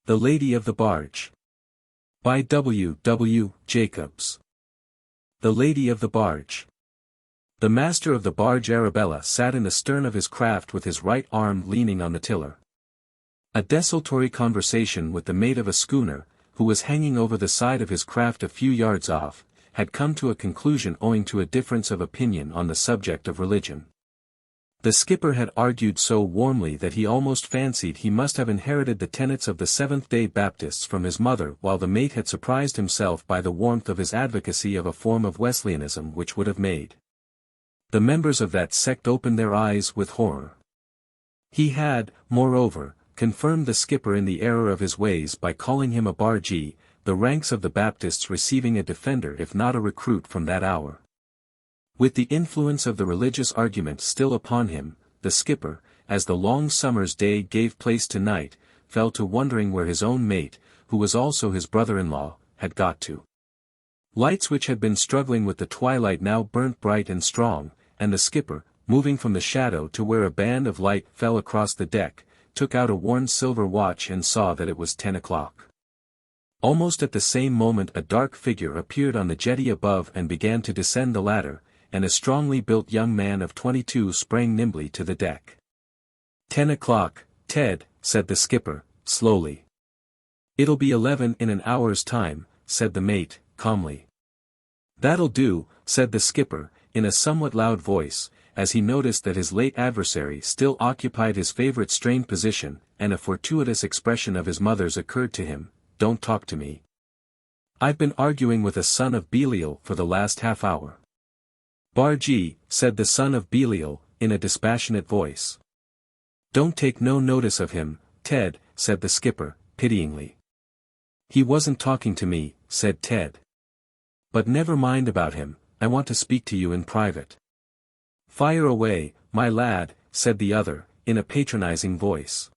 The Lady of the Barge. By W. W. Jacobs. The Lady of the Barge. The master of the barge Arabella sat in the stern of his craft with his right arm leaning on the tiller. A desultory conversation with the mate of a schooner, who was hanging over the side of his craft a few yards off, had come to a conclusion owing to a difference of opinion on the subject of religion. The skipper had argued so warmly that he almost fancied he must have inherited the tenets of the Seventh-day Baptists from his mother, while the mate had surprised himself by the warmth of his advocacy of a form of Wesleyanism which would have made the members of that sect open their eyes with horror. He had, moreover, confirmed the skipper in the error of his ways by calling him a bargee, the ranks of the Baptists receiving a defender if not a recruit from that hour. With the influence of the religious argument still upon him, the skipper, as the long summer's day gave place to night, fell to wondering where his own mate, who was also his brother-in-law, had got to. Lights which had been struggling with the twilight now burnt bright and strong, and the skipper, moving from the shadow to where a band of light fell across the deck, took out a worn silver watch and saw that it was 10 o'clock. Almost at the same moment a dark figure appeared on the jetty above and began to descend the ladder, and a strongly built young man of 22 sprang nimbly to the deck. 10 o'clock, Ted, said the skipper, slowly. It'll be 11 in an hour's time, said the mate, calmly. That'll do, said the skipper, in a somewhat loud voice, as he noticed that his late adversary still occupied his favorite strained position, and a fortuitous expression of his mother's occurred to him. Don't talk to me. I've been arguing with a son of Belial for the last half hour. Bargee, said the son of Belial, in a dispassionate voice. Don't take no notice of him, Ted, said the skipper, pityingly. He wasn't talking to me, said Ted. But never mind about him, I want to speak to you in private. Fire away, my lad, said the other, in a patronizing voice.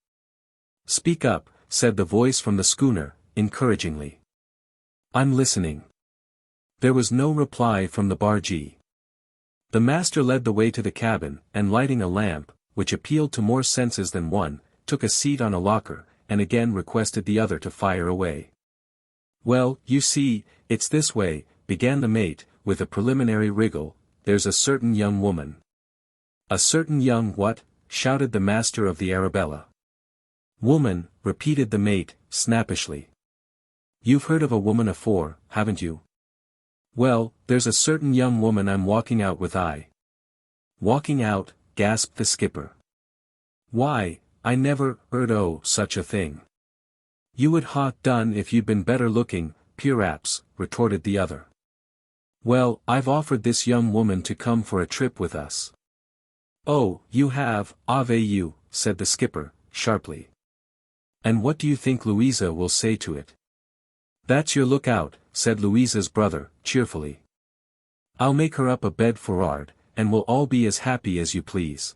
Speak up, said the voice from the schooner, encouragingly. I'm listening. There was no reply from the bargee. The master led the way to the cabin, and lighting a lamp, which appealed to more senses than one, took a seat on a locker, and again requested the other to fire away. Well, you see, it's this way, began the mate, with a preliminary wriggle, there's a certain young woman. A certain young what? Shouted the master of the Arabella. Woman, repeated the mate, snappishly. You've heard of a woman afore, haven't you? Well, there's a certain young woman I'm walking out with. Walking out, gasped the skipper. Why, I never heard o' such a thing. You would ha' done if you'd been better looking, p'raps, retorted the other. Well, I've offered this young woman to come for a trip with us. Oh, you have, you, said the skipper, sharply. And what do you think Louisa will say to it? That's your lookout, said Louisa's brother, cheerfully. I'll make her up a bed for Ard, and we'll all be as happy as you please.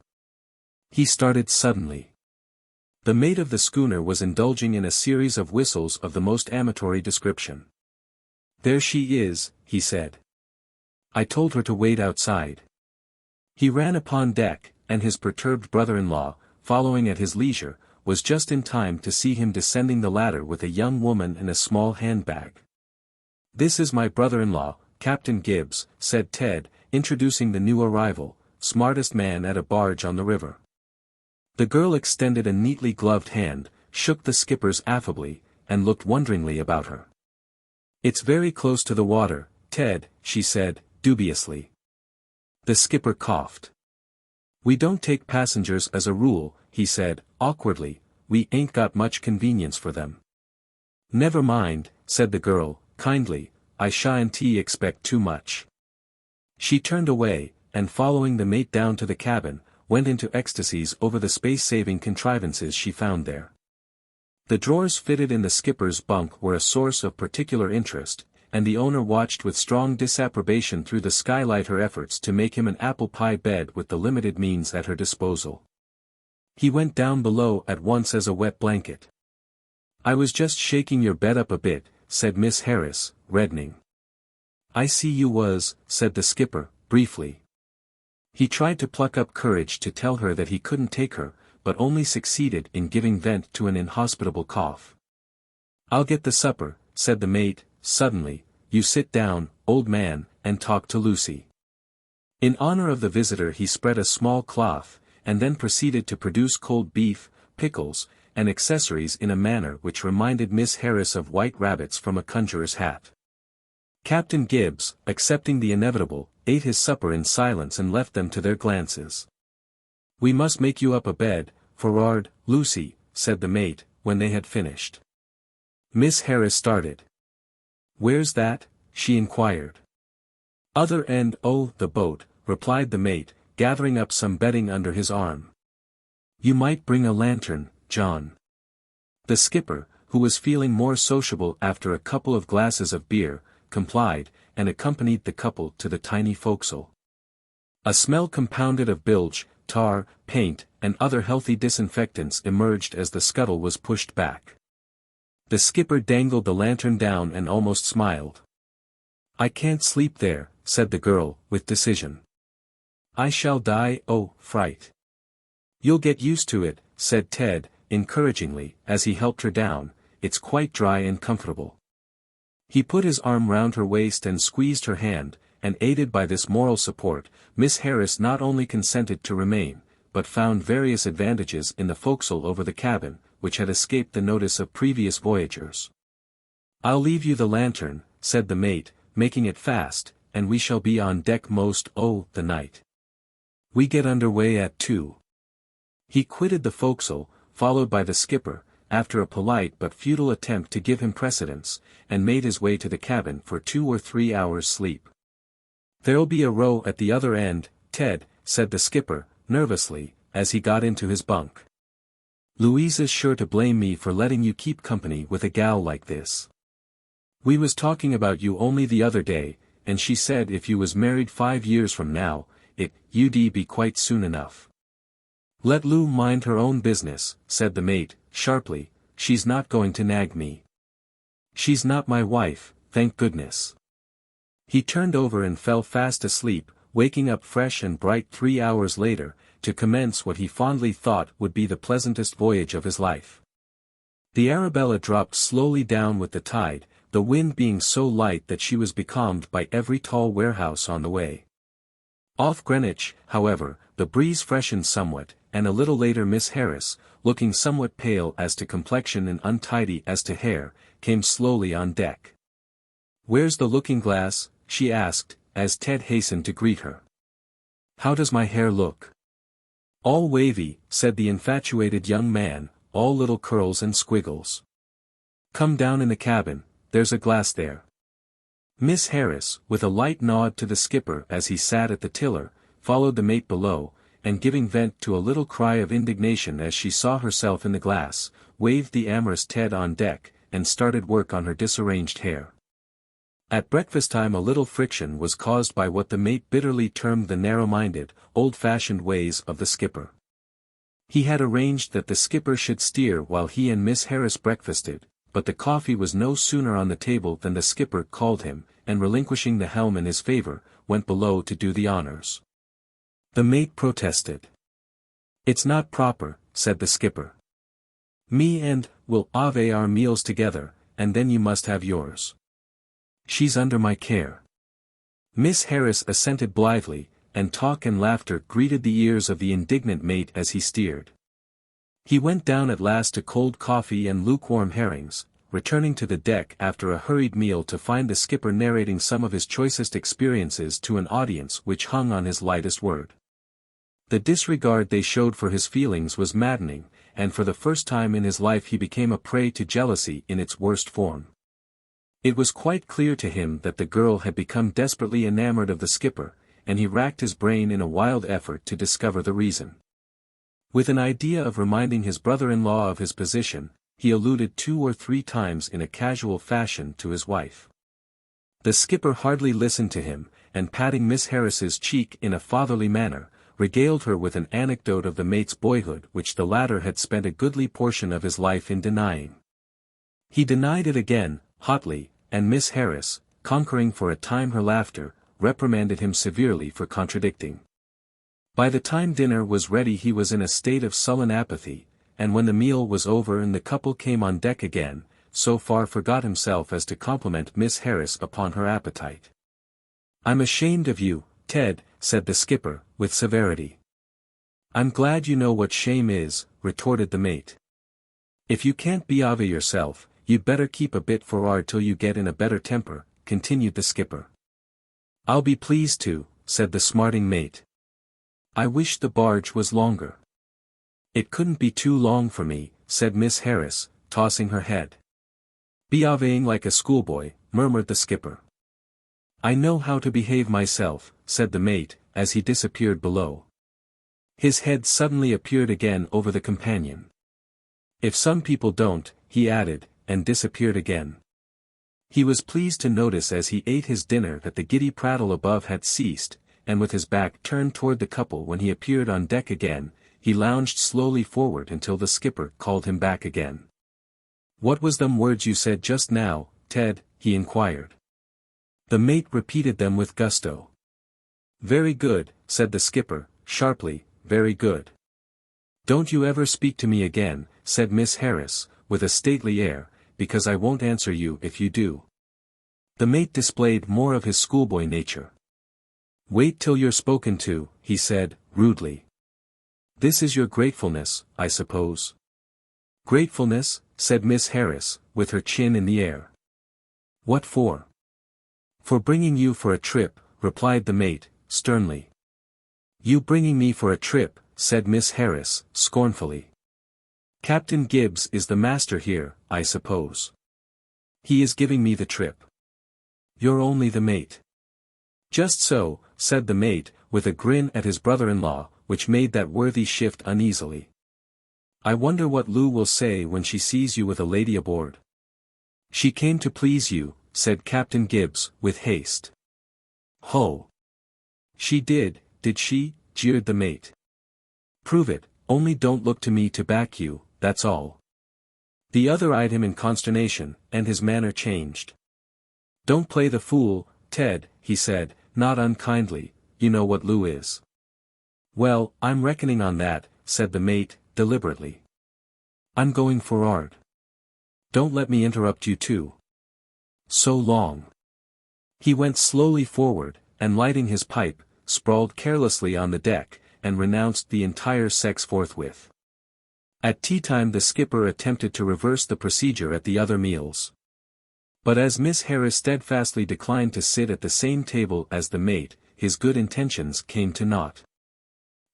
He started suddenly. The mate of the schooner was indulging in a series of whistles of the most amatory description. There she is, he said. I told her to wait outside. He ran upon deck, and his perturbed brother-in-law, following at his leisure, was just in time to see him descending the ladder with a young woman in a small handbag. This is my brother-in-law, Captain Gibbs, said Ted, introducing the new arrival, smartest man at a barge on the river. The girl extended a neatly gloved hand, shook the skipper's affably, and looked wonderingly about her. It's very close to the water, Ted, she said, dubiously. The skipper coughed. We don't take passengers as a rule, he said, awkwardly, we ain't got much convenience for them. Never mind, said the girl, kindly, I shan't expect too much. She turned away, and following the mate down to the cabin, went into ecstasies over the space-saving contrivances she found there. The drawers fitted in the skipper's bunk were a source of particular interest, and the owner watched with strong disapprobation through the skylight her efforts to make him an apple pie bed with the limited means at her disposal. He went down below at once as a wet blanket. I was just shaking your bed up a bit, said Miss Harris, reddening. I see you was, said the skipper, briefly. He tried to pluck up courage to tell her that he couldn't take her, but only succeeded in giving vent to an inhospitable cough. "I'll get the supper," said the mate, suddenly. "You sit down, old man, and talk to Lucy." In honor of the visitor he spread a small cloth, and then proceeded to produce cold beef, pickles, and accessories in a manner which reminded Miss Harris of white rabbits from a conjurer's hat. Captain Gibbs, accepting the inevitable, ate his supper in silence and left them to their glances. "We must make you up a bed, forrard, Lucy," said the mate, when they had finished. Miss Harris started. "Where's that?" she inquired. "Other end o' the boat," replied the mate, gathering up some bedding under his arm. "You might bring a lantern, John." The skipper, who was feeling more sociable after a couple of glasses of beer, complied, and accompanied the couple to the tiny forecastle. A smell compounded of bilge, tar, paint, and other healthy disinfectants emerged as the scuttle was pushed back. The skipper dangled the lantern down and almost smiled. "I can't sleep there," said the girl, with decision. "I shall die o' fright." "You'll get used to it," said Ted, encouragingly, as he helped her down. "It's quite dry and comfortable." He put his arm round her waist and squeezed her hand, and aided by this moral support, Miss Harris not only consented to remain, but found various advantages in the forecastle over the cabin, which had escaped the notice of previous voyagers. "I'll leave you the lantern," said the mate, making it fast, "and we shall be on deck most o' the night. We get under way at 2. He quitted the forecastle, followed by the skipper, after a polite but futile attempt to give him precedence, and made his way to the cabin for 2 or 3 hours' sleep. "There'll be a row at the other end, Ted," said the skipper, nervously, as he got into his bunk. "Louisa's sure to blame me for letting you keep company with a gal like this. We was talking about you only the other day, and she said if you was married 5 years from now, you'd be quite soon enough." "Let Lou mind her own business," said the mate, sharply. "She's not going to nag me. She's not my wife, thank goodness." He turned over and fell fast asleep, waking up fresh and bright 3 hours later, to commence what he fondly thought would be the pleasantest voyage of his life. The Arabella dropped slowly down with the tide, the wind being so light that she was becalmed by every tall warehouse on the way. Off Greenwich, however, the breeze freshened somewhat, and a little later Miss Harris, looking somewhat pale as to complexion and untidy as to hair, came slowly on deck. "Where's the looking-glass?" she asked, as Ted hastened to greet her. "How does my hair look?" "All wavy," said the infatuated young man, "all little curls and squiggles. Come down in the cabin, there's a glass there." Miss Harris, with a light nod to the skipper as he sat at the tiller, followed the mate below, and giving vent to a little cry of indignation as she saw herself in the glass, waved the amorous Ted on deck, and started work on her disarranged hair. At breakfast time a little friction was caused by what the mate bitterly termed the narrow-minded, old-fashioned ways of the skipper. He had arranged that the skipper should steer while he and Miss Harris breakfasted, but the coffee was no sooner on the table than the skipper called him, and relinquishing the helm in his favor, went below to do the honors. The mate protested. "It's not proper," said the skipper. "Me and will have our meals together, and then you must have yours. She's under my care." Miss Harris assented blithely, and talk and laughter greeted the ears of the indignant mate as he steered. He went down at last to cold coffee and lukewarm herrings, returning to the deck after a hurried meal to find the skipper narrating some of his choicest experiences to an audience which hung on his lightest word. The disregard they showed for his feelings was maddening, and for the first time in his life he became a prey to jealousy in its worst form. It was quite clear to him that the girl had become desperately enamored of the skipper, and he racked his brain in a wild effort to discover the reason. With an idea of reminding his brother-in-law of his position, he alluded 2 or 3 times in a casual fashion to his wife. The skipper hardly listened to him, and patting Miss Harris's cheek in a fatherly manner, regaled her with an anecdote of the mate's boyhood which the latter had spent a goodly portion of his life in denying. He denied it again, hotly, and Miss Harris, conquering for a time her laughter, reprimanded him severely for contradicting. By the time dinner was ready he was in a state of sullen apathy, and when the meal was over and the couple came on deck again, so far forgot himself as to compliment Miss Harris upon her appetite. "I'm ashamed of you, Ted," said the skipper, with severity. "I'm glad you know what shame is," retorted the mate. "If you can't be of it yourself, you'd better keep a bit for'ard till you get in a better temper," continued the skipper. "I'll be pleased to," said the smarting mate. "I wish the barge was longer." "It couldn't be too long for me," said Miss Harris, tossing her head. "Behaving like a schoolboy," murmured the skipper. "I know how to behave myself," said the mate, as he disappeared below. His head suddenly appeared again over the companion. "If some people don't," he added, and disappeared again. He was pleased to notice as he ate his dinner that the giddy prattle above had ceased, and with his back turned toward the couple when he appeared on deck again, he lounged slowly forward until the skipper called him back again. "What was them words you said just now, Ted?" he inquired. The mate repeated them with gusto. "Very good," said the skipper, sharply, "very good." "Don't you ever speak to me again," said Miss Harris, with a stately air, "because I won't answer you if you do." The mate displayed more of his schoolboy nature. "Wait till you're spoken to," he said, rudely. "This is your gratefulness, I suppose?" "Gratefulness?" said Miss Harris, with her chin in the air. "What for?" "For bringing you for a trip," replied the mate, sternly. "You bringing me for a trip," said Miss Harris, scornfully. "Captain Gibbs is the master here, I suppose. He is giving me the trip. You're only the mate." "Just so," said the mate, with a grin at his brother-in-law, which made that worthy shift uneasily. "I wonder what Lou will say when she sees you with a lady aboard." "She came to please you," said Captain Gibbs, with haste. "Ho! She did she?" jeered the mate. "Prove it, only don't look to me to back you, that's all." The other eyed him in consternation, and his manner changed. "Don't play the fool, Ted," he said, not unkindly, "you know what Lou is." "Well, I'm reckoning on that," said the mate, deliberately. "I'm going for'ard. Don't let me interrupt you too. So long." He went slowly forward, and lighting his pipe, sprawled carelessly on the deck, and renounced the entire sex forthwith. At tea-time the skipper attempted to reverse the procedure at the other meals. But as Miss Harris steadfastly declined to sit at the same table as the mate, his good intentions came to naught.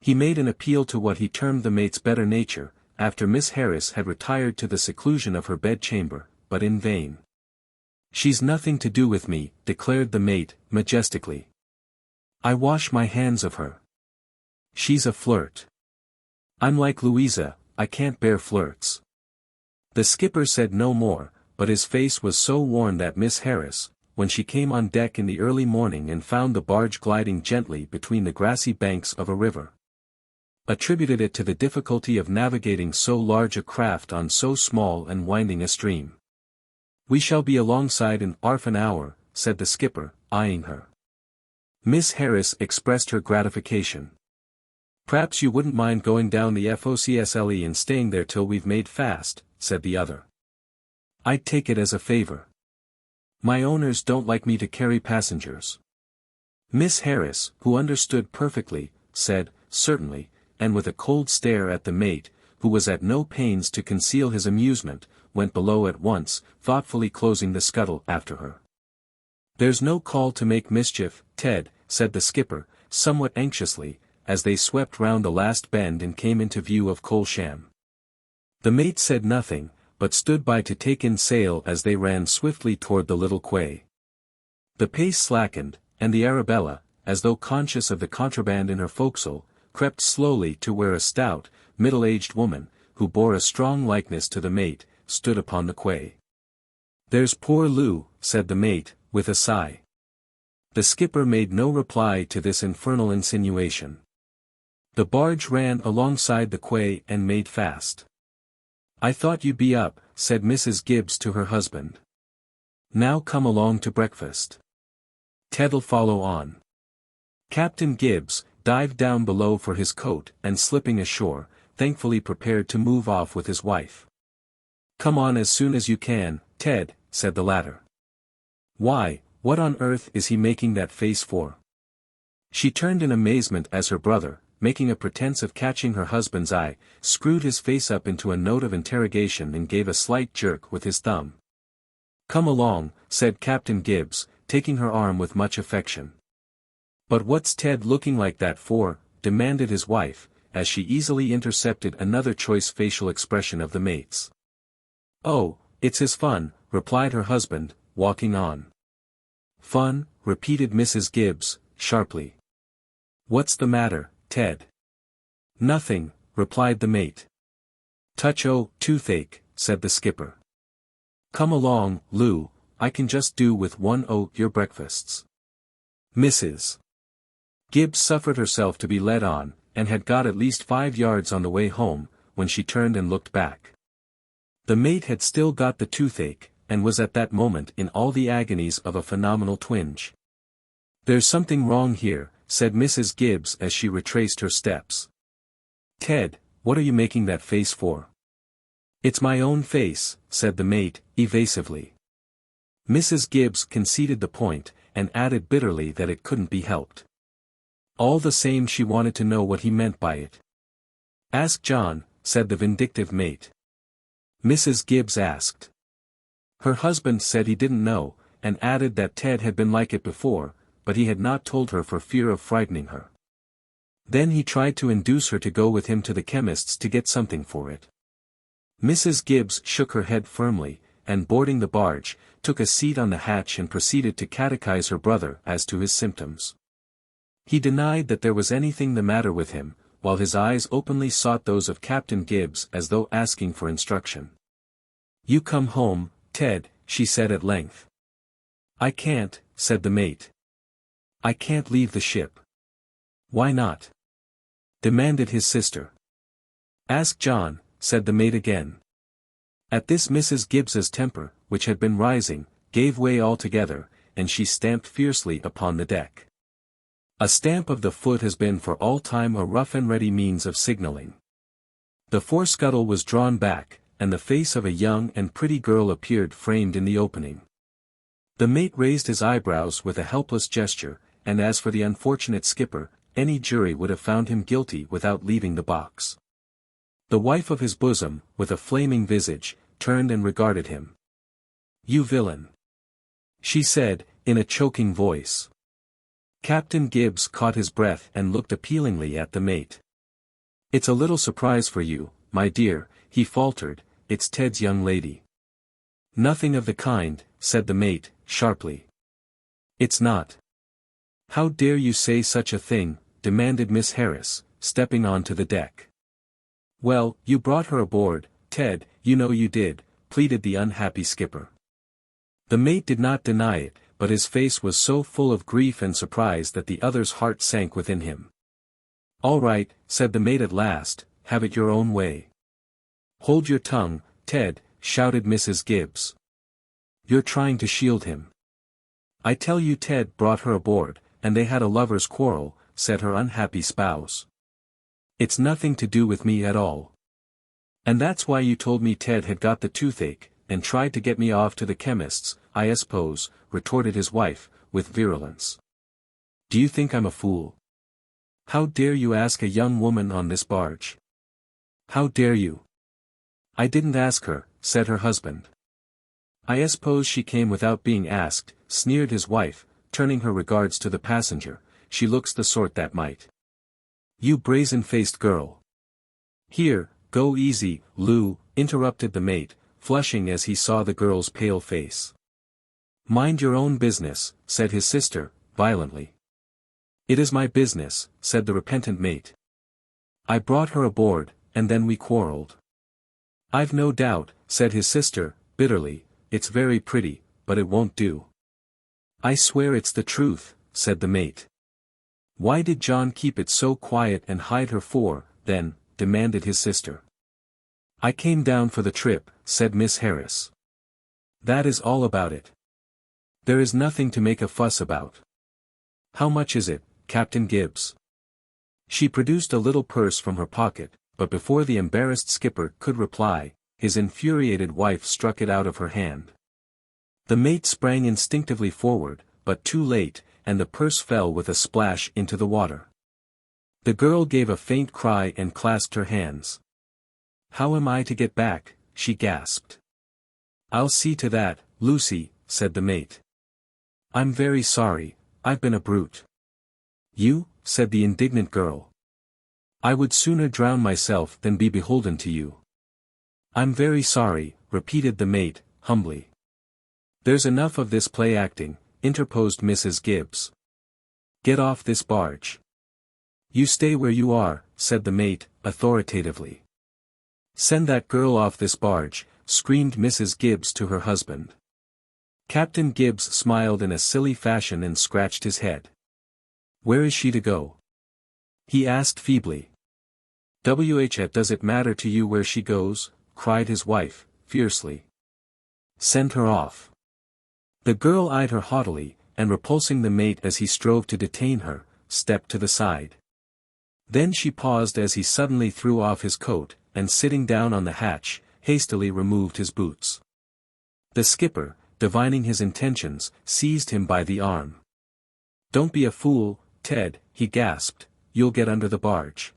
He made an appeal to what he termed the mate's better nature, after Miss Harris had retired to the seclusion of her bedchamber, but in vain. "She's nothing to do with me," declared the mate, majestically. "I wash my hands of her. She's a flirt. I'm like Louisa, I can't bear flirts." The skipper said no more, but his face was so worn that Miss Harris, when she came on deck in the early morning and found the barge gliding gently between the grassy banks of a river, attributed it to the difficulty of navigating so large a craft on so small and winding a stream. "We shall be alongside in 'arf an hour," said the skipper, eyeing her. Miss Harris expressed her gratification. "P'raps you wouldn't mind going down the Focsle and staying there till we've made fast," said the other. "I'd take it as a favor. My owners don't like me to carry passengers." Miss Harris, who understood perfectly, said, "Certainly," and with a cold stare at the mate, who was at no pains to conceal his amusement, went below at once, thoughtfully closing the scuttle after her. "There's no call to make mischief, Ted," said the skipper, somewhat anxiously, as they swept round the last bend and came into view of Colsham. The mate said nothing, but stood by to take in sail as they ran swiftly toward the little quay. The pace slackened, and the Arabella, as though conscious of the contraband in her forecastle, crept slowly to where a stout, middle-aged woman, who bore a strong likeness to the mate, stood upon the quay. "There's poor Lou," said the mate, with a sigh. The skipper made no reply to this infernal insinuation. The barge ran alongside the quay and made fast. "I thought you'd be up," said Mrs. Gibbs to her husband. "Now come along to breakfast. Ted'll follow on." Captain Gibbs dived down below for his coat and slipping ashore, thankfully prepared to move off with his wife. "Come on as soon as you can, Ted," said the latter. "Why, what on earth is he making that face for?" She turned in amazement as her brother, making a pretense of catching her husband's eye, screwed his face up into a note of interrogation and gave a slight jerk with his thumb. "Come along," said Captain Gibbs, taking her arm with much affection. "But what's Ted looking like that for?" demanded his wife, as she easily intercepted another choice facial expression of the mate's. "Oh, it's his fun," replied her husband, walking on. "Fun?" repeated Mrs. Gibbs, sharply. "What's the matter, Ted?" "Nothing," replied the mate. Toothache," said the skipper. "Come along, Lou, I can just do with your breakfasts." Mrs. Gibbs suffered herself to be led on, and had got at least 5 yards on the way home, when she turned and looked back. The mate had still got the toothache, and was at that moment in all the agonies of a phenomenal twinge. "There's something wrong here," said Mrs. Gibbs as she retraced her steps. "Ted, what are you making that face for?" "It's my own face," said the mate, evasively. Mrs. Gibbs conceded the point, and added bitterly that it couldn't be helped. All the same she wanted to know what he meant by it. "Ask John," said the vindictive mate. Mrs. Gibbs asked. Her husband said he didn't know, and added that Ted had been like it before, but he had not told her for fear of frightening her. Then he tried to induce her to go with him to the chemist's to get something for it. Mrs. Gibbs shook her head firmly, and boarding the barge, took a seat on the hatch and proceeded to catechize her brother as to his symptoms. He denied that there was anything the matter with him, while his eyes openly sought those of Captain Gibbs as though asking for instruction. "You come home, Ted," she said at length. "I can't," said the mate. "I can't leave the ship." "Why not?" demanded his sister. "Ask John," said the mate again. At this Mrs. Gibbs's temper, which had been rising, gave way altogether, and she stamped fiercely upon the deck. A stamp of the foot has been for all time a rough and ready means of signaling. The forescuttle was drawn back, and the face of a young and pretty girl appeared framed in the opening. The mate raised his eyebrows with a helpless gesture, and as for the unfortunate skipper, any jury would have found him guilty without leaving the box. The wife of his bosom, with a flaming visage, turned and regarded him. "You villain!" she said, in a choking voice. Captain Gibbs caught his breath and looked appealingly at the mate. "It's a little surprise for you, my dear," he faltered, "it's Ted's young lady." "Nothing of the kind," said the mate, sharply. "It's not." "How dare you say such a thing?" demanded Miss Harris, stepping onto the deck. "Well, you brought her aboard, Ted, you know you did," pleaded the unhappy skipper. The mate did not deny it, but his face was so full of grief and surprise that the other's heart sank within him. "All right," said the mate at last, "have it your own way." "Hold your tongue, Ted," shouted Mrs. Gibbs. "You're trying to shield him." "I tell you Ted brought her aboard, and they had a lover's quarrel," said her unhappy spouse. "It's nothing to do with me at all." "And that's why you told me Ted had got the toothache, and tried to get me off to the chemist's, I suppose," retorted his wife, with virulence. "Do you think I'm a fool? How dare you ask a young woman on this barge? How dare you?" "I didn't ask her," said her husband. "I suppose she came without being asked," sneered his wife, turning her regards to the passenger. "She looks the sort that might." "You brazen-faced girl." "Here, go easy, Lou," interrupted the mate, flushing as he saw the girl's pale face. "Mind your own business," said his sister, violently. "It is my business," said the repentant mate. "I brought her aboard, and then we quarreled." "I've no doubt," said his sister, bitterly, "it's very pretty, but it won't do." "I swear it's the truth," said the mate. "Why did John keep it so quiet and hide her for, then?" demanded his sister. "I came down for the trip," said Miss Harris. "That is all about it. There is nothing to make a fuss about. How much is it, Captain Gibbs?" She produced a little purse from her pocket, but before the embarrassed skipper could reply, his infuriated wife struck it out of her hand. The mate sprang instinctively forward, but too late, and the purse fell with a splash into the water. The girl gave a faint cry and clasped her hands. "How am I to get back?" she gasped. "I'll see to that, Lucy," said the mate. "I'm very sorry, I've been a brute." "You?" said the indignant girl. "I would sooner drown myself than be beholden to you." "I'm very sorry," repeated the mate, humbly. "There's enough of this play acting," interposed Mrs. Gibbs. "Get off this barge." "You stay where you are," said the mate, authoritatively. "Send that girl off this barge," screamed Mrs. Gibbs to her husband. Captain Gibbs smiled in a silly fashion and scratched his head. "Where is she to go?" he asked feebly. Does it matter to you where she goes?" cried his wife, fiercely. "Send her off." The girl eyed her haughtily, and repulsing the mate as he strove to detain her, stepped to the side. Then she paused as he suddenly threw off his coat, and sitting down on the hatch, hastily removed his boots. The skipper, divining his intentions, seized him by the arm. "Don't be a fool, Ted," he gasped, "you'll get under the barge."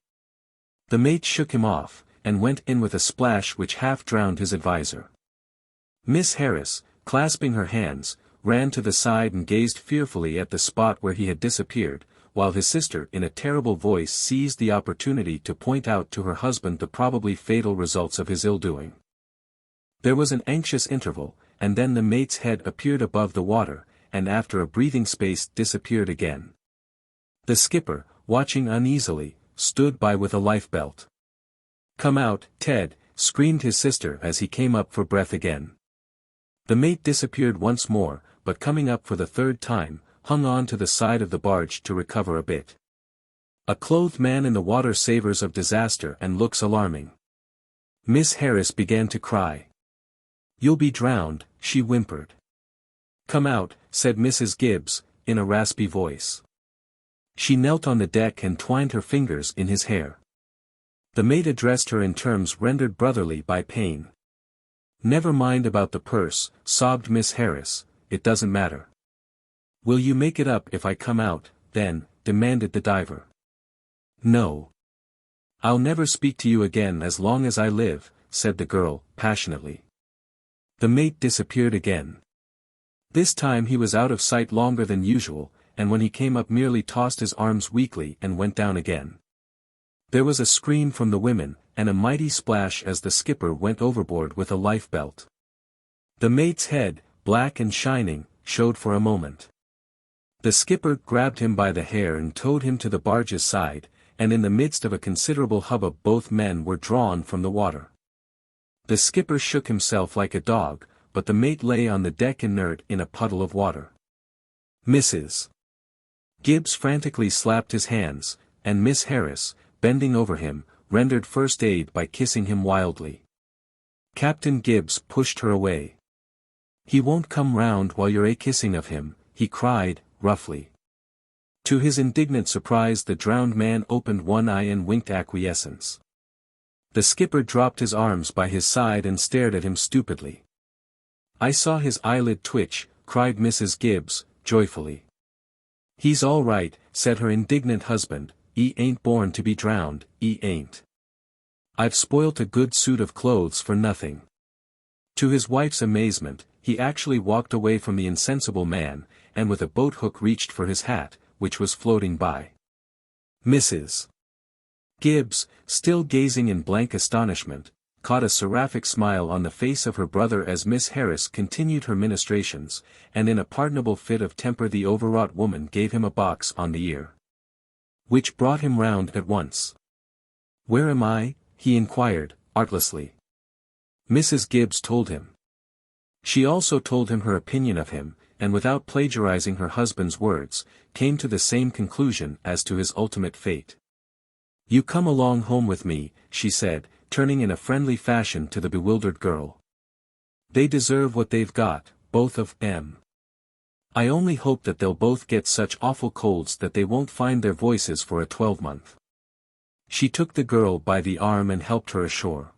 The mate shook him off, and went in with a splash which half drowned his adviser. Miss Harris, clasping her hands, ran to the side and gazed fearfully at the spot where he had disappeared, while his sister in a terrible voice seized the opportunity to point out to her husband the probably fatal results of his ill-doing. There was an anxious interval, and then the mate's head appeared above the water, and after a breathing space disappeared again. The skipper, watching uneasily, stood by with a lifebelt. "Come out, Ted," screamed his sister as he came up for breath again. The mate disappeared once more, but coming up for the third time, hung on to the side of the barge to recover a bit. A clothed man in the water savors of disaster and looks alarming. Miss Harris began to cry. "You'll be drowned," she whimpered. "Come out," said Mrs. Gibbs, in a raspy voice. She knelt on the deck and twined her fingers in his hair. The mate addressed her in terms rendered brotherly by pain. "Never mind about the purse," sobbed Miss Harris, "it doesn't matter." "Will you make it up if I come out, then?" demanded the diver. "No. I'll never speak to you again as long as I live," said the girl, passionately. The mate disappeared again. This time he was out of sight longer than usual, and when he came up merely tossed his arms weakly and went down again. There was a scream from the women, and a mighty splash as the skipper went overboard with a lifebelt. The mate's head, black and shining, showed for a moment. The skipper grabbed him by the hair and towed him to the barge's side, and in the midst of a considerable hubbub both men were drawn from the water. The skipper shook himself like a dog, but the mate lay on the deck inert in a puddle of water. Mrs. Gibbs frantically slapped his hands, and Miss Harris, bending over him, rendered first aid by kissing him wildly. Captain Gibbs pushed her away. "He won't come round while you're a-kissing of him," he cried, roughly. To his indignant surprise the drowned man opened one eye and winked acquiescence. The skipper dropped his arms by his side and stared at him stupidly. "I saw his eyelid twitch," cried Mrs. Gibbs, joyfully. "He's all right," said her indignant husband, "'e ain't born to be drowned, 'e ain't. I've spoilt a good suit of clothes for nothing." To his wife's amazement, he actually walked away from the insensible man, and with a boat hook reached for his hat, which was floating by. Mrs. Gibbs, still gazing in blank astonishment, caught a seraphic smile on the face of her brother as Miss Harris continued her ministrations, and in a pardonable fit of temper the overwrought woman gave him a box on the ear. Which brought him round at once. "Where am I?" he inquired, artlessly. Mrs. Gibbs told him. She also told him her opinion of him, and without plagiarizing her husband's words, came to the same conclusion as to his ultimate fate. "You come along home with me," she said, turning in a friendly fashion to the bewildered girl. "They deserve what they've got, both of 'em. I only hope that they'll both get such awful colds that they won't find their voices for a 12-month. She took the girl by the arm and helped her ashore.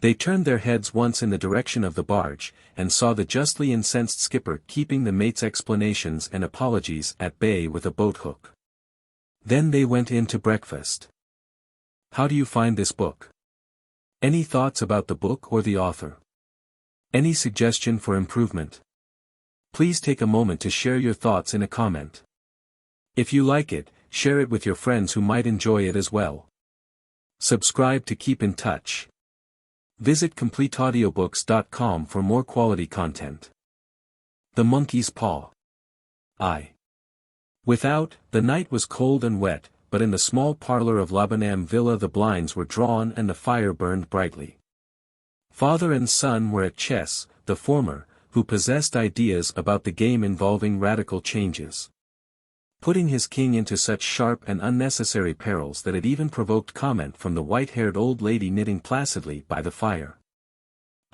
They turned their heads once in the direction of the barge, and saw the justly incensed skipper keeping the mate's explanations and apologies at bay with a boat-hook. Then they went in to breakfast. "How do you find this book? Any thoughts about the book or the author? Any suggestion for improvement? Please take a moment to share your thoughts in a comment. If you like it, share it with your friends who might enjoy it as well. Subscribe to keep in touch. Visit CompleteAudiobooks.com for more quality content." The Monkey's Paw. Without, the night was cold and wet, but in the small parlor of Labanam Villa the blinds were drawn and the fire burned brightly. Father and son were at chess, the former, who possessed ideas about the game involving radical changes, putting his king into such sharp and unnecessary perils that it even provoked comment from the white-haired old lady knitting placidly by the fire.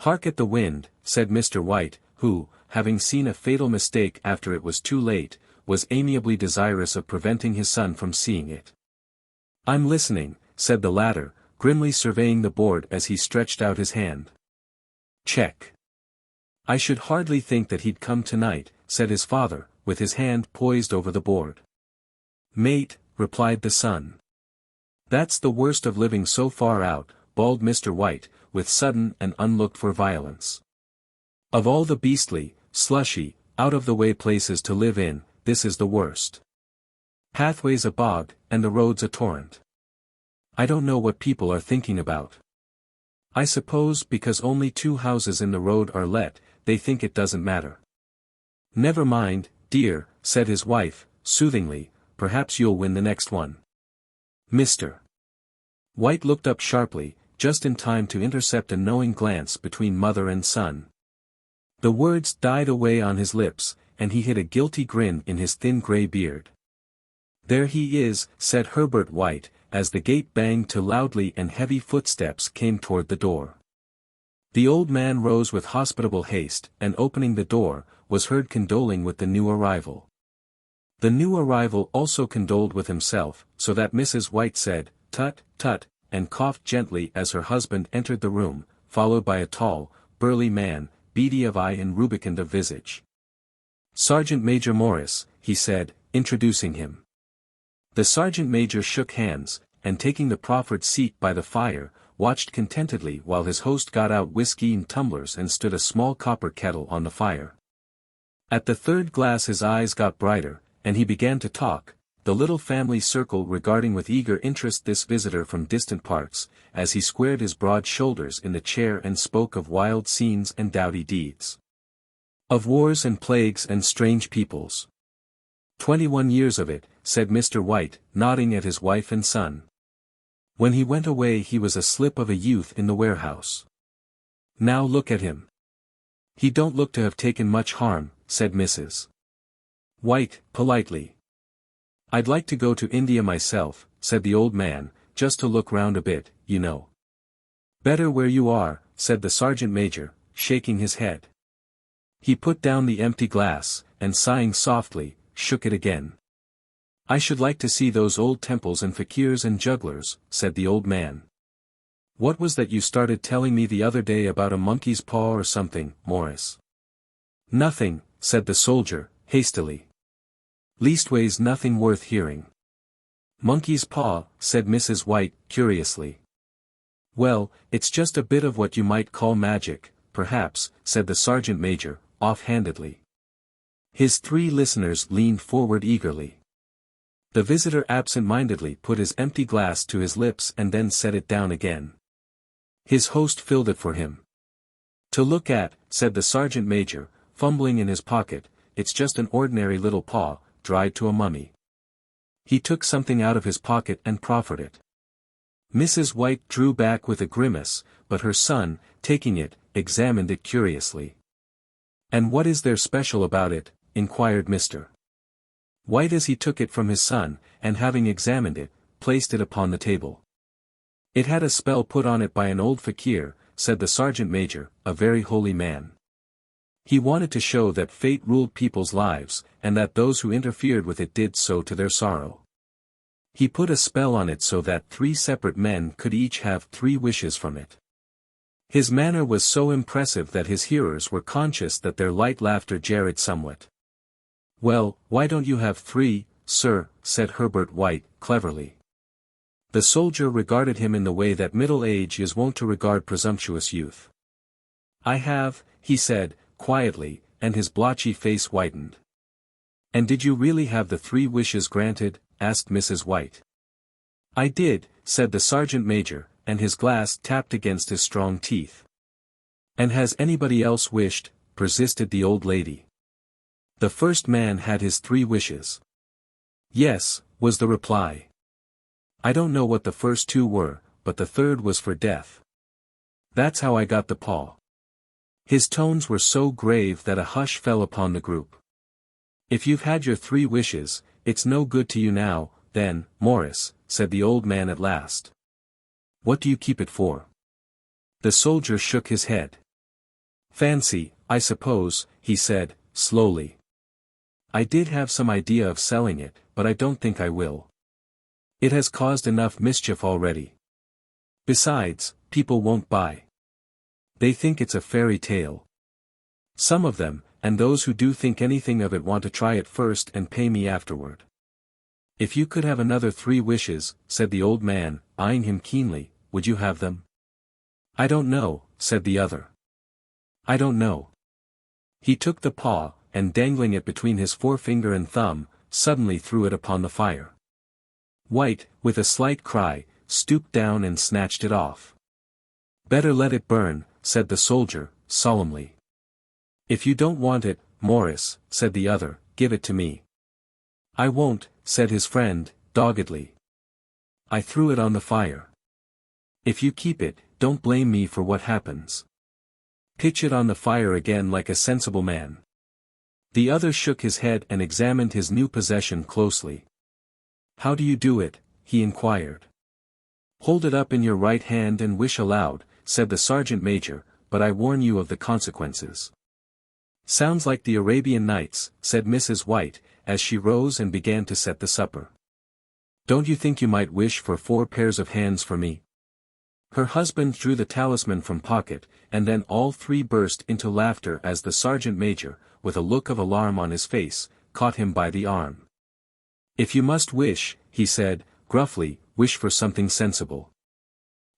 "Hark at the wind," said Mr. White, who, having seen a fatal mistake after it was too late, was amiably desirous of preventing his son from seeing it. "I'm listening," said the latter, grimly surveying the board as he stretched out his hand. "Check." "I should hardly think that he'd come tonight," said his father, with his hand poised over the board. "Mate," replied the son. "That's the worst of living so far out," bawled Mr. White, with sudden and unlooked-for violence. "Of all the beastly, slushy, out-of-the-way places to live in, this is the worst. Pathways a bog, and the roads a torrent. I don't know what people are thinking about. I suppose because only 2 houses in the road are let, they think it doesn't matter." "Never mind, dear," said his wife, soothingly, "perhaps you'll win the next one." Mr. White looked up sharply, just in time to intercept a knowing glance between mother and son. The words died away on his lips, and he hid a guilty grin in his thin grey beard. "There he is," said Herbert White, as the gate banged to loudly and heavy footsteps came toward the door. The old man rose with hospitable haste, and opening the door, was heard condoling with the new arrival. The new arrival also condoled with himself, so that Mrs. White said, "Tut, tut," and coughed gently as her husband entered the room, followed by a tall, burly man, beady of eye and rubicund of visage. "Sergeant Major Morris," he said, introducing him. The sergeant major shook hands, and taking the proffered seat by the fire, watched contentedly while his host got out whiskey in tumblers and stood a small copper kettle on the fire. At the third glass his eyes got brighter, and he began to talk, the little family circle regarding with eager interest this visitor from distant parts, as he squared his broad shoulders in the chair and spoke of wild scenes and doughty deeds. Of wars and plagues and strange peoples. 21 years of it, said Mr. White, nodding at his wife and son. When he went away he was a slip of a youth in the warehouse. Now look at him. He don't look to have taken much harm, said Mrs. White, politely. I'd like to go to India myself, said the old man, just to look round a bit, you know. Better where you are, said the sergeant major, shaking his head. He put down the empty glass, and sighing softly, shook it again. I should like to see those old temples and fakirs and jugglers, said the old man. What was that you started telling me the other day about a monkey's paw or something, Morris? Nothing, said the soldier, hastily. Leastways nothing worth hearing. Monkey's paw, said Mrs. White, curiously. Well, it's just a bit of what you might call magic, perhaps, said the sergeant major, off-handedly. His 3 listeners leaned forward eagerly. The visitor absent-mindedly put his empty glass to his lips and then set it down again. His host filled it for him. To look at, said the sergeant major, fumbling in his pocket, it's just an ordinary little paw, dried to a mummy. He took something out of his pocket and proffered it. Mrs. White drew back with a grimace, but her son, taking it, examined it curiously. And what is there special about it? Inquired Mr. White as he took it from his son, and having examined it, placed it upon the table. It had a spell put on it by an old fakir, said the sergeant major, a very holy man. He wanted to show that fate ruled people's lives, and that those who interfered with it did so to their sorrow. He put a spell on it so that 3 separate men could each have 3 wishes from it. His manner was so impressive that his hearers were conscious that their light laughter jarred somewhat. "Well, why don't you have 3, sir?" said Herbert White, cleverly. The soldier regarded him in the way that middle age is wont to regard presumptuous youth. "I have," he said, quietly, and his blotchy face whitened. "And did you really have the 3 wishes granted?" asked Mrs. White. "I did," said the sergeant major, and his glass tapped against his strong teeth. "And has anybody else wished?" persisted the old lady. "The first man had his 3 wishes." "Yes," was the reply. "I don't know what the first 2 were, but the third was for death. That's how I got the paw." His tones were so grave that a hush fell upon the group. "If you've had your 3 wishes, it's no good to you now, then, Morris," said the old man at last. "What do you keep it for?" The soldier shook his head. "Fancy, I suppose," he said, slowly. "I did have some idea of selling it, but I don't think I will. It has caused enough mischief already. Besides, people won't buy. They think it's a fairy tale. Some of them, and those who do think anything of it want to try it first and pay me afterward." "If you could have another 3 wishes," said the old man, eyeing him keenly, "would you have them?" "I don't know," said the other. "I don't know." He took the paw, and dangling it between his forefinger and thumb, suddenly threw it upon the fire. White, with a slight cry, stooped down and snatched it off. "Better let it burn," said the soldier, solemnly. "If you don't want it, Morris," said the other, "give it to me." "I won't," said his friend, doggedly. "I threw it on the fire. If you keep it, don't blame me for what happens. Pitch it on the fire again like a sensible man." The other shook his head and examined his new possession closely. "How do you do it?" he inquired. "Hold it up in your right hand and wish aloud," said the sergeant major, "but I warn you of the consequences." "Sounds like the Arabian Nights," said Mrs. White, as she rose and began to set the supper. "Don't you think you might wish for 4 pairs of hands for me?" Her husband drew the talisman from pocket, and then all 3 burst into laughter as the sergeant major, with a look of alarm on his face, caught him by the arm. "If you must wish," he said, gruffly, "wish for something sensible.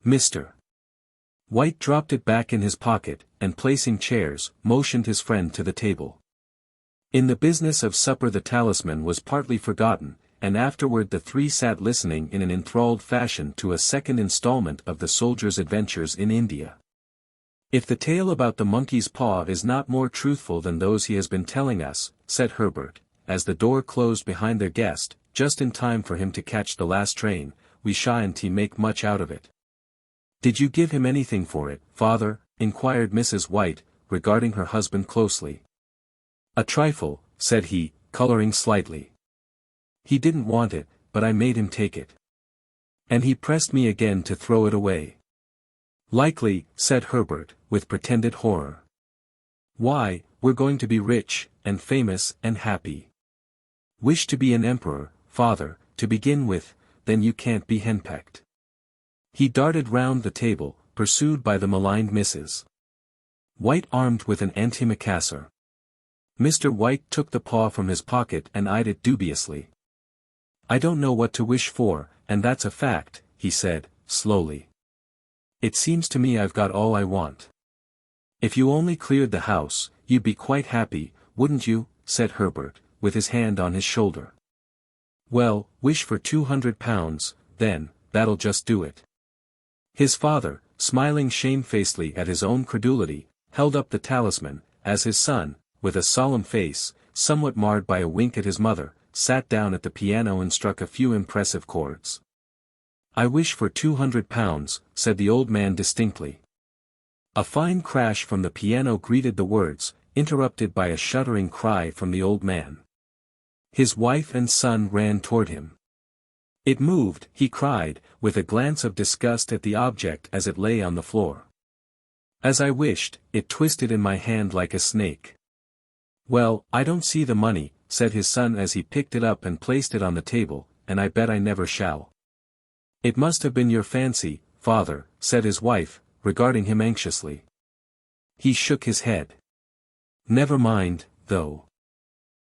Mr. White dropped it back in his pocket, and placing chairs, motioned his friend to the table. In the business of supper the talisman was partly forgotten, and afterward the 3 sat listening in an enthralled fashion to a second installment of the soldier's adventures in India. "If the tale about the monkey's paw is not more truthful than those he has been telling us," said Herbert, as the door closed behind their guest, just in time for him to catch the last train, "we shan't make much out of it." "Did you give him anything for it, father?" inquired Mrs. White, regarding her husband closely. "A trifle," said he, coloring slightly. "He didn't want it, but I made him take it. And he pressed me again to throw it away." "Likely," said Herbert, with pretended horror. "Why, we're going to be rich, and famous, and happy. Wish to be an emperor, father, to begin with, then you can't be henpecked." He darted round the table, pursued by the maligned Mrs. White armed with an antimacassar. Mr. White took the paw from his pocket and eyed it dubiously. "I don't know what to wish for, and that's a fact," he said, slowly. "It seems to me I've got all I want." "If you only cleared the house, you'd be quite happy, wouldn't you?" said Herbert, with his hand on his shoulder. "Well, wish for £200, then, that'll just do it." His father, smiling shamefacedly at his own credulity, held up the talisman, as his son, with a solemn face, somewhat marred by a wink at his mother, sat down at the piano and struck a few impressive chords. "I wish for £200, said the old man distinctly. A fine crash from the piano greeted the words, interrupted by a shuddering cry from the old man. His wife and son ran toward him. "It moved," he cried, with a glance of disgust at the object as it lay on the floor. "As I wished, it twisted in my hand like a snake." "Well, I don't see the money," said his son as he picked it up and placed it on the table, "and I bet I never shall." "It must have been your fancy, father," said his wife, regarding him anxiously. He shook his head. Never mind, though.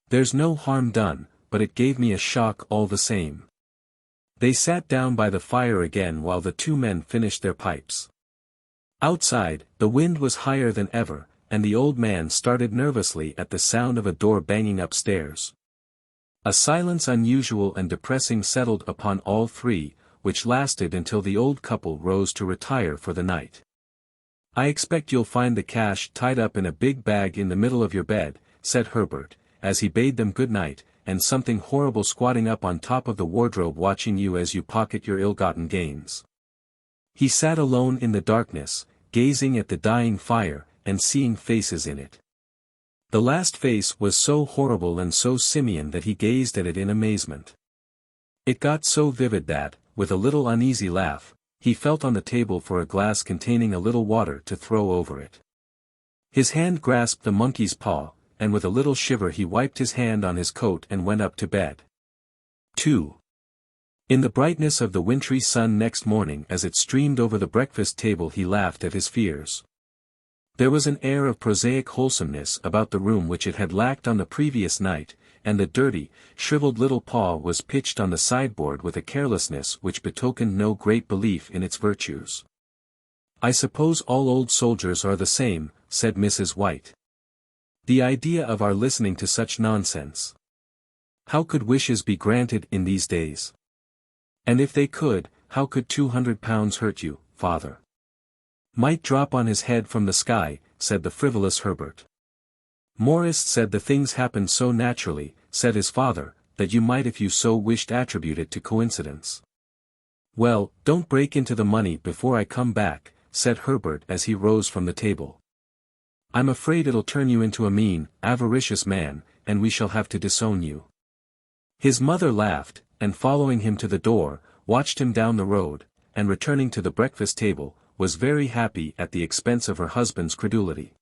There's no harm done, but it gave me a shock all the same. They sat down by the fire again while the two men finished their pipes. Outside, the wind was higher than ever, and the old man started nervously at the sound of a door banging upstairs. A silence unusual and depressing settled upon all three, which lasted until the old couple rose to retire for the night. "I expect you'll find the cash tied up in a big bag in the middle of your bed," said Herbert, as he bade them good night, "and something horrible squatting up on top of the wardrobe watching you as you pocket your ill-gotten gains." He sat alone in the darkness, gazing at the dying fire, and seeing faces in it. The last face was so horrible and so simian that he gazed at it in amazement. It got so vivid that, with a little uneasy laugh, he felt on the table for a glass containing a little water to throw over it. His hand grasped the monkey's paw, and with a little shiver he wiped his hand on his coat and went up to bed. 2. In the brightness of the wintry sun next morning as it streamed over the breakfast table he laughed at his fears. There was an air of prosaic wholesomeness about the room which it had lacked on the previous night, and the dirty, shriveled little paw was pitched on the sideboard with a carelessness which betokened no great belief in its virtues. "I suppose all old soldiers are the same," said Mrs. White. "The idea of our listening to such nonsense. How could wishes be granted in these days? And if they could, how could £200 hurt you, father?" "Might drop on his head from the sky," said the frivolous Herbert. "Morris said the things happened so naturally," said his father, "that you might if you so wished attribute it to coincidence." "Well, don't break into the money before I come back," said Herbert as he rose from the table. "I'm afraid it'll turn you into a mean, avaricious man, and we shall have to disown you." His mother laughed, and following him to the door, watched him down the road, and returning to the breakfast table, was very happy at the expense of her husband's credulity.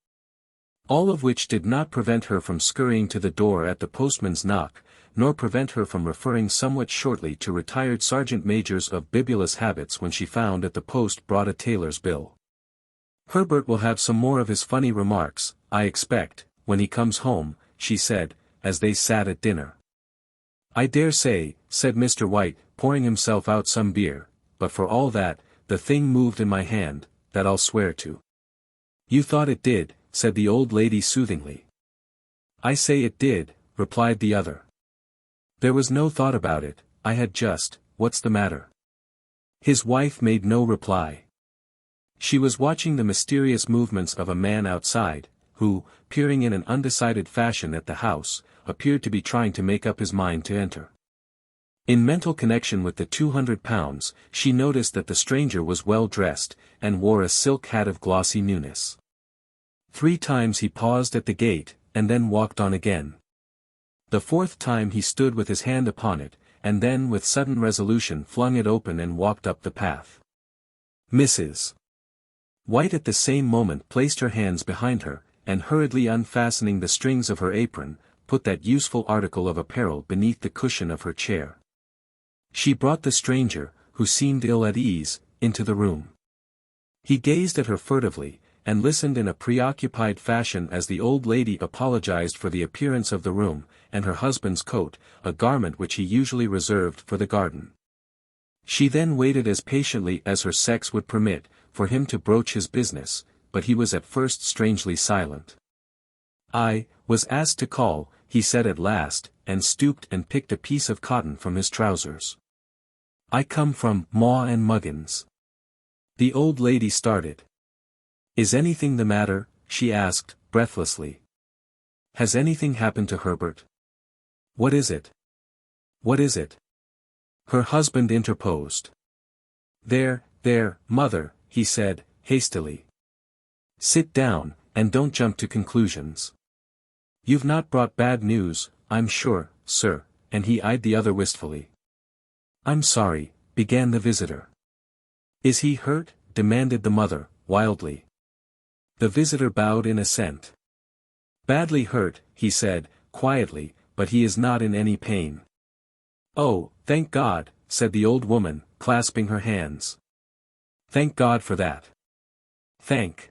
All of which did not prevent her from scurrying to the door at the postman's knock, nor prevent her from referring somewhat shortly to retired sergeant majors of bibulous habits when she found at the post brought a tailor's bill. "Herbert will have some more of his funny remarks, I expect, when he comes home," she said, as they sat at dinner. "I dare say," said Mr. White, pouring himself out some beer, "but for all that, the thing moved in my hand, that I'll swear to." "You thought it did," said the old lady soothingly. "I say it did," replied the other. "There was no thought about it, I had just, what's the matter?" His wife made no reply. She was watching the mysterious movements of a man outside, who, peering in an undecided fashion at the house, appeared to be trying to make up his mind to enter. In mental connection with the £200, she noticed that the stranger was well dressed, and wore a silk hat of glossy newness. 3 times he paused at the gate, and then walked on again. The 4th time he stood with his hand upon it, and then with sudden resolution flung it open and walked up the path. Mrs. White at the same moment placed her hands behind her, and hurriedly unfastening the strings of her apron, put that useful article of apparel beneath the cushion of her chair. She brought the stranger, who seemed ill at ease, into the room. He gazed at her furtively, and listened in a preoccupied fashion as the old lady apologized for the appearance of the room, and her husband's coat, a garment which he usually reserved for the garden. She then waited as patiently as her sex would permit, for him to broach his business, but he was at first strangely silent. "I was asked to call," he said at last, and stooped and picked a piece of cotton from his trousers. "I come from Maw and Muggins." The old lady started. "Is anything the matter?" she asked, breathlessly. "Has anything happened to Herbert?" "What is it? What is it?" Her husband interposed. There, mother," he said, hastily. "Sit down, and don't jump to conclusions. You've not brought bad news, I'm sure, sir," and he eyed the other wistfully. "I'm sorry," began the visitor. "Is he hurt?" demanded the mother, wildly. The visitor bowed in assent. "Badly hurt," he said, quietly, "but he is not in any pain." "Oh, thank God," said the old woman, clasping her hands. "Thank God for that. Thank.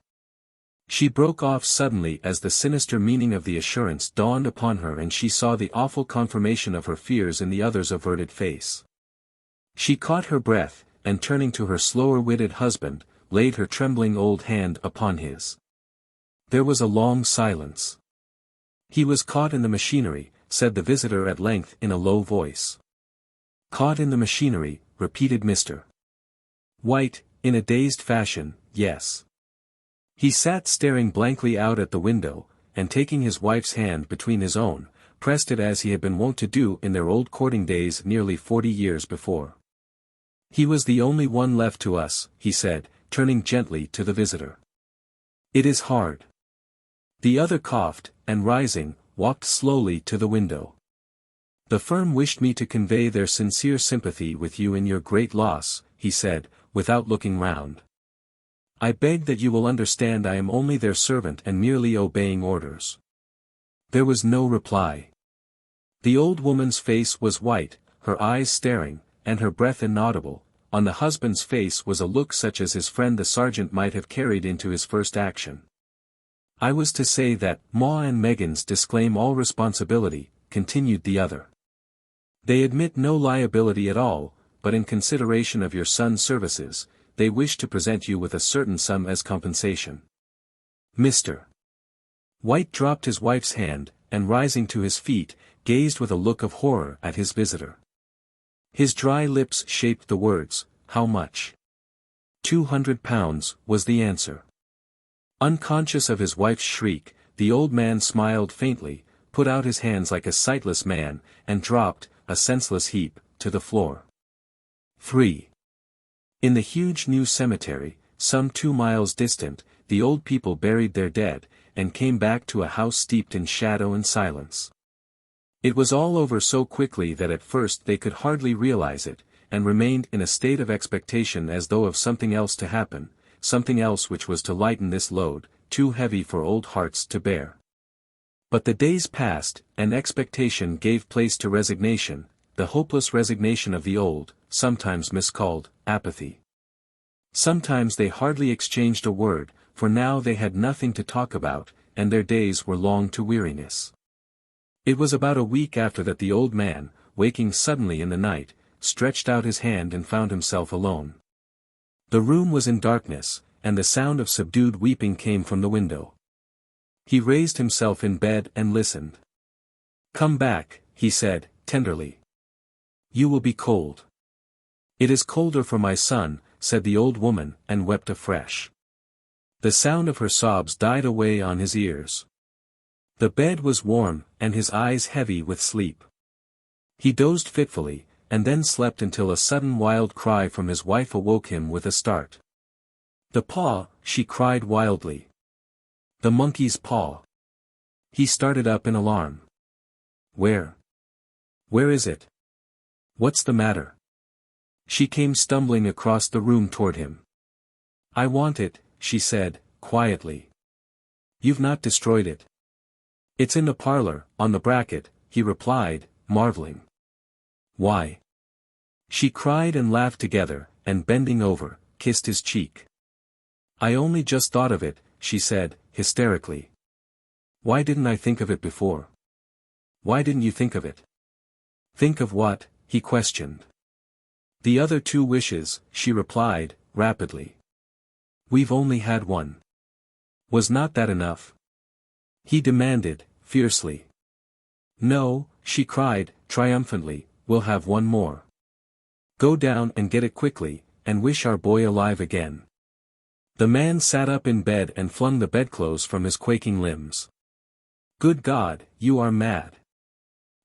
She broke off suddenly as the sinister meaning of the assurance dawned upon her and she saw the awful confirmation of her fears in the other's averted face. She caught her breath, and turning to her slower-witted husband, laid her trembling old hand upon his. There was a long silence. "He was caught in the machinery," said the visitor at length in a low voice. "Caught in the machinery," repeated Mr. White, in a dazed fashion, "yes." He sat staring blankly out at the window, and taking his wife's hand between his own, pressed it as he had been wont to do in their old courting days nearly 40 years before. "He was the only one left to us," he said, turning gently to the visitor. "It is hard." The other coughed, and rising, walked slowly to the window. "The firm wished me to convey their sincere sympathy with you in your great loss," he said, without looking round. "I beg that you will understand I am only their servant and merely obeying orders." There was no reply. The old woman's face was white, her eyes staring, and her breath inaudible. On the husband's face was a look such as his friend the sergeant might have carried into his first action. "I was to say that Ma and Meggins disclaim all responsibility," continued the other. "They admit no liability at all, but in consideration of your son's services, they wish to present you with a certain sum as compensation." Mr. White dropped his wife's hand, and rising to his feet, gazed with a look of horror at his visitor. His dry lips shaped the words, "How much?" £200, was the answer. Unconscious of his wife's shriek, the old man smiled faintly, put out his hands like a sightless man, and dropped, a senseless heap, to the floor. 3. In the huge new cemetery, some 2 miles distant, the old people buried their dead, and came back to a house steeped in shadow and silence. It was all over so quickly that at first they could hardly realize it, and remained in a state of expectation as though of something else to happen, something else which was to lighten this load, too heavy for old hearts to bear. But the days passed, and expectation gave place to resignation, the hopeless resignation of the old, sometimes miscalled, apathy. Sometimes they hardly exchanged a word, for now they had nothing to talk about, and their days were long to weariness. It was about a week after that the old man, waking suddenly in the night, stretched out his hand and found himself alone. The room was in darkness, and the sound of subdued weeping came from the window. He raised himself in bed and listened. "Come back," he said, tenderly. "You will be cold." "It is colder for my son," said the old woman, and wept afresh. The sound of her sobs died away on his ears. The bed was warm, and his eyes heavy with sleep. He dozed fitfully, and then slept until a sudden wild cry from his wife awoke him with a start. "The paw!" she cried wildly. "The monkey's paw!" He started up in alarm. "Where? Where is it? What's the matter?" She came stumbling across the room toward him. "I want it," she said, quietly. "You've not destroyed it?" "It's in the parlor, on the bracket," he replied, marveling. "Why?" She cried and laughed together, and bending over, kissed his cheek. "I only just thought of it," she said, hysterically. "Why didn't I think of it before?" "Why didn't you think of it?" "Think of what?" he questioned. "The other 2 wishes," she replied, rapidly. "We've only had one. Was not that enough?" he demanded, fiercely. "No," she cried, triumphantly, "we'll have one more. Go down and get it quickly, and wish our boy alive again." The man sat up in bed and flung the bedclothes from his quaking limbs. "Good God, you are mad!"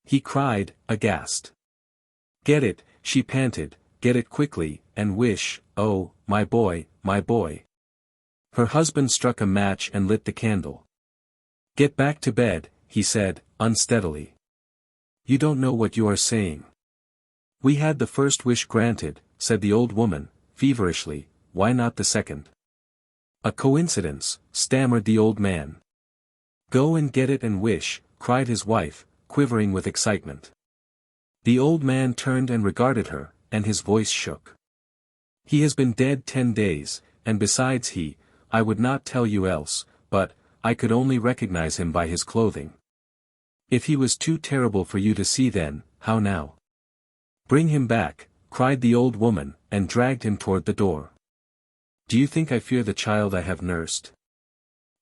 he cried, aghast. "Get it," she panted, "get it quickly, and wish, oh, my boy, my boy." Her husband struck a match and lit the candle. "Get back to bed," he said, unsteadily. "You don't know what you are saying." "We had the first wish granted," said the old woman, feverishly, "why not the second?" "A coincidence," stammered the old man. "Go and get it and wish," cried his wife, quivering with excitement. The old man turned and regarded her, and his voice shook. "He has been dead 10 days, and besides he, I would not tell you else, but, I could only recognize him by his clothing. If he was too terrible for you to see then, how now? Bring him back, cried the old woman, and dragged him toward the door. Do you think I fear the child I have nursed?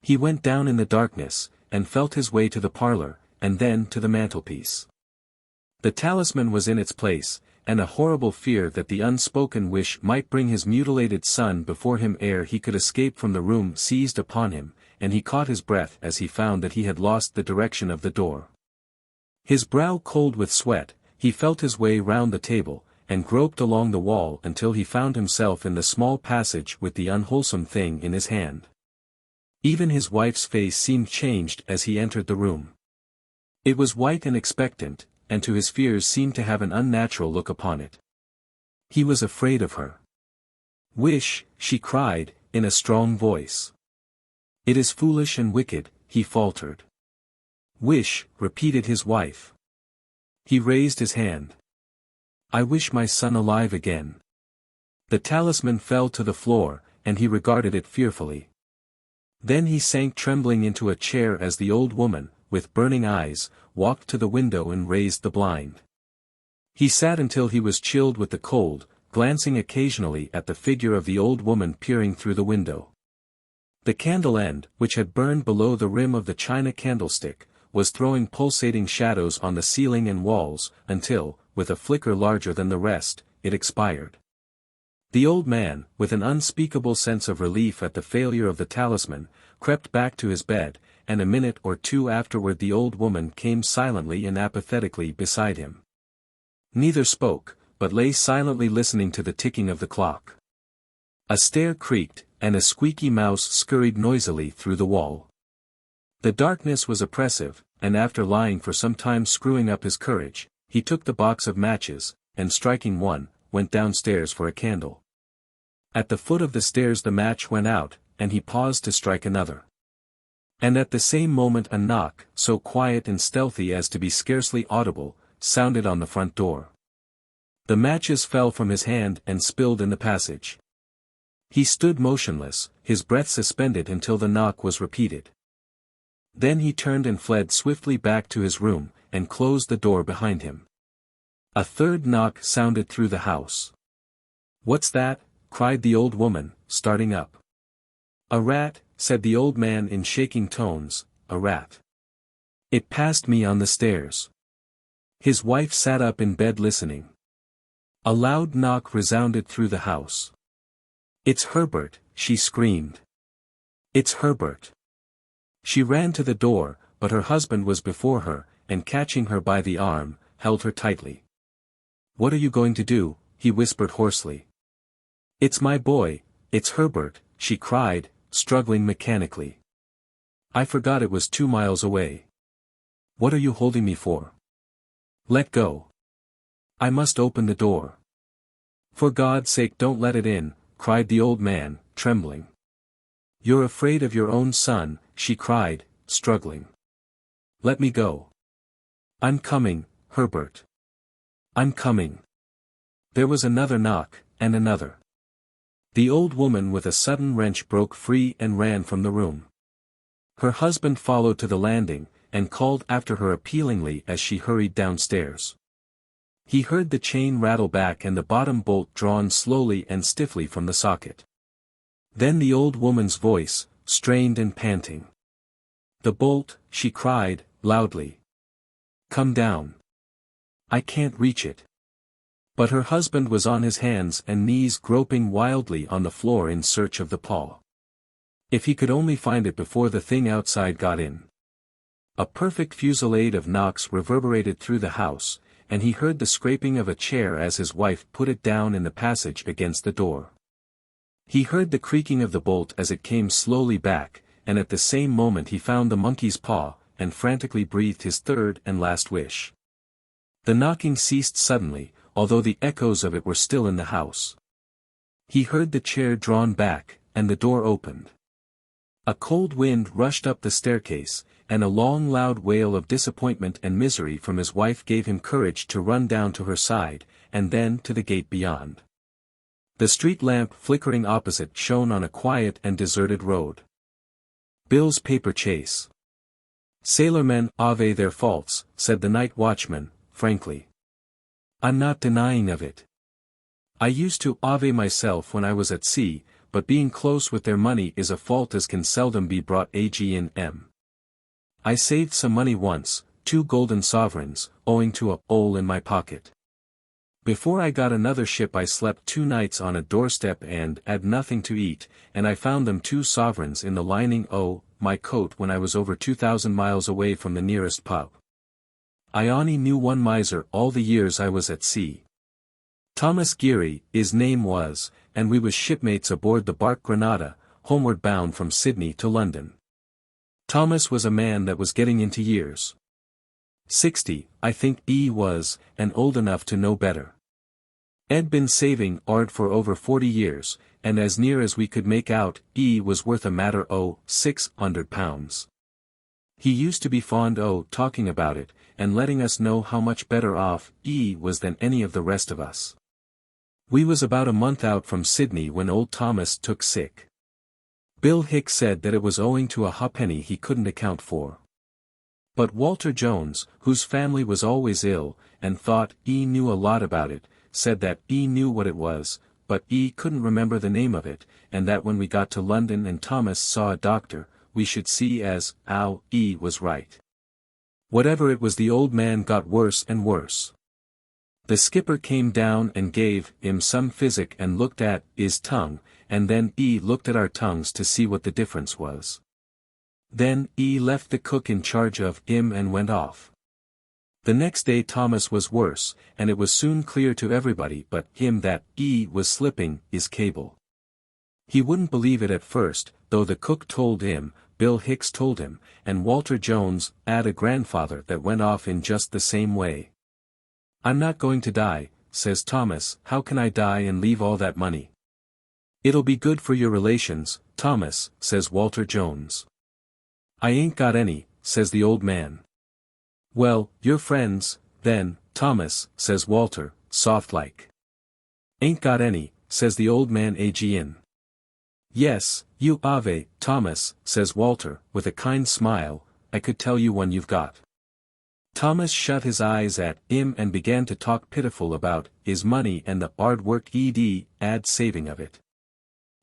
He went down in the darkness, and felt his way to the parlor, and then to the mantelpiece. The talisman was in its place, and a horrible fear that the unspoken wish might bring his mutilated son before him ere he could escape from the room seized upon him, and he caught his breath as he found that he had lost the direction of the door. His brow cold with sweat, he felt his way round the table, and groped along the wall until he found himself in the small passage with the unwholesome thing in his hand. Even his wife's face seemed changed as he entered the room. It was white and expectant, and to his fears seemed to have an unnatural look upon it. He was afraid of her. Wish, she cried, in a strong voice. It is foolish and wicked, he faltered. Wish, repeated his wife. He raised his hand. I wish my son alive again. The talisman fell to the floor, and he regarded it fearfully. Then he sank trembling into a chair as the old woman, with burning eyes, walked to the window and raised the blind. He sat until he was chilled with the cold, glancing occasionally at the figure of the old woman peering through the window. The candle end, which had burned below the rim of the china candlestick, was throwing pulsating shadows on the ceiling and walls, until, with a flicker larger than the rest, it expired. The old man, with an unspeakable sense of relief at the failure of the talisman, crept back to his bed, and a minute or two afterward the old woman came silently and apathetically beside him. Neither spoke, but lay silently listening to the ticking of the clock. A stair creaked, and a squeaky mouse scurried noisily through the wall. The darkness was oppressive, and after lying for some time screwing up his courage, he took the box of matches, and striking one, went downstairs for a candle. At the foot of the stairs the match went out, and he paused to strike another. And at the same moment a knock, so quiet and stealthy as to be scarcely audible, sounded on the front door. The matches fell from his hand and spilled in the passage. He stood motionless, his breath suspended until the knock was repeated. Then he turned and fled swiftly back to his room, and closed the door behind him. A third knock sounded through the house. What's that? Cried the old woman, starting up. A rat, said the old man in shaking tones, a rat. It passed me on the stairs. His wife sat up in bed listening. A loud knock resounded through the house. It's Herbert, she screamed. It's Herbert. She ran to the door, but her husband was before her, and catching her by the arm, held her tightly. What are you going to do? He whispered hoarsely. It's my boy, it's Herbert, she cried, struggling mechanically. I forgot it was 2 miles away. What are you holding me for? Let go. I must open the door. For God's sake don't let it in, cried the old man, trembling. You're afraid of your own son, she cried, struggling. Let me go. I'm coming, Herbert. I'm coming. There was another knock, and another. The old woman with a sudden wrench broke free and ran from the room. Her husband followed to the landing, and called after her appealingly as she hurried downstairs. He heard the chain rattle back and the bottom bolt drawn slowly and stiffly from the socket. Then the old woman's voice, strained and panting. The bolt, she cried, loudly. Come down. I can't reach it. But her husband was on his hands and knees groping wildly on the floor in search of the paw. If he could only find it before the thing outside got in. A perfect fusillade of knocks reverberated through the house, and he heard the scraping of a chair as his wife put it down in the passage against the door. He heard the creaking of the bolt as it came slowly back, and at the same moment he found the monkey's paw, and frantically breathed his third and last wish. The knocking ceased suddenly, although the echoes of it were still in the house. He heard the chair drawn back, and the door opened. A cold wind rushed up the staircase, and a long loud wail of disappointment and misery from his wife gave him courage to run down to her side, and then to the gate beyond. The street lamp flickering opposite shone on a quiet and deserted road. Bill's paper chase. Sailormen ave their faults, said the night watchman, frankly. I'm not denying of it. I used to ave myself when I was at sea, but being close with their money is a fault as can seldom be brought agin. I saved some money once, 2 golden sovereigns, owing to a hole in my pocket. Before I got another ship I slept 2 nights on a doorstep and had nothing to eat, and I found them 2 sovereigns in the lining o' my coat when I was over 2,000 miles away from the nearest pub. I only knew one miser all the years I was at sea. Thomas Geary, his name was, and we was shipmates aboard the bark Granada, homeward bound from Sydney to London. Thomas was a man that was getting into years. 60, I think he was, and old enough to know better. Ed been saving ard for over 40 years, and as near as we could make out, he was worth a matter o' £600. He used to be fond o' talking about it, and letting us know how much better off he was than any of the rest of us. We was about a month out from Sydney when old Thomas took sick. Bill Hicks said that it was owing to a ha'penny he couldn't account for. But Walter Jones, whose family was always ill, and thought he knew a lot about it, said that he knew what it was, but he couldn't remember the name of it, and that when we got to London and Thomas saw a doctor, we should see as how he was right. Whatever it was, the old man got worse and worse. The skipper came down and gave him some physic and looked at his tongue, and then he looked at our tongues to see what the difference was. Then he left the cook in charge of him and went off. The next day Thomas was worse, and it was soon clear to everybody but him that he was slipping his cable. He wouldn't believe it at first, though the cook told him, Bill Hicks told him, and Walter Jones had a grandfather that went off in just the same way. I'm not going to die, says Thomas. How can I die and leave all that money? It'll be good for your relations, Thomas, says Walter Jones. I ain't got any, says the old man. Well, your friends, then, Thomas, says Walter, soft-like. Ain't got any, says the old man agin. Yes, you ave, Thomas, says Walter, with a kind smile, I could tell you one you've got. Thomas shut his eyes at him and began to talk pitiful about his money and the hard work he'd had saving of it.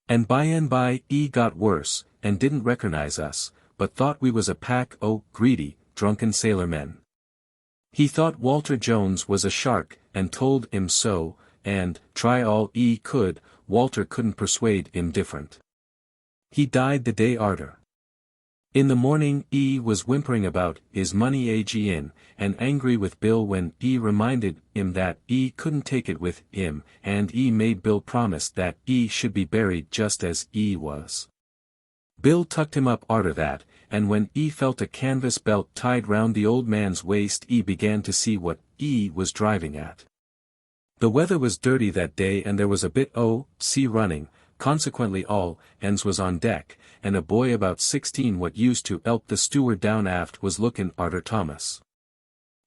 And by he got worse, and didn't recognize us, but thought we was a pack o' greedy, drunken sailormen. He thought Walter Jones was a shark, and told him so, and, try all he could, Walter couldn't persuade him different. He died the day arter. In the morning he was whimpering about his money agin, and angry with Bill when he reminded him that he couldn't take it with him, and he made Bill promise that he should be buried just as he was. Bill tucked him up arter that, and when he felt a canvas belt tied round the old man's waist he began to see what he was driving at. The weather was dirty that day and there was a bit o' sea running, consequently all hands was on deck, and a boy about 16 what used to help the steward down aft was looking arter Thomas.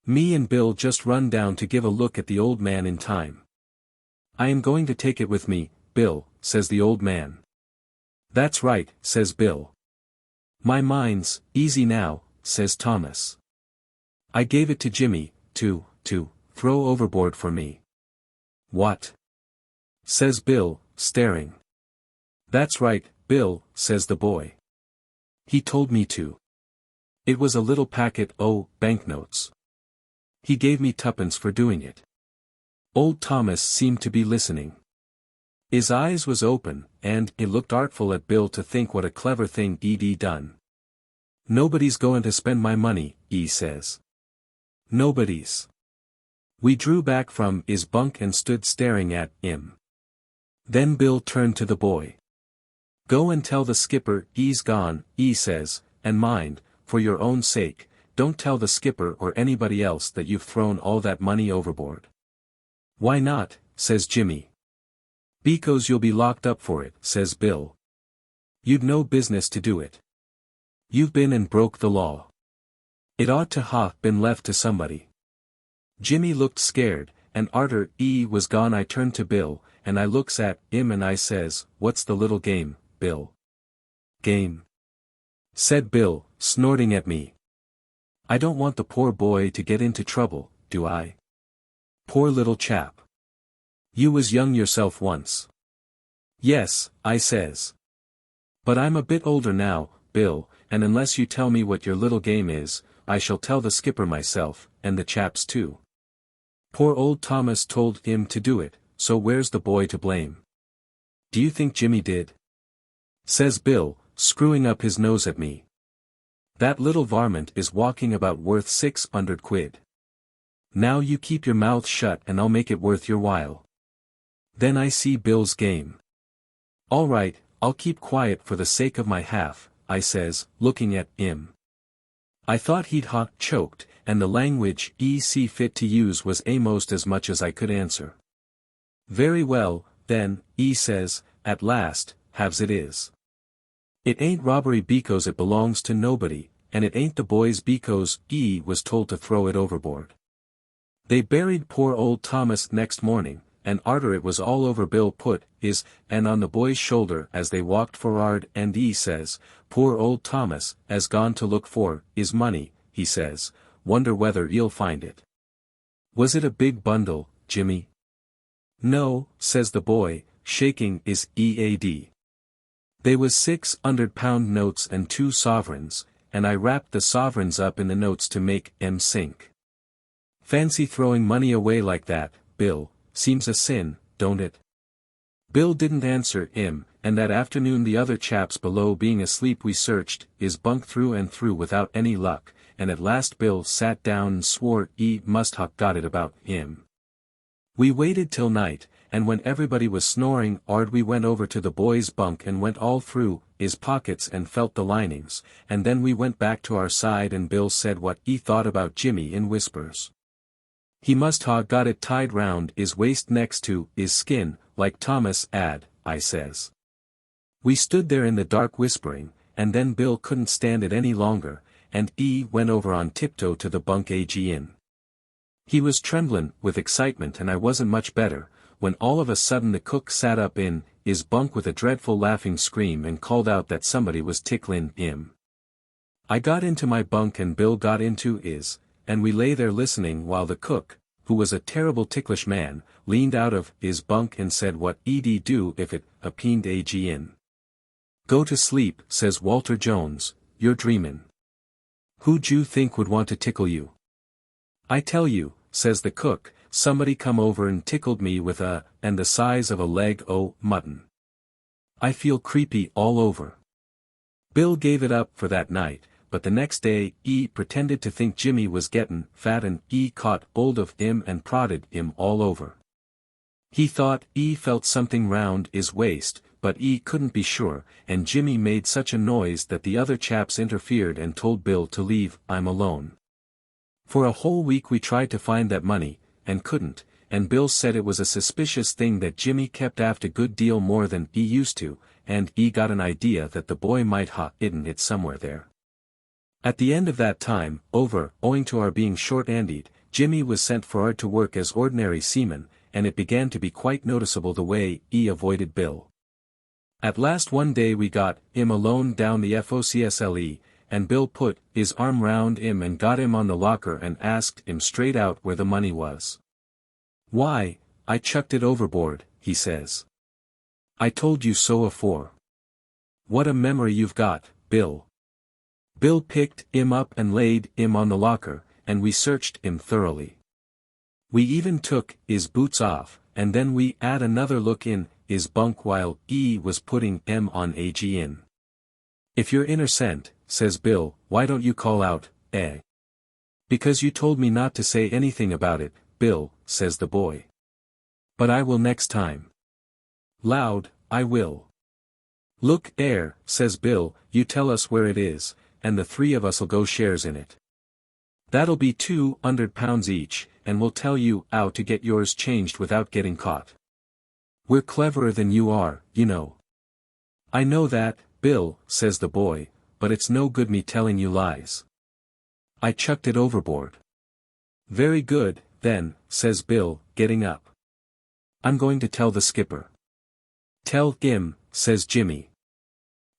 Me and Bill just run down to give a look at the old man in time. I am going to take it with me, Bill, says the old man. That's right, says Bill. My mind's easy now, says Thomas. I gave it to Jimmy, to throw overboard for me. What? Says Bill, staring. That's right, Bill, says the boy. He told me to. It was a little packet o' banknotes. He gave me 2pence for doing it. Old Thomas seemed to be listening. His eyes was open, and he looked artful at Bill to think what a clever thing he'd done. Nobody's going to spend my money, he says. Nobody's. We drew back from his bunk and stood staring at him. Then Bill turned to the boy. Go and tell the skipper he's gone, he says, and mind, for your own sake, don't tell the skipper or anybody else that you've thrown all that money overboard. Why not, says Jimmy. Because you'll be locked up for it, says Bill. You'd no business to do it. You've been and broke the law. It ought to ha' been left to somebody. Jimmy looked scared, and arter was gone I turned to Bill, and I looks at him and I says, "What's the little game, Bill?" "Game?" said Bill, snorting at me. "I don't want the poor boy to get into trouble, do I? Poor little chap. You was young yourself once." "Yes," I says. "But I'm a bit older now, Bill, and unless you tell me what your little game is, I shall tell the skipper myself, and the chaps too. Poor old Thomas told him to do it, so where's the boy to blame? Do you think Jimmy did?" says Bill, screwing up his nose at me. "That little varmint is walking about worth 600 quid. Now you keep your mouth shut and I'll make it worth your while." Then I see Bill's game. "All right, I'll keep quiet for the sake of my half," I says, looking at him. I thought he'd choked, and the language he see fit to use was a'most as much as I could answer. "Very well, then," he says, at last, "halves it is. It ain't robbery because it belongs to nobody, and it ain't the boy's because he was told to throw it overboard." They buried poor old Thomas next morning, and arter it was all over Bill put his hand on the boy's shoulder as they walked for'ard and he says, "Poor old Thomas has gone to look for his money," he says, "wonder whether he'll find it." "Was it a big bundle, Jimmy?" "No," says the boy, shaking his head. "They was £600 notes and 2 sovereigns, and I wrapped the sovereigns up in the notes to make 'em sink. Fancy throwing money away like that, Bill, seems a sin, don't it?" Bill didn't answer him, and that afternoon the other chaps below being asleep we searched his bunk through and through without any luck, and at last Bill sat down and swore he must ha' got it about him. We waited till night, and when everybody was snoring we went over to the boy's bunk and went all through his pockets and felt the linings, and then we went back to our side and Bill said what he thought about Jimmy in whispers. "He must ha' got it tied round his waist next to his skin, like Thomas 'ad," I says. We stood there in the dark whispering, and then Bill couldn't stand it any longer, and he went over on tiptoe to the bunk in. He was trembling with excitement and I wasn't much better, when all of a sudden the cook sat up in his bunk with a dreadful laughing scream and called out that somebody was tickling him. I got into my bunk and Bill got into his, and we lay there listening while the cook, who was a terrible ticklish man, leaned out of his bunk and said what he'd do if it happened in. "Go to sleep," says Walter Jones, "you're dreamin'. Who'd you think would want to tickle you?" "I tell you," says the cook, "somebody come over and tickled me with and the size of a leg o' mutton. I feel creepy all over." Bill gave it up for that night, but the next day he pretended to think Jimmy was gettin' fat and he caught hold of him and prodded him all over. He thought he felt something round his waist, but he couldn't be sure, and Jimmy made such a noise that the other chaps interfered and told Bill to leave him alone. For a whole week we tried to find that money, and couldn't, and Bill said it was a suspicious thing that Jimmy kept aft a good deal more than he used to, and he got an idea that the boy might ha' hidden it somewhere there. At the end of that time, owing to our being short-handed, Jimmy was sent for'ard to work as ordinary seaman, and it began to be quite noticeable the way he avoided Bill. At last one day we got him alone down the Focsle, and Bill put his arm round him and got him on the locker and asked him straight out where the money was. "Why, I chucked it overboard," he says. "I told you so afore." "What a memory you've got, Bill." Bill picked him up and laid him on the locker, and we searched him thoroughly. We even took his boots off, and then we had another look in his bunk while he was putting him on in. "If you're innocent," says Bill, "why don't you call out, eh?" "Because you told me not to say anything about it, Bill," says the boy. "But I will next time. Loud, I will." "Look 'ere," says Bill, "you tell us where it is, and the 3 of us'll go shares in it. That'll be £200 each, and we'll tell you 'ow to get yours changed without getting caught. We're cleverer than you are, you know." "I know that, Bill," says the boy, "but it's no good me telling you lies. I chucked it overboard." "Very good, then, says Bill, getting up. I'm going to tell the skipper. Tell him, says Jimmy.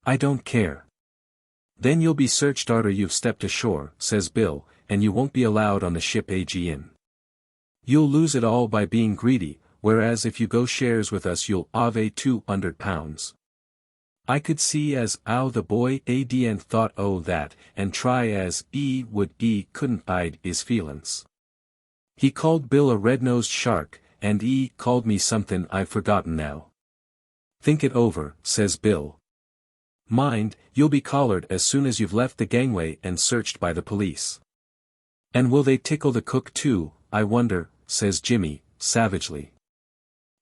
I don't care. Then you'll be searched arter you've stepped ashore, says Bill, and you won't be allowed on the ship again. You'll lose it all by being greedy, whereas if you go shares with us you'll have £200. I could see as 'ow the boy adn thought that, and try as couldn't hide his feelin's. He called Bill a red-nosed shark, and called me something I've forgotten now. Think it over, says Bill. Mind, you'll be collared as soon as you've left the gangway and searched by the police. And will they tickle the cook too, I wonder, says Jimmy, savagely.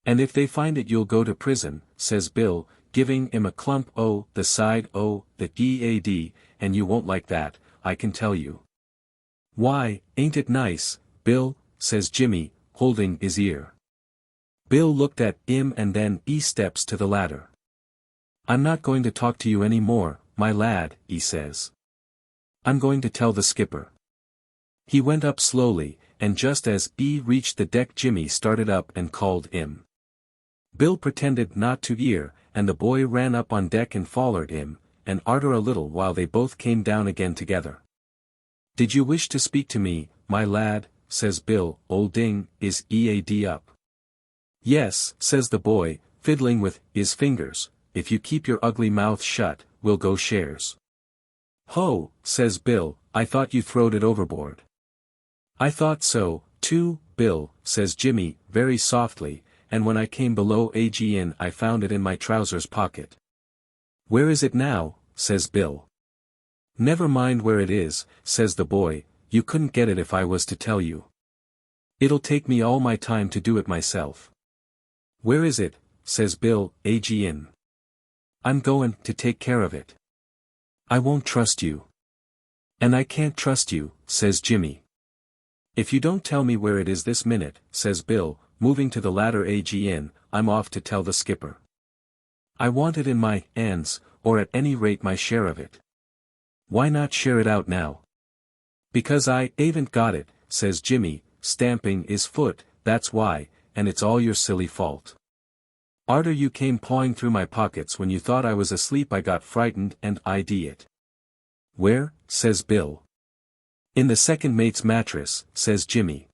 And if they find it you'll go to prison, says Bill, giving him a clump the side the EAD, and you won't like that, I can tell you. Why, ain't it nice, Bill, says Jimmy, holding his ear. Bill looked at him and then steps to the ladder. I'm not going to talk to you any more, my lad, he says. I'm going to tell the skipper. He went up slowly, and just as reached the deck Jimmy started up and called him. Bill pretended not to hear, and the boy ran up on deck and followed him, and arter a little while they both came down again together. Did you wish to speak to me, my lad, says Bill, holding his EAD up. Yes, says the boy, fiddling with his fingers, if you keep your ugly mouth shut, we'll go shares. Ho, says Bill, I thought you throwed it overboard. I thought so, too, Bill, says Jimmy, very softly, and when I came below again I found it in my trousers pocket. Where is it now, says Bill. Never mind where it is, says the boy, you couldn't get it if I was to tell you. It'll take me all my time to do it myself. Where is it, says Bill, again. I'm goin' to take care of it. I won't trust you. And I can't trust you, says Jimmy. If you don't tell me where it is this minute, says Bill, moving to the ladder again, I'm off to tell the skipper. I want it in my hands, or at any rate my share of it. Why not share it out now? Because I haven't got it, says Jimmy, stamping his foot, that's why, and it's all your silly fault. Arter you came pawing through my pockets when you thought I was asleep I got frightened and I'd it. Where, says Bill. In the second mate's mattress, says Jimmy.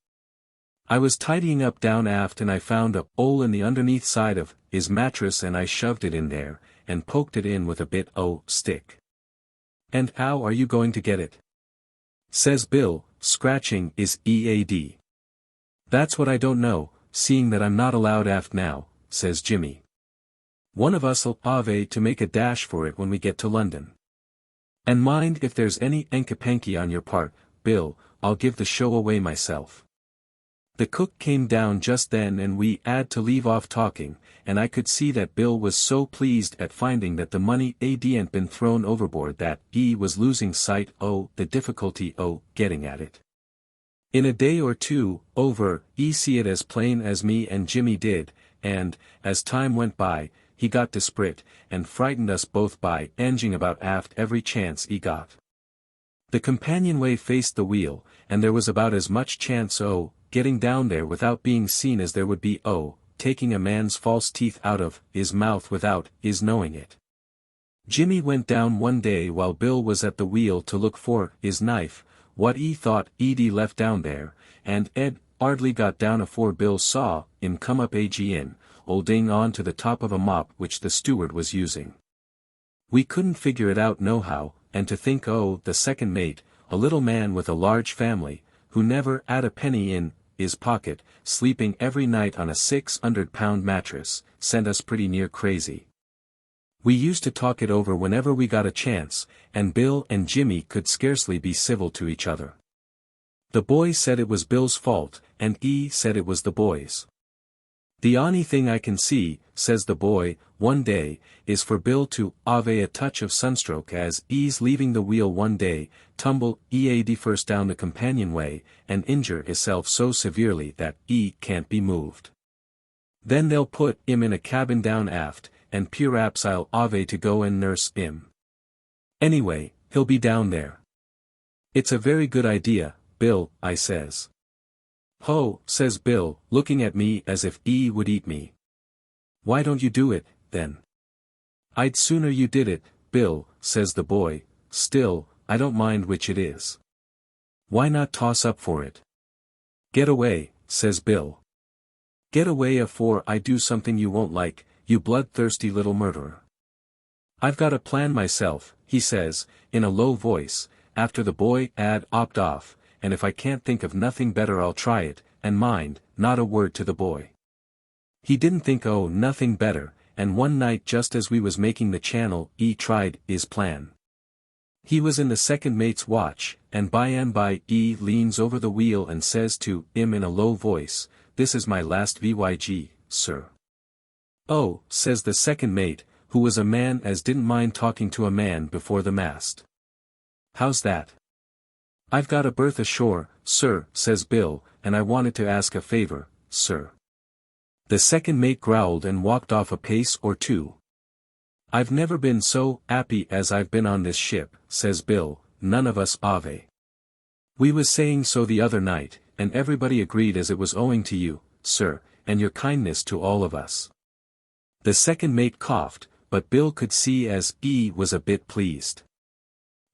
I was tidying up down aft and I found a hole in the underneath side of his mattress and I shoved it in there, and poked it in with a bit stick. And how are you going to get it? Says Bill, scratching his EAD. That's what I don't know, seeing that I'm not allowed aft now, says Jimmy. One of us'll have to make a dash for it when we get to London. And mind if there's any enkapanky on your part, Bill, I'll give the show away myself. The cook came down just then and we had to leave off talking, and I could see that Bill was so pleased at finding that the money hadn't been thrown overboard that he was losing sight the difficulty getting at it. In a day or two, he see it as plain as me and Jimmy did, and, as time went by, he got desperate, and frightened us both by anging about aft every chance he got. The companionway faced the wheel, and there was about as much chance getting down there without being seen as there would be taking a man's false teeth out of his mouth without his knowing it. Jimmy went down one day while Bill was at the wheel to look for his knife, what he thought he'd left down there, and Ed hardly got down afore Bill saw him come up again, holding on to the top of a mop which the steward was using. We couldn't figure it out nohow, and to think the second mate, a little man with a large family, who never had a penny in his pocket, sleeping every night on a 600-pound mattress, sent us pretty near crazy. We used to talk it over whenever we got a chance, and Bill and Jimmy could scarcely be civil to each other. The boys said it was Bill's fault, and he said it was the boys'. The only thing I can see, says the boy, one day, is for Bill to have a touch of sunstroke as he's leaving the wheel one day, tumble EAD first down the companionway, and injure hisself so severely that he can't be moved. Then they'll put him in a cabin down aft, and perhaps I'll have to go and nurse him. Anyway, he'll be down there. It's a very good idea, Bill, I says. Ho, says Bill, looking at me as if E would eat me. Why don't you do it, then? I'd sooner you did it, Bill, says the boy, still, I don't mind which it is. Why not toss up for it? Get away, says Bill. Get away afore I do something you won't like, you bloodthirsty little murderer. I've got a plan myself, he says, in a low voice, after the boy had opt off, and if I can't think of nothing better I'll try it, and mind, not a word to the boy. He didn't think nothing better, and one night just as we was making the channel, he tried his plan. He was in the second mate's watch, and by and by he leans over the wheel and says to him in a low voice, "This is my last VYG, sir." "Oh," says the second mate, who was a man as didn't mind talking to a man before the mast. "How's that?" "I've got a berth ashore, sir," says Bill, "and I wanted to ask a favor, sir." The second mate growled and walked off a pace or two. "I've never been so 'appy as I've been on this ship," says Bill, "none of us ave. We was saying so the other night, and everybody agreed as it was owing to you, sir, and your kindness to all of us." The second mate coughed, but Bill could see as he was a bit pleased.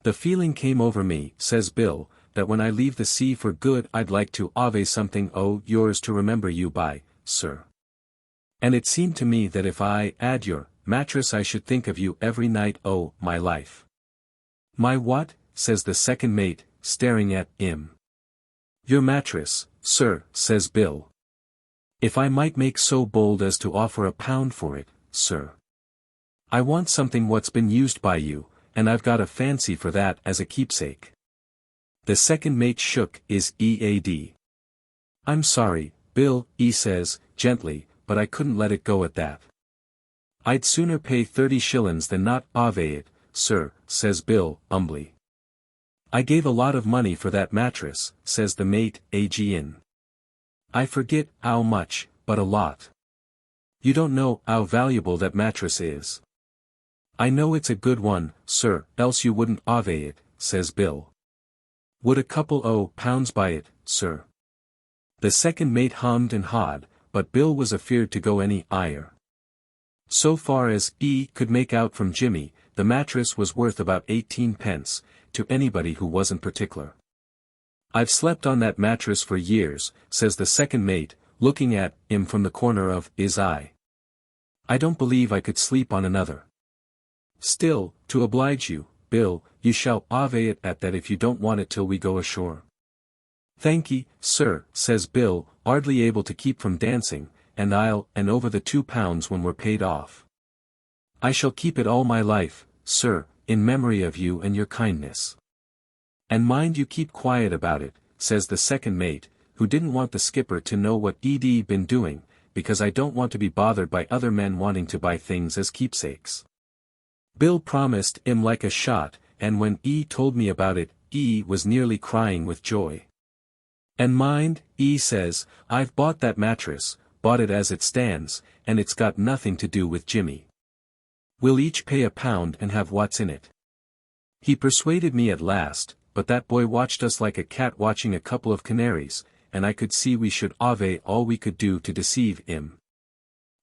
"The feeling came over me," says Bill, "that when I leave the sea for good I'd like to ave something yours to remember you by, sir. And it seemed to me that if I had your mattress I should think of you every night my life." "My what?" says the second mate, staring at him. "Your mattress, sir," says Bill. "If I might make so bold as to offer £1 for it, sir. I want something what's been used by you, and I've got a fancy for that as a keepsake." The second mate shook his head. "I'm sorry, Bill," he says, gently, "but I couldn't let it go at that. I'd sooner pay 30 shillings than not ave it, sir," says Bill, humbly. "I gave a lot of money for that mattress," says the mate, agin. "I forget how much, but a lot. You don't know how valuable that mattress is." "I know it's a good one, sir, else you wouldn't ave it," says Bill. "Would a couple pounds buy it, sir?" The second mate hummed and hawed, but Bill was afeard to go any higher. So far as he could make out from Jimmy, the mattress was worth about 18 pence, to anybody who wasn't particular. "I've slept on that mattress for years," says the second mate, looking at him from the corner of his eye. "I don't believe I could sleep on another. Still, to oblige you, Bill, you shall ave it at that if you don't want it till we go ashore." "Thankee, sir," says Bill, hardly able to keep from dancing, "and and over the £2 when we're paid off. I shall keep it all my life, sir, in memory of you and your kindness. And mind you keep quiet about it," says the second mate, who didn't want the skipper to know what he'd been doing, "because I don't want to be bothered by other men wanting to buy things as keepsakes." Bill promised him like a shot, and when he told me about it, he was nearly crying with joy. "And mind," he says, "I've bought that mattress, bought it as it stands, and it's got nothing to do with Jimmy. We'll each pay £1 and have what's in it." He persuaded me at last, but that boy watched us like a cat watching a couple of canaries, and I could see we should ave all we could do to deceive him.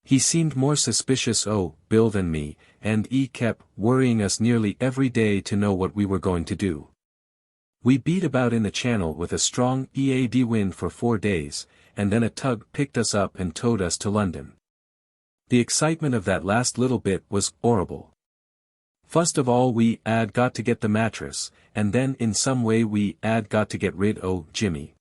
He seemed more suspicious Bill than me, and he kept worrying us nearly every day to know what we were going to do. We beat about in the channel with a strong EAD wind for 4 days, and then a tug picked us up and towed us to London. The excitement of that last little bit was horrible. First of all we had got to get the mattress, and then in some way we had got to get rid Jimmy.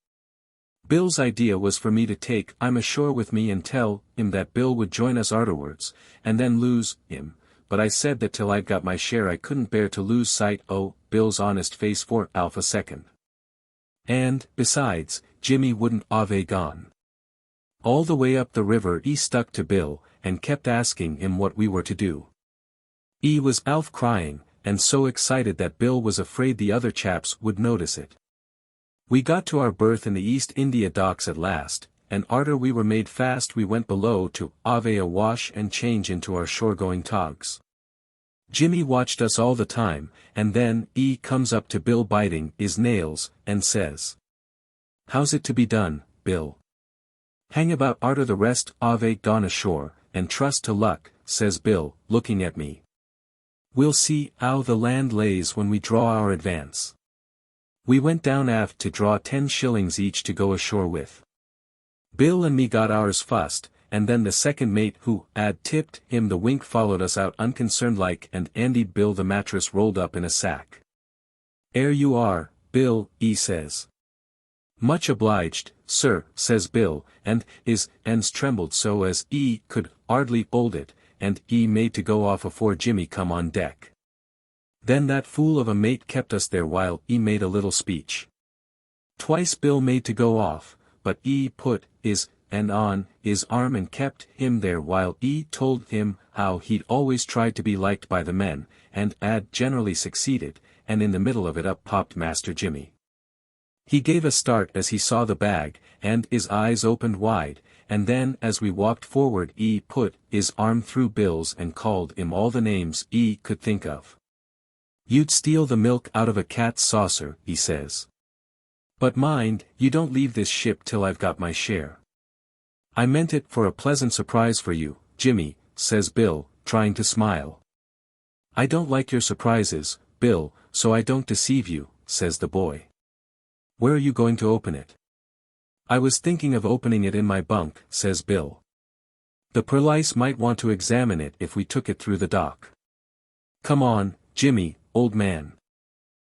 Bill's idea was for me to take him ashore with me and tell him that Bill would join us arterwards, and then lose him, but I said that till I'd got my share I couldn't bear to lose sight Bill's honest face for half a second. And, besides, Jimmy wouldn't ave gone. All the way up the river he stuck to Bill, and kept asking him what we were to do. He was half crying, and so excited that Bill was afraid the other chaps would notice it. We got to our berth in the East India docks at last, and arter we were made fast we went below to ave a wash and change into our shore-going togs. Jimmy watched us all the time, and then he comes up to Bill biting his nails, and says, "How's it to be done, Bill. Hang about arter the rest ave gone ashore, and trust to luck, says Bill, looking at me. We'll see 'ow the land lays when we draw our advance. We went down aft to draw 10 shillings each to go ashore with. Bill and me got ours fust, and then the second mate who 'ad tipped him the wink followed us out unconcerned like and 'anded Bill the mattress rolled up in a sack. "'Ere you are, Bill,' 'e says. "'Much obliged, sir,' says Bill, and his hands trembled so as 'e could 'ardly 'old it, and 'e made to go off afore Jimmy come on deck. Then that fool of a mate kept us there while 'e made a little speech. Twice Bill made to go off, but 'e put 'is hand on 'is arm and kept him there while 'e told him how he'd always tried to be liked by the men, and 'ad generally succeeded, and in the middle of it up popped Master Jimmy. He gave a start as he saw the bag, and his eyes opened wide, and then as we walked forward 'e put 'is arm through Bill's and called 'im all the names 'e could think of. "'You'd steal the milk out of a cat's saucer,' he says. 'But mind, you don't leave this ship till I've got my share.' "'I meant it for a pleasant surprise for you, Jimmy,' says Bill, trying to smile. "'I don't like your surprises, Bill, so I don't deceive you,' says the boy. "'Where are you going to open it?' "'I was thinking of opening it in my bunk,' says Bill. "'The perlice might want to examine it if we took it through the dock.' "'Come on, Jimmy, old man.'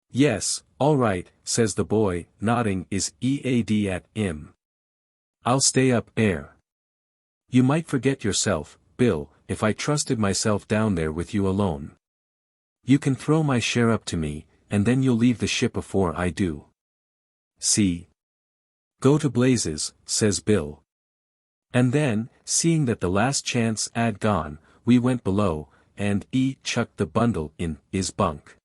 "'Yes, all right,' says the boy, nodding his head at him. "'I'll stay up there. You might forget yourself, Bill, if I trusted myself down there with you alone. You can throw my share up to me, and then you'll leave the ship afore I do. See? Go to blazes,' says Bill. And then, seeing that the last chance 'ad gone, we went below, and 'e chucked the bundle in 'is bunk.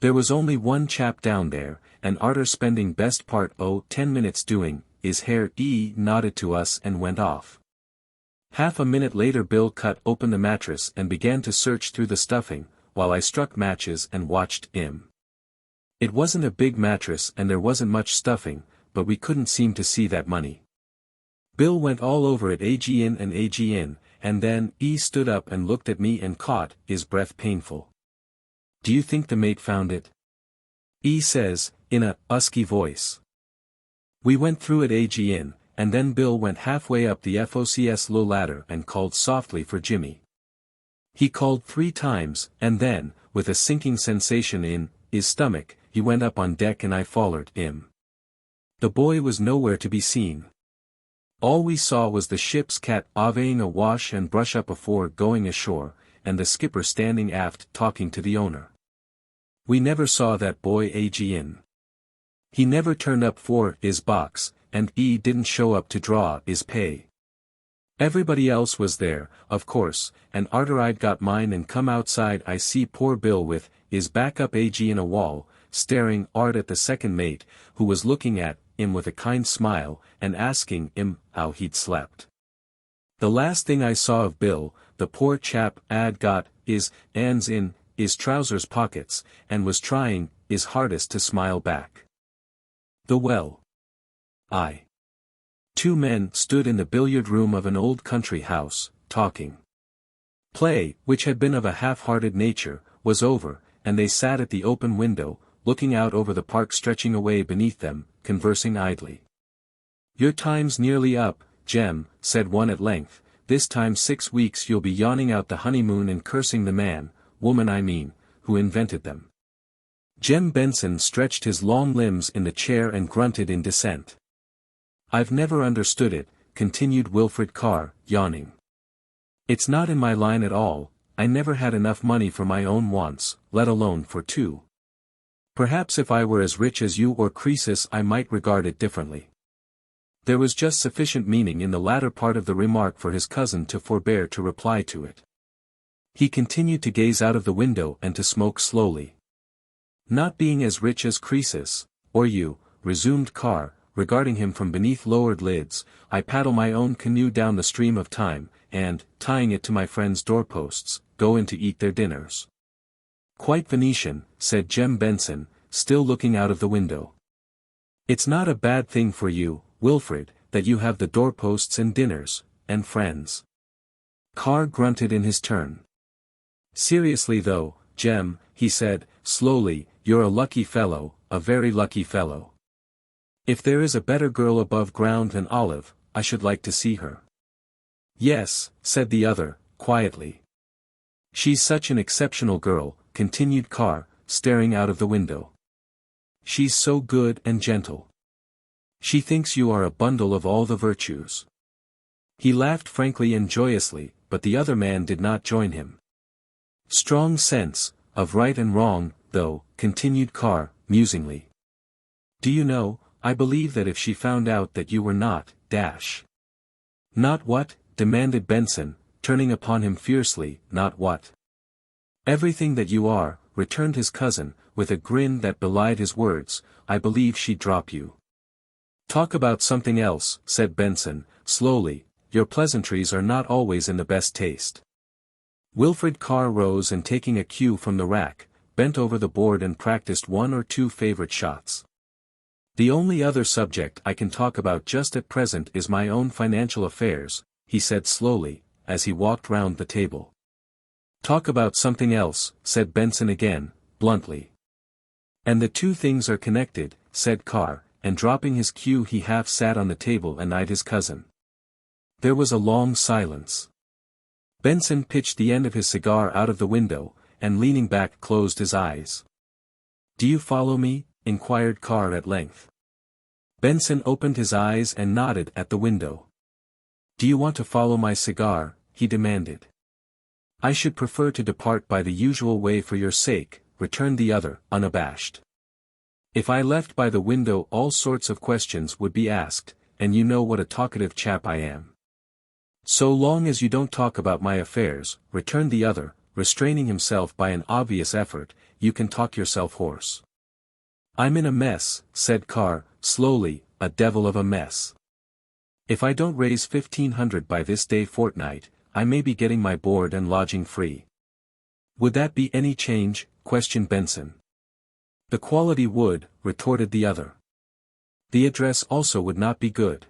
There was only one chap down there, and arter spending best part o' 10 minutes doing 'is hair 'e nodded to us and went off. Half a minute later Bill cut open the mattress and began to search through the stuffing, while I struck matches and watched 'im. It wasn't a big mattress and there wasn't much stuffing, but we couldn't seem to see that money. Bill went all over it again, and then 'e stood up and looked at me and caught his breath painful. "Do you think the mate found it?" 'e says, in a husky voice. We went through it again, and then Bill went halfway up the FOCS low ladder and called softly for Jimmy. He called 3 times, and then, with a sinking sensation in his stomach, he went up on deck and I followed him. The boy was nowhere to be seen. All we saw was the ship's cat avaying a wash and brush up afore going ashore, and the skipper standing aft talking to the owner. We never saw that boy again. He never turned up for his box, and he didn't show up to draw his pay. Everybody else was there, of course, and arter I'd got mine and come outside I see poor Bill with his back up in a wall, staring hard at the second mate, who was looking at him with a kind smile, and asking him how he'd slept. The last thing I saw of Bill, the poor chap 'ad got his hands in his trousers pockets, and was trying his hardest to smile back. The well. 2 men stood in the billiard room of an old country house, talking. Play, which had been of a half-hearted nature, was over, and they sat at the open window, looking out over the park stretching away beneath them, conversing idly. "Your time's nearly up, Jem," said one at length, "this time 6 weeks you'll be yawning out the honeymoon and cursing the man, woman I mean, who invented them." Jem Benson stretched his long limbs in the chair and grunted in dissent. "I've never understood it," continued Wilfred Carr, yawning. "It's not in my line at all, I never had enough money for my own wants, let alone for 2. Perhaps if I were as rich as you or Croesus I might regard it differently." There was just sufficient meaning in the latter part of the remark for his cousin to forbear to reply to it. He continued to gaze out of the window and to smoke slowly. "Not being as rich as Croesus, or you," resumed Carr, regarding him from beneath lowered lids, "I paddle my own canoe down the stream of time, and, tying it to my friends' doorposts, go in to eat their dinners." "Quite Venetian," said Jem Benson, still looking out of the window. "It's not a bad thing for you, Wilfred, that you have the doorposts and dinners, and friends. Carr grunted in his turn. Seriously though, Jem, he said, slowly, you're a lucky fellow, a very lucky fellow. If there is a better girl above ground than Olive, I should like to see her. Yes, said the other, quietly. She's such an exceptional girl, continued Carr, staring out of the window. She's so good and gentle. She thinks you are a bundle of all the virtues. He laughed frankly and joyously, but the other man did not join him. Strong sense, of right and wrong, though, continued Carr, musingly. Do you know, I believe that if she found out that you were not, Not what? Demanded Benson, turning upon him fiercely, not what? Everything that you are, returned his cousin, with a grin that belied his words, I believe she'd drop you. Talk about something else, said Benson, slowly, your pleasantries are not always in the best taste. Wilfred Carr rose and taking a cue from the rack, bent over the board and practiced one or two favorite shots. The only other subject I can talk about just at present is my own financial affairs, he said slowly, as he walked round the table. Talk about something else, said Benson again, bluntly. And the two things are connected, said Carr, and dropping his cue he half sat on the table and eyed his cousin. There was a long silence. Benson pitched the end of his cigar out of the window, and leaning back closed his eyes. Do you follow me? Inquired Carr at length. Benson opened his eyes and nodded at the window. Do you want to follow my cigar? He demanded. I should prefer to depart by the usual way for your sake, returned the other, unabashed. If I left by the window all sorts of questions would be asked, and you know what a talkative chap I am. So long as you don't talk about my affairs, returned the other, restraining himself by an obvious effort, you can talk yourself hoarse. I'm in a mess, said Carr, slowly, a devil of a mess. If I don't raise 1,500 by this day fortnight, I may be getting my board and lodging free. Would that be any change? Questioned Benson. The quality would, retorted the other. The address also would not be good.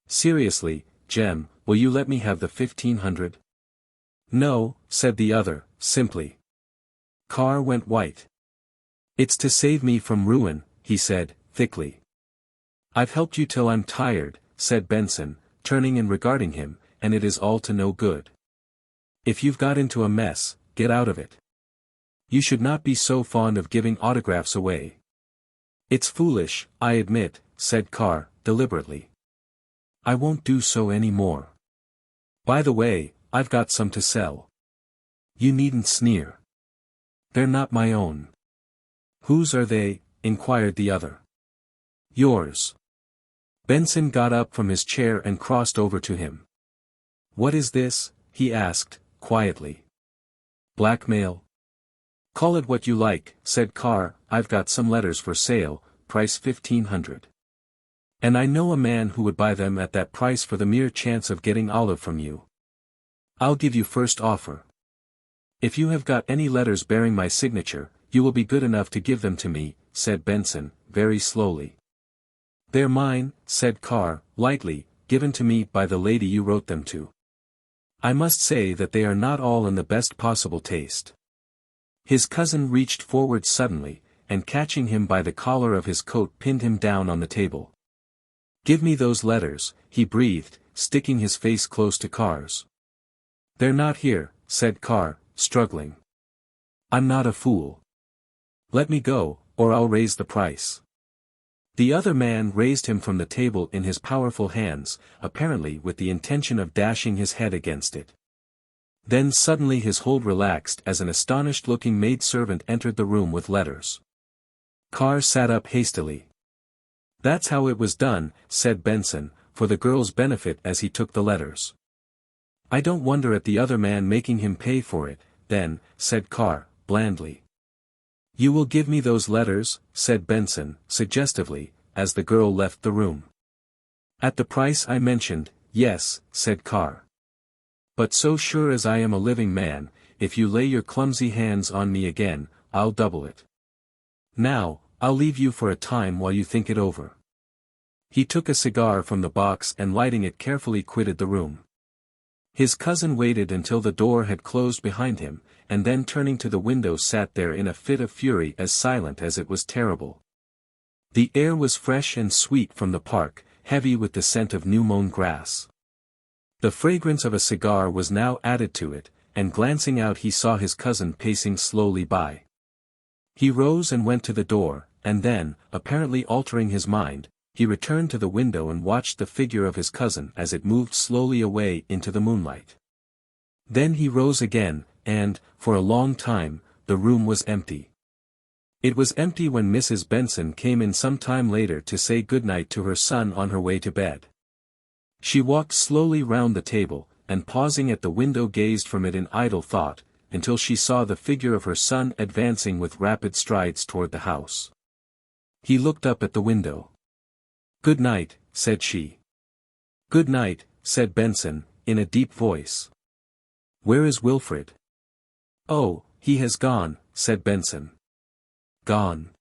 Seriously, Jem, will you let me have the 1,500? No, said the other, simply. Carr went white. It's to save me from ruin, he said, thickly. I've helped you till I'm tired, said Benson, turning and regarding him, and it is all to no good. If you've got into a mess, get out of it. You should not be so fond of giving autographs away. It's foolish, I admit, said Carr, deliberately. I won't do so any more. By the way, I've got some to sell. You needn't sneer. They're not my own. Whose are they? Inquired the other. Yours. Benson got up from his chair and crossed over to him. What is this? He asked, quietly. Blackmail? Call it what you like, said Carr, I've got some letters for sale, price 1,500. And I know a man who would buy them at that price for the mere chance of getting Olive from you. I'll give you first offer. If you have got any letters bearing my signature, you will be good enough to give them to me, said Benson, very slowly. They're mine, said Carr, lightly, given to me by the lady you wrote them to. I must say that they are not all in the best possible taste. His cousin reached forward suddenly, and catching him by the collar of his coat pinned him down on the table. Give me those letters, he breathed, sticking his face close to Carr's. They're not here, said Carr, struggling. I'm not a fool. Let me go, or I'll raise the price. The other man raised him from the table in his powerful hands, apparently with the intention of dashing his head against it. Then suddenly his hold relaxed as an astonished-looking maidservant entered the room with letters. Carr sat up hastily. That's how it was done, said Benson, for the girl's benefit as he took the letters. I don't wonder at the other man making him pay for it, then, said Carr, blandly. You will give me those letters, said Benson, suggestively, as the girl left the room. At the price I mentioned, yes, said Carr. But so sure as I am a living man, if you lay your clumsy hands on me again, I'll double it. Now, I'll leave you for a time while you think it over. He took a cigar from the box and lighting it carefully quitted the room. His cousin waited until the door had closed behind him, and then turning to the window sat there in a fit of fury as silent as it was terrible. The air was fresh and sweet from the park, heavy with the scent of new-mown grass. The fragrance of a cigar was now added to it, and glancing out he saw his cousin pacing slowly by. He rose and went to the door, and then, apparently altering his mind, he returned to the window and watched the figure of his cousin as it moved slowly away into the moonlight. Then he rose again, and, for a long time, the room was empty. It was empty when Mrs. Benson came in some time later to say good-night to her son on her way to bed. She walked slowly round the table, and pausing at the window gazed from it in idle thought, until she saw the figure of her son advancing with rapid strides toward the house. He looked up at the window. "Good night," said she. "Good night," said Benson, in a deep voice. "Where is Wilfred?" "Oh, he has gone," said Benson. "Gone.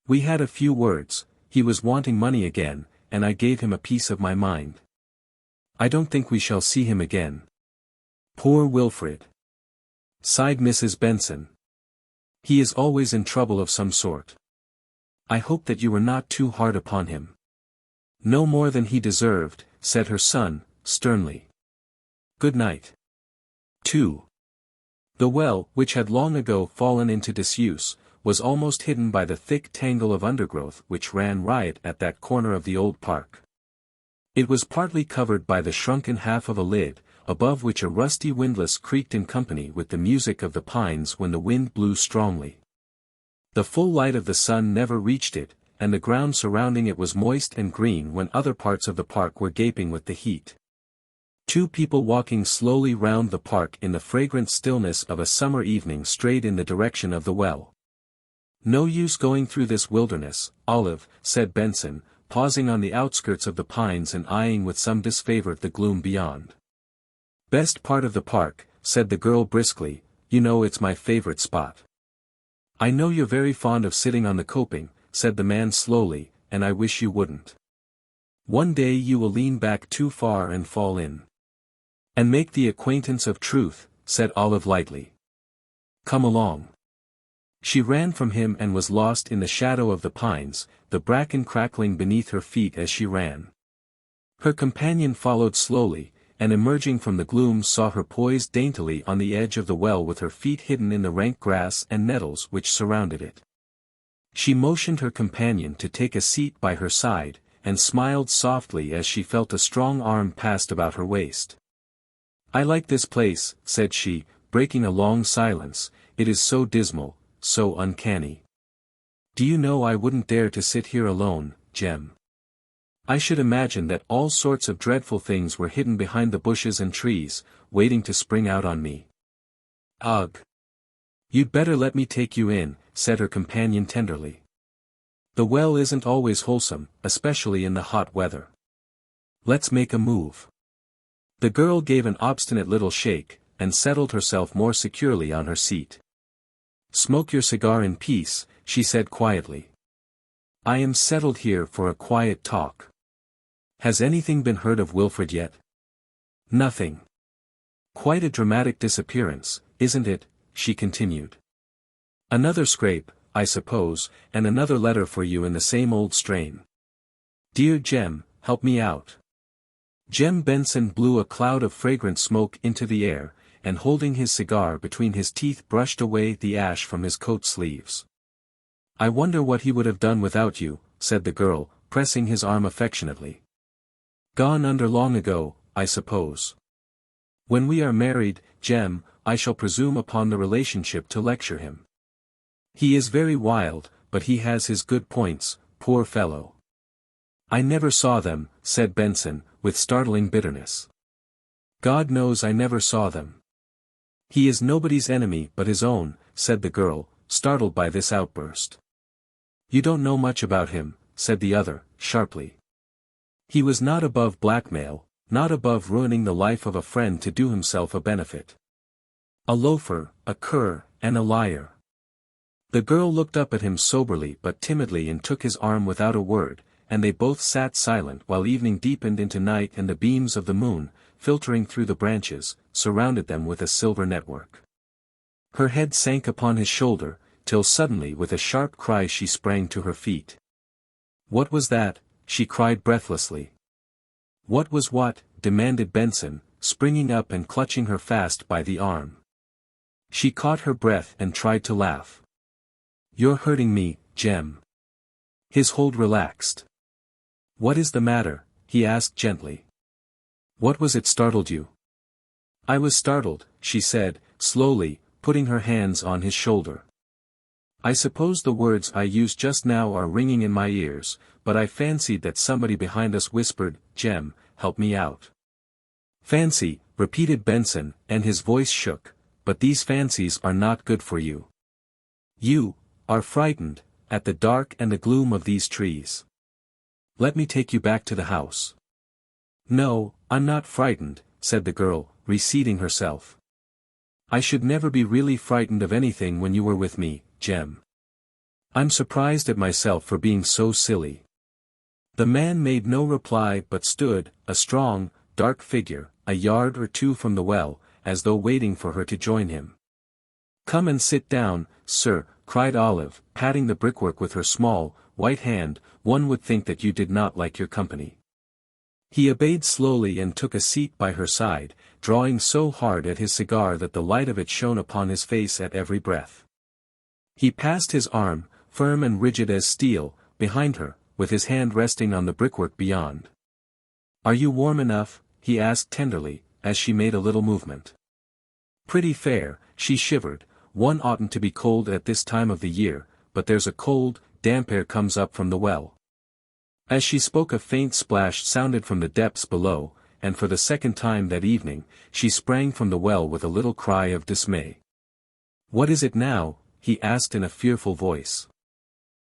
We had a few words, he was wanting money again, and I gave him a piece of my mind. I don't think we shall see him again." "Poor Wilfred," sighed Mrs. Benson. "He is always in trouble of some sort. I hope that you were not too hard upon him." "No more than he deserved," said her son, sternly. "Good night." 2. The well, which had long ago fallen into disuse, was almost hidden by the thick tangle of undergrowth which ran riot at that corner of the old park. It was partly covered by the shrunken half of a lid, above which a rusty windlass creaked in company with the music of the pines when the wind blew strongly. The full light of the sun never reached it, and the ground surrounding it was moist and green when other parts of the park were gaping with the heat. Two people walking slowly round the park in the fragrant stillness of a summer evening strayed in the direction of the well. "No use going through this wilderness, Olive," said Benson, pausing on the outskirts of the pines and eyeing with some disfavor the gloom beyond. "Best part of the park," said the girl briskly, "you know it's my favorite spot." "I know you're very fond of sitting on the coping," said the man slowly, "and I wish you wouldn't. One day you will lean back too far and fall in. And make the acquaintance of truth," said Olive lightly. "Come along." She ran from him and was lost in the shadow of the pines, the bracken crackling beneath her feet as she ran. Her companion followed slowly, and emerging from the gloom saw her poised daintily on the edge of the well with her feet hidden in the rank grass and nettles which surrounded it. She motioned her companion to take a seat by her side, and smiled softly as she felt a strong arm passed about her waist. "I like this place," said she, breaking a long silence, "it is so dismal, so uncanny. Do you know I wouldn't dare to sit here alone, Jem. I should imagine that all sorts of dreadful things were hidden behind the bushes and trees, waiting to spring out on me." "Ugh! You'd better let me take you in," said her companion tenderly. "The well isn't always wholesome, especially in the hot weather. Let's make a move." The girl gave an obstinate little shake, and settled herself more securely on her seat. "Smoke your cigar in peace," she said quietly. "I am settled here for a quiet talk. Has anything been heard of Wilfred yet?" "Nothing. Quite a dramatic disappearance, isn't it?" she continued. "Another scrape, I suppose, and another letter for you in the same old strain. Dear Jem, help me out." Jem Benson blew a cloud of fragrant smoke into the air, and holding his cigar between his teeth brushed away the ash from his coat sleeves. "I wonder what he would have done without you," said the girl, pressing his arm affectionately. "Gone under long ago, I suppose. When we are married, Jem, I shall presume upon the relationship to lecture him. He is very wild, but he has his good points, poor fellow." "I never saw them," said Benson, with startling bitterness. "God knows I never saw them." "He is nobody's enemy but his own," said the girl, startled by this outburst. "You don't know much about him," said the other, sharply. "He was not above blackmail, not above ruining the life of a friend to do himself a benefit. A loafer, a cur, and a liar." The girl looked up at him soberly but timidly and took his arm without a word, and they both sat silent while evening deepened into night and the beams of the moon, filtering through the branches, surrounded them with a silver network. Her head sank upon his shoulder, till suddenly with a sharp cry she sprang to her feet. "What was that?" she cried breathlessly. "What was what?" demanded Benson, springing up and clutching her fast by the arm. She caught her breath and tried to laugh. "You're hurting me, Jem." His hold relaxed. "What is the matter?" he asked gently. "What was it startled you?" "I was startled," she said, slowly, putting her hands on his shoulder. "I suppose the words I used just now are ringing in my ears, but I fancied that somebody behind us whispered, 'Jem, help me out.'" "Fancy," repeated Benson, and his voice shook, "but these fancies are not good for you. You are frightened at the dark and the gloom of these trees. Let me take you back to the house." "No, I'm not frightened," said the girl, reseating herself. "I should never be really frightened of anything when you were with me, Jem. I'm surprised at myself for being so silly." The man made no reply but stood, a strong, dark figure, a yard or two from the well, as though waiting for her to join him. "Come and sit down, sir," cried Olive, patting the brickwork with her small, white hand. "One would think that you did not like your company." He obeyed slowly and took a seat by her side, drawing so hard at his cigar that the light of it shone upon his face at every breath. He passed his arm, firm and rigid as steel, behind her, with his hand resting on the brickwork beyond. "Are you warm enough?" he asked tenderly, as she made a little movement. "Pretty fair," she shivered. "One oughtn't to be cold at this time of the year, but there's a cold, damp air comes up from the well." As she spoke a faint splash sounded from the depths below, and for the second time that evening, she sprang from the well with a little cry of dismay. "What is it now?" he asked in a fearful voice.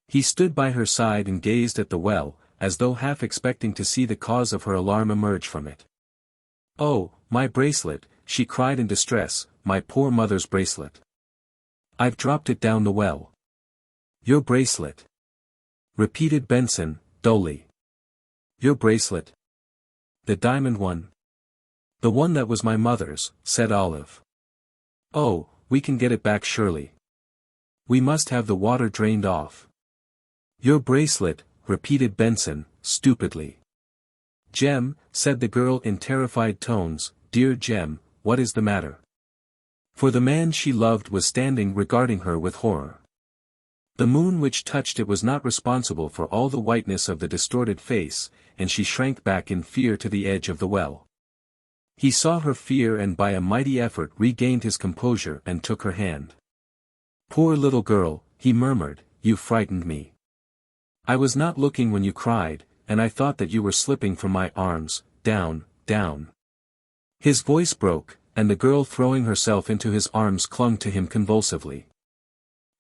He stood by her side and gazed at the well, as though half expecting to see the cause of her alarm emerge from it. "Oh, my bracelet," she cried in distress, "my poor mother's bracelet. I've dropped it down the well." "Your bracelet?" repeated Benson, dully. "Your bracelet? The diamond one?" "The one that was my mother's," said Olive. "Oh, we can get it back surely. We must have the water drained off." "Your bracelet," repeated Benson, stupidly. "Jem," said the girl in terrified tones, "dear Jem, what is the matter?" For the man she loved was standing regarding her with horror. The moon which touched it was not responsible for all the whiteness of the distorted face, and she shrank back in fear to the edge of the well. He saw her fear and by a mighty effort regained his composure and took her hand. "Poor little girl," he murmured, "you frightened me. I was not looking when you cried, and I thought that you were slipping from my arms, down, down." His voice broke, and the girl throwing herself into his arms clung to him convulsively.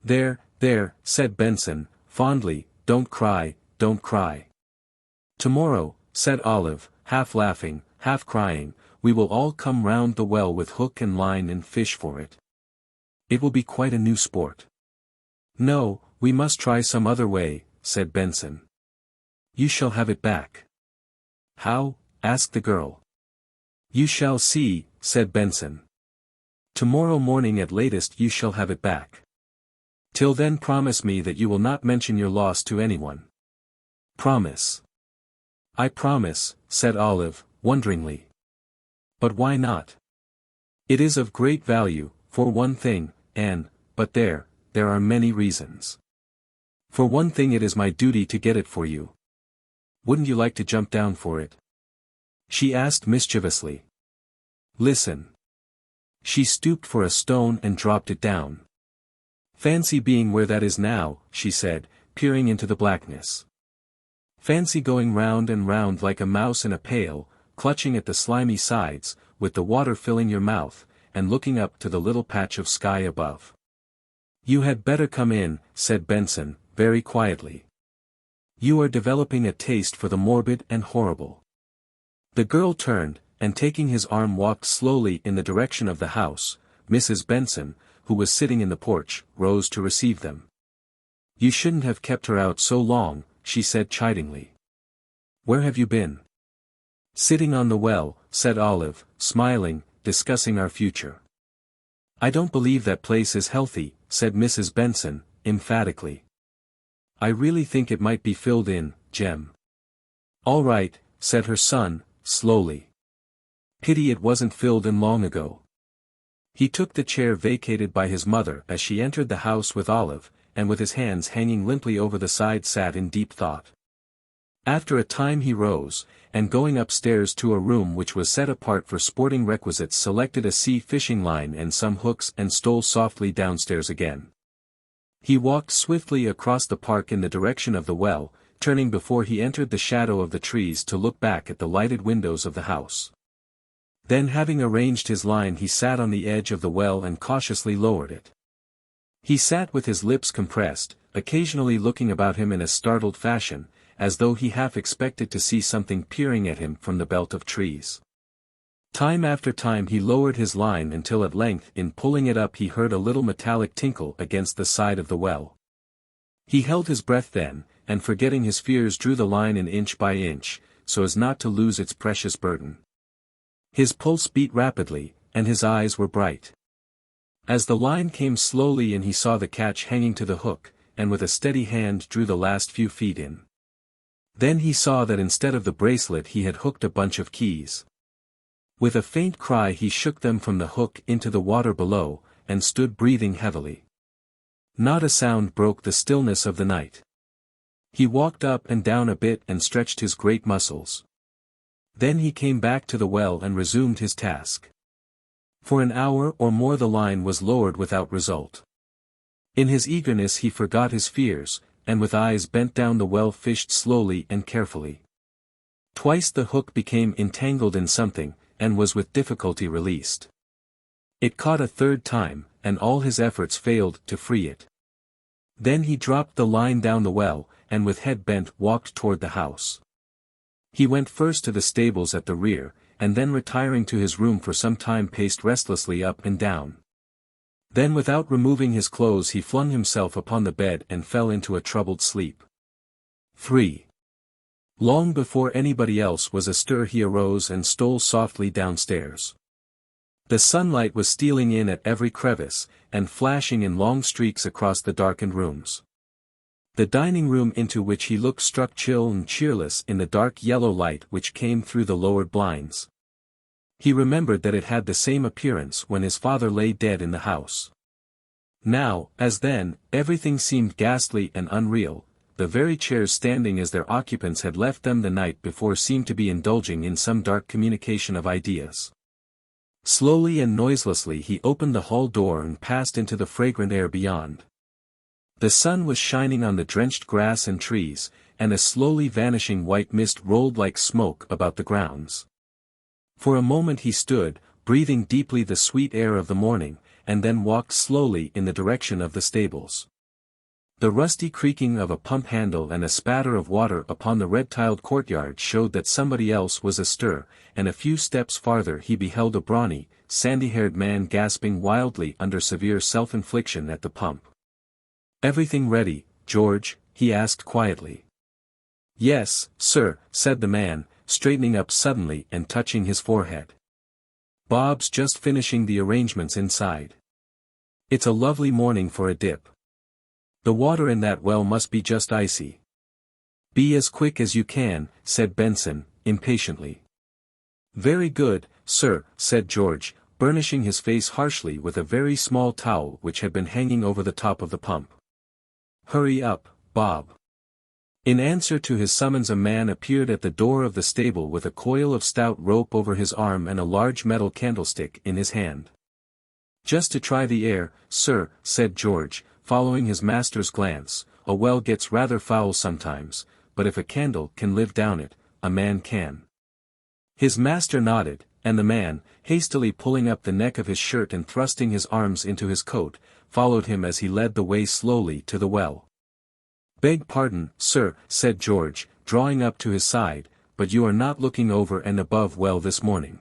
There, said Benson, fondly, don't cry, don't cry. "Tomorrow," said Olive, half laughing, half crying, "we will all come round the well with hook and line and fish for it. It will be quite a new sport." "No, we must try some other way," said Benson. "You shall have it back." "How?" asked the girl. "You shall see," said Benson. "Tomorrow morning at latest you shall have it back. Till then promise me that you will not mention your loss to anyone." "Promise." "I promise," said Olive, wonderingly. "But why not?" "It is of great value, for one thing, but there are many reasons. For one thing it is my duty to get it for you. Wouldn't you like to jump down for it?" she asked mischievously. "Listen." She stooped for a stone and dropped it down. "Fancy being where that is now," she said, peering into the blackness. "Fancy going round and round like a mouse in a pail, clutching at the slimy sides, with the water filling your mouth, and looking up to the little patch of sky above." "You had better come in," said Benson, very quietly. "You are developing a taste for the morbid and horrible." The girl turned, and taking his arm walked slowly in the direction of the house. Mrs. Benson, who was sitting in the porch, rose to receive them. "You shouldn't have kept her out so long," she said chidingly. Where have you been? Sitting on the well, said Olive, smiling, discussing our future. I don't believe that place is healthy, said Mrs. Benson, emphatically. I really think it might be filled in, Jem. All right, said her son, slowly. Pity it wasn't filled in long ago. He took the chair vacated by his mother as she entered the house with Olive, and with his hands hanging limply over the side sat in deep thought. After a time he rose, and going upstairs to a room which was set apart for sporting requisites selected a sea fishing line and some hooks and stole softly downstairs again. He walked swiftly across the park in the direction of the well, turning before he entered the shadow of the trees to look back at the lighted windows of the house. Then having arranged his line he sat on the edge of the well and cautiously lowered it. He sat with his lips compressed, occasionally looking about him in a startled fashion, as though he half expected to see something peering at him from the belt of trees. Time after time he lowered his line until at length in pulling it up he heard a little metallic tinkle against the side of the well. He held his breath then, and forgetting his fears drew the line in inch by inch, so as not to lose its precious burden. His pulse beat rapidly, and his eyes were bright. As the line came slowly in he saw the catch hanging to the hook, and with a steady hand drew the last few feet in. Then he saw that instead of the bracelet he had hooked a bunch of keys. With a faint cry he shook them from the hook into the water below, and stood breathing heavily. Not a sound broke the stillness of the night. He walked up and down a bit and stretched his great muscles. Then he came back to the well and resumed his task. For an hour or more the line was lowered without result. In his eagerness he forgot his fears, and with eyes bent down the well fished slowly and carefully. Twice the hook became entangled in something, and was with difficulty released. It caught a third time, and all his efforts failed to free it. Then he dropped the line down the well, and with head bent walked toward the house. He went first to the stables at the rear, and then retiring to his room for some time paced restlessly up and down. Then without removing his clothes he flung himself upon the bed and fell into a troubled sleep. 3. Long before anybody else was astir he arose and stole softly downstairs. The sunlight was stealing in at every crevice, and flashing in long streaks across the darkened rooms. The dining room into which he looked struck chill and cheerless in the dark yellow light which came through the lowered blinds. He remembered that it had the same appearance when his father lay dead in the house. Now, as then, everything seemed ghastly and unreal. The very chairs standing as their occupants had left them the night before seemed to be indulging in some dark communication of ideas. Slowly and noiselessly he opened the hall door and passed into the fragrant air beyond. The sun was shining on the drenched grass and trees, and a slowly vanishing white mist rolled like smoke about the grounds. For a moment he stood, breathing deeply the sweet air of the morning, and then walked slowly in the direction of the stables. The rusty creaking of a pump handle and a spatter of water upon the red-tiled courtyard showed that somebody else was astir, and a few steps farther he beheld a brawny, sandy-haired man gasping wildly under severe self-infliction at the pump. "Everything ready, George?" he asked quietly. "Yes, sir," said the man, straightening up suddenly and touching his forehead. "Bob's just finishing the arrangements inside. It's a lovely morning for a dip. The water in that well must be just icy." "Be as quick as you can," said Benson, impatiently. "Very good, sir," said George, burnishing his face harshly with a very small towel which had been hanging over the top of the pump. "Hurry up, Bob." In answer to his summons a man appeared at the door of the stable with a coil of stout rope over his arm and a large metal candlestick in his hand. "Just to try the air, sir," said George, following his master's glance. "A well gets rather foul sometimes, but if a candle can live down it, a man can." His master nodded, and the man, hastily pulling up the neck of his shirt and thrusting his arms into his coat, followed him as he led the way slowly to the well. "Beg pardon, sir," said George, drawing up to his side, "but you are not looking over and above well this morning.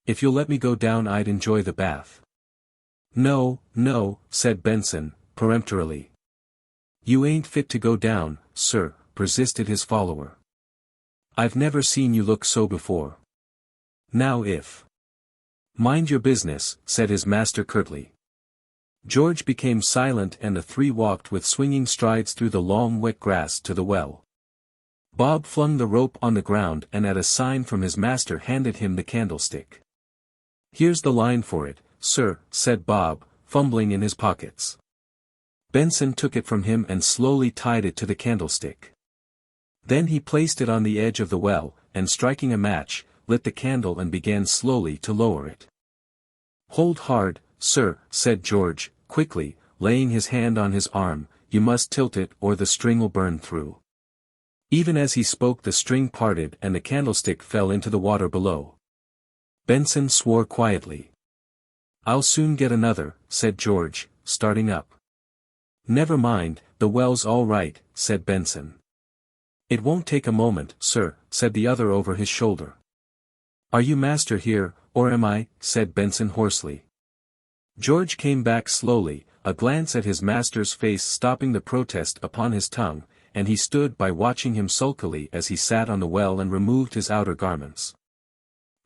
If you'll let me go down I'd enjoy the bath." "No, no," said Benson, peremptorily. "You ain't fit to go down, sir," persisted his follower. I've never seen you look so before. Now if. Mind your business, said his master curtly. George became silent and the three walked with swinging strides through the long wet grass to the well. Bob flung the rope on the ground and at a sign from his master handed him the candlestick. Here's the line for it, sir, said Bob, fumbling in his pockets. Benson took it from him and slowly tied it to the candlestick. Then he placed it on the edge of the well, and striking a match, lit the candle and began slowly to lower it. Hold hard, sir, said George, quickly, laying his hand on his arm, you must tilt it or the string will burn through. Even as he spoke the string parted and the candlestick fell into the water below. Benson swore quietly. I'll soon get another, said George, starting up. Never mind, the well's all right, said Benson. It won't take a moment, sir, said the other over his shoulder. Are you master here, or am I, said Benson hoarsely. George came back slowly, a glance at his master's face stopping the protest upon his tongue, and he stood by watching him sulkily as he sat on the well and removed his outer garments.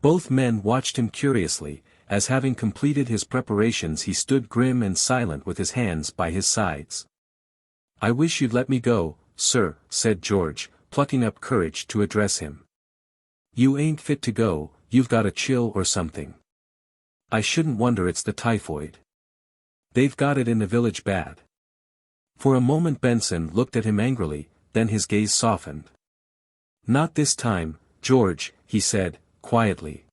Both men watched him curiously, as having completed his preparations he stood grim and silent with his hands by his sides. I wish you'd let me go, sir, said George, plucking up courage to address him. You ain't fit to go, you've got a chill or something. I shouldn't wonder it's the typhoid. They've got it in the village bad. For a moment Benson looked at him angrily, then his gaze softened. Not this time, George, he said, quietly.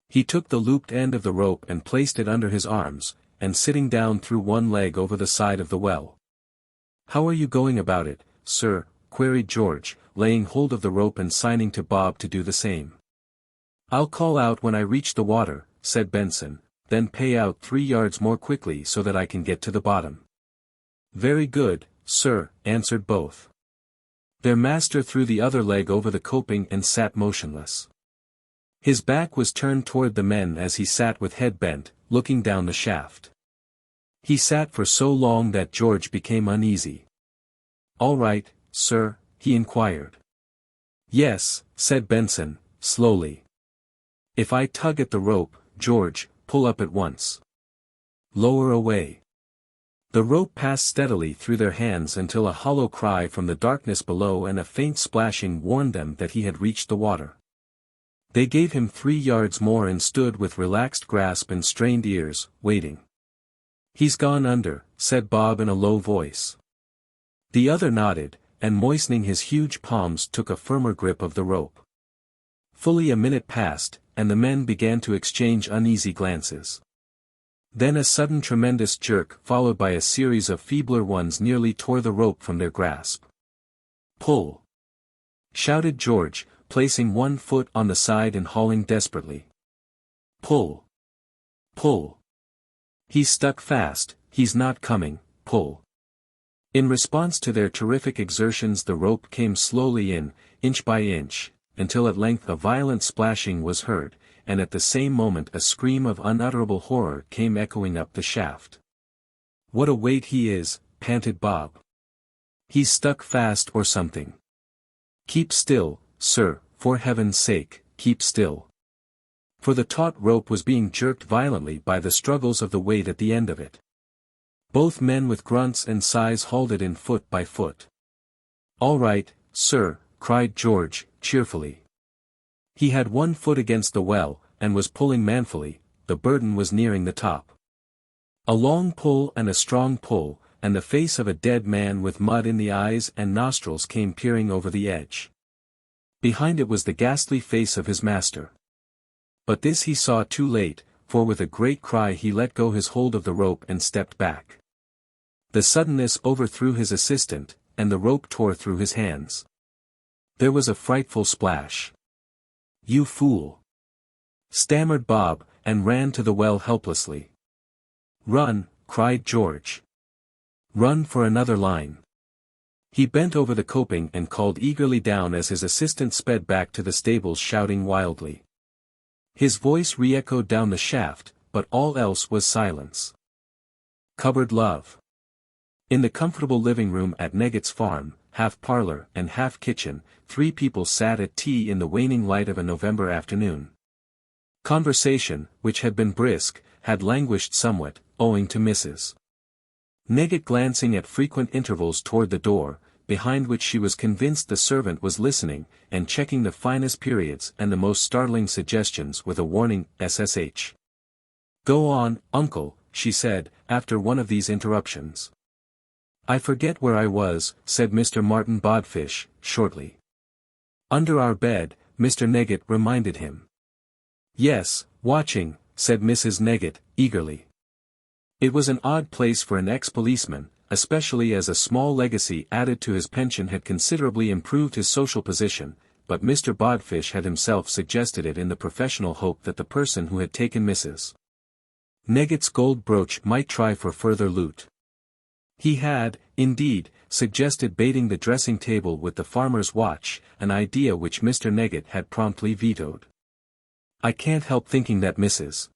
He took the looped end of the rope and placed it under his arms, and sitting down threw one leg over the side of the well. How are you going about it, sir? Queried George, laying hold of the rope and signing to Bob to do the same. I'll call out when I reach the water, said Benson, then pay out 3 yards more quickly so that I can get to the bottom. Very good, sir, answered both. Their master threw the other leg over the coping and sat motionless. His back was turned toward the men as he sat with head bent, looking down the shaft. He sat for so long that George became uneasy. All right, sir, he inquired. Yes, said Benson, slowly. If I tug at the rope, George, pull up at once. Lower away. The rope passed steadily through their hands until a hollow cry from the darkness below and a faint splashing warned them that he had reached the water. They gave him 3 yards more and stood with relaxed grasp and strained ears, waiting. He's gone under, said Bob in a low voice. The other nodded, and moistening his huge palms took a firmer grip of the rope. Fully a minute passed, and the men began to exchange uneasy glances. Then a sudden tremendous jerk followed by a series of feebler ones nearly tore the rope from their grasp. Pull! Shouted George, placing one foot on the side and hauling desperately. Pull! Pull! He's stuck fast, he's not coming, pull! In response to their terrific exertions the rope came slowly in, inch by inch, until at length a violent splashing was heard, and at the same moment a scream of unutterable horror came echoing up the shaft. What a weight he is, panted Bob. He's stuck fast or something. Keep still, sir, for heaven's sake, keep still. For the taut rope was being jerked violently by the struggles of the weight at the end of it. Both men with grunts and sighs hauled it in foot by foot. All right, sir, cried George, cheerfully. He had one foot against the well, and was pulling manfully, the burden was nearing the top. A long pull and a strong pull, and the face of a dead man with mud in the eyes and nostrils came peering over the edge. Behind it was the ghastly face of his master. But this he saw too late, for with a great cry he let go his hold of the rope and stepped back. The suddenness overthrew his assistant, and the rope tore through his hands. There was a frightful splash. You fool! Stammered Bob, and ran to the well helplessly. Run, cried George. Run for another line. He bent over the coping and called eagerly down as his assistant sped back to the stables shouting wildly. His voice re-echoed down the shaft, but all else was silence. Cupboard love. In the comfortable living room at Neggett's farm, half parlor and half kitchen, 3 people sat at tea in the waning light of a November afternoon. Conversation, which had been brisk, had languished somewhat, owing to Mrs. Neggett glancing at frequent intervals toward the door, behind which she was convinced the servant was listening, and checking the finest periods and the most startling suggestions with a warning SSH. "Go on, uncle," she said, after one of these interruptions. "I forget where I was," said Mr. Martin Bodfish, shortly. "Under our bed," Mr. Neggett reminded him. "Yes, watching," said Mrs. Neggett, eagerly. It was an odd place for an ex-policeman, especially as a small legacy added to his pension had considerably improved his social position, but Mr. Bodfish had himself suggested it in the professional hope that the person who had taken Mrs. Neggett's gold brooch might try for further loot. He had, indeed, suggested baiting the dressing table with the farmer's watch, an idea which Mr. Neggett had promptly vetoed. "I can't help thinking that Mrs.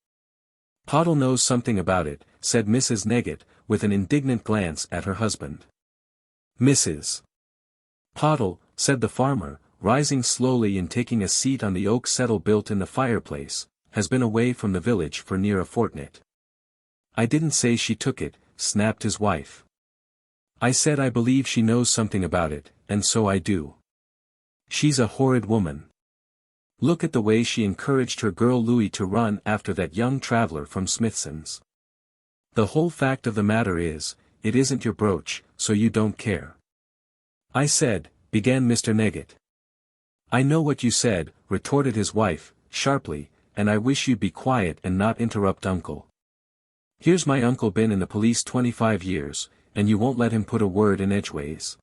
Pottle knows something about it," said Mrs. Neggett, with an indignant glance at her husband. "Mrs. Pottle," said the farmer, rising slowly and taking a seat on the oak settle built in the fireplace, "has been away from the village for near a fortnight." "I didn't say she took it," snapped his wife. "I said I believe she knows something about it, and so I do. She's a horrid woman. Look at the way she encouraged her girl Louie to run after that young traveler from Smithson's. The whole fact of the matter is, it isn't your brooch, so you don't care." "I said," began Mr. Neggett. "I know what you said," retorted his wife, sharply, "and I wish you'd be quiet and not interrupt uncle. Here's my uncle been in the police 25 years, and you won't let him put a word in edgeways."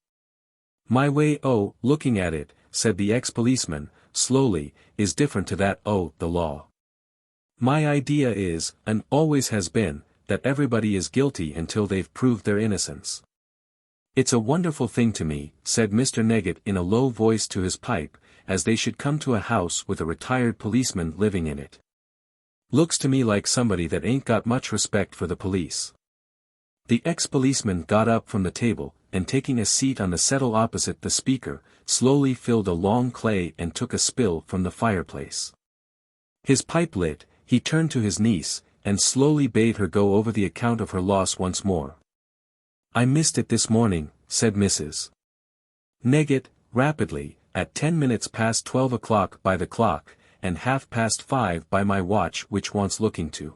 "My way looking at it," said the ex-policeman, slowly, "is different to that the law. My idea is, and always has been, that everybody is guilty until they've proved their innocence." "It's a wonderful thing to me," said Mr. Neggett in a low voice to his pipe, "as they should come to a house with a retired policeman living in it. Looks to me like somebody that ain't got much respect for the police." The ex-policeman got up from the table, and taking a seat on the settle opposite the speaker, slowly filled a long clay and took a spill from the fireplace. His pipe lit, he turned to his niece, and slowly bade her go over the account of her loss once more. "I missed it this morning," said Mrs. Neggett, rapidly, "at 10 minutes past 12 o'clock by the clock, and 5:30 by my watch which wants looking to.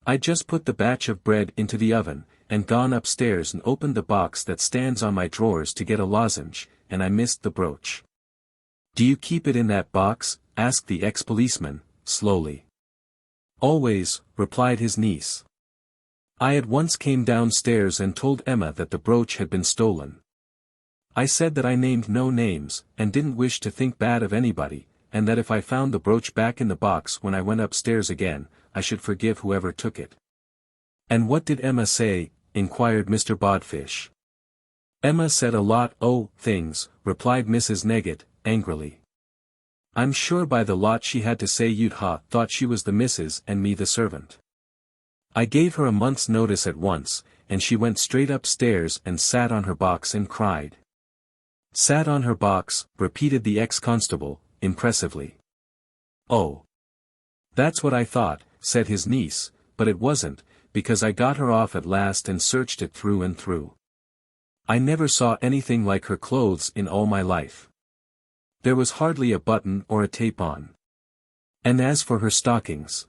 I just put the batch of bread into the oven, and gone upstairs and opened the box that stands on my drawers to get a lozenge, and I missed the brooch." "Do you keep it in that box?" asked the ex-policeman, slowly. "Always," replied his niece. "I at once came downstairs and told Emma that the brooch had been stolen. I said that I named no names, and didn't wish to think bad of anybody, and that if I found the brooch back in the box when I went upstairs again, I should forgive whoever took it." "And what did Emma say?" inquired Mr. Bodfish. "Emma said a lot things," replied Mrs. Neggett, angrily. "I'm sure by the lot she had to say you'd thought she was the missus and me the servant. I gave her a month's notice at once, and she went straight upstairs and sat on her box and cried." "Sat on her box," repeated the ex-constable, impressively. "Oh. That's what I thought," said his niece, "but it wasn't, because I got her off at last and searched it through and through. I never saw anything like her clothes in all my life. There was hardly a button or a tape on. And as for her stockings,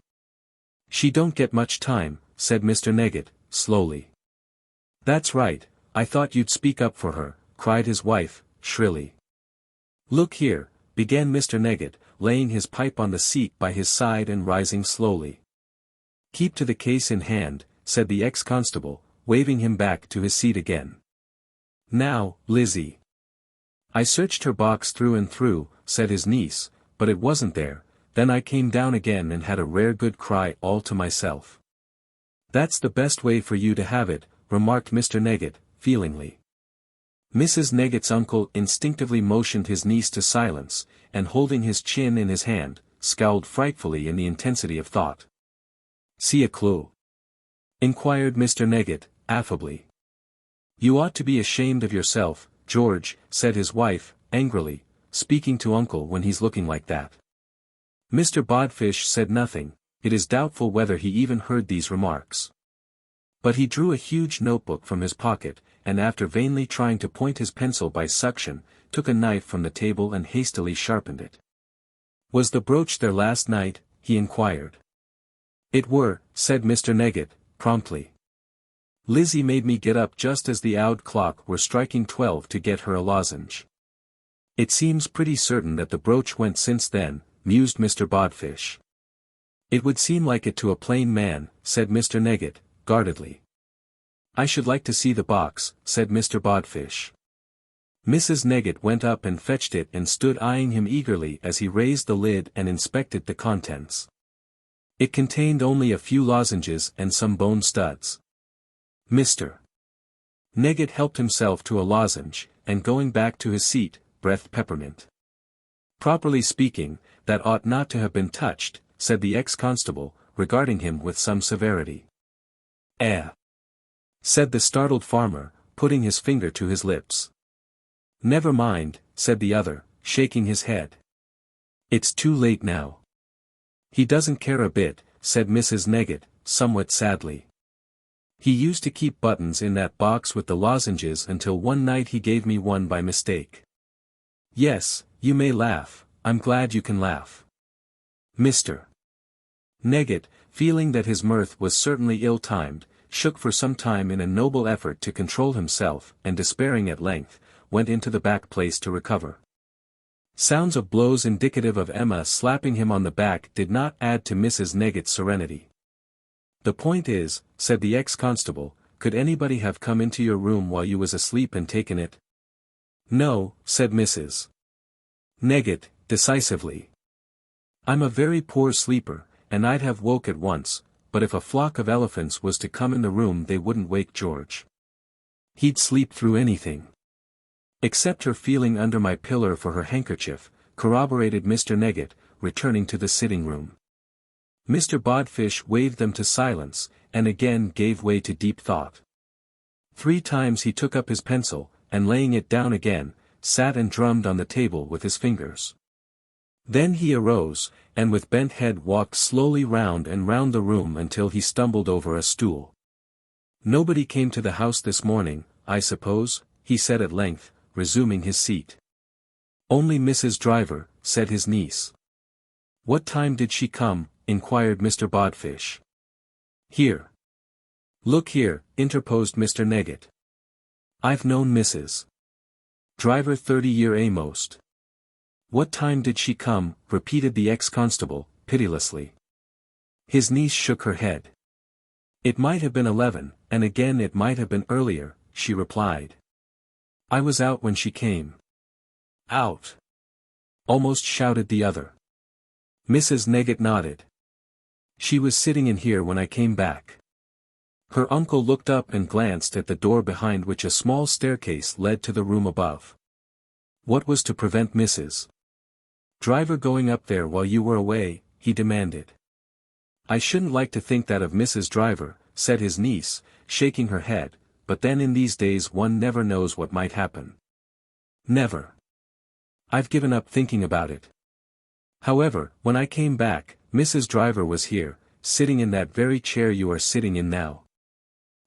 she don't get much time," said Mr. Neggett, slowly. "That's right, I thought you'd speak up for her," cried his wife, shrilly. "Look here," began Mr. Neggett, laying his pipe on the seat by his side and rising slowly. "Keep to the case in hand," said the ex-constable, waving him back to his seat again. "Now, Lizzie." "I searched her box through and through," said his niece, "but it wasn't there. Then I came down again and had a rare good cry all to myself." "That's the best way for you to have it," remarked Mr. Neggett, feelingly. Mrs. Neggett's uncle instinctively motioned his niece to silence, and holding his chin in his hand, scowled frightfully in the intensity of thought. "See a clue?" inquired Mr. Neggett, affably. "You ought to be ashamed of yourself," George," said his wife, angrily, "speaking to uncle when he's looking like that." Mr. Bodfish said nothing. It is doubtful whether he even heard these remarks. But he drew a huge notebook from his pocket, and after vainly trying to point his pencil by suction, took a knife from the table and hastily sharpened it. "Was the brooch there last night?" he inquired. "It were," said Mr. Neggett, promptly. "Lizzie made me get up just as the oud clock were striking 12 to get her a lozenge." "It seems pretty certain that the brooch went since then," mused Mr. Bodfish. "It would seem like it to a plain man," said Mr. Neggett, guardedly. "I should like to see the box," said Mr. Bodfish. Mrs. Neggett went up and fetched it and stood eyeing him eagerly as he raised the lid and inspected the contents. It contained only a few lozenges and some bone studs. Mr. Neggett helped himself to a lozenge, and going back to his seat, breathed peppermint. "Properly speaking, that ought not to have been touched," said the ex-constable, regarding him with some severity. "Eh?" said the startled farmer, putting his finger to his lips. "Never mind," said the other, shaking his head. "It's too late now." "He doesn't care a bit," said Mrs. Neggett, somewhat sadly. "He used to keep buttons in that box with the lozenges until one night he gave me one by mistake." "Yes, you may laugh, I'm glad you can laugh." Mr. Neggett, feeling that his mirth was certainly ill-timed, shook for some time in a noble effort to control himself, and despairing at length, went into the back place to recover. Sounds of blows indicative of Emma slapping him on the back did not add to Mrs. Neggett's serenity. "The point is," said the ex-constable, "could anybody have come into your room while you was asleep and taken it?" "No," said Mrs. Neggett, decisively. "I'm a very poor sleeper, and I'd have woke at once, but if a flock of elephants was to come in the room they wouldn't wake George. He'd sleep through anything." "Except her feeling under my pillar for her handkerchief," corroborated Mr. Neggett, returning to the sitting-room. Mr. Bodfish waved them to silence, and again gave way to deep thought. 3 times he took up his pencil, and laying it down again, sat and drummed on the table with his fingers. Then he arose, and with bent head walked slowly round and round the room until he stumbled over a stool. "Nobody came to the house this morning, I suppose?" he said at length, resuming his seat. "Only Mrs. Driver," said his niece. "What time did she come?" inquired Mr. Bodfish. "Here." "Look here," interposed Mr. Neggett. "I've known Mrs. Driver 30 year a'most." "What time did she come?" repeated the ex-constable, pitilessly. His niece shook her head. "It might have been 11, and again it might have been earlier," she replied. "I was out when she came." "Out?" almost shouted the other. Mrs. Neggett nodded. "She was sitting in here when I came back." Her uncle looked up and glanced at the door behind which a small staircase led to the room above. "What was to prevent Mrs. Driver going up there while you were away?" he demanded. "I shouldn't like to think that of Mrs. Driver," said his niece, shaking her head, "but then in these days one never knows what might happen." "Never. I've given up thinking about it. However, when I came back, Mrs. Driver was here, sitting in that very chair you are sitting in now."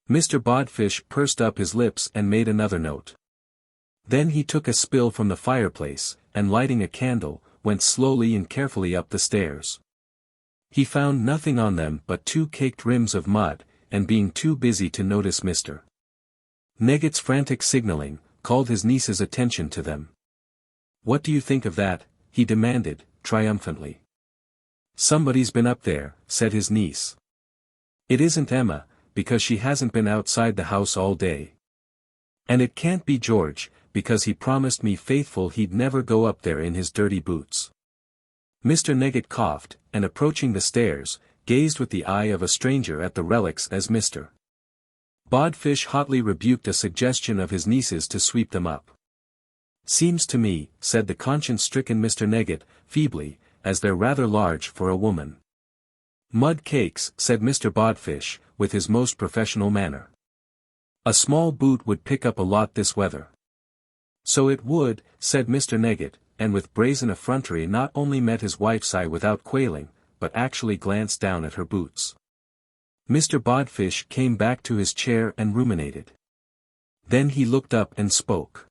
Mr. Bodfish pursed up his lips and made another note. Then he took a spill from the fireplace, and lighting a candle, went slowly and carefully up the stairs. He found nothing on them but 2 caked rims of mud, and being too busy to notice Mr. Neggett's frantic signaling, called his niece's attention to them. "What do you think of that?" he demanded, triumphantly. "Somebody's been up there," said his niece. "It isn't Emma, because she hasn't been outside the house all day. And it can't be George, because he promised me faithful he'd never go up there in his dirty boots." Mr. Neggett coughed, and approaching the stairs, gazed with the eye of a stranger at the relics as Mr. Bodfish hotly rebuked a suggestion of his niece's to sweep them up. "Seems to me," said the conscience-stricken Mr. Neggett, feebly, "as they're rather large for a woman." "Mud cakes," said Mr. Bodfish, with his most professional manner. "A small boot would pick up a lot this weather." So it would, said Mr. Neggett, and with brazen effrontery not only met his wife's eye without quailing, but actually glanced down at her boots. Mr. Bodfish came back to his chair and ruminated. Then he looked up and spoke.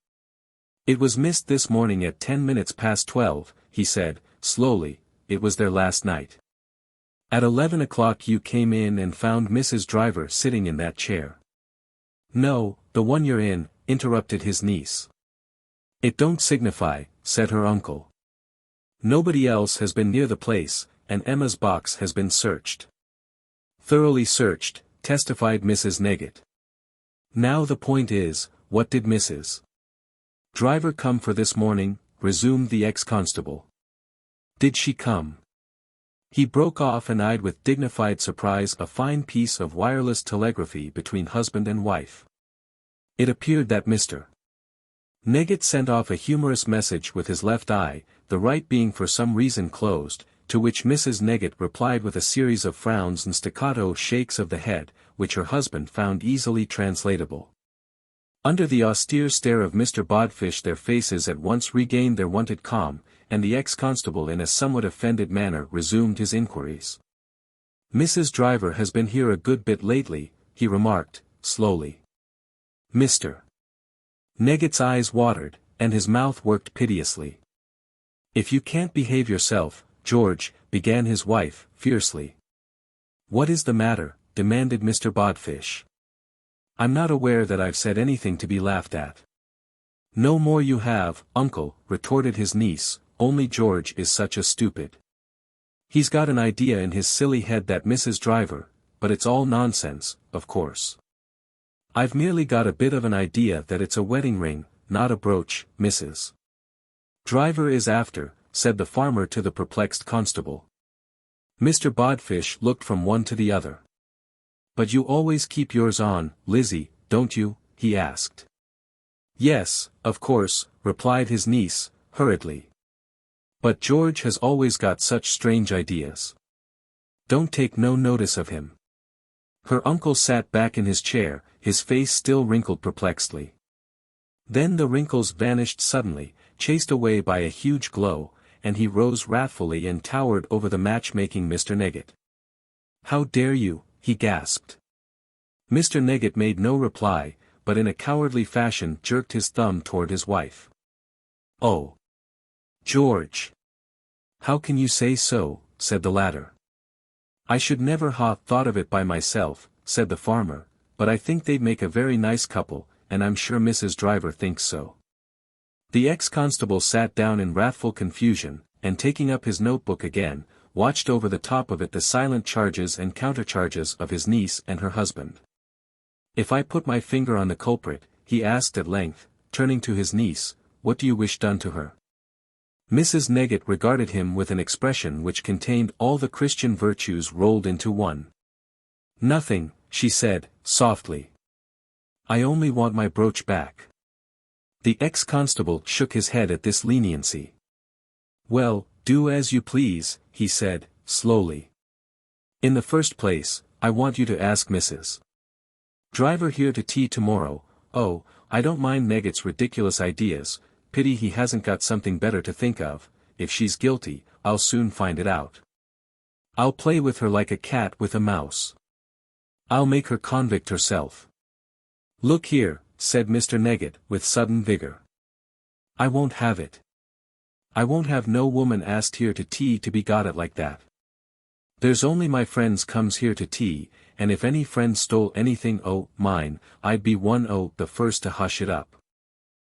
"It was missed this morning at 10 minutes past 12, he said, slowly. "It was there last night. At 11 o'clock you came in and found Mrs. Driver sitting in that chair." "No, the one you're in," interrupted his niece. "It don't signify," said her uncle. "Nobody else has been near the place, and Emma's box has been searched." "Thoroughly searched," testified Mrs. Neggett. "Now the point is, what did Mrs. Driver come for this morning?" resumed the ex-constable. "Did she come?" He broke off and eyed with dignified surprise a fine piece of wireless telegraphy between husband and wife. It appeared that Mr. Neggett sent off a humorous message with his left eye, the right being for some reason closed, to which Mrs. Neggett replied with a series of frowns and staccato shakes of the head, which her husband found easily translatable. Under the austere stare of Mr. Bodfish their faces at once regained their wonted calm, and the ex-constable in a somewhat offended manner resumed his inquiries. "Mrs. Driver has been here a good bit lately," he remarked, slowly. Mr. Neggett's eyes watered, and his mouth worked piteously. "If you can't behave yourself, George," began his wife, fiercely. "What is the matter?" demanded Mr. Bodfish. "I'm not aware that I've said anything to be laughed at." "No more you have, uncle," retorted his niece, "only George is such a stupid. He's got an idea in his silly head that Mrs. Driver, but it's all nonsense, of course. I've merely got a bit of an idea that it's a wedding ring, not a brooch, Mrs. Driver is after," said the farmer to the perplexed constable. Mr. Bodfish looked from one to the other. "But you always keep yours on, Lizzie, don't you?" he asked. "Yes, of course," replied his niece, hurriedly. "But George has always got such strange ideas. Don't take no notice of him." Her uncle sat back in his chair, his face still wrinkled perplexedly. Then the wrinkles vanished suddenly, chased away by a huge glow, and he rose wrathfully and towered over the match-making Mr. Neggett. "How dare you?" he gasped. Mr. Neggett made no reply, but in a cowardly fashion jerked his thumb toward his wife. "Oh, George! How can you say so?" said the latter. "I should never ha thought of it by myself," said the farmer, "but I think they'd make a very nice couple, and I'm sure Mrs. Driver thinks so." The ex-constable sat down in wrathful confusion, and taking up his notebook again, watched over the top of it the silent charges and countercharges of his niece and her husband. "If I put my finger on the culprit," he asked at length, turning to his niece, "what do you wish done to her?" Mrs. Neggett regarded him with an expression which contained all the Christian virtues rolled into one. "Nothing," she said, softly. "I only want my brooch back." The ex-constable shook his head at this leniency. "Well, do as you please," he said, slowly. "In the first place, I want you to ask Mrs. Driver here to tea tomorrow. Oh, I don't mind Neggett's ridiculous ideas, pity he hasn't got something better to think of. If she's guilty, I'll soon find it out. I'll play with her like a cat with a mouse. I'll make her convict herself." "Look here," said Mr. Neggett, with sudden vigor. "I won't have it. I won't have no woman asked here to tea to be got at like that. There's only my friends comes here to tea, and if any friend stole anything mine, I'd be the first to hush it up."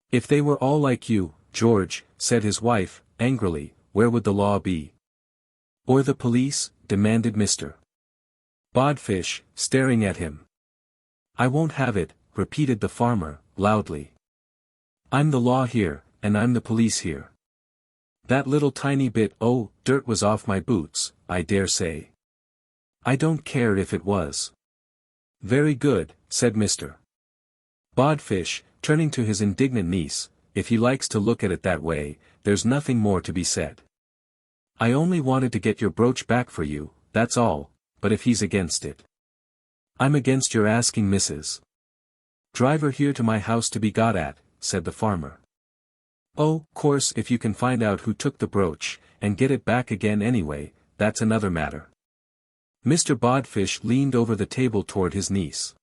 "If they were all like you, George," said his wife, angrily, "where would the law be?" "Or the police?" demanded Mr. Bodfish, staring at him. "I won't have it," repeated the farmer, loudly. "I'm the law here, and I'm the police here. That little tiny bit dirt was off my boots, I dare say. I don't care if it was." "Very good," said Mr. Bodfish, turning to his indignant niece, "if he likes to look at it that way, there's nothing more to be said. I only wanted to get your brooch back for you, that's all, but if he's against it, I'm against your asking Mrs. Driver here to my house to be got at," said the farmer. Oh, course if you can find out who took the brooch, and get it back again anyway, that's another matter. Mr. Bodfish leaned over the table toward his niece.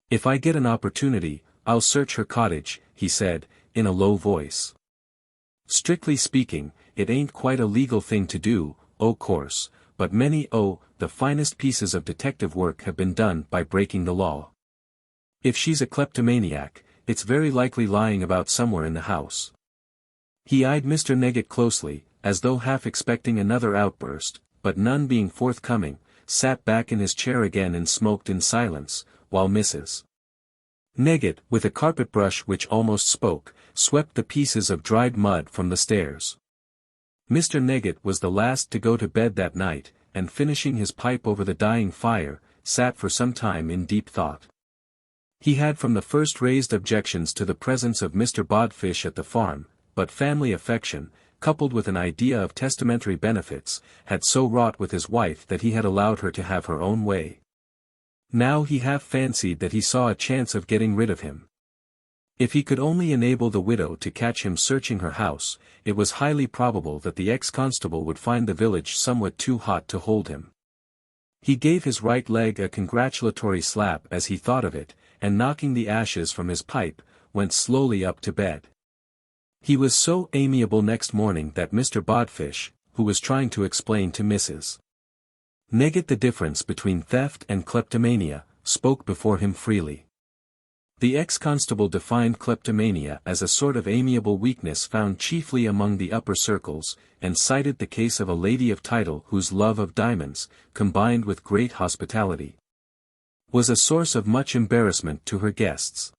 If I get an opportunity, I'll search her cottage, he said, in a low voice. Strictly speaking, it ain't quite a legal thing to do, o' course, but many the finest pieces of detective work have been done by breaking the law. If she's a kleptomaniac, it's very likely lying about somewhere in the house. He eyed Mr. Neggett closely, as though half expecting another outburst, but none being forthcoming, sat back in his chair again and smoked in silence, while Mrs. Neggett, with a carpet brush which almost spoke, swept the pieces of dried mud from the stairs. Mr. Neggett was the last to go to bed that night, and finishing his pipe over the dying fire, sat for some time in deep thought. He had from the first raised objections to the presence of Mr. Bodfish at the farm, but family affection, coupled with an idea of testamentary benefits, had so wrought with his wife that he had allowed her to have her own way. Now he half fancied that he saw a chance of getting rid of him. If he could only enable the widow to catch him searching her house, it was highly probable that the ex-constable would find the village somewhat too hot to hold him. He gave his right leg a congratulatory slap as he thought of it, and knocking the ashes from his pipe, went slowly up to bed. He was so amiable next morning that Mr. Bodfish, who was trying to explain to Mrs. Neggett the difference between theft and kleptomania, spoke before him freely. The ex-constable defined kleptomania as a sort of amiable weakness found chiefly among the upper circles, and cited the case of a lady of title whose love of diamonds, combined with great hospitality, was a source of much embarrassment to her guests.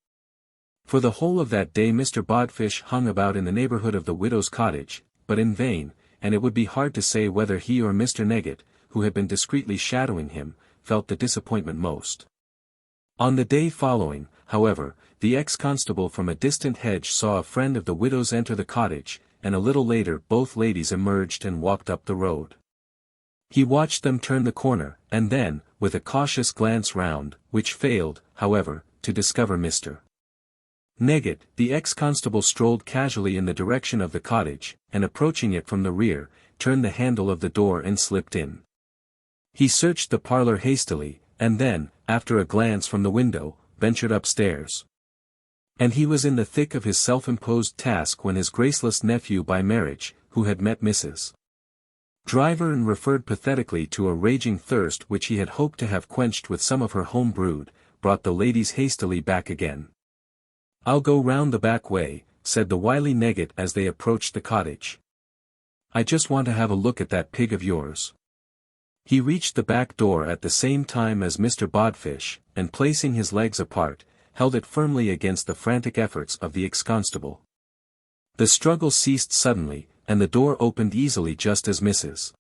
For the whole of that day Mr. Bodfish hung about in the neighborhood of the widow's cottage, but in vain, and it would be hard to say whether he or Mr. Neggett, who had been discreetly shadowing him, felt the disappointment most. On the day following, however, the ex-constable from a distant hedge saw a friend of the widow's enter the cottage, and a little later both ladies emerged and walked up the road. He watched them turn the corner, and then, with a cautious glance round, which failed, however, to discover Mr. Neggett, the ex-constable strolled casually in the direction of the cottage, and approaching it from the rear, turned the handle of the door and slipped in. He searched the parlor hastily, and then, after a glance from the window, ventured upstairs. And he was in the thick of his self-imposed task when his graceless nephew by marriage, who had met Mrs. Driver and referred pathetically to a raging thirst which he had hoped to have quenched with some of her home brewed, brought the ladies hastily back again. "I'll go round the back way," said the wily Neggett as they approached the cottage. "I just want to have a look at that pig of yours." He reached the back door at the same time as Mr. Bodfish, and placing his legs apart, held it firmly against the frantic efforts of the ex-constable. The struggle ceased suddenly, and the door opened easily just as Mrs.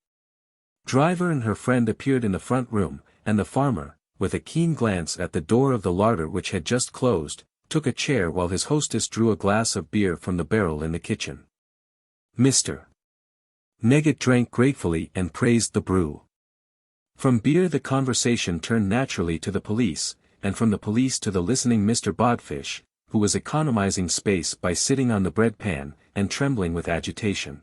Driver and her friend appeared in the front room, and the farmer, with a keen glance at the door of the larder which had just closed, took a chair while his hostess drew a glass of beer from the barrel in the kitchen. Mr. Neggett drank gratefully and praised the brew. From beer the conversation turned naturally to the police, and from the police to the listening Mr. Bodfish, who was economizing space by sitting on the bread pan, and trembling with agitation.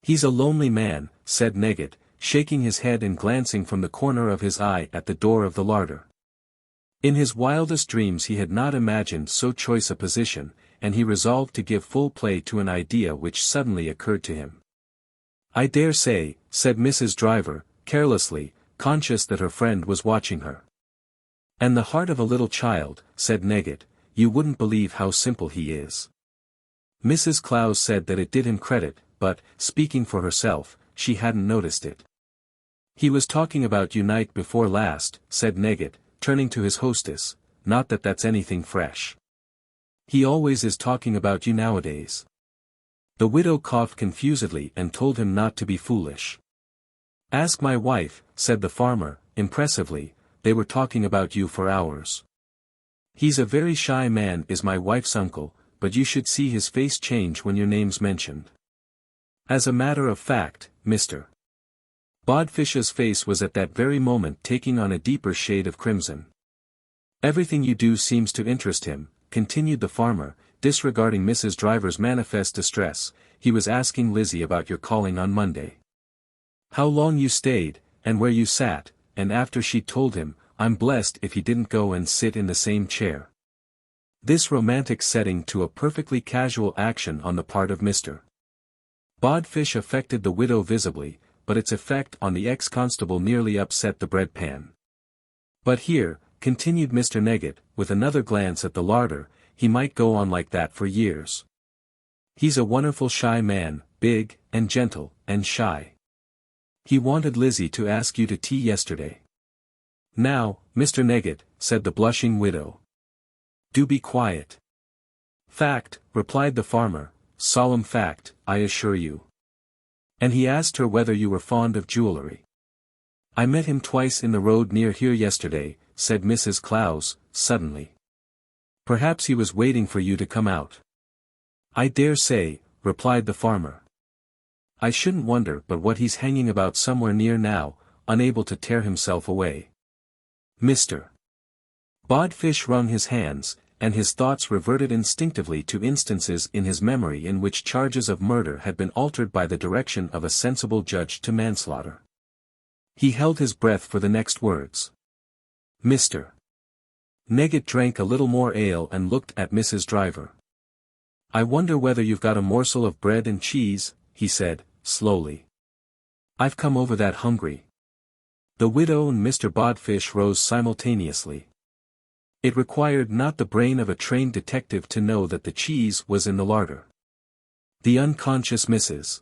"He's a lonely man," said Neggett, shaking his head and glancing from the corner of his eye at the door of the larder. In his wildest dreams he had not imagined so choice a position, and he resolved to give full play to an idea which suddenly occurred to him. "I dare say," said Mrs. Driver, carelessly, conscious that her friend was watching her. "And the heart of a little child," said Neggett, "you wouldn't believe how simple he is." Mrs. Clowes said that it did him credit, but, speaking for herself, she hadn't noticed it. "He was talking about you night before last," said Neggett, turning to his hostess, "not that that's anything fresh. He always is talking about you nowadays." The widow coughed confusedly and told him not to be foolish. "Ask my wife," said the farmer, impressively, "they were talking about you for hours. He's a very shy man is my wife's uncle, but you should see his face change when your name's mentioned." As a matter of fact, Mr. Bodfish's face was at that very moment taking on a deeper shade of crimson. "Everything you do seems to interest him," continued the farmer, disregarding Mrs. Driver's manifest distress, he was asking Lizzie about your calling on Monday. How long you stayed, and where you sat, and after she'd told him, I'm blessed if he didn't go and sit in the same chair. This romantic setting to a perfectly casual action on the part of Mr. Bodfish affected the widow visibly, but its effect on the ex-constable nearly upset the bread pan. But here, continued Mr. Neggett, with another glance at the larder, he might go on like that for years. He's a wonderful shy man, big, and gentle, and shy. He wanted Lizzie to ask you to tea yesterday. Now, Mr. Neggett, said the blushing widow. Do be quiet. Fact, replied the farmer, solemn fact, I assure you. And he asked her whether you were fond of jewellery. I met him twice in the road near here yesterday, said Mrs. Clowes, suddenly. Perhaps he was waiting for you to come out. I dare say, replied the farmer. I shouldn't wonder but what he's hanging about somewhere near now, unable to tear himself away. Mr. Bodfish wrung his hands, and his thoughts reverted instinctively to instances in his memory in which charges of murder had been altered by the direction of a sensible judge to manslaughter. He held his breath for the next words. Mr. Neggett drank a little more ale and looked at Mrs. Driver. I wonder whether you've got a morsel of bread and cheese, he said, slowly. I've come over that hungry. The widow and Mr. Bodfish rose simultaneously. It required not the brain of a trained detective to know that the cheese was in the larder. The unconscious Mrs.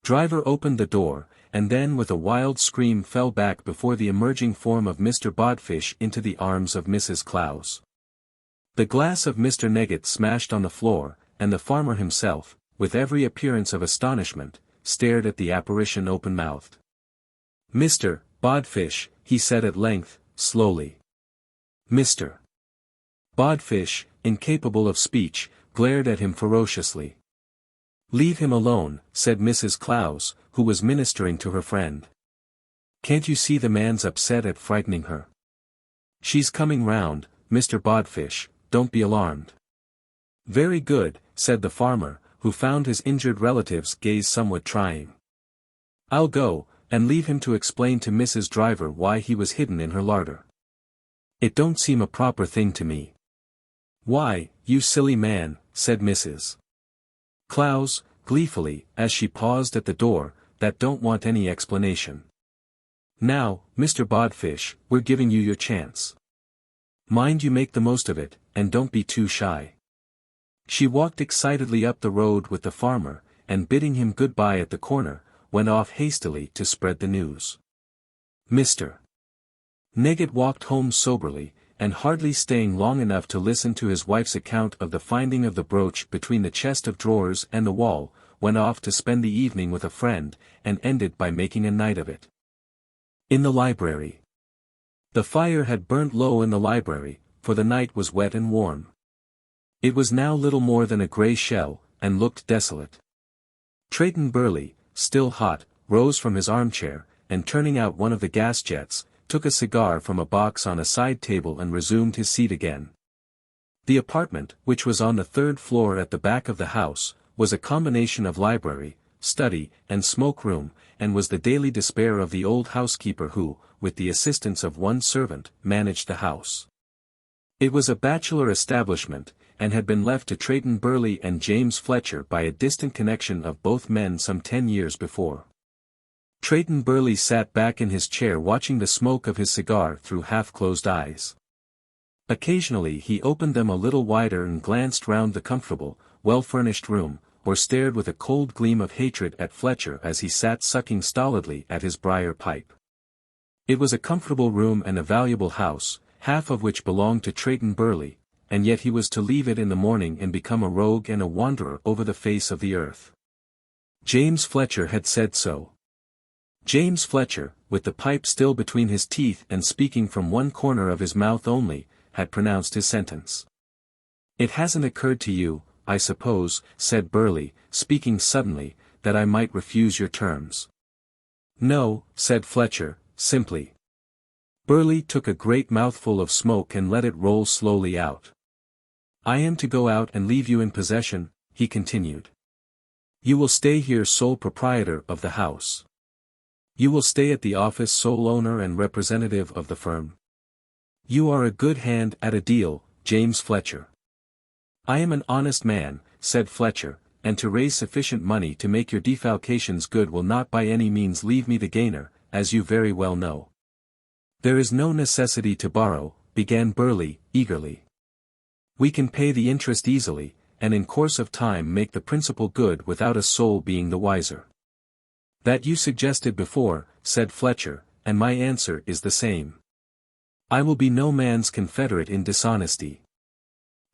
Driver opened the door, and then with a wild scream fell back before the emerging form of Mr. Bodfish into the arms of Mrs. Clowes. The glass of Mr. Neggett smashed on the floor, and the farmer himself, with every appearance of astonishment, stared at the apparition open-mouthed. Mr. Bodfish, he said at length, slowly. Mr. Bodfish, incapable of speech, glared at him ferociously. Leave him alone, said Mrs. Clowes, who was ministering to her friend. Can't you see the man's upset at frightening her? She's coming round, Mr. Bodfish, don't be alarmed. Very good, said the farmer, who found his injured relative's gaze somewhat trying. I'll go, and leave him to explain to Mrs. Driver why he was hidden in her larder. It don't seem a proper thing to me. Why, you silly man, said Mrs. Clowes, gleefully, as she paused at the door, that don't want any explanation. Now, Mr. Bodfish, we're giving you your chance. Mind you make the most of it, and don't be too shy. She walked excitedly up the road with the farmer, and bidding him good-bye at the corner, went off hastily to spread the news. Mr. Neggett walked home soberly, and hardly staying long enough to listen to his wife's account of the finding of the brooch between the chest of drawers and the wall, went off to spend the evening with a friend, and ended by making a night of it. In the library. The fire had burnt low in the library, for the night was wet and warm. It was now little more than a grey shell, and looked desolate. Trayton Burley, still hot, rose from his armchair, and turning out one of the gas jets, took a cigar from a box on a side table and resumed his seat again. The apartment, which was on the third floor at the back of the house, was a combination of library, study, and smoke-room, and was the daily despair of the old housekeeper who, with the assistance of one servant, managed the house. It was a bachelor establishment, and had been left to Trayton Burley and James Fletcher by a distant connection of both men some 10 years before. Trayton Burley sat back in his chair watching the smoke of his cigar through half-closed eyes. Occasionally he opened them a little wider and glanced round the comfortable, well-furnished room, or stared with a cold gleam of hatred at Fletcher as he sat sucking stolidly at his briar pipe. It was a comfortable room and a valuable house, half of which belonged to Trayton Burley, and yet he was to leave it in the morning and become a rogue and a wanderer over the face of the earth. James Fletcher had said so. James Fletcher, with the pipe still between his teeth and speaking from one corner of his mouth only, had pronounced his sentence. It hasn't occurred to you, I suppose, said Burley, speaking suddenly, that I might refuse your terms. No, said Fletcher, simply. Burley took a great mouthful of smoke and let it roll slowly out. I am to go out and leave you in possession, he continued. You will stay here sole proprietor of the house. You will stay at the office sole owner and representative of the firm. You are a good hand at a deal, James Fletcher. I am an honest man, said Fletcher, and to raise sufficient money to make your defalcations good will not by any means leave me the gainer, as you very well know. There is no necessity to borrow, began Burley, eagerly. We can pay the interest easily, and in course of time make the principal good without a soul being the wiser. That you suggested before, said Fletcher, and my answer is the same. I will be no man's confederate in dishonesty.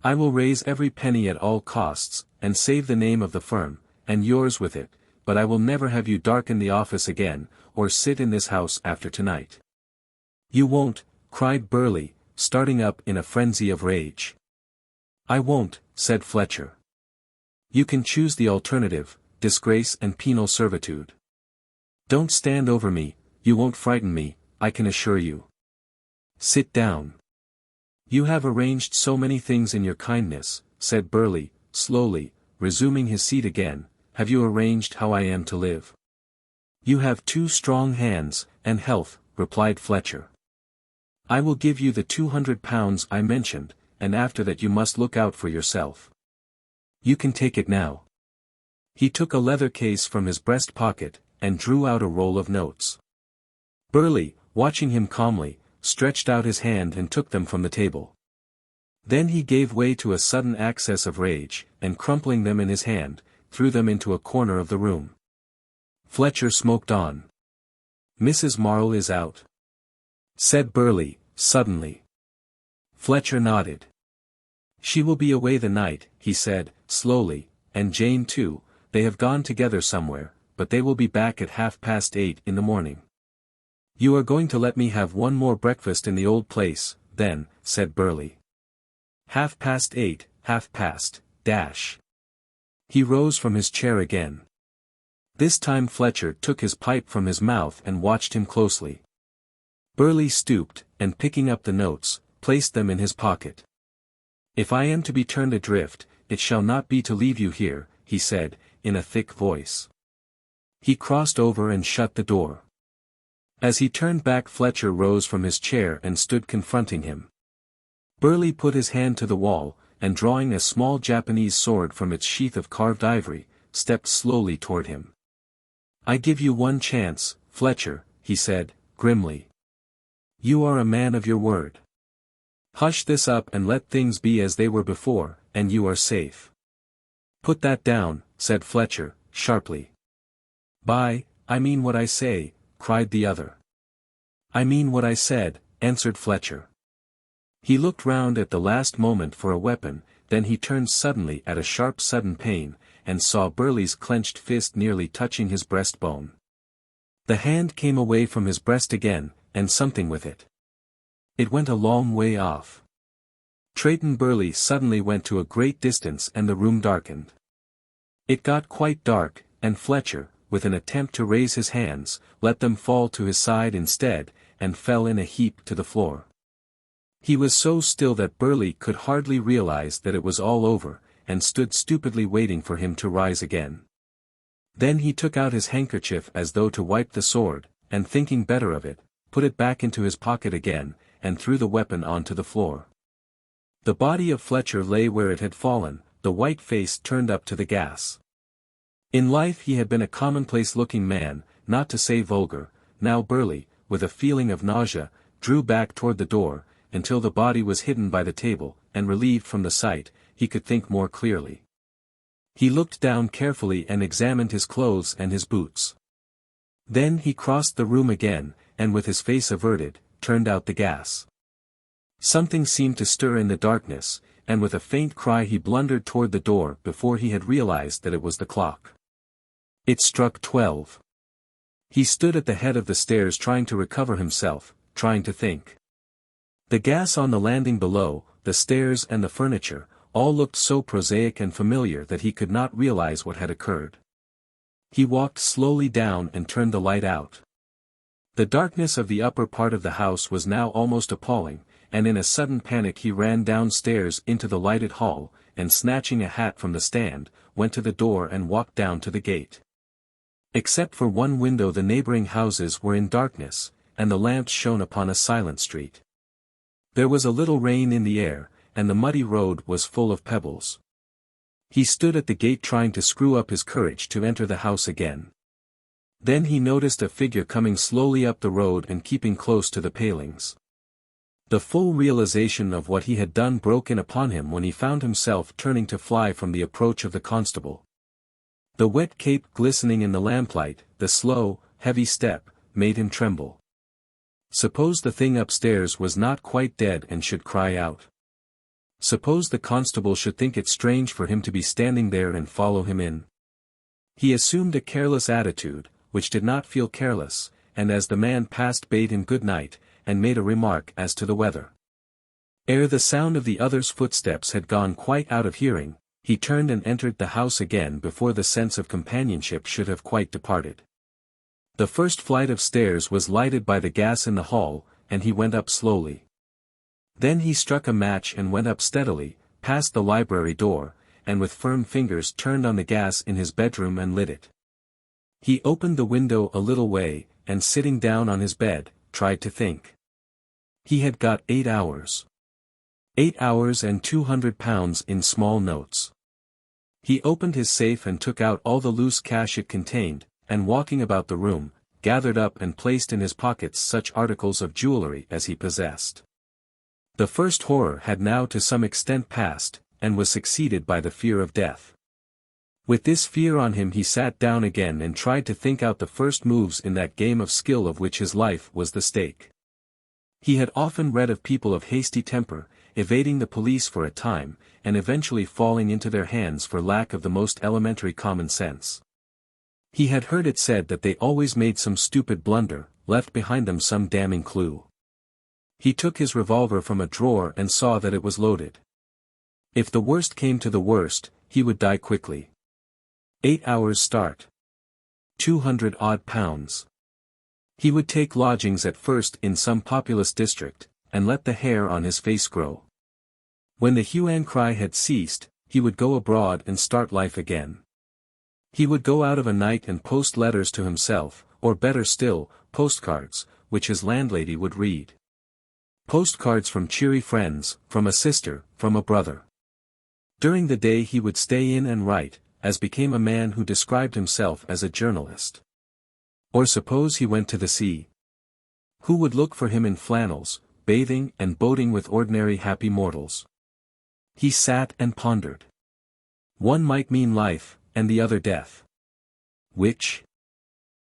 I will raise every penny at all costs, and save the name of the firm, and yours with it, but I will never have you darken the office again, or sit in this house after tonight. You won't, cried Burley, starting up in a frenzy of rage. I won't, said Fletcher. You can choose the alternative, disgrace and penal servitude. Don't stand over me, you won't frighten me, I can assure you. Sit down. You have arranged so many things in your kindness, said Burley, slowly, resuming his seat again, have you arranged how I am to live? You have 2 strong hands, and health, replied Fletcher. I will give you the £200 I mentioned, and after that you must look out for yourself. You can take it now. He took a leather case from his breast pocket, and drew out a roll of notes. Burley, watching him calmly, stretched out his hand and took them from the table. Then he gave way to a sudden access of rage, and crumpling them in his hand, threw them into a corner of the room. Fletcher smoked on. Mrs. Marle is out, said Burley, suddenly. Fletcher nodded. She will be away the night, he said, slowly, and Jane too, they have gone together somewhere, but they will be back at 8:30 in the morning. You are going to let me have one more breakfast in the old place, then, said Burley. 8:30, half past, dash. He rose from his chair again. This time Fletcher took his pipe from his mouth and watched him closely. Burley stooped, and picking up the notes, placed them in his pocket. If I am to be turned adrift, it shall not be to leave you here, he said, in a thick voice. He crossed over and shut the door. As he turned back Fletcher rose from his chair and stood confronting him. Burley put his hand to the wall, and drawing a small Japanese sword from its sheath of carved ivory, stepped slowly toward him. I give you one chance, Fletcher, he said, grimly. You are a man of your word. Hush this up and let things be as they were before, and you are safe. Put that down, said Fletcher, sharply. I mean what I say, cried the other. I mean what I said, answered Fletcher. He looked round at the last moment for a weapon, then he turned suddenly at a sharp sudden pain, and saw Burley's clenched fist nearly touching his breastbone. The hand came away from his breast again, and something with it. It went a long way off. Drayton Burley suddenly went to a great distance and the room darkened. It got quite dark, and Fletcher, with an attempt to raise his hands, let them fall to his side instead, and fell in a heap to the floor. He was so still that Burley could hardly realize that it was all over, and stood stupidly waiting for him to rise again. Then he took out his handkerchief as though to wipe the sword, and thinking better of it, put it back into his pocket again, and threw the weapon onto the floor. The body of Fletcher lay where it had fallen, the white face turned up to the gas. In life he had been a commonplace-looking man, not to say vulgar. Now Burley, with a feeling of nausea, drew back toward the door, until the body was hidden by the table, and relieved from the sight, he could think more clearly. He looked down carefully and examined his clothes and his boots. Then he crossed the room again, and with his face averted, turned out the gas. Something seemed to stir in the darkness, and with a faint cry he blundered toward the door before he had realized that it was the clock. It struck 12. He stood at the head of the stairs trying to recover himself, trying to think. The gas on the landing below, the stairs and the furniture, all looked so prosaic and familiar that he could not realize what had occurred. He walked slowly down and turned the light out. The darkness of the upper part of the house was now almost appalling, and in a sudden panic he ran downstairs into the lighted hall, and snatching a hat from the stand, went to the door and walked down to the gate. Except for one window the neighboring houses were in darkness, and the lamps shone upon a silent street. There was a little rain in the air, and the muddy road was full of pebbles. He stood at the gate trying to screw up his courage to enter the house again. Then he noticed a figure coming slowly up the road and keeping close to the palings. The full realization of what he had done broke in upon him when he found himself turning to fly from the approach of the constable. The wet cape glistening in the lamplight, the slow, heavy step, made him tremble. Suppose the thing upstairs was not quite dead and should cry out. Suppose the constable should think it strange for him to be standing there and follow him in. He assumed a careless attitude, which did not feel careless, and as the man passed bade him good night, and made a remark as to the weather. Ere the sound of the other's footsteps had gone quite out of hearing, he turned and entered the house again before the sense of companionship should have quite departed. The first flight of stairs was lighted by the gas in the hall, and he went up slowly. Then he struck a match and went up steadily, past the library door, and with firm fingers turned on the gas in his bedroom and lit it. He opened the window a little way, and sitting down on his bed, tried to think. He had got 8 hours. 8 hours and £200 in small notes. He opened his safe and took out all the loose cash it contained, and walking about the room, gathered up and placed in his pockets such articles of jewellery as he possessed. The first horror had now to some extent passed, and was succeeded by the fear of death. With this fear on him he sat down again and tried to think out the first moves in that game of skill of which his life was the stake. He had often read of people of hasty temper, evading the police for a time, and eventually falling into their hands for lack of the most elementary common sense. He had heard it said that they always made some stupid blunder, left behind them some damning clue. He took his revolver from a drawer and saw that it was loaded. If the worst came to the worst, he would die quickly. 8 hours start. 200 odd pounds. He would take lodgings at first in some populous district, and let the hair on his face grow. When the hue and cry had ceased, he would go abroad and start life again. He would go out of a night and post letters to himself, or better still, postcards, which his landlady would read. Postcards from cheery friends, from a sister, from a brother. During the day he would stay in and write, as became a man who described himself as a journalist. Or suppose he went to the sea. Who would look for him in flannels, bathing and boating with ordinary happy mortals? He sat and pondered. One might mean life, and the other death. Which?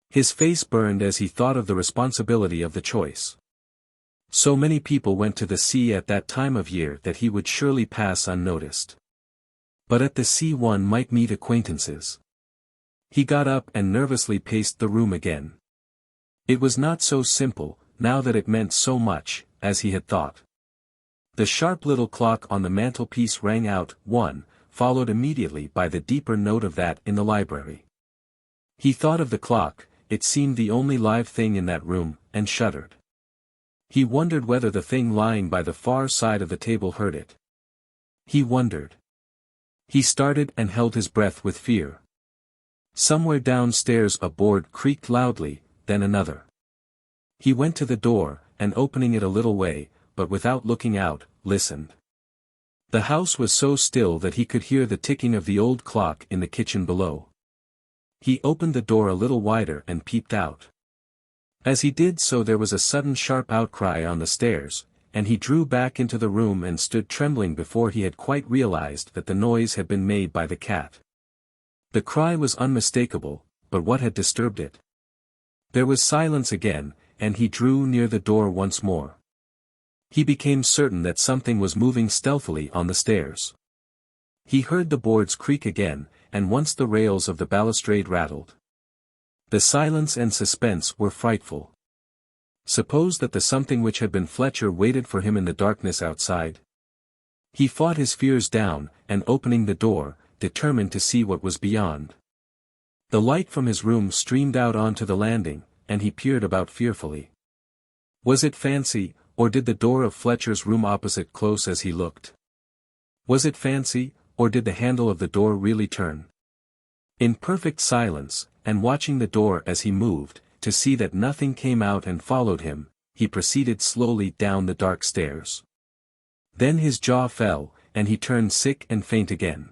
His face burned as he thought of the responsibility of the choice. So many people went to the sea at that time of year that he would surely pass unnoticed. But at the sea one might meet acquaintances. He got up and nervously paced the room again. It was not so simple, now that it meant so much, as he had thought. The sharp little clock on the mantelpiece rang out 1, followed immediately by the deeper note of that in the library. He thought of the clock, it seemed the only live thing in that room, and shuddered. He wondered whether the thing lying by the far side of the table heard it. He wondered. He started and held his breath with fear. Somewhere downstairs a board creaked loudly, then another. He went to the door, and opening it a little way, but without looking out, listened. The house was so still that he could hear the ticking of the old clock in the kitchen below. He opened the door a little wider and peeped out. As he did so there was a sudden sharp outcry on the stairs, and he drew back into the room and stood trembling before he had quite realized that the noise had been made by the cat. The cry was unmistakable, but what had disturbed it? There was silence again, and he drew near the door once more. He became certain that something was moving stealthily on the stairs. He heard the boards creak again, and once the rails of the balustrade rattled. The silence and suspense were frightful. Suppose that the something which had been Fletcher waited for him in the darkness outside? He fought his fears down, and opening the door, determined to see what was beyond. The light from his room streamed out onto the landing, and he peered about fearfully. Was it fancy, or did the door of Fletcher's room opposite close as he looked? Was it fancy, or did the handle of the door really turn? In perfect silence, and watching the door as he moved, to see that nothing came out and followed him, he proceeded slowly down the dark stairs. Then his jaw fell, and he turned sick and faint again.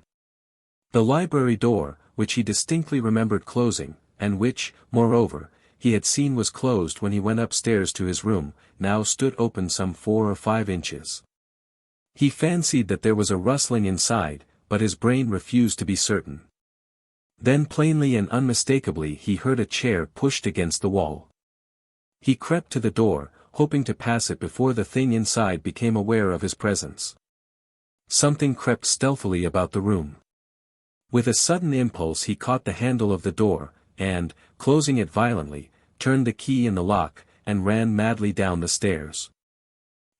The library door, which he distinctly remembered closing, and which, moreover, he had seen was closed when he went upstairs to his room, now stood open some 4 or 5 inches. He fancied that there was a rustling inside, but his brain refused to be certain. Then plainly and unmistakably he heard a chair pushed against the wall. He crept to the door, hoping to pass it before the thing inside became aware of his presence. Something crept stealthily about the room. With a sudden impulse he caught the handle of the door, and, closing it violently, turned the key in the lock, and ran madly down the stairs.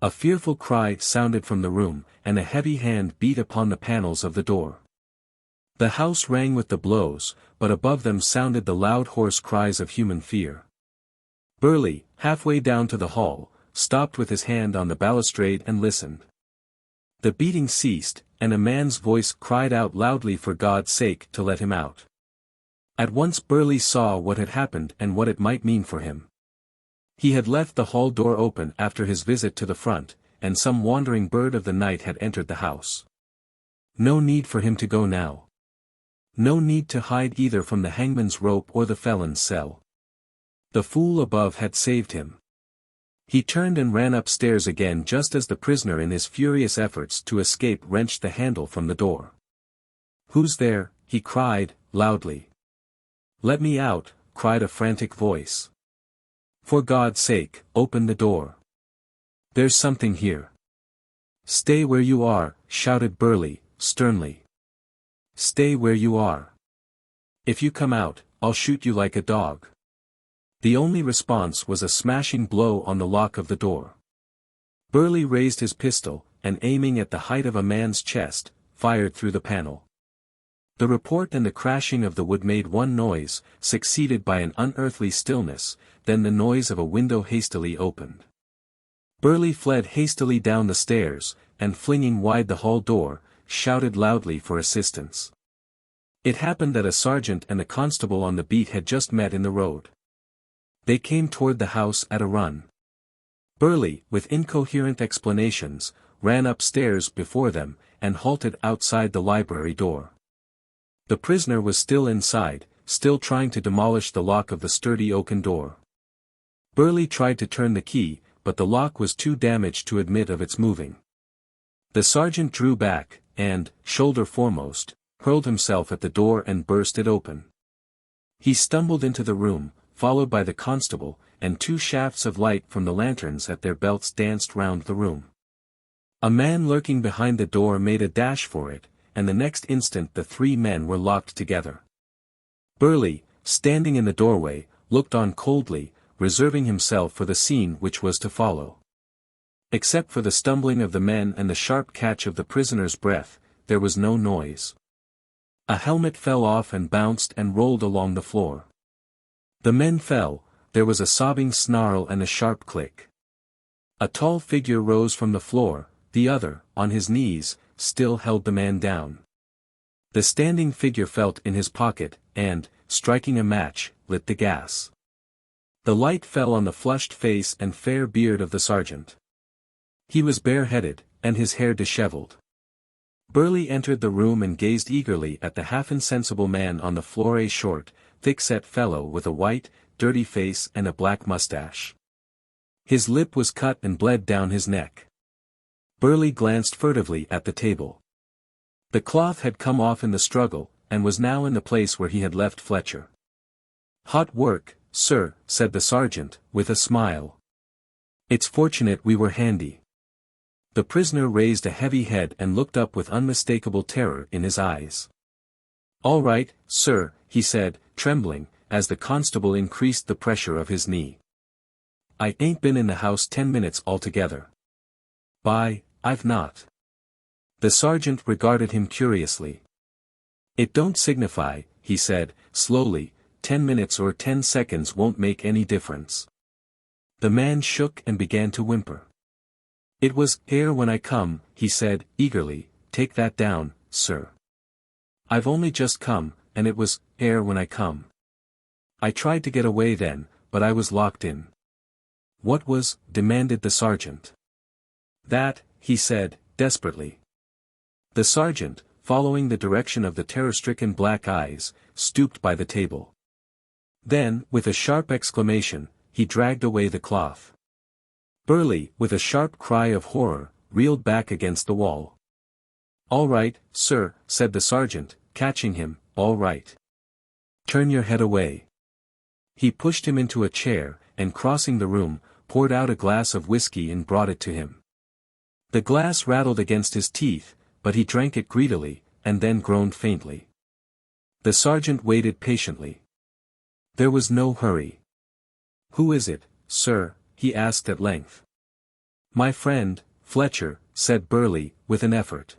A fearful cry sounded from the room, and a heavy hand beat upon the panels of the door. The house rang with the blows, but above them sounded the loud hoarse cries of human fear. Burley, halfway down to the hall, stopped with his hand on the balustrade and listened. The beating ceased, and a man's voice cried out loudly for God's sake to let him out. At once Burley saw what had happened and what it might mean for him. He had left the hall door open after his visit to the front, and some wandering bird of the night had entered the house. No need for him to go now. No need to hide either from the hangman's rope or the felon's cell. The fool above had saved him. He turned and ran upstairs again just as the prisoner in his furious efforts to escape wrenched the handle from the door. "Who's there?" he cried, loudly. "Let me out," cried a frantic voice. "For God's sake, open the door. There's something here." "Stay where you are," shouted Burley, sternly. "Stay where you are. If you come out, I'll shoot you like a dog." The only response was a smashing blow on the lock of the door. Burley raised his pistol, and aiming at the height of a man's chest, fired through the panel. The report and the crashing of the wood made one noise, succeeded by an unearthly stillness, then the noise of a window hastily opened. Burley fled hastily down the stairs, and flinging wide the hall door, shouted loudly for assistance. It happened that a sergeant and a constable on the beat had just met in the road. They came toward the house at a run. Burley, with incoherent explanations, ran upstairs before them, and halted outside the library door. The prisoner was still inside, still trying to demolish the lock of the sturdy oaken door. Burley tried to turn the key, but the lock was too damaged to admit of its moving. The sergeant drew back, and, shoulder foremost, hurled himself at the door and burst it open. He stumbled into the room, followed by the constable, and 2 shafts of light from the lanterns at their belts danced round the room. A man lurking behind the door made a dash for it, and the next instant the 3 men were locked together. Burley, standing in the doorway, looked on coldly, reserving himself for the scene which was to follow. Except for the stumbling of the men and the sharp catch of the prisoner's breath, there was no noise. A helmet fell off and bounced and rolled along the floor. The men fell, there was a sobbing snarl and a sharp click. A tall figure rose from the floor, the other, on his knees, still held the man down. The standing figure felt in his pocket, and, striking a match, lit the gas. The light fell on the flushed face and fair beard of the sergeant. He was bareheaded, and his hair disheveled. Burley entered the room and gazed eagerly at the half-insensible man on the floor, a short, thick-set fellow with a white, dirty face and a black mustache. His lip was cut and bled down his neck. Burley glanced furtively at the table. The cloth had come off in the struggle, and was now in the place where he had left Fletcher. "Hot work, sir," said the sergeant, with a smile. "It's fortunate we were handy." The prisoner raised a heavy head and looked up with unmistakable terror in his eyes. "All right, sir," he said, trembling, as the constable increased the pressure of his knee. "I ain't been in the house 10 minutes altogether." I've not." The sergeant regarded him curiously. "It don't signify," he said, slowly, 10 minutes or 10 seconds won't make any difference." The man shook and began to whimper. It was "Ere when I come," he said, eagerly. "Take that down, sir. I've only just come, and it was "Ere when I come." I tried to get away then, but I was locked in." "What was?" demanded the sergeant. "That," he said, desperately. The sergeant, following the direction of the terror-stricken black eyes, stooped by the table. Then, with a sharp exclamation, he dragged away the cloth. Burley, with a sharp cry of horror, reeled back against the wall. "All right, sir," said the sergeant, catching him, "all right. Turn your head away." He pushed him into a chair, and crossing the room, poured out a glass of whiskey and brought it to him. The glass rattled against his teeth, but he drank it greedily, and then groaned faintly. The sergeant waited patiently. There was no hurry. "Who is it, sir?" he asked at length. "My friend, Fletcher," said Burley, with an effort.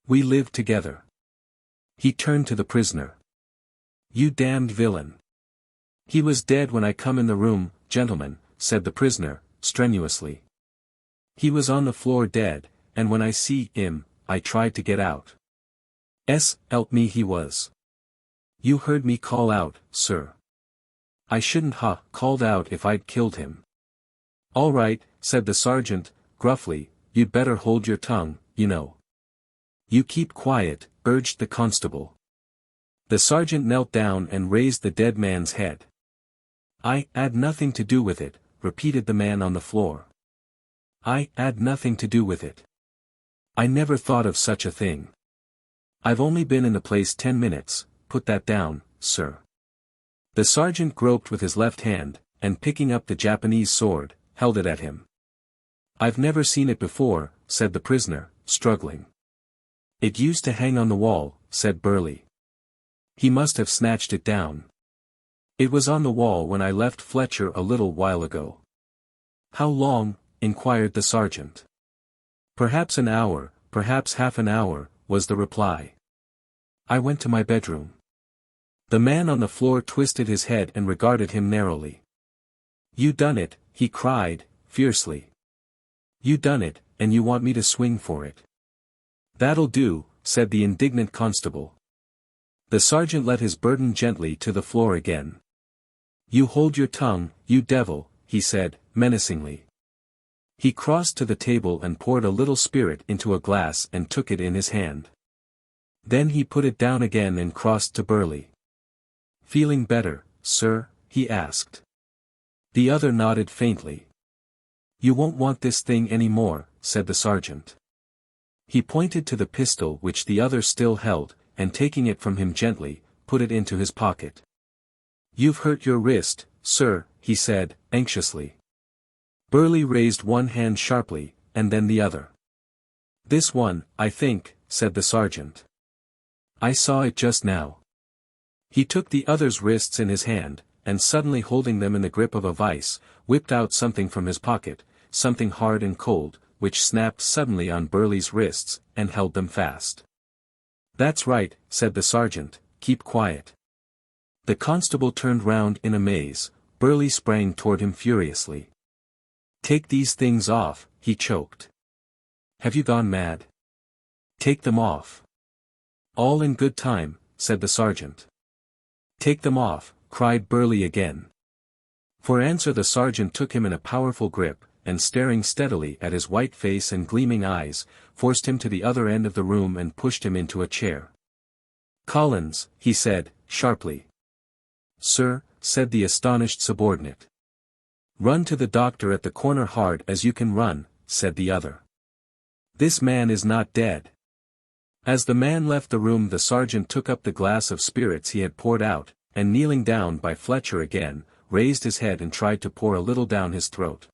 "We lived together." He turned to the prisoner. "You damned villain. He was dead when I come in the room, gentlemen," said the prisoner, strenuously. "He was on the floor dead, and when I see him, I tried to get out. Help me, he was. You heard me call out, sir. I shouldn't ha called out if I'd killed him." "All right," said the sergeant, gruffly, "you'd better hold your tongue, you know." "You keep quiet," urged the constable. The sergeant knelt down and raised the dead man's head. "I had nothing to do with it," repeated the man on the floor. "I had nothing to do with it. I never thought of such a thing. I've only been in the place 10 minutes, put that down, sir." The sergeant groped with his left hand, and picking up the Japanese sword, held it at him. "I've never seen it before," said the prisoner, struggling. "It used to hang on the wall," said Burley. "He must have snatched it down. It was on the wall when I left Fletcher a little while ago." "How long?" inquired the sergeant. "Perhaps an hour, perhaps half an hour," was the reply. "I went to my bedroom." The man on the floor twisted his head and regarded him narrowly. "You done it," he cried, fiercely. "You done it, and you want me to swing for it." "That'll do," said the indignant constable. The sergeant let his burden gently to the floor again. "You hold your tongue, you devil," he said, menacingly. He crossed to the table and poured a little spirit into a glass and took it in his hand. Then he put it down again and crossed to Burley. "Feeling better, sir?" he asked. The other nodded faintly. "You won't want this thing any more," said the sergeant. He pointed to the pistol which the other still held, and taking it from him gently, put it into his pocket. "You've hurt your wrist, sir," he said, anxiously. Burley raised one hand sharply, and then the other. "This one, I think," said the sergeant. "I saw it just now." He took the other's wrists in his hand, and suddenly holding them in the grip of a vice, whipped out something from his pocket, something hard and cold, which snapped suddenly on Burley's wrists, and held them fast. "That's right," said the sergeant, "keep quiet." The constable turned round in amaze. Burley sprang toward him furiously. "Take these things off," he choked. "Have you gone mad? Take them off." "All in good time," said the sergeant. "Take them off," cried Burley again. For answer the sergeant took him in a powerful grip, and staring steadily at his white face and gleaming eyes, forced him to the other end of the room and pushed him into a chair. "Collins," he said, sharply. "Sir," said the astonished subordinate. "Run to the doctor at the corner hard as you can run," said the other. "This man is not dead." As the man left the room the sergeant took up the glass of spirits he had poured out, and kneeling down by Fletcher again, raised his head and tried to pour a little down his throat.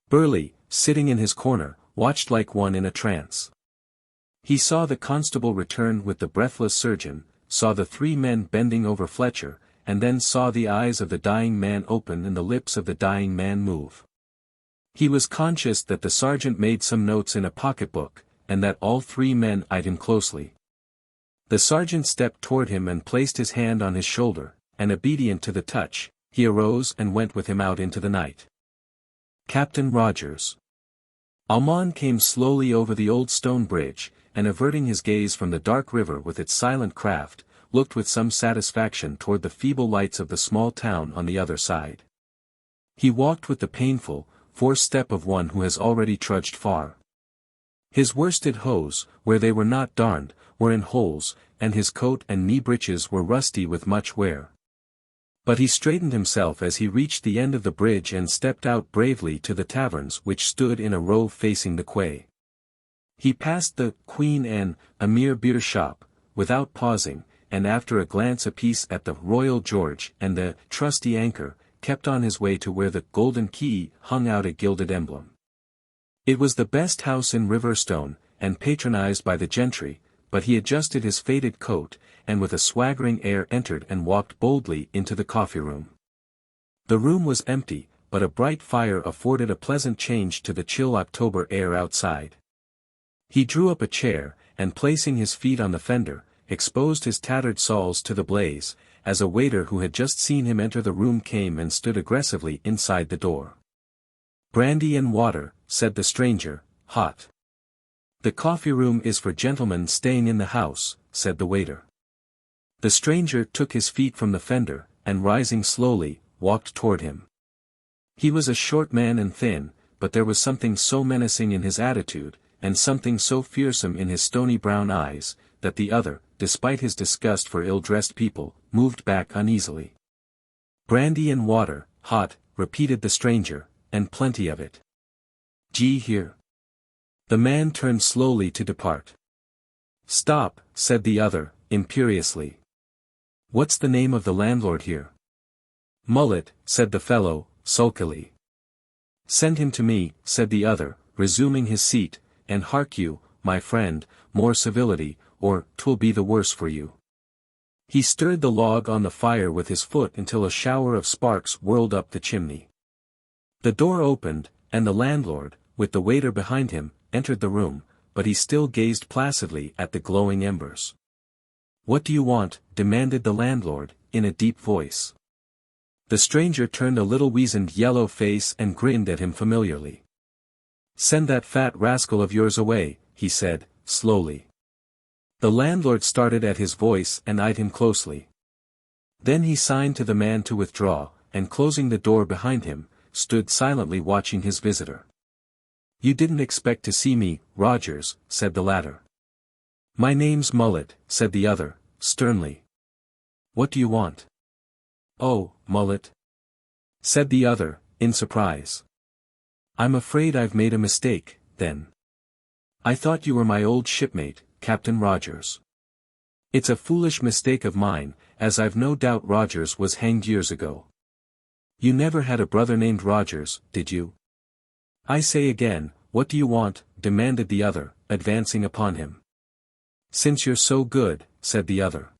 Burley, sitting in his corner, watched like one in a trance. He saw the constable return with the breathless surgeon, saw the 3 men bending over Fletcher, and then saw the eyes of the dying man open and the lips of the dying man move. He was conscious that the sergeant made some notes in a pocketbook, and that all 3 men eyed him closely. The sergeant stepped toward him and placed his hand on his shoulder, and obedient to the touch, he arose and went with him out into the night. "Captain Rogers." Alman came slowly over the old stone bridge, and averting his gaze from the dark river with its silent craft, looked with some satisfaction toward the feeble lights of the small town on the other side. He walked with the painful, forced step of one who has already trudged far. His worsted hose, where they were not darned, were in holes, and his coat and knee breeches were rusty with much wear. But he straightened himself as he reached the end of the bridge and stepped out bravely to the taverns which stood in a row facing the quay. He passed the Queen Anne, a mere beer shop, without pausing, and after a glance apiece at the Royal George and the Trusty Anchor, kept on his way to where the Golden Key hung out a gilded emblem. It was the best house in Riverstone, and patronized by the gentry, but he adjusted his faded coat, and with a swaggering air entered and walked boldly into the coffee-room. The room was empty, but a bright fire afforded a pleasant change to the chill October air outside. He drew up a chair, and placing his feet on the fender, exposed his tattered soles to the blaze, as a waiter who had just seen him enter the room came and stood aggressively inside the door. "Brandy and water," said the stranger, "hot." "The coffee-room is for gentlemen staying in the house," said the waiter. The stranger took his feet from the fender, and rising slowly, walked toward him. He was a short man and thin, but there was something so menacing in his attitude, and something so fearsome in his stony brown eyes, that the other, despite his disgust for ill-dressed people, moved back uneasily. "Brandy and water, hot," repeated the stranger, "and plenty of it. Gee here." The man turned slowly to depart. "Stop," said the other, imperiously. "What's the name of the landlord here?" "Mullet," said the fellow, sulkily. "Send him to me," said the other, resuming his seat, "and hark you, my friend, more civility, or 'twill be the worse for you." He stirred the log on the fire with his foot until a shower of sparks whirled up the chimney. The door opened, and the landlord, with the waiter behind him, entered the room, but he still gazed placidly at the glowing embers. "What do you want?" demanded the landlord, in a deep voice. The stranger turned a little weazened yellow face and grinned at him familiarly. "Send that fat rascal of yours away," he said, slowly. The landlord started at his voice and eyed him closely. Then he signed to the man to withdraw, and closing the door behind him, stood silently watching his visitor. "You didn't expect to see me, Rogers," said the latter. "My name's Mullet," said the other, sternly. "What do you want?" "Oh, Mullet," said the other, in surprise. "I'm afraid I've made a mistake, then. I thought you were my old shipmate, Captain Rogers. It's a foolish mistake of mine, as I've no doubt Rogers was hanged years ago. You never had a brother named Rogers, did you?" "I say again, what do you want?" demanded the other, advancing upon him. "Since you're so good," said the other.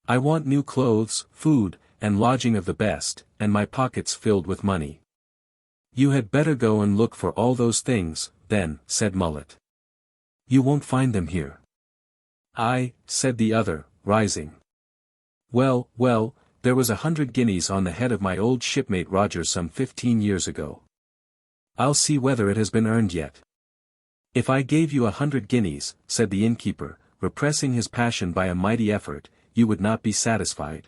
"I want new clothes, food, and lodging of the best, and my pockets filled with money." "You had better go and look for all those things, then," said Mullet. "You won't find them here." "Aye," said the other, rising. "Well, well, there was 100 guineas on the head of my old shipmate Rogers some 15 years ago. I'll see whether it has been earned yet." "If I gave you 100 guineas," said the innkeeper, repressing his passion by a mighty effort, "you would not be satisfied."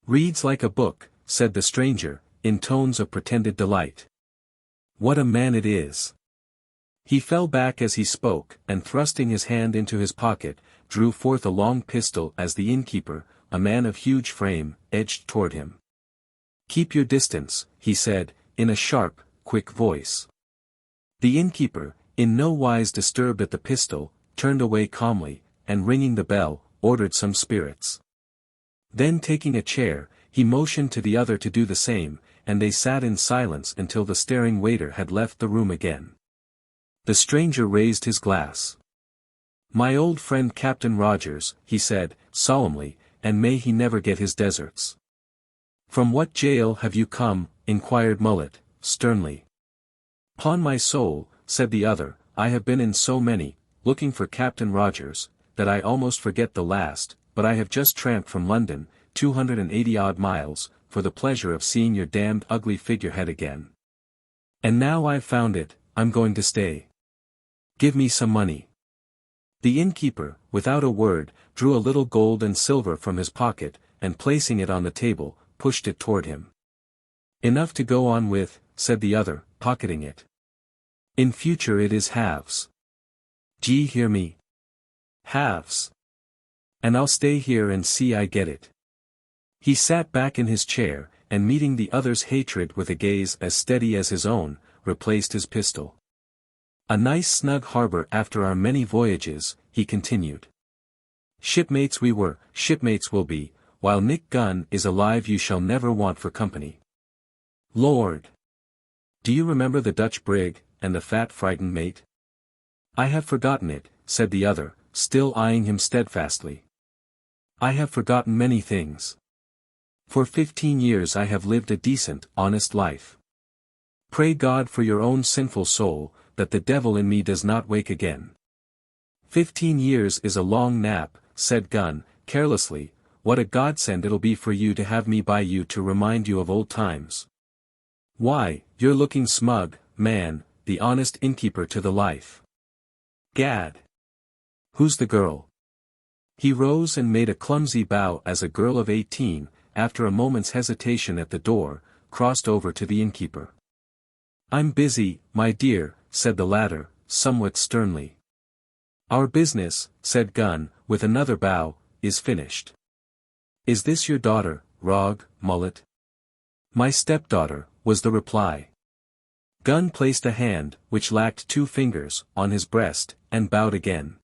"Reads like a book," said the stranger, in tones of pretended delight. "What a man it is!" He fell back as he spoke, and thrusting his hand into his pocket, drew forth a long pistol as the innkeeper, a man of huge frame, edged toward him. "Keep your distance," he said, in a sharp, quick voice. The innkeeper, in no wise disturbed at the pistol, turned away calmly, and ringing the bell, ordered some spirits. Then taking a chair, he motioned to the other to do the same, and they sat in silence until the staring waiter had left the room again. The stranger raised his glass. "My old friend Captain Rogers," he said, solemnly, "and may he never get his deserts." "From what jail have you come?" inquired Mullet, sternly. "'Pon my soul," said the other, "I have been in so many, looking for Captain Rogers, that I almost forget the last, but I have just tramped from London, 280-odd miles, for the pleasure of seeing your damned ugly figurehead again. And now I've found it, I'm going to stay. Give me some money. The innkeeper, without a word, drew a little gold and silver from his pocket, and placing it on the table, pushed it toward him. Enough to go on with, said the other, pocketing it. In future it is halves. D'ye hear me? Halves. And I'll stay here and see I get it. He sat back in his chair, and meeting the other's hatred with a gaze as steady as his own, replaced his pistol. A nice snug harbor after our many voyages, he continued. Shipmates we were, shipmates will be, while Nick Gunn is alive you shall never want for company. Lord! Do you remember the Dutch brig, and the fat frightened mate? I have forgotten it, said the other, still eyeing him steadfastly. I have forgotten many things. For 15 years I have lived a decent, honest life. Pray God for your own sinful soul, that the devil in me does not wake again. 15 years is a long nap, said Gunn, carelessly. What a godsend it'll be for you to have me by you to remind you of old times. Why, you're looking smug, man, the honest innkeeper to the life. Gad! Who's the girl? He rose and made a clumsy bow as a girl of 18, after a moment's hesitation at the door, crossed over to the innkeeper. I'm busy, my dear, said the latter, somewhat sternly. Our business, said Gunn, with another bow, is finished. Is this your daughter, Rog, Mullet? My stepdaughter, was the reply. Gunn placed a hand, which lacked 2 fingers, on his breast, and bowed again.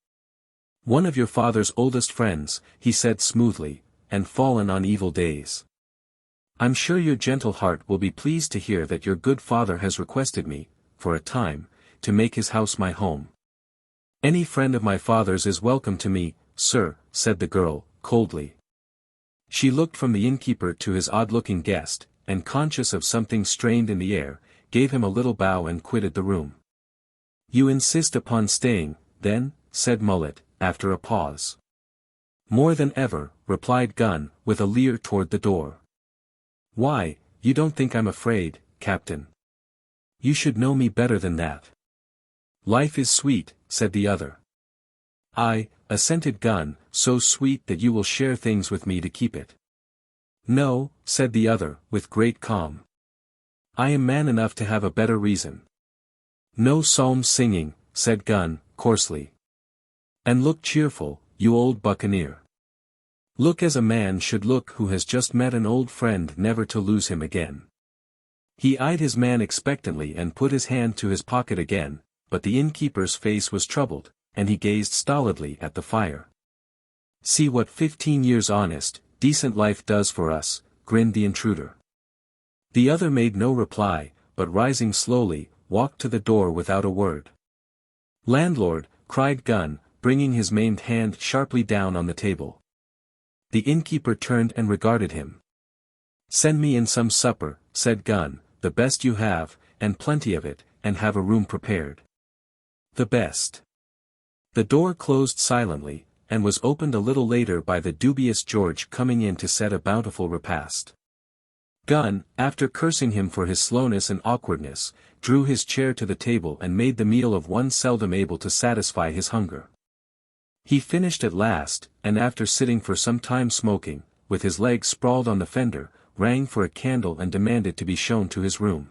One of your father's oldest friends, he said smoothly, and fallen on evil days. I'm sure your gentle heart will be pleased to hear that your good father has requested me, for a time, to make his house my home. Any friend of my father's is welcome to me, sir, said the girl, coldly. She looked from the innkeeper to his odd-looking guest, and conscious of something strained in the air, gave him a little bow and quitted the room. You insist upon staying, then, said Mullet, after a pause. More than ever, replied Gunn, with a leer toward the door. Why, you don't think I'm afraid, Captain? You should know me better than that. Life is sweet, said the other. Aye, assented Gunn, so sweet that you will share things with me to keep it. No, said the other, with great calm. I am man enough to have a better reason. No psalm singing, said Gunn, coarsely. And look cheerful, you old buccaneer. Look as a man should look who has just met an old friend never to lose him again. He eyed his man expectantly and put his hand to his pocket again, but the innkeeper's face was troubled, and he gazed stolidly at the fire. See what 15 years honest, decent life does for us, grinned the intruder. The other made no reply, but rising slowly, walked to the door without a word. Landlord, cried Gunn, bringing his maimed hand sharply down on the table. The innkeeper turned and regarded him. Send me in some supper, said Gunn, the best you have, and plenty of it, and have a room prepared. The best. The door closed silently, and was opened a little later by the dubious George coming in to set a bountiful repast. Gunn, after cursing him for his slowness and awkwardness, drew his chair to the table and made the meal of one seldom able to satisfy his hunger. He finished at last, and after sitting for some time smoking, with his legs sprawled on the fender, rang for a candle and demanded to be shown to his room.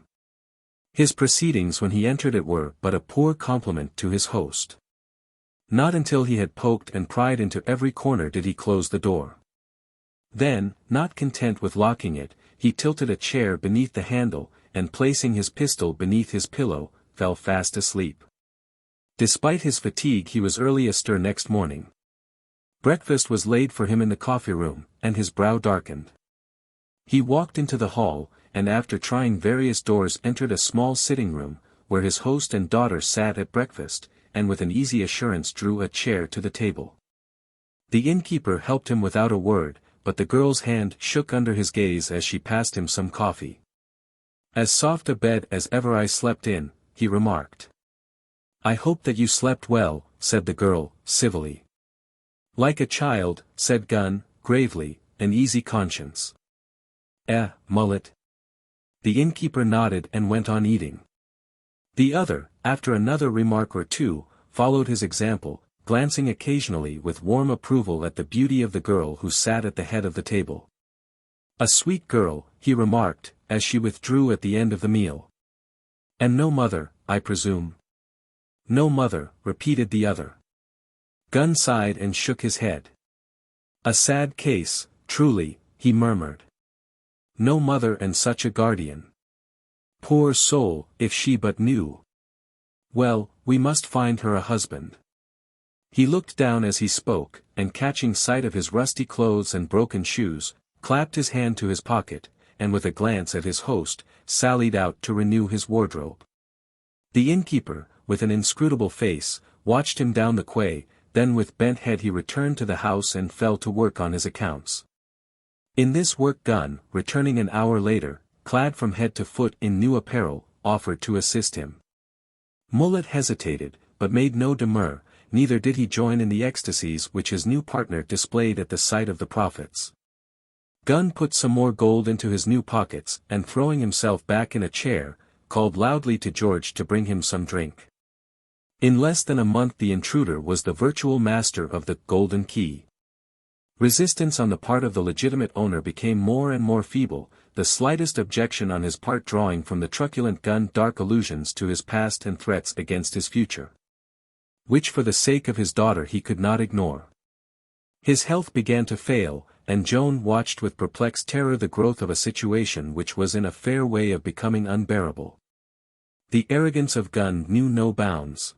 His proceedings when he entered it were but a poor compliment to his host. Not until he had poked and pried into every corner did he close the door. Then, not content with locking it, he tilted a chair beneath the handle, and placing his pistol beneath his pillow, fell fast asleep. Despite his fatigue he was early astir next morning. Breakfast was laid for him in the coffee-room, and his brow darkened. He walked into the hall, and after trying various doors entered a small sitting-room, where his host and daughter sat at breakfast, and with an easy assurance drew a chair to the table. The innkeeper helped him without a word, but the girl's hand shook under his gaze as she passed him some coffee. As soft a bed as ever I slept in, he remarked. I hope that you slept well, said the girl, civilly. Like a child, said Gunn, gravely, an easy conscience. Mullet. The innkeeper nodded and went on eating. The other, after another remark or two, followed his example, glancing occasionally with warm approval at the beauty of the girl who sat at the head of the table. "A sweet girl," he remarked, as she withdrew at the end of the meal. "And no mother, I presume?" "No mother," repeated the other. Gunn sighed and shook his head. "A sad case, truly," he murmured. "No mother and such a guardian. Poor soul, if she but knew. Well, we must find her a husband." He looked down as he spoke, and catching sight of his rusty clothes and broken shoes, clapped his hand to his pocket, and with a glance at his host, sallied out to renew his wardrobe. The innkeeper, with an inscrutable face, watched him down the quay, then with bent head he returned to the house and fell to work on his accounts. In this work Gunn, returning an hour later, clad from head to foot in new apparel, offered to assist him. Mullet hesitated, but made no demur, neither did he join in the ecstasies which his new partner displayed at the sight of the profits. Gunn put some more gold into his new pockets, and throwing himself back in a chair, called loudly to George to bring him some drink. In less than a month the intruder was the virtual master of the Golden Key. Resistance on the part of the legitimate owner became more and more feeble, the slightest objection on his part drawing from the truculent Gunn dark allusions to his past and threats against his future, which for the sake of his daughter he could not ignore. His health began to fail, and Joan watched with perplexed terror the growth of a situation which was in a fair way of becoming unbearable. The arrogance of Gunn knew no bounds.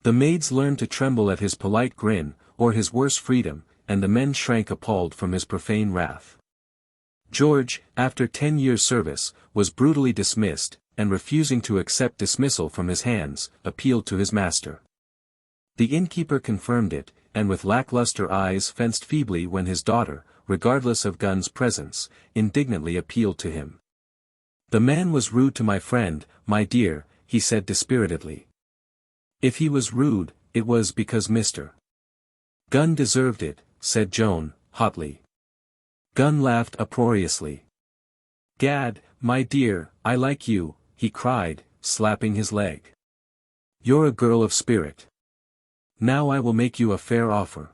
The maids learned to tremble at his polite grin, or his worse freedom, and the men shrank appalled from his profane wrath. George, after 10 years' service, was brutally dismissed, and refusing to accept dismissal from his hands, appealed to his master. The innkeeper confirmed it, and with lackluster eyes fenced feebly when his daughter, regardless of Gunn's presence, indignantly appealed to him. "The man was rude to my friend, my dear," he said dispiritedly. "If he was rude, it was because Mr. Gunn deserved it," said Joan, hotly. Gunn laughed uproariously. "Gad, my dear, I like you," he cried, slapping his leg. "You're a girl of spirit. Now I will make you a fair offer.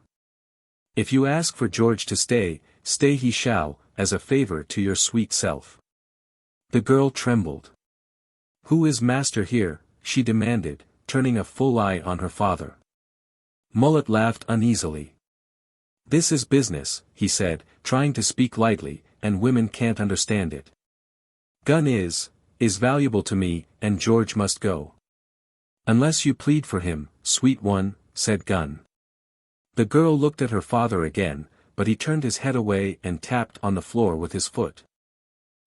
If you ask for George to stay, stay he shall, as a favor to your sweet self." The girl trembled. "Who is master here?" she demanded, turning a full eye on her father. Mullet laughed uneasily. "This is business," he said, trying to speak lightly, "and women can't understand it. Gunn is valuable to me, and George must go." "Unless you plead for him, sweet one," said Gunn. The girl looked at her father again, but he turned his head away and tapped on the floor with his foot.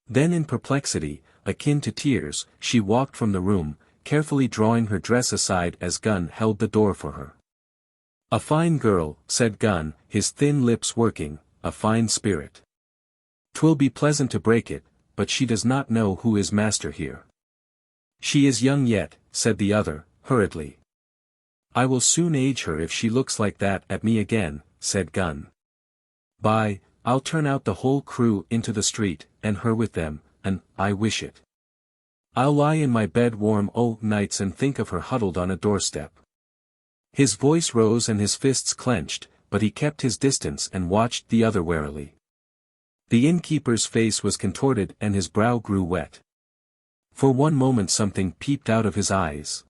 Then in perplexity, akin to tears, she walked from the room, carefully drawing her dress aside as Gunn held the door for her. "A fine girl," said Gunn, his thin lips working, "a fine spirit. 'Twill be pleasant to break it, but she does not know who is master here." "She is young yet," said the other, hurriedly. "I will soon age her if she looks like that at me again," said Gunn. "By, I'll turn out the whole crew into the street, and her with them, and I wish it. I'll lie in my bed warm nights and think of her huddled on a doorstep." His voice rose and his fists clenched, but he kept his distance and watched the other warily. The innkeeper's face was contorted and his brow grew wet. For one moment something peeped out of his eyes.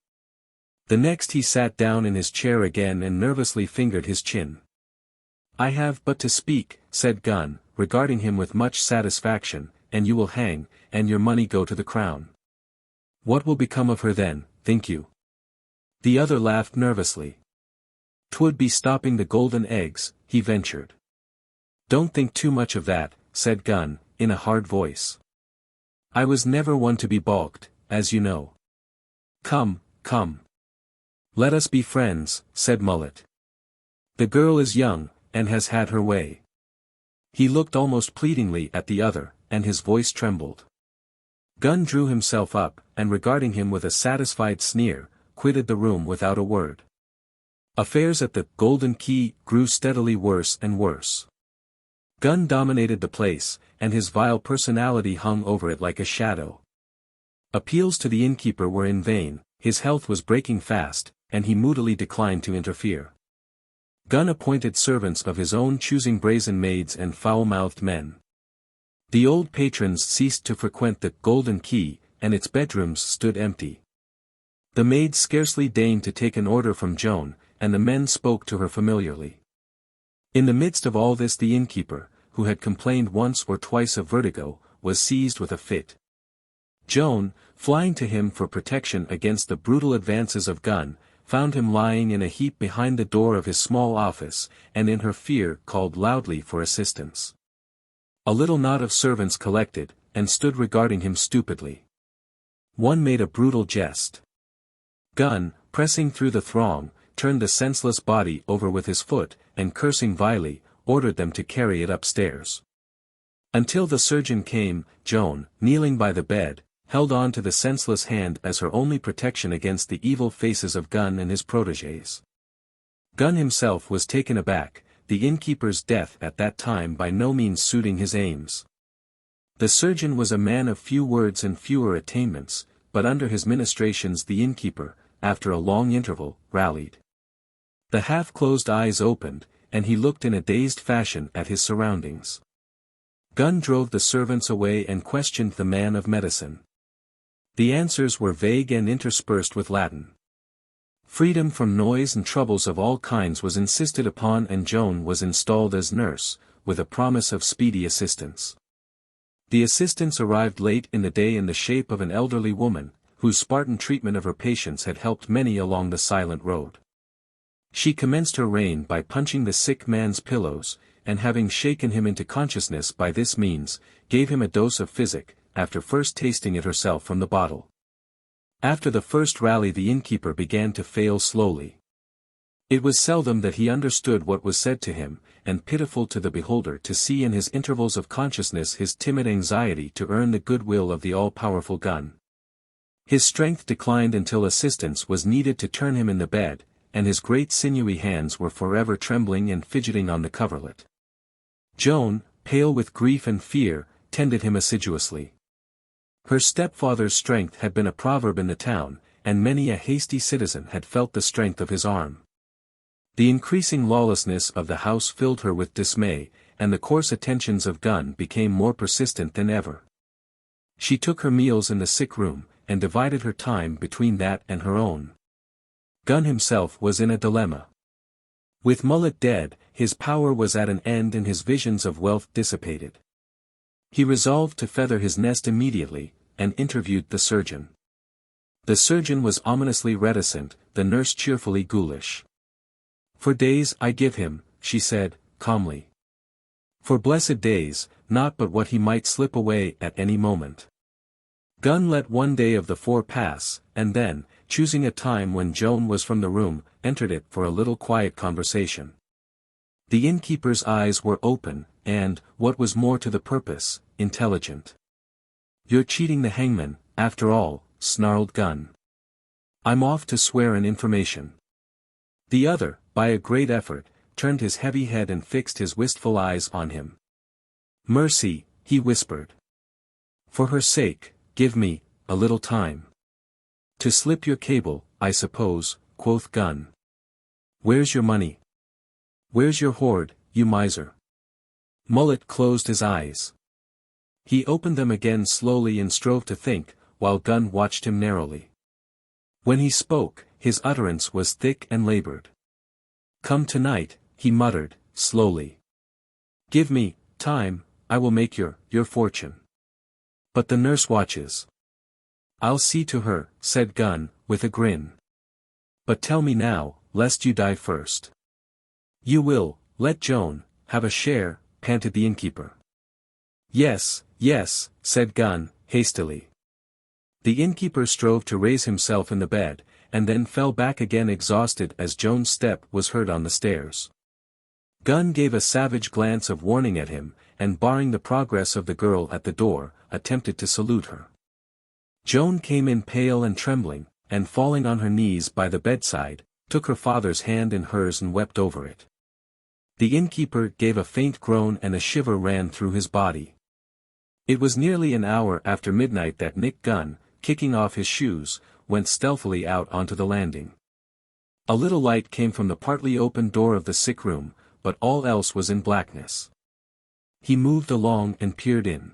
The next he sat down in his chair again and nervously fingered his chin. "I have but to speak," said Gunn, regarding him with much satisfaction, "and you will hang, and your money go to the crown. What will become of her then, think you?" The other laughed nervously. "'Twould be stopping the golden eggs," he ventured. "Don't think too much of that," said Gunn, in a hard voice. "I was never one to be balked, as you know. Come, come. Let us be friends," said Mullet. "The girl is young, and has had her way." He looked almost pleadingly at the other, and his voice trembled. Gunn drew himself up, and regarding him with a satisfied sneer, quitted the room without a word. Affairs at the Golden Key grew steadily worse and worse. Gunn dominated the place, and his vile personality hung over it like a shadow. Appeals to the innkeeper were in vain, his health was breaking fast, and he moodily declined to interfere. Gunn appointed servants of his own choosing brazen maids and foul-mouthed men. The old patrons ceased to frequent the Golden Key, and its bedrooms stood empty. The maids scarcely deigned to take an order from Joan, and the men spoke to her familiarly. In the midst of all this the innkeeper, who had complained once or twice of vertigo, was seized with a fit. Joan, flying to him for protection against the brutal advances of Gunn, found him lying in a heap behind the door of his small office, and in her fear called loudly for assistance. A little knot of servants collected, and stood regarding him stupidly. One made a brutal jest. Gunn, pressing through the throng, turned the senseless body over with his foot, and cursing vilely, ordered them to carry it upstairs. Until the surgeon came, Joan, kneeling by the bed, held on to the senseless hand as her only protection against the evil faces of Gunn and his protégés. Gunn himself was taken aback, the innkeeper's death at that time by no means suiting his aims. The surgeon was a man of few words and fewer attainments, but under his ministrations the innkeeper, after a long interval, rallied. The half-closed eyes opened, and he looked in a dazed fashion at his surroundings. Gunn drove the servants away and questioned the man of medicine. The answers were vague and interspersed with Latin. Freedom from noise and troubles of all kinds was insisted upon, and Joan was installed as nurse, with a promise of speedy assistance. The assistance arrived late in the day in the shape of an elderly woman, whose Spartan treatment of her patients had helped many along the silent road. She commenced her reign by punching the sick man's pillows, and having shaken him into consciousness by this means, gave him a dose of physic, after first tasting it herself from the bottle. After the first rally the innkeeper began to fail slowly. It was seldom that he understood what was said to him, and pitiful to the beholder to see in his intervals of consciousness his timid anxiety to earn the goodwill of the all-powerful Gunn. His strength declined until assistance was needed to turn him in the bed, and his great sinewy hands were forever trembling and fidgeting on the coverlet. Joan, pale with grief and fear, tended him assiduously. Her stepfather's strength had been a proverb in the town, and many a hasty citizen had felt the strength of his arm. The increasing lawlessness of the house filled her with dismay, and the coarse attentions of Gunn became more persistent than ever. She took her meals in the sick room, and divided her time between that and her own. Gunn himself was in a dilemma. With Mullet dead, his power was at an end and his visions of wealth dissipated. He resolved to feather his nest immediately, and interviewed the surgeon. The surgeon was ominously reticent, the nurse cheerfully ghoulish. "For days I give him," she said, calmly. "For blessed days, not but what he might slip away at any moment." Gunn let one day of the 4 pass, and then, choosing a time when Joan was from the room, entered it for a little quiet conversation. The innkeeper's eyes were open, and, what was more to the purpose, intelligent. "You're cheating the hangman, after all," snarled Gunn. "I'm off to swear an information." The other, by a great effort, turned his heavy head and fixed his wistful eyes on him. "Mercy," he whispered. "For her sake, give me a little time." "To slip your cable, I suppose," quoth Gunn. "Where's your money? Where's your hoard, you miser?" Mullet closed his eyes. He opened them again slowly and strove to think, while Gunn watched him narrowly. When he spoke, his utterance was thick and labored. "Come tonight," he muttered, slowly. "Give me time, I will make your fortune." "But the nurse watches." "I'll see to her," said Gunn, with a grin. "But tell me now, lest you die first." "You will, let Joan have a share," panted the innkeeper. "Yes, yes," said Gunn, hastily. The innkeeper strove to raise himself in the bed, and then fell back again exhausted as Joan's step was heard on the stairs. Gunn gave a savage glance of warning at him, and barring the progress of the girl at the door, attempted to salute her. Joan came in pale and trembling, and falling on her knees by the bedside, took her father's hand in hers and wept over it. The innkeeper gave a faint groan and a shiver ran through his body. It was nearly an hour after midnight that Nick Gunn, kicking off his shoes, went stealthily out onto the landing. A little light came from the partly open door of the sick room, but all else was in blackness. He moved along and peered in.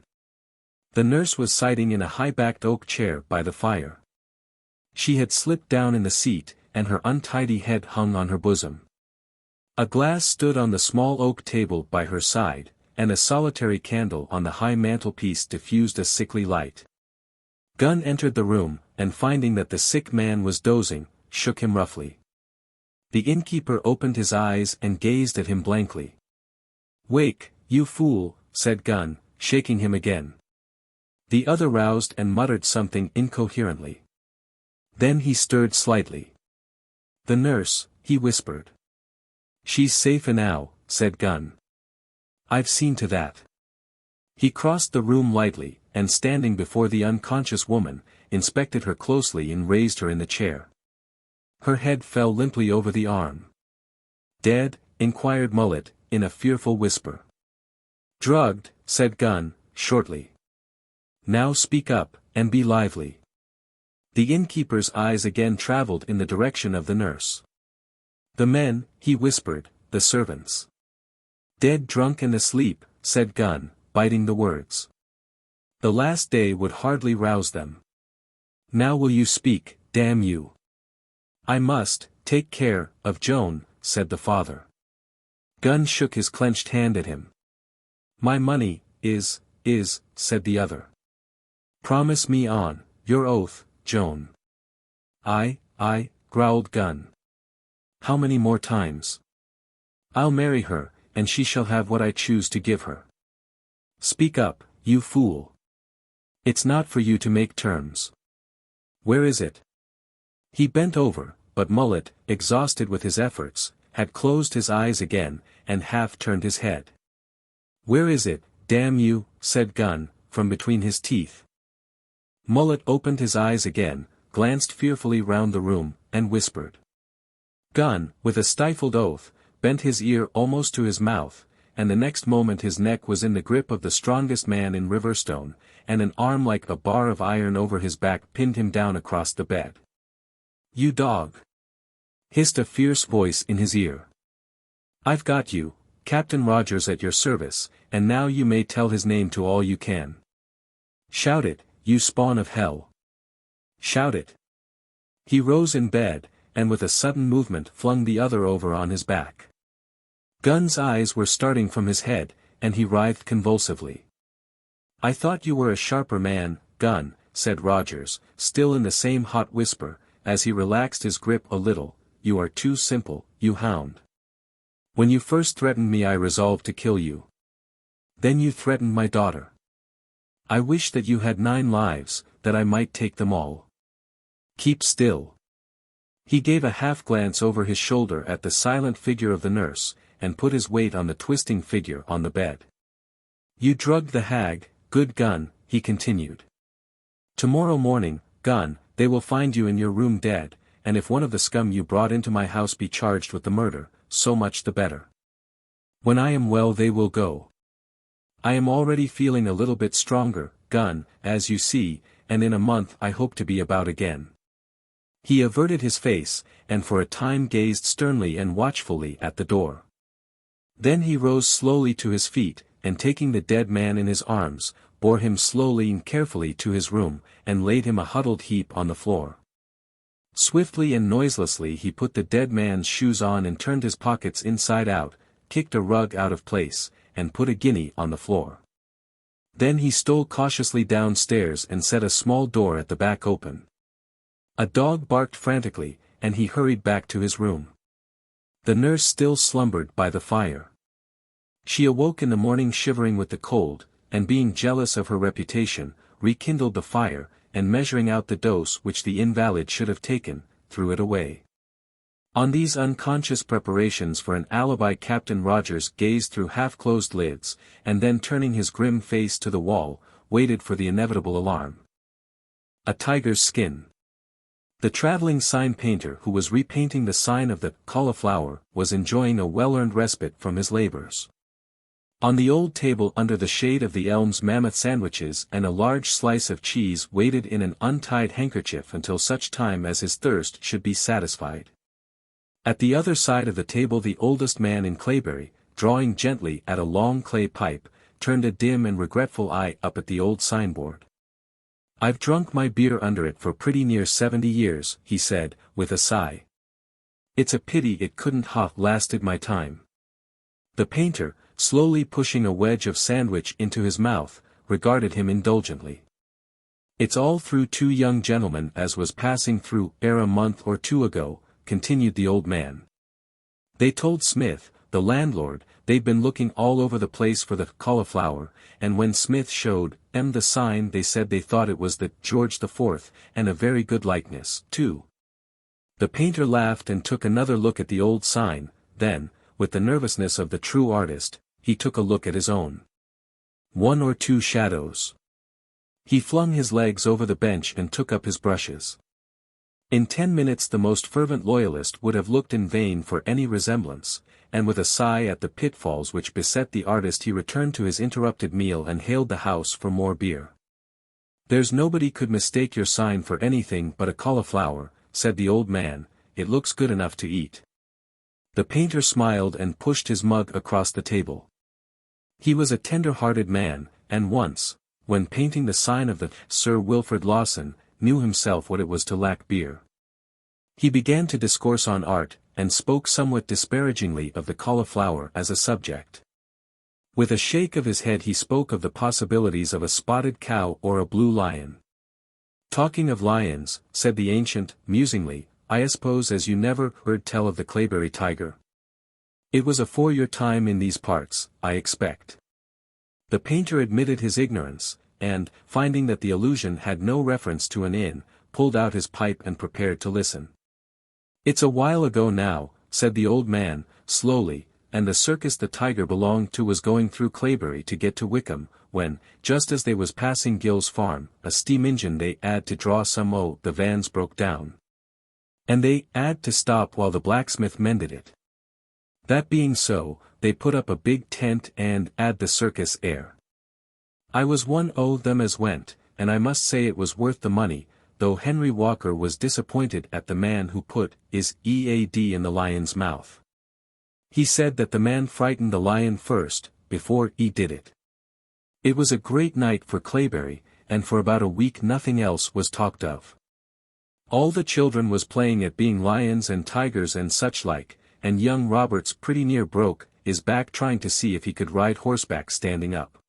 The nurse was sitting in a high-backed oak chair by the fire. She had slipped down in the seat, and her untidy head hung on her bosom. A glass stood on the small oak table by her side, and a solitary candle on the high mantelpiece diffused a sickly light. Gunn entered the room, and finding that the sick man was dozing, shook him roughly. The innkeeper opened his eyes and gazed at him blankly. "Wake, you fool," said Gunn, shaking him again. The other roused and muttered something incoherently. Then he stirred slightly. "The nurse," he whispered. "She's safe now," said Gunn. "I've seen to that." He crossed the room lightly, and standing before the unconscious woman, inspected her closely and raised her in the chair. Her head fell limply over the arm. "Dead?" inquired Mullet, in a fearful whisper. "Drugged," said Gunn, shortly. "Now speak up, and be lively." The innkeeper's eyes again travelled in the direction of the nurse. "The men," he whispered, "the servants." "Dead, drunk and asleep," said Gunn, biting the words. "The last day would hardly rouse them. Now will you speak, damn you?" "I must, take care, of Joan," said the father. Gunn shook his clenched hand at him. "My money, is, said the other. "Promise me on, your oath, Joan." I, growled Gunn. "How many more times?" "I'll marry her, and she shall have what I choose to give her." "Speak up, you fool. It's not for you to make terms. Where is it?" He bent over, but Mullet, exhausted with his efforts, had closed his eyes again, and half turned his head. "Where is it, damn you?" said Gunn, from between his teeth. Mullet opened his eyes again, glanced fearfully round the room, and whispered. Gunn, with a stifled oath, bent his ear almost to his mouth, and the next moment his neck was in the grip of the strongest man in Riverstone, and an arm like a bar of iron over his back pinned him down across the bed. "You dog!" hissed a fierce voice in his ear. "I've got you, Captain Rogers, at your service, and now you may tell his name to all you can. Shout it, you spawn of hell. Shout it." He rose in bed, and with a sudden movement flung the other over on his back. Gunn's eyes were starting from his head, and he writhed convulsively. "I thought you were a sharper man, Gunn," said Rogers, still in the same hot whisper, as he relaxed his grip a little. "You are too simple, you hound. When you first threatened me I resolved to kill you. Then you threatened my daughter. I wish that you had 9 lives, that I might take them all. Keep still." He gave a half-glance over his shoulder at the silent figure of the nurse, and put his weight on the twisting figure on the bed. "You drugged the hag, good Gunn," he continued. "Tomorrow morning, Gunn, they will find you in your room dead, and if one of the scum you brought into my house be charged with the murder, so much the better. When I am well they will go. I am already feeling a little bit stronger, Gunn, as you see, and in a month I hope to be about again." He averted his face, and for a time gazed sternly and watchfully at the door. Then he rose slowly to his feet, and taking the dead man in his arms, bore him slowly and carefully to his room, and laid him a huddled heap on the floor. Swiftly and noiselessly he put the dead man's shoes on and turned his pockets inside out, kicked a rug out of place, and put a guinea on the floor. Then he stole cautiously downstairs and set a small door at the back open. A dog barked frantically, and he hurried back to his room. The nurse still slumbered by the fire. She awoke in the morning shivering with the cold, and being jealous of her reputation, rekindled the fire, and measuring out the dose which the invalid should have taken, threw it away. On these unconscious preparations for an alibi Captain Rogers gazed through half-closed lids, and then turning his grim face to the wall, waited for the inevitable alarm. A tiger's skin. The traveling sign painter who was repainting the sign of the cauliflower was enjoying a well-earned respite from his labors. On the old table under the shade of the elms mammoth sandwiches and a large slice of cheese waited in an untied handkerchief until such time as his thirst should be satisfied. At the other side of the table the oldest man in Claybury, drawing gently at a long clay pipe, turned a dim and regretful eye up at the old signboard. "I've drunk my beer under it for pretty near 70 years, he said, with a sigh. "It's a pity it couldn't ha lasted my time." The painter, slowly pushing a wedge of sandwich into his mouth, regarded him indulgently. "It's all through two young gentlemen as was passing through ere a month or two ago," continued the old man. "They told Smith, the landlord, they'd been looking all over the place for the cauliflower, and when Smith showed them the sign they said they thought it was the George IV, and a very good likeness, too." The painter laughed and took another look at the old sign, then, with the nervousness of the true artist, he took a look at his own. One or two shadows. He flung his legs over the bench and took up his brushes. In 10 minutes the most fervent loyalist would have looked in vain for any resemblance, and with a sigh at the pitfalls which beset the artist he returned to his interrupted meal and hailed the house for more beer. "There's nobody could mistake your sign for anything but a cauliflower," said the old man. "It looks good enough to eat." The painter smiled and pushed his mug across the table. He was a tender-hearted man, and once, when painting the sign of the Sir Wilfrid Lawson, knew himself what it was to lack beer. He began to discourse on art, and spoke somewhat disparagingly of the cauliflower as a subject. With a shake of his head he spoke of the possibilities of a spotted cow or a blue lion. "Talking of lions," said the ancient, musingly, "I suppose as you never heard tell of the Claybury tiger. It was afore your time in these parts, I expect." The painter admitted his ignorance, and, finding that the allusion had no reference to an inn, pulled out his pipe and prepared to listen. "It's a while ago now," said the old man, slowly, "and the circus the tiger belonged to was going through Claybury to get to Wickham, when, just as they was passing Gill's farm, a steam engine they 'ad to draw some o' the vans broke down. And they 'ad to stop while the blacksmith mended it. That being so, they put up a big tent and 'ad the circus air. I was one o' them as went, and I must say it was worth the money, though Henry Walker was disappointed at the man who put his EAD in the lion's mouth. He said that the man frightened the lion first, before he did it. It was a great night for Claybury, and for about a week nothing else was talked of. All the children was playing at being lions and tigers and such like, and young Roberts pretty near broke his back trying to see if he could ride horseback standing up.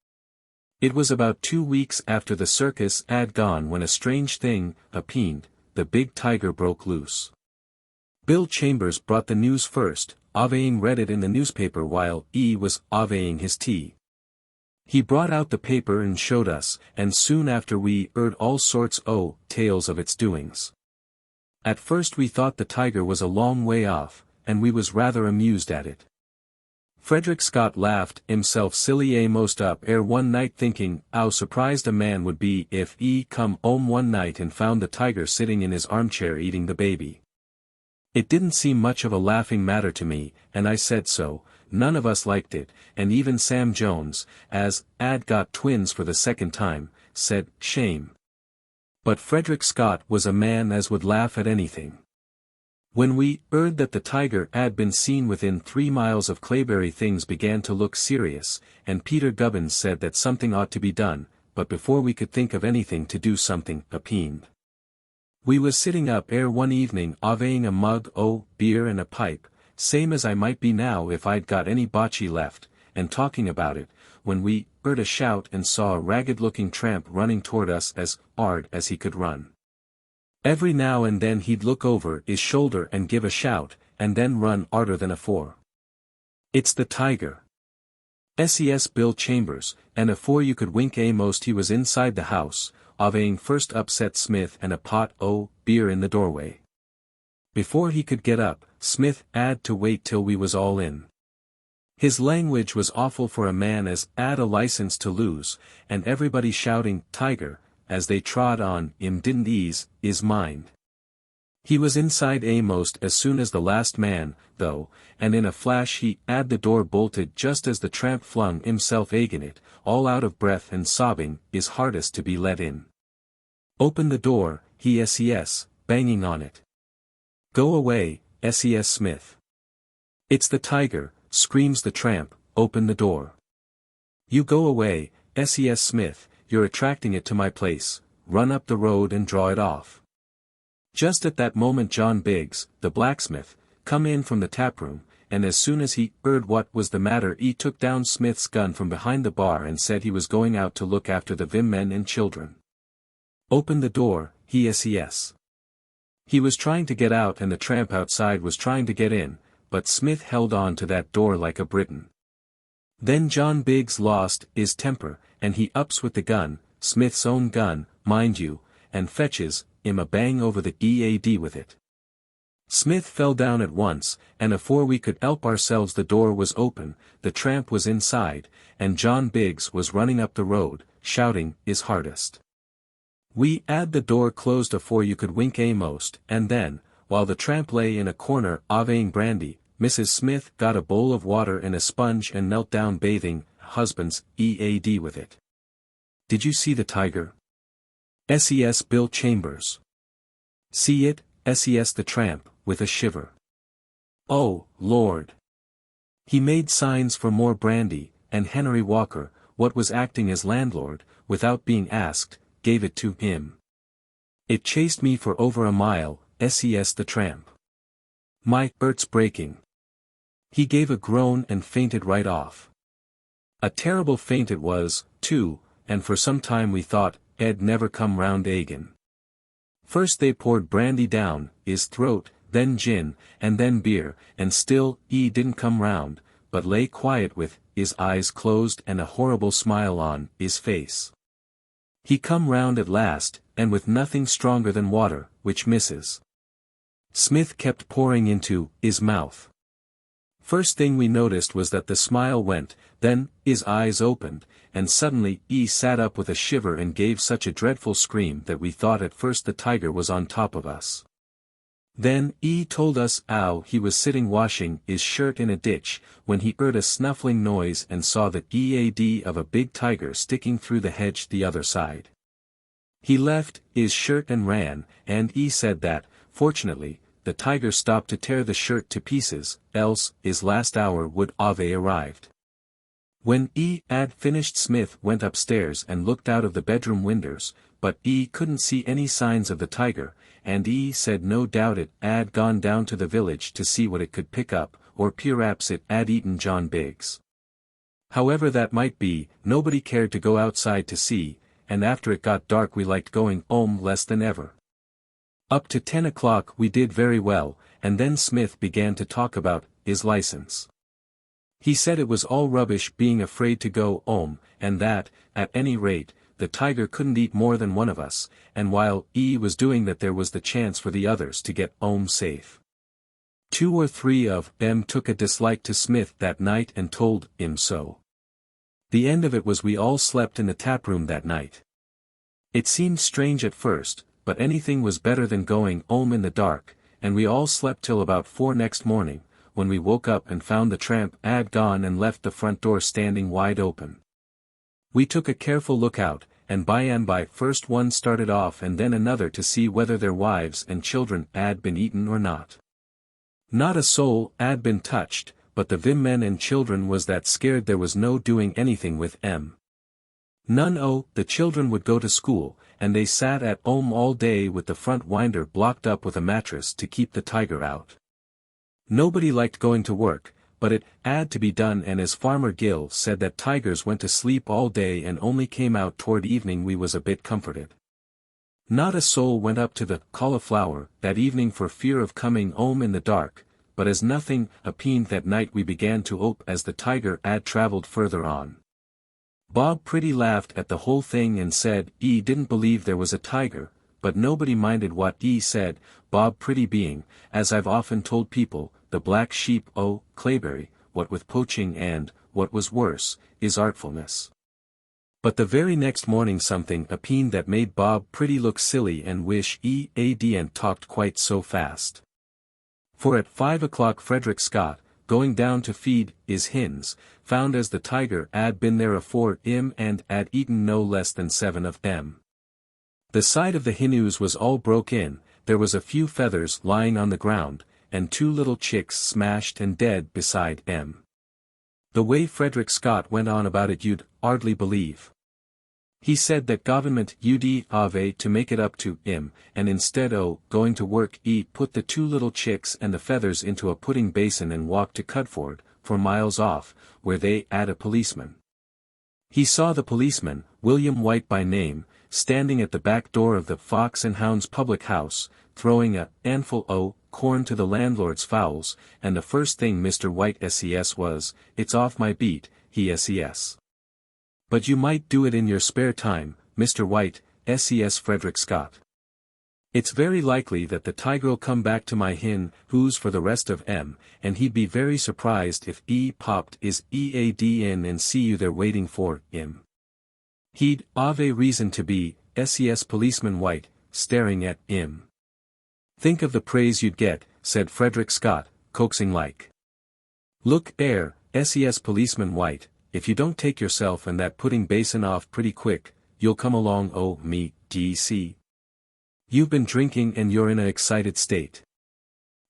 It was about 2 weeks after the circus had gone when a strange thing happened. The big tiger broke loose. Bill Chambers brought the news first. Aveying read it in the newspaper while he was aveying his tea. He brought out the paper and showed us, and soon after we heard all sorts o' tales of its doings. At first we thought the tiger was a long way off, and we was rather amused at it. Frederick Scott laughed himself silly a'most up ere one night thinking how surprised a man would be if he come home one night and found the tiger sitting in his armchair eating the baby. It didn't seem much of a laughing matter to me, and I said so. None of us liked it, and even Sam Jones, as had got twins for the second time, said, "Shame." But Frederick Scott was a man as would laugh at anything. When we heard that the tiger had been seen within 3 miles of Claybury things began to look serious, and Peter Gubbins said that something ought to be done, but before we could think of anything to do something happened. We was sitting up ere one evening aveying a mug o' beer and a pipe, same as I might be now if I'd got any bocce left, and talking about it, when we heard a shout and saw a ragged-looking tramp running toward us as hard as he could run. Every now and then he'd look over his shoulder and give a shout, and then run harder than afore. "It's the tiger!" Ses Bill Chambers, and afore you could wink a'most he was inside the house, aveying first upset Smith and a pot o' beer in the doorway. Before he could get up, Smith had to wait till we was all in. His language was awful for a man as had a license to lose, and everybody shouting "Tiger," as they trod on him didn't ease his mind. He was inside most as soon as the last man, though, and in a flash he had the door bolted just as the tramp flung himself agin it, all out of breath and sobbing, his hardest to be let in. Open the door, he says, banging on it. Go away, says Smith. It's the tiger, screams the tramp, open the door. You go away, says Smith, you're attracting it to my place, run up the road and draw it off. Just at that moment John Biggs, the blacksmith, come in from the taproom, and as soon as he heard what was the matter he took down Smith's gun from behind the bar and said he was going out to look after the men and children. Open the door, he says. He was trying to get out and the tramp outside was trying to get in, but Smith held on to that door like a Briton. Then John Biggs lost his temper, and he ups with the gun, Smith's own gun, mind you, and fetches him a bang over the EAD with it. Smith fell down at once, and afore we could help ourselves the door was open, the tramp was inside, and John Biggs was running up the road, shouting his hardest. We had the door closed afore you could wink most, and then, while the tramp lay in a corner avaying brandy, Mrs. Smith got a bowl of water and a sponge and knelt down bathing husband's EAD with it. Did you see the tiger? SES Bill Chambers. See it, SES the tramp, with a shiver. Oh, Lord. He made signs for more brandy, and Henry Walker, what was acting as landlord, without being asked, gave it to him. It chased me for over a mile, SES the tramp. My heart's breaking. He gave a groan and fainted right off. A terrible faint it was, too, and for some time we thought, Ed never come round again. First they poured brandy down his throat, then gin, and then beer, and still he didn't come round, but lay quiet with his eyes closed and a horrible smile on his face. He come round at last, and with nothing stronger than water, which Mrs. Smith kept pouring into his mouth. First thing we noticed was that the smile went, then his eyes opened, and suddenly he sat up with a shiver and gave such a dreadful scream that we thought at first the tiger was on top of us. Then he told us how he was sitting washing his shirt in a ditch, when he heard a snuffling noise and saw the EAD of a big tiger sticking through the hedge the other side. He left his shirt and ran, and he said that, fortunately, the tiger stopped to tear the shirt to pieces, else his last hour would have arrived. When he had finished Smith went upstairs and looked out of the bedroom windows, but he couldn't see any signs of the tiger, and he said no doubt it had gone down to the village to see what it could pick up, or perhaps it had eaten John Biggs. However that might be, nobody cared to go outside to see, and after it got dark we liked going home less than ever. Up to 10 o'clock we did very well, and then Smith began to talk about his license. He said it was all rubbish being afraid to go home, and that, at any rate, the tiger couldn't eat more than one of us, and while he was doing that there was the chance for the others to get home safe. 2 or 3 of them took a dislike to Smith that night and told him so. The end of it was we all slept in the taproom that night. It seemed strange at first, but anything was better than going home in the dark, and we all slept till about 4 next morning, when we woke up and found the tramp had gone and left the front door standing wide open. We took a careful look out, and by and by first one started off and then another to see whether their wives and children had been eaten or not. Not a soul had been touched, but the men and children was that scared there was no doing anything with them. None the children would go to school, and they sat at home all day with the front winder blocked up with a mattress to keep the tiger out. Nobody liked going to work, but it had to be done, and as Farmer Gill said that tigers went to sleep all day and only came out toward evening we was a bit comforted. Not a soul went up to the cauliflower that evening for fear of coming home in the dark, but as nothing happened that night we began to hope as the tiger had travelled further on. Bob Pretty laughed at the whole thing and said he didn't believe there was a tiger, but nobody minded what he said, Bob Pretty being, as I've often told people, the black sheep o' Clayberry, what with poaching and, what was worse, his artfulness. But the very next morning something happened that made Bob pretty look silly and wish he hadn't talked quite so fast. For at 5 o'clock Frederick Scott, going down to feed his hens, found as the tiger had been there afore him and had eaten no less than 7 of them. The side of the hens was all broke in, there was a few feathers lying on the ground, and 2 little chicks smashed and dead beside him. The way Frederick Scott went on about it you'd hardly believe. He said that government would have to make it up to him, and instead o' going to work he put the 2 little chicks and the feathers into a pudding basin and walked to Cudford, 4 miles off, where they had a policeman. He saw the policeman, William White by name, standing at the back door of the Fox and Hounds public house, throwing a handful o' corn to the landlord's fowls, and the first thing Mr. White says was, "It's off my beat," he says. "But you might do it in your spare time, Mr. White," says Frederick Scott. "It's very likely that the tiger'll come back to my hen who's for the rest of 'em, and he'd be very surprised if he popped his head in and see you there waiting for him. He'd have a reason to be," says Policeman White, staring at him. "Think of the praise you'd get," said Frederick Scott, coaxing like. "Look 'ere, says Policeman White, if you don't take yourself and that pudding basin off pretty quick, you'll come along me, d'ye see? You've been drinking and you're in a excited state."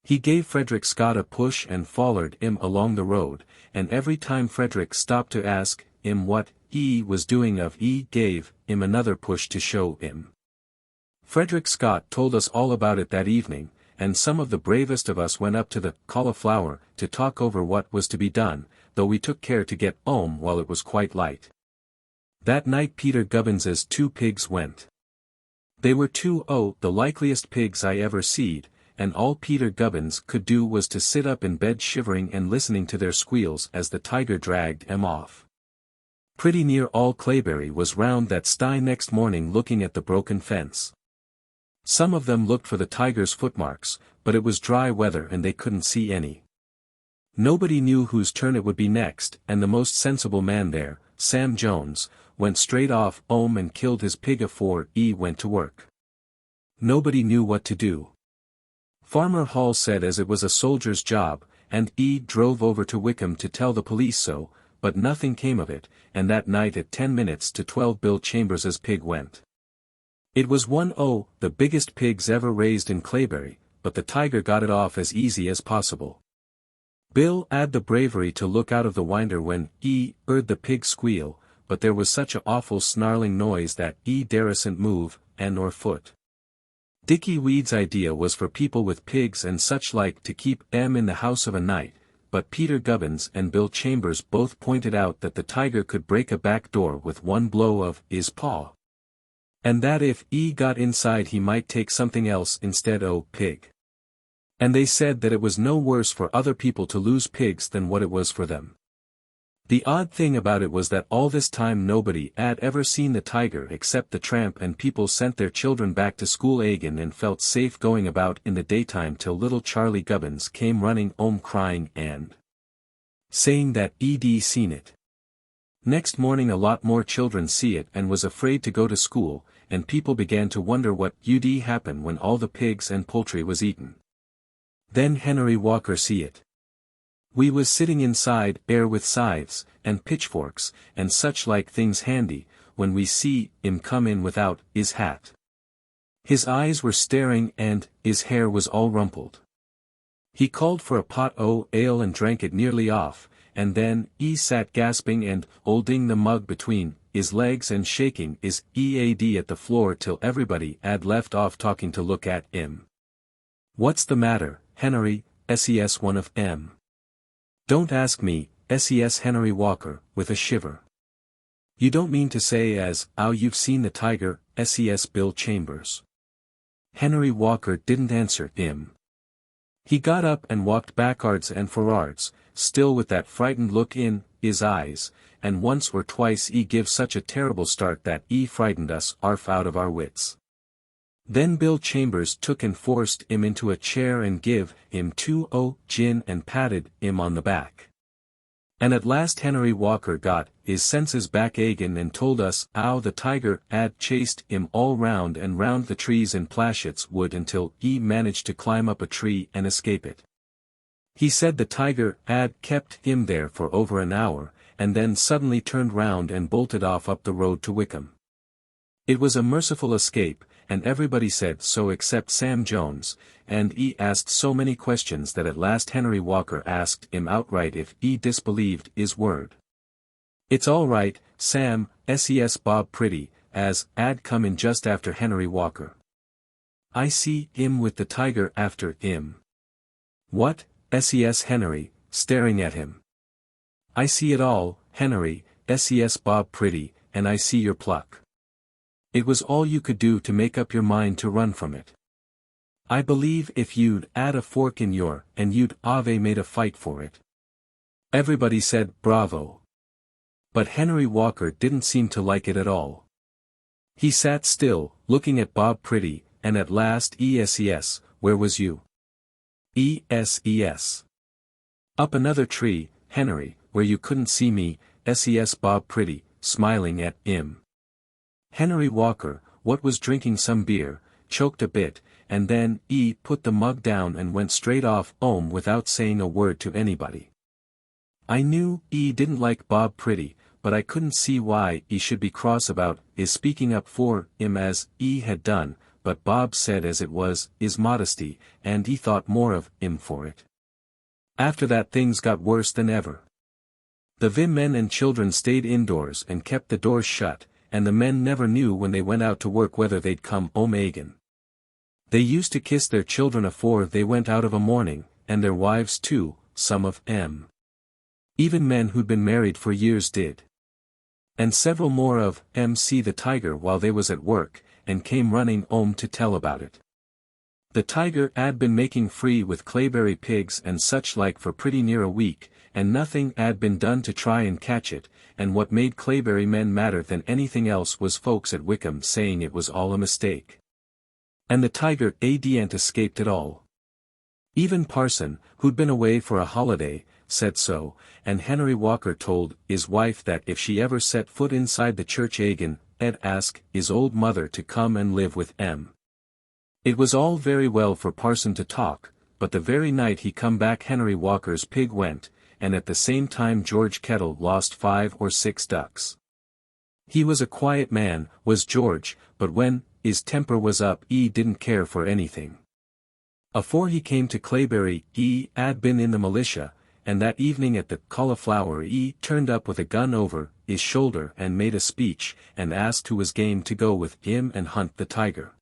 He gave Frederick Scott a push and followed him along the road, and every time Frederick stopped to ask him what he was doing he gave him another push to show him. Frederick Scott told us all about it that evening, and some of the bravest of us went up to the Cauliflower to talk over what was to be done, though we took care to get home while it was quite light. That night Peter Gubbins's 2 pigs went. They were 2 o' the likeliest pigs I ever seed, and all Peter Gubbins could do was to sit up in bed shivering and listening to their squeals as the tiger dragged 'em off. Pretty near all Clayberry was round that sty next morning looking at the broken fence. Some of them looked for the tiger's footmarks, but it was dry weather and they couldn't see any. Nobody knew whose turn it would be next, and the most sensible man there, Sam Jones, went straight off home and killed his pig afore he went to work. Nobody knew what to do. Farmer Hall said as it was a soldier's job, and he drove over to Wickham to tell the police so, but nothing came of it, and that night at 10 minutes to 12 Bill Chambers's pig went. It was one o' the biggest pigs ever raised in Clayberry, but the tiger got it off as easy as possible. Bill had the bravery to look out of the winder when he heard the pig squeal, but there was such a awful snarling noise that he daresn't move, hand nor foot. Dickie Weed's idea was for people with pigs and such like to keep 'em in the house of a night, but Peter Gubbins and Bill Chambers both pointed out that the tiger could break a back door with one blow of his paw. And that if he got inside he might take something else instead o' pig. And they said that it was no worse for other people to lose pigs than what it was for them. The odd thing about it was that all this time nobody had ever seen the tiger except the tramp, and people sent their children back to school again and felt safe going about in the daytime till little Charlie Gubbins came running home crying and saying that he'd seen it. Next morning a lot more children see it and was afraid to go to school, and people began to wonder what would happen when all the pigs and poultry was eaten. Then Henry Walker see it. We was sitting inside with scythes, and pitchforks, and such like things handy, when we see him come in without his hat. His eyes were staring and his hair was all rumpled. He called for a pot o' ale and drank it nearly off, and then he sat gasping and holding the mug between his legs and shaking his head at the floor till everybody had left off talking to look at him. "What's the matter, Henry?" says one of 'em. "Don't ask me," says Henry Walker, with a shiver. "You don't mean to say as 'ow you've seen the tiger," says Bill Chambers. Henry Walker didn't answer him. He got up and walked backwards and forwards, still with that frightened look in his eyes, and once or twice he give such a terrible start that he frightened us arf out of our wits. Then Bill Chambers took and forced him into a chair and give him 2 o' gin and patted him on the back. And at last Henry Walker got his senses back again and told us 'ow the tiger 'ad chased him all round and round the trees in Plashet's Wood until he managed to climb up a tree and escape it. He said the tiger 'ad kept him there for over an hour, and then suddenly turned round and bolted off up the road to Wickham. It was a merciful escape, and everybody said so except Sam Jones, and he asked so many questions that at last Henry Walker asked him outright if he disbelieved his word. "It's all right, Sam," says Bob Pretty, as 'ad come in just after Henry Walker. "I see him with the tiger after him." "What?" says Henry, staring at him. "I see it all, Henry," says Bob Pretty, "and I see your pluck. It was all you could do to make up your mind to run from it. I believe if you'd 'ad a fork in your, and you'd ave made a fight for it." Everybody said bravo. But Henry Walker didn't seem to like it at all. He sat still, looking at Bob Pretty, and at last says, "Where was you?" "Says. "Up another tree, Henry, where you couldn't see me," says Bob Pretty, smiling at him. Henry Walker, what was drinking some beer, choked a bit, and then he put the mug down and went straight off home without saying a word to anybody. I knew he didn't like Bob Pretty, but I couldn't see why he should be cross about his speaking up for him as he had done, but Bob said as it was his modesty, and he thought more of him for it. After that things got worse than ever. The men and children stayed indoors and kept the doors shut, and the men never knew when they went out to work whether they'd come home again. They used to kiss their children afore they went out of a morning, and their wives too, some of 'em. Even men who'd been married for years did. And several more of 'em see the tiger while they was at work, and came running home to tell about it. The tiger 'ad been making free with clayberry pigs and such like for pretty near a week, and nothing 'ad been done to try and catch it, and what made clayberry men madder than anything else was folks at Wickham saying it was all a mistake. And the tiger hadn't escaped at all. Even Parson, who'd been away for a holiday, said so, and Henry Walker told his wife that if she ever set foot inside the church again, he'd ask his old mother to come and live with 'em. It was all very well for Parson to talk, but the very night he come back Henry Walker's pig went, and at the same time George Kettle lost 5 or 6 ducks. He was a quiet man, was George, but when his temper was up he didn't care for anything. Afore he came to Clayberry he 'ad been in the militia, and that evening at the Cauliflower he turned up with a gun over his shoulder and made a speech, and asked who was game to go with him and hunt the tiger.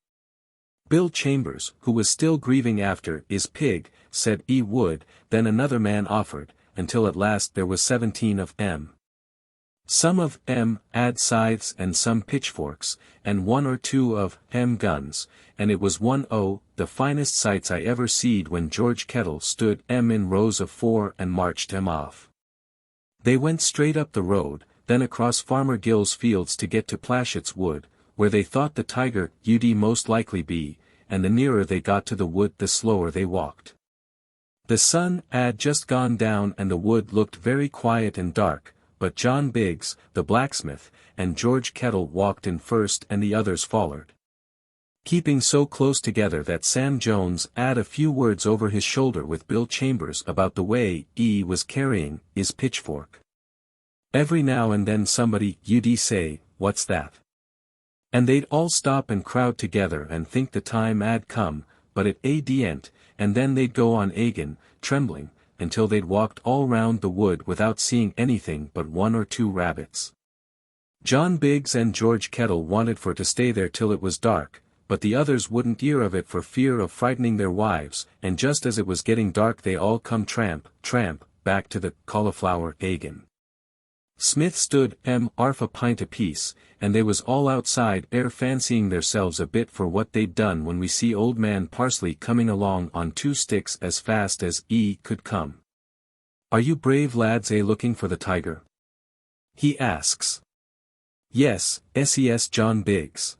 Bill Chambers, who was still grieving after his pig, said he would, then another man offered, until at last there was 17 of 'em. Some of 'em had scythes and some pitchforks, and 1 or 2 of 'em guns, and it was one o' the finest sights I ever seed when George Kettle stood 'em in rows of 4 and marched 'em off. They went straight up the road, then across Farmer Gill's fields to get to Plashet's Wood, where they thought the tiger would most likely be, and the nearer they got to the wood the slower they walked. The sun had just gone down and the wood looked very quiet and dark, but John Biggs, the blacksmith, and George Kettle walked in first and the others followed, keeping so close together that Sam Jones had a few words over his shoulder with Bill Chambers about the way he was carrying his pitchfork. Every now and then somebody would say, "What's that?" And they'd all stop and crowd together and think the time had come, but it hadn't, and then they'd go on again, trembling, until they'd walked all round the wood without seeing anything but 1 or 2 rabbits. John Biggs and George Kettle wanted for to stay there till it was dark, but the others wouldn't hear of it for fear of frightening their wives, and just as it was getting dark they all come tramp, tramp, back to the Cauliflower again. Smith stood 'arf a pint apiece, and they was all outside fancying theirselves a bit for what they'd done when we see old man Parsley coming along on 2 sticks as fast as he could come. "Are you brave lads looking for the tiger?" he asks. "Yes, ses John Biggs."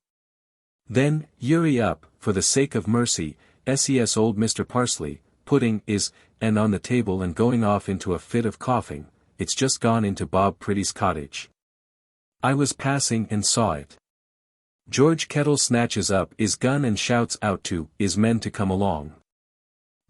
"Then, hurry up, for the sake of mercy," ses old Mr. Parsley, putting his on the table and going off into a fit of coughing, it's just gone into Bob Pretty's cottage. I was passing and saw it. George Kettle snatches up his gun and shouts out to his men to come along.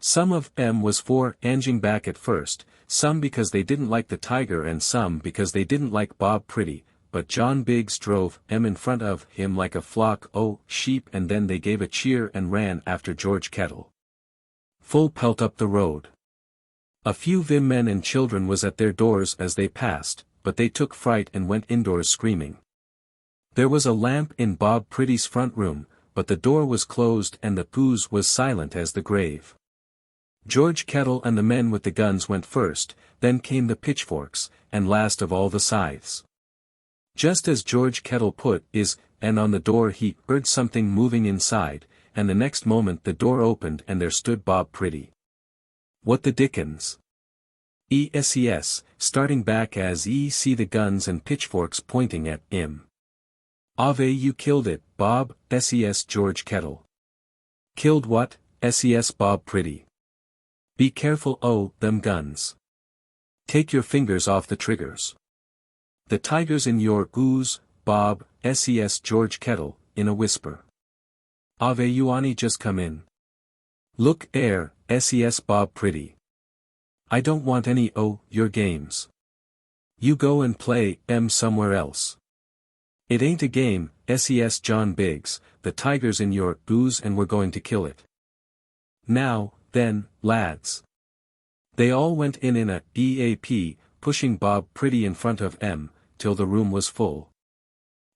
Some of them was for anging back at first, some because they didn't like the tiger and some because they didn't like Bob Pretty, but John Biggs drove them in front of him like a flock o' sheep, and then they gave a cheer and ran after George Kettle. Full pelt up the road. A few men and children was at their doors as they passed, but they took fright and went indoors screaming. There was a lamp in Bob Pretty's front room, but the door was closed and the booze was silent as the grave. George Kettle and the men with the guns went first, then came the pitchforks, and last of all the scythes. Just as George Kettle put his hand on the door he heard something moving inside, and the next moment the door opened and there stood Bob Pretty. What the dickens? ESES, starting back as see the guns and pitchforks pointing at him. Ave, you killed it, Bob, SES George Kettle. Killed what, SES Bob Pretty. Be careful them guns. Take your fingers off the triggers. The tiger's in your ooze, Bob, SES George Kettle, in a whisper. Ave you Ani just come in. Look SES Bob Pretty. I don't want any your games. You go and play somewhere else. It ain't a game, SES John Biggs, the tiger's in your ooze and we're going to kill it. Now, then, lads. They all went in a EAP, pushing Bob Pretty in front of till the room was full.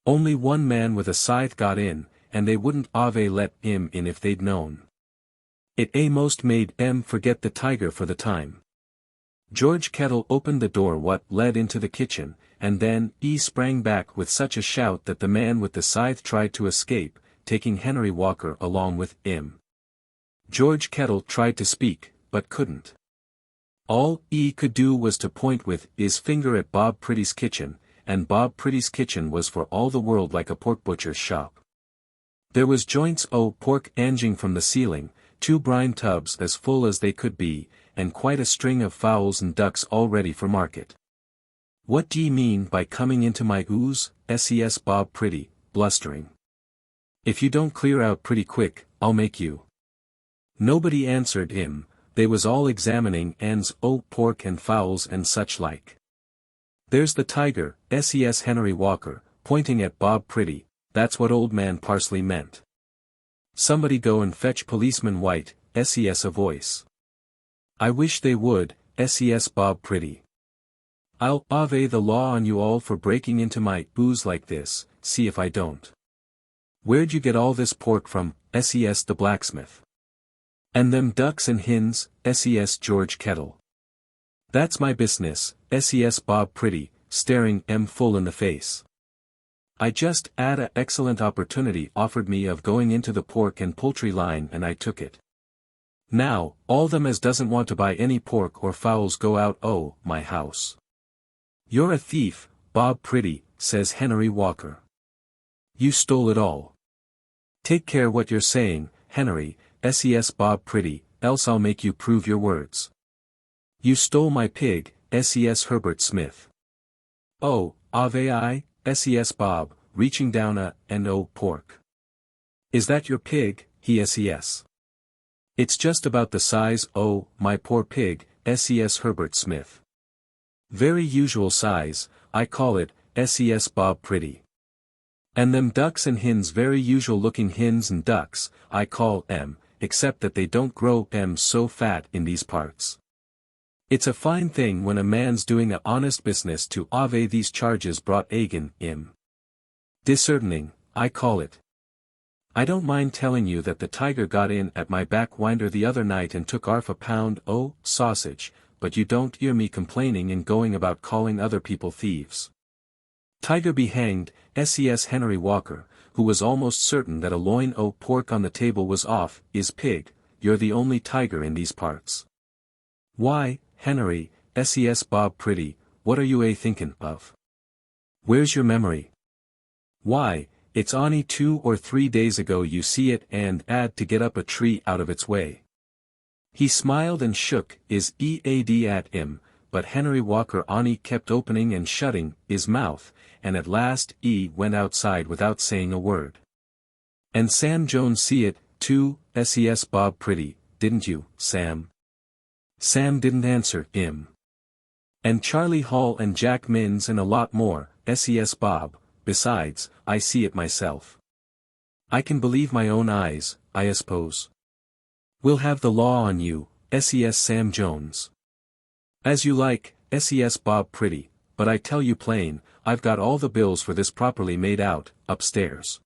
Only one man with a scythe got in, and they wouldn't ave let him in if they'd known. It most made forget the tiger for the time. George Kettle opened the door what led into the kitchen, and then he sprang back with such a shout that the man with the scythe tried to escape, taking Henry Walker along with him. George Kettle tried to speak, but couldn't. All he could do was to point with his finger at Bob Pretty's kitchen, and Bob Pretty's kitchen was for all the world like a pork butcher's shop. There was joints pork hanging from the ceiling, 2 brine tubs as full as they could be, and quite a string of fowls and ducks all ready for market. What d'ye mean by coming into my ooze, SES Bob Pretty, blustering. If you don't clear out pretty quick, I'll make you. Nobody answered him, they was all examining ends pork and fowls and such like. There's the tiger, SES Henry Walker, pointing at Bob Pretty, that's what old man Parsley meant. Somebody go and fetch Policeman White, SES a voice. I wish they would, SES Bob Pretty. I'll ave the law on you all for breaking into my ooze like this, see if I don't. Where'd you get all this pork from, SES the blacksmith? And them ducks and hens, SES George Kettle. That's my business, SES Bob Pretty, staring full in the face. I just had a excellent opportunity offered me of going into the pork and poultry line and I took it. Now, all them as doesn't want to buy any pork or fowls go out my house. You're a thief, Bob Pretty, says Henry Walker. You stole it all. Take care what you're saying, Henry, SES Bob Pretty, else I'll make you prove your words. You stole my pig, SES Herbert Smith. Ave I, SES Bob, reaching down pork. Is that your pig, he SES? It's just about the size, my poor pig, SES Herbert Smith. Very usual size, I call it, SES Bob Pretty. And them ducks and hens very usual looking hens and ducks, I call except that they don't grow so fat in these parts. It's a fine thing when a man's doing a honest business to ave these charges brought agin discerning, I call it. I don't mind telling you that the tiger got in at my back winder the other night and took arf a pound sausage, but you don't hear me complaining and going about calling other people thieves. Tiger be hanged, SES Henry Walker, who was almost certain that a loin pork on the table was off, is pig, you're the only tiger in these parts. Why, Henry, SES Bob Pretty, what are you thinking of? Where's your memory? Why, it's only 2 or 3 days ago you see it and had to get up a tree out of its way. He smiled and shook his EAD at him, but Henry Walker Ani kept opening and shutting his mouth, and at last he went outside without saying a word. And Sam Jones see it, too, ses Bob Pretty, didn't you, Sam? Sam didn't answer him. And Charlie Hall and Jack Minns and a lot more, ses Bob, besides, I see it myself. I can believe my own eyes, I suppose. We'll have the law on you, ses Sam Jones. As you like, ses Bob Pretty, but I tell you plain, I've got all the bills for this properly made out, upstairs.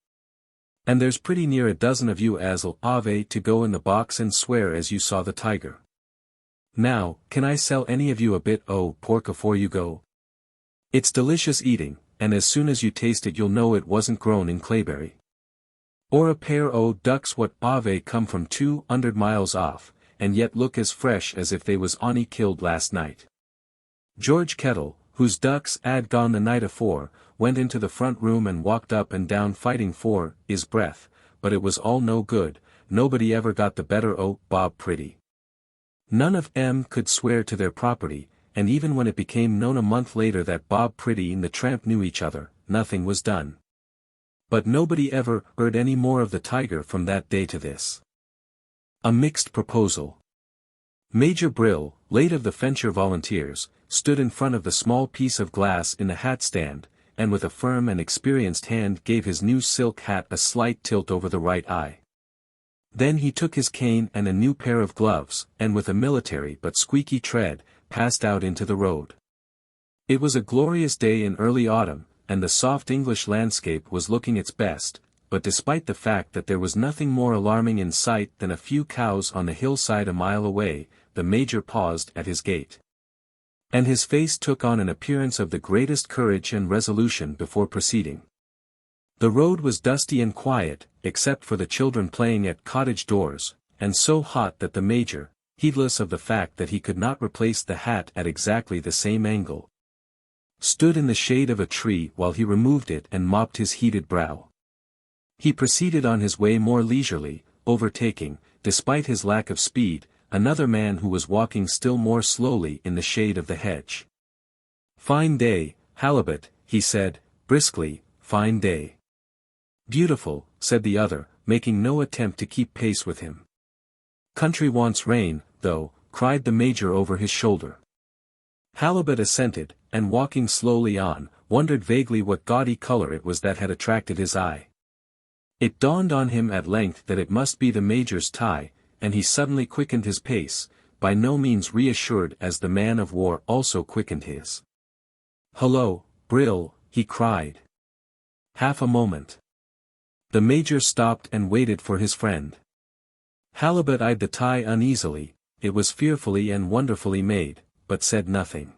And there's pretty near a dozen of you as'll have to go in the box and swear as you saw the tiger. Now, can I sell any of you a bit o' pork afore you go? It's delicious eating, and as soon as you taste it you'll know it wasn't grown in Clayberry. Or a pair o' ducks what have come from 200 miles off, and yet look as fresh as if they was on'y killed last night. George Kettle, whose ducks 'ad gone the night afore, went into the front room and walked up and down fighting for his breath, but it was all no good, nobody ever got the better o' Bob Pretty. None of 'em could swear to their property, and even when it became known a month later that Bob Pretty and the tramp knew each other, nothing was done. But nobody ever heard any more of the tiger from that day to this. A mixed proposal. Major Brill, late of the Fenshire Volunteers, stood in front of the small piece of glass in the hat stand, and with a firm and experienced hand gave his new silk hat a slight tilt over the right eye. Then he took his cane and a new pair of gloves, and with a military but squeaky tread, passed out into the road. It was a glorious day in early autumn, and the soft English landscape was looking its best, but despite the fact that there was nothing more alarming in sight than a few cows on the hillside a mile away, the Major paused at his gate. And his face took on an appearance of the greatest courage and resolution before proceeding. The road was dusty and quiet, except for the children playing at cottage doors, and so hot that the Major, heedless of the fact that he could not replace the hat at exactly the same angle, stood in the shade of a tree while he removed it and mopped his heated brow. He proceeded on his way more leisurely, overtaking, despite his lack of speed, another man who was walking still more slowly in the shade of the hedge. "Fine day, Halibut," he said, briskly, "fine day." "Beautiful," said the other, making no attempt to keep pace with him. "Country wants rain, though," cried the Major over his shoulder. Halibut assented, and walking slowly on, wondered vaguely what gaudy color it was that had attracted his eye. It dawned on him at length that it must be the Major's tie, and he suddenly quickened his pace, by no means reassured as the man of war also quickened his. "Hullo, Brill," he cried. "Half a moment." The Major stopped and waited for his friend. Halibut eyed the tie uneasily, it was fearfully and wonderfully made, but said nothing.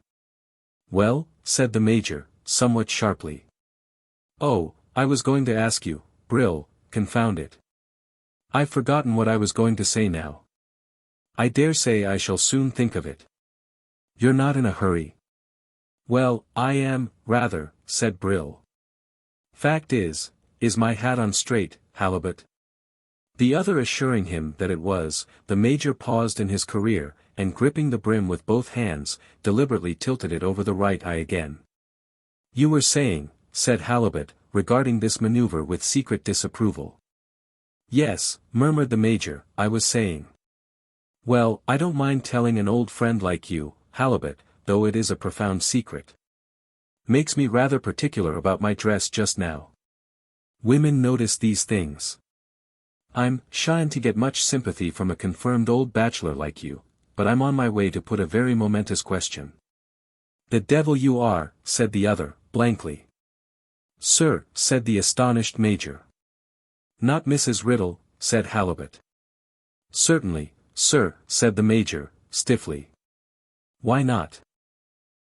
"Well," said the Major, somewhat sharply. "Oh, I was going to ask you, Brill, confound it. I've forgotten what I was going to say now. I dare say I shall soon think of it. You're not in a hurry?" "Well, I am, rather," said Brill. "Fact is my hat on straight, Halibut?" The other assuring him that it was, the Major paused in his career, and gripping the brim with both hands, deliberately tilted it over the right eye again. "You were saying," said Halibut, regarding this maneuver with secret disapproval. "Yes," murmured the Major, "I was saying. Well, I don't mind telling an old friend like you, Halibut, though it is a profound secret. Makes me rather particular about my dress just now. Women notice these things. I'm shying to get much sympathy from a confirmed old bachelor like you, but I'm on my way to put a very momentous question." "The devil you are," said the other, blankly. "Sir," said the astonished Major. "Not Mrs. Riddle," said Halibut. "Certainly, sir," said the Major, stiffly. "Why not?"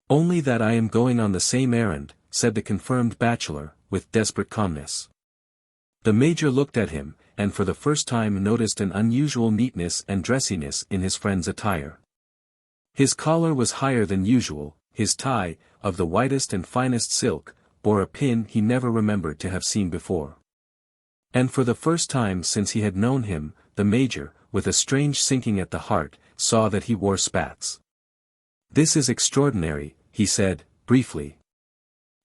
"Only that I am going on the same errand," said the confirmed bachelor, with desperate calmness. The Major looked at him, and for the first time noticed an unusual neatness and dressiness in his friend's attire. His collar was higher than usual, his tie, of the whitest and finest silk, bore a pin he never remembered to have seen before. And for the first time since he had known him, the Major, with a strange sinking at the heart, saw that he wore spats. This is extraordinary, he said, briefly.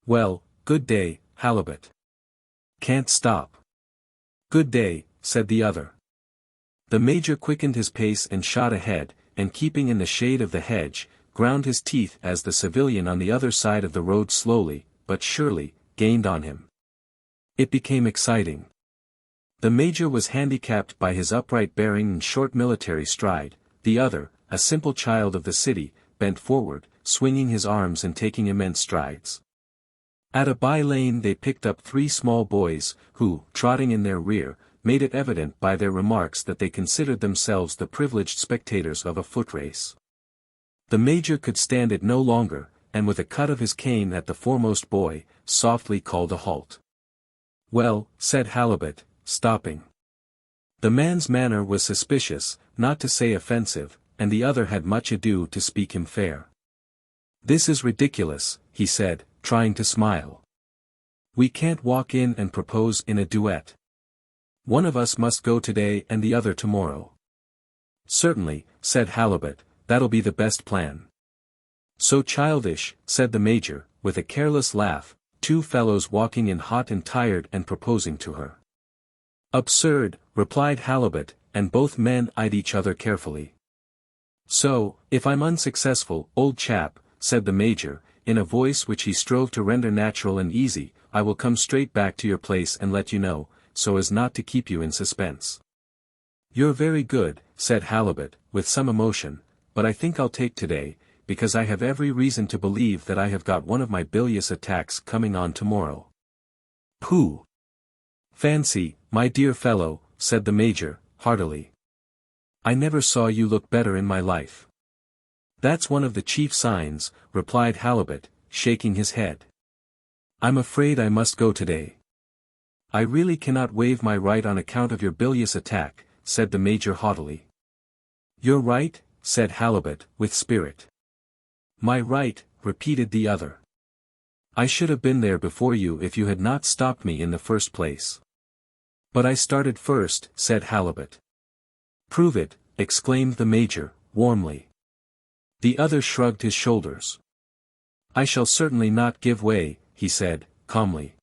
Well, good day, Halibut. Can't stop. Good day, said the other. The Major quickened his pace and shot ahead, and keeping in the shade of the hedge, ground his teeth as the civilian on the other side of the road slowly, but surely, gained on him. It became exciting. The Major was handicapped by his upright bearing and short military stride, the other, a simple child of the city, bent forward, swinging his arms and taking immense strides. At a by-lane they picked up 3 small boys, who, trotting in their rear, made it evident by their remarks that they considered themselves the privileged spectators of a foot race. The Major could stand it no longer, and with a cut of his cane at the foremost boy, softly called a halt. Well, said Halibut, stopping. The man's manner was suspicious, not to say offensive, and the other had much ado to speak him fair. This is ridiculous, he said, trying to smile. We can't walk in and propose in a duet. One of us must go today and the other tomorrow. Certainly, said Halibut, that'll be the best plan. So childish, said the Major, with a careless laugh, 2 fellows walking in hot and tired and proposing to her. Absurd, replied Halibut, and both men eyed each other carefully. So, if I'm unsuccessful, old chap, said the Major, in a voice which he strove to render natural and easy, I will come straight back to your place and let you know, so as not to keep you in suspense. You're very good, said Halibut, with some emotion, but I think I'll take today, because I have every reason to believe that I have got one of my bilious attacks coming on tomorrow. Pooh! Fancy, my dear fellow, said the Major, heartily. I never saw you look better in my life. That's one of the chief signs, replied Halibut, shaking his head. I'm afraid I must go today. I really cannot waive my right on account of your bilious attack, said the Major haughtily. Your right, said Halibut, with spirit. My right, repeated the other. I should have been there before you if you had not stopped me in the first place. But I started first, said Halibut. Prove it, exclaimed the Major, warmly. The other shrugged his shoulders. I shall certainly not give way, he said, calmly.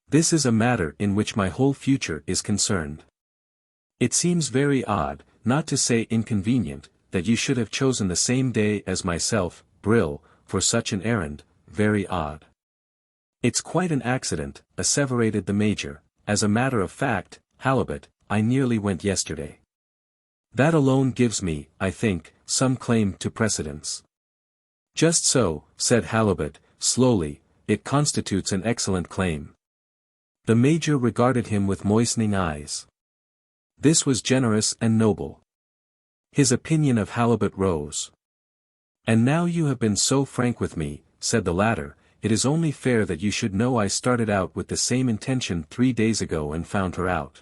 This is a matter in which my whole future is concerned. It seems very odd, not to say inconvenient, that you should have chosen the same day as myself, Brill, for such an errand, very odd. It's quite an accident, asseverated the Major. As a matter of fact, Halibut, I nearly went yesterday. That alone gives me, I think, some claim to precedence. Just so, said Halibut, slowly, it constitutes an excellent claim. The Major regarded him with moistening eyes. This was generous and noble. His opinion of Halibut rose. And now you have been so frank with me, said the latter, it is only fair that you should know I started out with the same intention 3 days ago and found her out.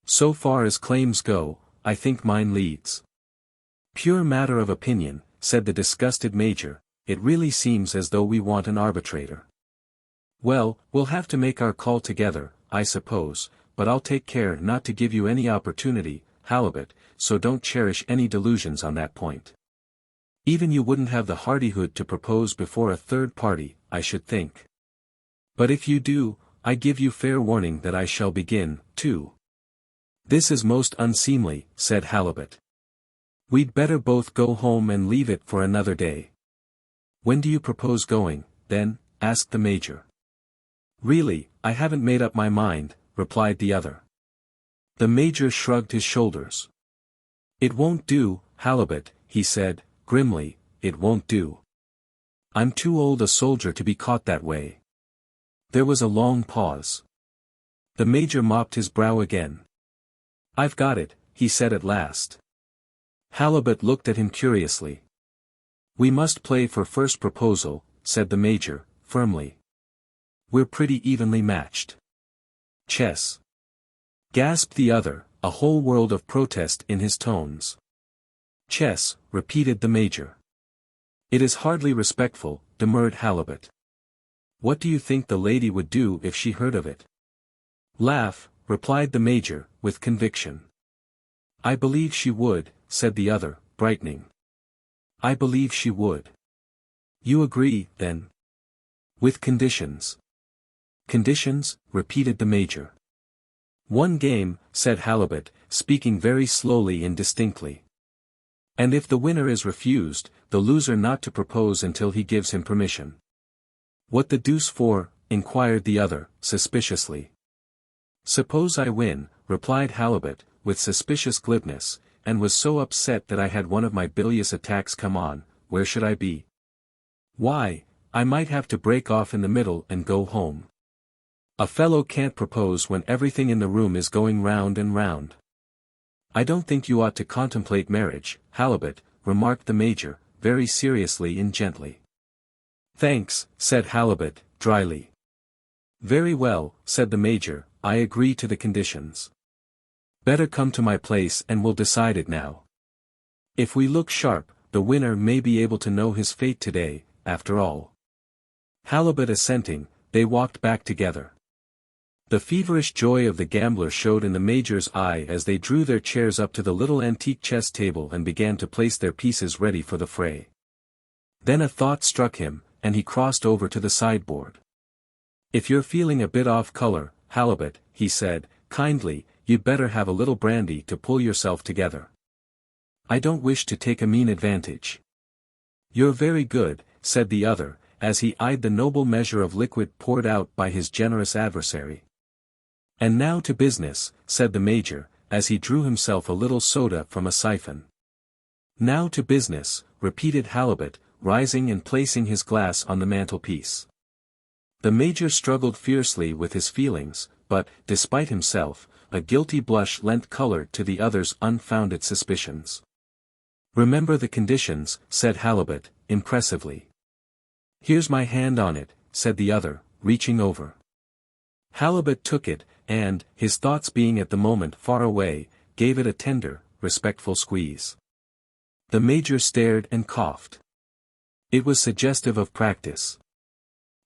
So far as claims go, I think mine leads. Pure matter of opinion, said the disgusted Major, it really seems as though we want an arbitrator. Well, we'll have to make our call together, I suppose, but I'll take care not to give you any opportunity, Halibut, so don't cherish any delusions on that point. Even you wouldn't have the hardihood to propose before a third party, I should think. But if you do, I give you fair warning that I shall begin, too. This is most unseemly, said Halibut. We'd better both go home and leave it for another day. When do you propose going, then? Asked the Major. Really, I haven't made up my mind, replied the other. The Major shrugged his shoulders. It won't do, Halibut, he said, grimly, it won't do. I'm too old a soldier to be caught that way. There was a long pause. The Major mopped his brow again. I've got it, he said at last. Halibut looked at him curiously. We must play for first proposal, said the Major, firmly. We're pretty evenly matched. Chess. Gasped the other, a whole world of protest in his tones. Chess, repeated the Major. It is hardly respectful, demurred Halibut. What do you think the lady would do if she heard of it? Laugh, replied the Major, with conviction. I believe she would, said the other, brightening. I believe she would. You agree, then? With conditions. Conditions, repeated the Major. One game, said Halibut, speaking very slowly and distinctly. And if the winner is refused, the loser not to propose until he gives him permission. What the deuce for? Inquired the other, suspiciously. Suppose I win, replied Halibut, with suspicious glibness, and was so upset that I had one of my bilious attacks come on, where should I be? Why, I might have to break off in the middle and go home. A fellow can't propose when everything in the room is going round and round. I don't think you ought to contemplate marriage, Halibut, remarked the Major, very seriously and gently. Thanks, said Halibut, dryly. Very well, said the Major, I agree to the conditions. Better come to my place and we'll decide it now. If we look sharp, the winner may be able to know his fate today, after all. Halibut assenting, they walked back together. The feverish joy of the gambler showed in the Major's eye as they drew their chairs up to the little antique chess table and began to place their pieces ready for the fray. Then a thought struck him, and he crossed over to the sideboard. If you're feeling a bit off color, Halibut, he said, kindly, you'd better have a little brandy to pull yourself together. I don't wish to take a mean advantage. You're very good, said the other, as he eyed the noble measure of liquid poured out by his generous adversary. And now to business, said the Major, as he drew himself a little soda from a siphon. Now to business, repeated Halibut, rising and placing his glass on the mantelpiece. The Major struggled fiercely with his feelings, but, despite himself, a guilty blush lent color to the other's unfounded suspicions. Remember the conditions, said Halibut, impressively. Here's my hand on it, said the other, reaching over. Halibut took it, and, his thoughts being at the moment far away, gave it a tender, respectful squeeze. The Major stared and coughed. It was suggestive of practice.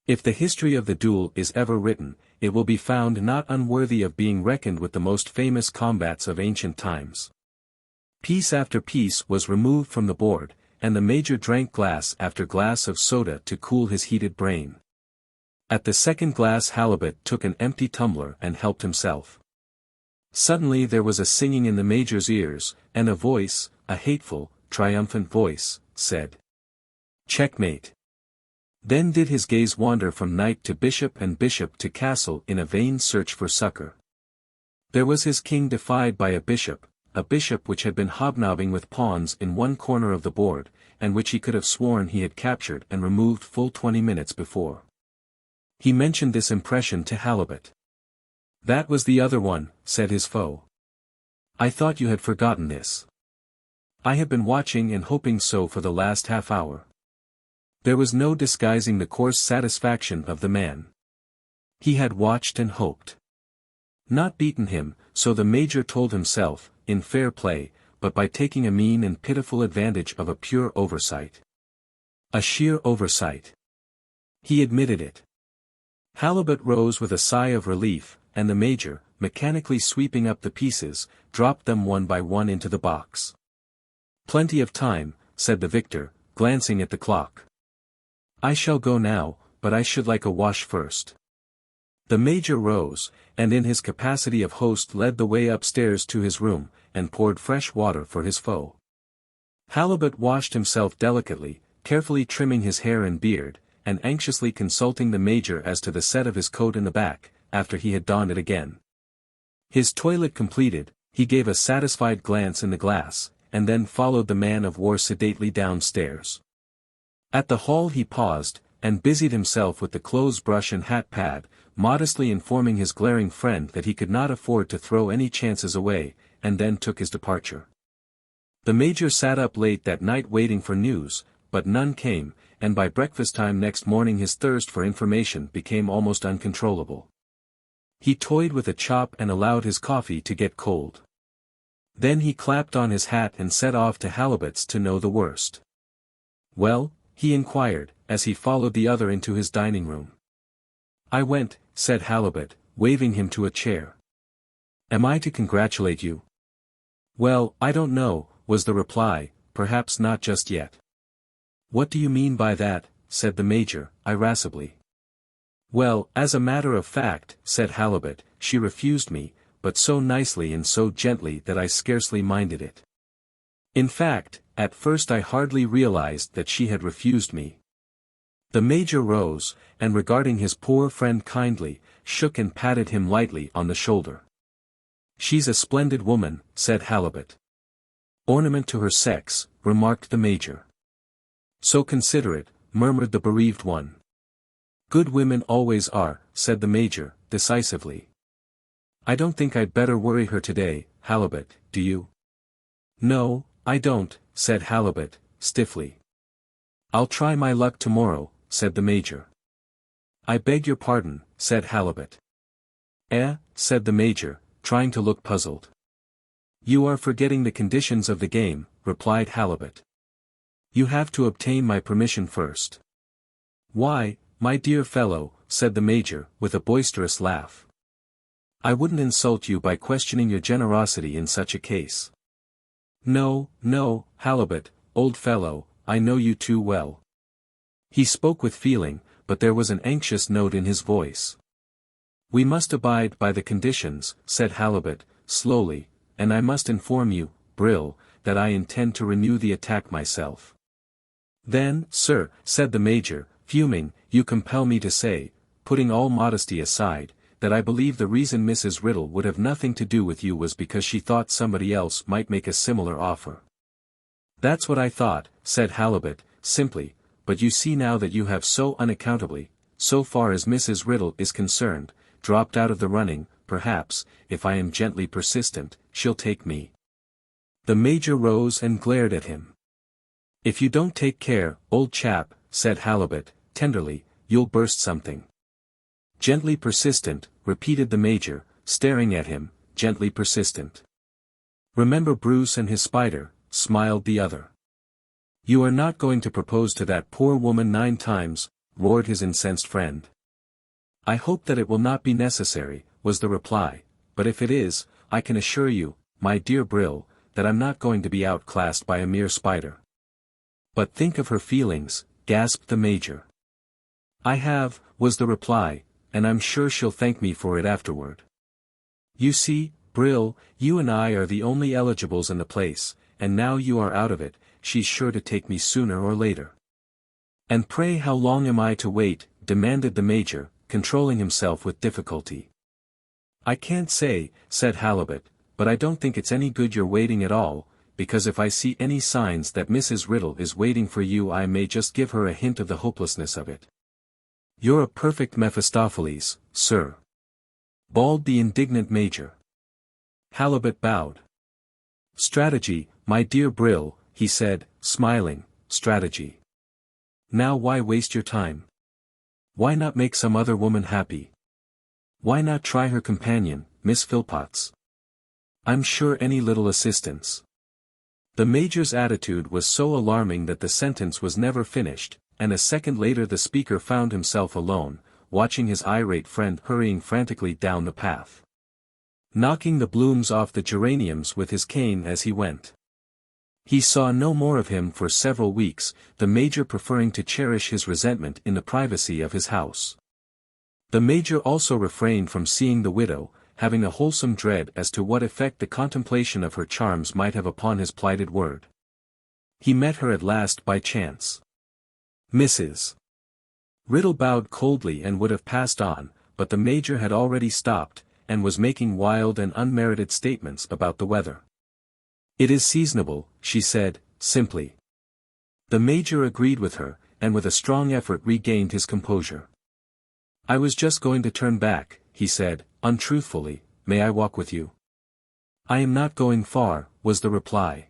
If the history of the duel is ever written, it will be found not unworthy of being reckoned with the most famous combats of ancient times. Piece after piece was removed from the board, and the Major drank glass after glass of soda to cool his heated brain. At the second glass Halibut took an empty tumbler and helped himself. Suddenly there was a singing in the Major's ears, and a voice, a hateful, triumphant voice, said, "Checkmate." Then did his gaze wander from knight to bishop and bishop to castle in a vain search for succor. There was his king defied by a bishop which had been hobnobbing with pawns in one corner of the board, and which he could have sworn he had captured and removed full 20 minutes before. He mentioned this impression to Halibut. That was the other one, said his foe. I thought you had forgotten this. I have been watching and hoping so for the last half hour. There was no disguising the coarse satisfaction of the man. He had watched and hoped. Not beaten him, so the Major told himself, in fair play, but by taking a mean and pitiful advantage of a pure oversight. A sheer oversight. He admitted it. Halibut rose with a sigh of relief, and the Major, mechanically sweeping up the pieces, dropped them one by one into the box. Plenty of time, said the victor, glancing at the clock. I shall go now, but I should like a wash first. The Major rose, and in his capacity of host led the way upstairs to his room, and poured fresh water for his foe. Halibut washed himself delicately, carefully trimming his hair and beard, and anxiously consulting the Major as to the set of his coat in the back, after he had donned it again. His toilet completed, he gave a satisfied glance in the glass, and then followed the man of war sedately downstairs. At the hall he paused, and busied himself with the clothes brush and hat pad, modestly informing his glaring friend that he could not afford to throw any chances away, and then took his departure. The Major sat up late that night waiting for news, but none came, and by breakfast time next morning his thirst for information became almost uncontrollable. He toyed with a chop and allowed his coffee to get cold. Then he clapped on his hat and set off to Halibut's to know the worst. Well, he inquired, as he followed the other into his dining room. I went, said Halibut, waving him to a chair. Am I to congratulate you? Well, I don't know, was the reply, perhaps not just yet. "What do you mean by that?" said the Major, irascibly. "Well, as a matter of fact," said Halibut, "she refused me, but so nicely and so gently that I scarcely minded it. In fact, at first I hardly realized that she had refused me." The Major rose, and regarding his poor friend kindly, shook and patted him lightly on the shoulder. "She's a splendid woman," said Halibut. "Ornament to her sex," remarked the Major. "So considerate," murmured the bereaved one. "Good women always are," said the Major, decisively. "I don't think I'd better worry her today, Halibut, do you?" "No, I don't," said Halibut, stiffly. "I'll try my luck tomorrow," said the Major. "I beg your pardon," said Halibut. Said the Major, trying to look puzzled. "You are forgetting the conditions of the game," replied Halibut. "You have to obtain my permission first." "Why, my dear fellow," said the Major, with a boisterous laugh. "I wouldn't insult you by questioning your generosity in such a case. No, no, Halibut, old fellow, I know you too well." He spoke with feeling, but there was an anxious note in his voice. "We must abide by the conditions," said Halibut, slowly, "and I must inform you, Brill, that I intend to renew the attack myself." "Then, sir," said the Major, fuming, "you compel me to say, putting all modesty aside, that I believe the reason Mrs. Riddle would have nothing to do with you was because she thought somebody else might make a similar offer." "That's what I thought," said Halibut, simply, "but you see now that you have so unaccountably, so far as Mrs. Riddle is concerned, dropped out of the running, perhaps, if I am gently persistent, she'll take me." The Major rose and glared at him. "If you don't take care, old chap," said Halibut, tenderly, "you'll burst something." "Gently persistent," repeated the Major, staring at him, "gently persistent." "Remember Bruce and his spider," smiled the other. "You are not going to propose to that poor woman 9 times, roared his incensed friend. "I hope that it will not be necessary," was the reply, "but if it is, I can assure you, my dear Brill, that I'm not going to be outclassed by a mere spider." "But think of her feelings," gasped the Major. "I have," was the reply, "and I'm sure she'll thank me for it afterward. You see, Brill, you and I are the only eligibles in the place, and now you are out of it, she's sure to take me sooner or later." "And pray how long am I to wait?" demanded the Major, controlling himself with difficulty. "I can't say," said Halibut, "but I don't think it's any good your waiting at all, because if I see any signs that Mrs. Riddle is waiting for you I may just give her a hint of the hopelessness of it." "You're a perfect Mephistopheles, sir," bawled the indignant Major. Halibut bowed. "Strategy, my dear Brill," he said, smiling, "strategy. Now why waste your time? Why not make some other woman happy? Why not try her companion, Miss Philpotts? I'm sure any little assistance—" The Major's attitude was so alarming that the sentence was never finished, and a second later the speaker found himself alone, watching his irate friend hurrying frantically down the path, knocking the blooms off the geraniums with his cane as he went. He saw no more of him for several weeks, the Major preferring to cherish his resentment in the privacy of his house. The Major also refrained from seeing the widow, having a wholesome dread as to what effect the contemplation of her charms might have upon his plighted word. He met her at last by chance. Mrs. Riddle bowed coldly and would have passed on, but the Major had already stopped, and was making wild and unmerited statements about the weather. "It is seasonable," she said, simply. The Major agreed with her, and with a strong effort regained his composure. "I was just going to turn back," he said, untruthfully, "may I walk with you?" "I am not going far," was the reply.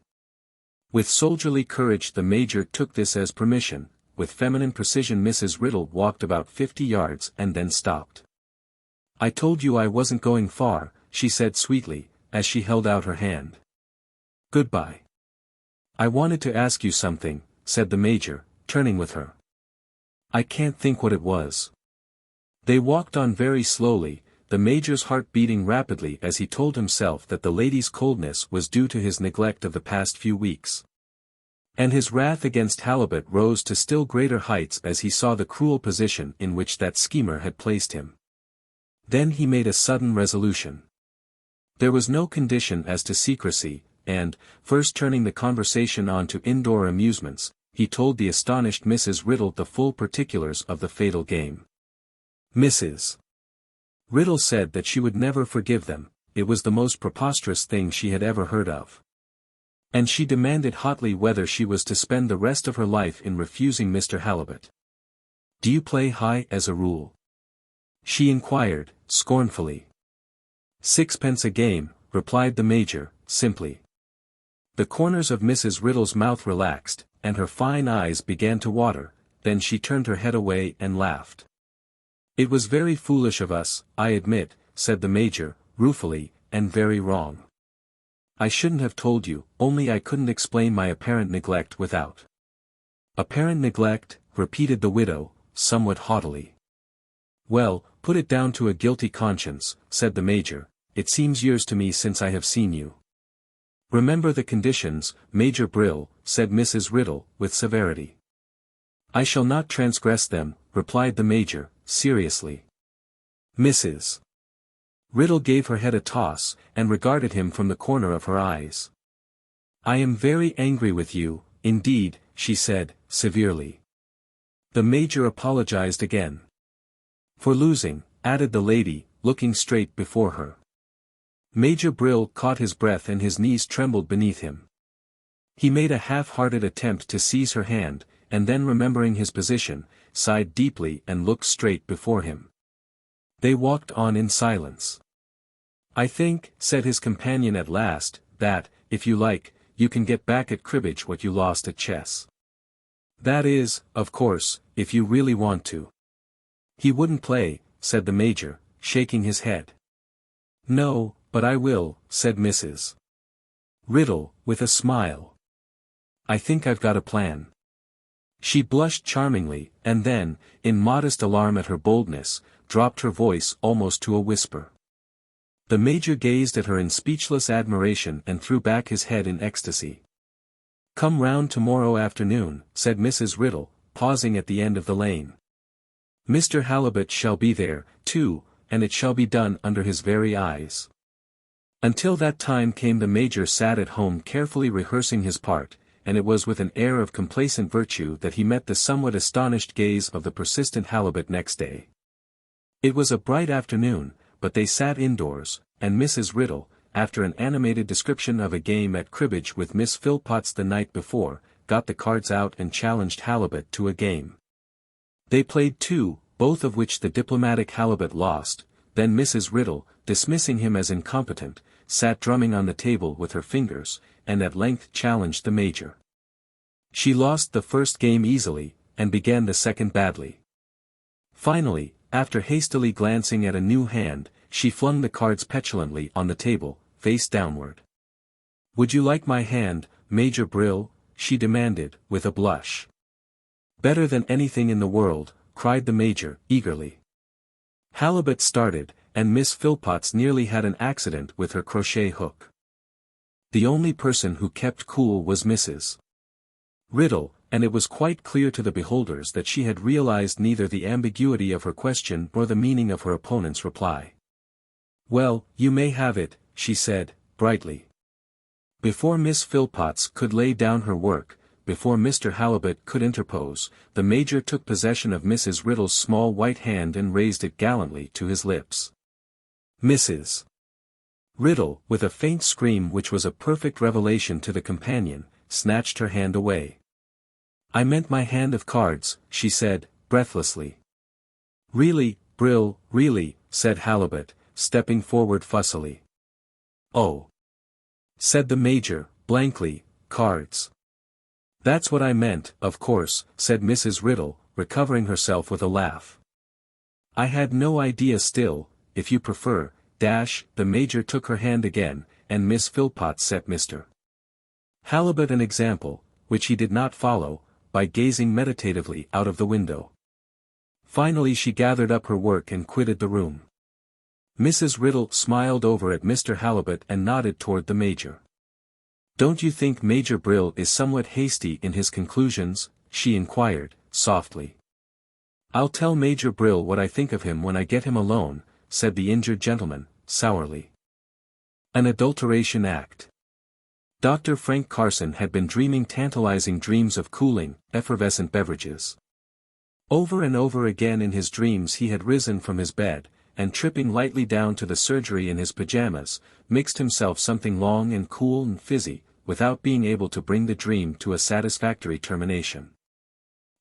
With soldierly courage the Major took this as permission. With feminine precision Mrs. Riddle walked about 50 yards and then stopped. "I told you I wasn't going far," she said sweetly, as she held out her hand. "Goodbye." "I wanted to ask you something," said the Major, turning with her. "I can't think what it was." They walked on very slowly, the Major's heart beating rapidly as he told himself that the lady's coldness was due to his neglect of the past few weeks. And his wrath against Halibut rose to still greater heights as he saw the cruel position in which that schemer had placed him. Then he made a sudden resolution. There was no condition as to secrecy, and, first turning the conversation on to indoor amusements, he told the astonished Mrs. Riddle the full particulars of the fatal game. Mrs. Riddle said that she would never forgive them, it was the most preposterous thing she had ever heard of. And she demanded hotly whether she was to spend the rest of her life in refusing Mr. Halibut. "Do you play high as a rule?" she inquired, scornfully. "Sixpence a game," replied the Major, simply. The corners of Mrs. Riddle's mouth relaxed, and her fine eyes began to water, then she turned her head away and laughed. "It was very foolish of us, I admit," said the Major, ruefully, "and very wrong. I shouldn't have told you, only I couldn't explain my apparent neglect without." "Apparent neglect," repeated the widow, somewhat haughtily. "Well, put it down to a guilty conscience," said the Major, "it seems years to me since I have seen you." "Remember the conditions, Major Brill," said Mrs. Riddle, with severity. "I shall not transgress them," replied the Major, seriously. Mrs. Riddle gave her head a toss, and regarded him from the corner of her eyes. "I am very angry with you, indeed," she said, severely. The Major apologized again. "For losing," added the lady, looking straight before her. Major Brill caught his breath and his knees trembled beneath him. He made a half-hearted attempt to seize her hand, and then remembering his position, sighed deeply and looked straight before him. They walked on in silence. "I think," said his companion at last, "that, if you like, you can get back at cribbage what you lost at chess. That is, of course, if you really want to." "He wouldn't play," said the Major, shaking his head. "No, but I will," said Mrs. Riddle, with a smile. "I think I've got a plan." She blushed charmingly, and then, in modest alarm at her boldness, dropped her voice almost to a whisper. The Major gazed at her in speechless admiration and threw back his head in ecstasy. "Come round tomorrow afternoon," said Mrs. Riddle, pausing at the end of the lane. "Mr. Halibut shall be there, too, and it shall be done under his very eyes." Until that time came the Major sat at home carefully rehearsing his part, and it was with an air of complacent virtue that he met the somewhat astonished gaze of the persistent Halibut next day. It was a bright afternoon, but they sat indoors, and Mrs. Riddle, after an animated description of a game at cribbage with Miss Philpotts the night before, got the cards out and challenged Halibut to a game. They played two, both of which the diplomatic Halibut lost, then Mrs. Riddle, dismissing him as incompetent, sat drumming on the table with her fingers, and at length challenged the Major. She lost the first game easily, and began the second badly. Finally, after hastily glancing at a new hand, she flung the cards petulantly on the table, face downward. "Would you like my hand, Major Brill?" she demanded, with a blush. "Better than anything in the world," cried the Major, eagerly. Halibut started, and Miss Philpotts nearly had an accident with her crochet hook. The only person who kept cool was Mrs. Riddle, and it was quite clear to the beholders that she had realized neither the ambiguity of her question nor the meaning of her opponent's reply. "Well, you may have it," she said, brightly. Before Miss Philpotts could lay down her work, before Mr. Halibut could interpose, the Major took possession of Mrs. Riddle's small white hand and raised it gallantly to his lips. Mrs. Riddle, with a faint scream which was a perfect revelation to the companion, snatched her hand away. "I meant my hand of cards," she said, breathlessly. "Really, Brill, really," said Halibut, stepping forward fussily. "Oh," said the Major, blankly, "cards." "That's what I meant, of course," said Mrs. Riddle, recovering herself with a laugh. "I had no idea still, if you prefer, the Major took her hand again, and Miss Philpotts set Mr. Halibut an example, which he did not follow, by gazing meditatively out of the window. Finally she gathered up her work and quitted the room. Mrs. Riddle smiled over at Mr. Halibut and nodded toward the Major. "Don't you think Major Brill is somewhat hasty in his conclusions?" she inquired, softly. "I'll tell Major Brill what I think of him when I get him alone," said the injured gentleman, sourly. An Adulteration Act. Dr. Frank Carson had been dreaming tantalizing dreams of cooling, effervescent beverages. Over and over again in his dreams he had risen from his bed, and tripping lightly down to the surgery in his pajamas, mixed himself something long and cool and fizzy, without being able to bring the dream to a satisfactory termination.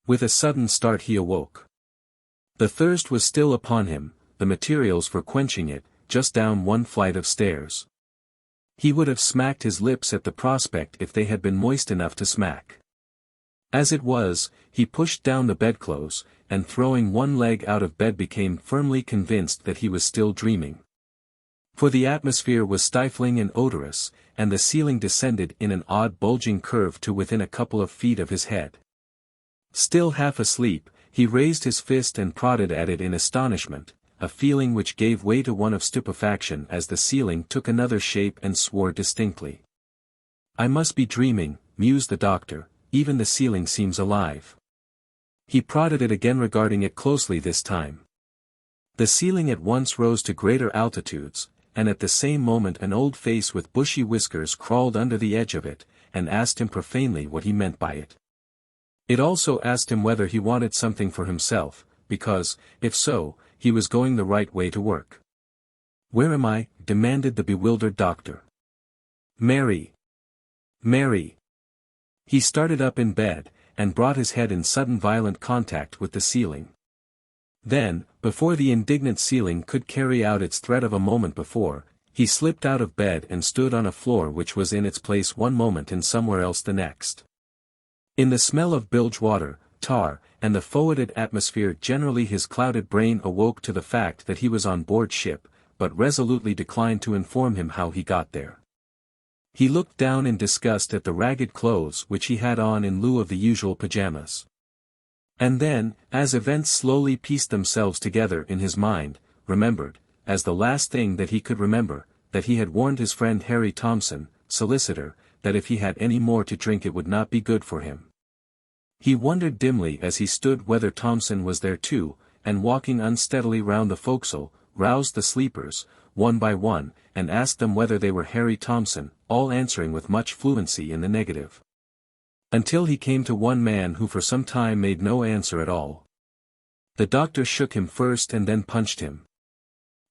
With a sudden start he awoke. The thirst was still upon him, the materials for quenching it, just down one flight of stairs. He would have smacked his lips at the prospect if they had been moist enough to smack. As it was, he pushed down the bedclothes, and throwing one leg out of bed became firmly convinced that he was still dreaming. For the atmosphere was stifling and odorous, and the ceiling descended in an odd bulging curve to within a couple of feet of his head. Still half asleep, he raised his fist and prodded at it in astonishment, a feeling which gave way to one of stupefaction as the ceiling took another shape and swore distinctly. "I must be dreaming," mused the doctor, "even the ceiling seems alive." He prodded it again, regarding it closely this time. The ceiling at once rose to greater altitudes, and at the same moment an old face with bushy whiskers crawled under the edge of it, and asked him profanely what he meant by it. It also asked him whether he wanted something for himself, because, if so, he was going the right way to work. "Where am I?" demanded the bewildered doctor. "Mary! Mary!" He started up in bed, and brought his head in sudden violent contact with the ceiling. Then, before the indignant ceiling could carry out its threat of a moment before, he slipped out of bed and stood on a floor which was in its place one moment and somewhere else the next. In the smell of bilge water, tar, and the foetid atmosphere generally, his clouded brain awoke to the fact that he was on board ship, but resolutely declined to inform him how he got there. He looked down in disgust at the ragged clothes which he had on in lieu of the usual pajamas. And then, as events slowly pieced themselves together in his mind, remembered, as the last thing that he could remember, that he had warned his friend Harry Thompson, solicitor, that if he had any more to drink it would not be good for him. He wondered dimly as he stood whether Thompson was there too, and walking unsteadily round the forecastle, roused the sleepers, one by one, and asked them whether they were Harry Thompson, all answering with much fluency in the negative. Until he came to one man who for some time made no answer at all. The doctor shook him first and then punched him.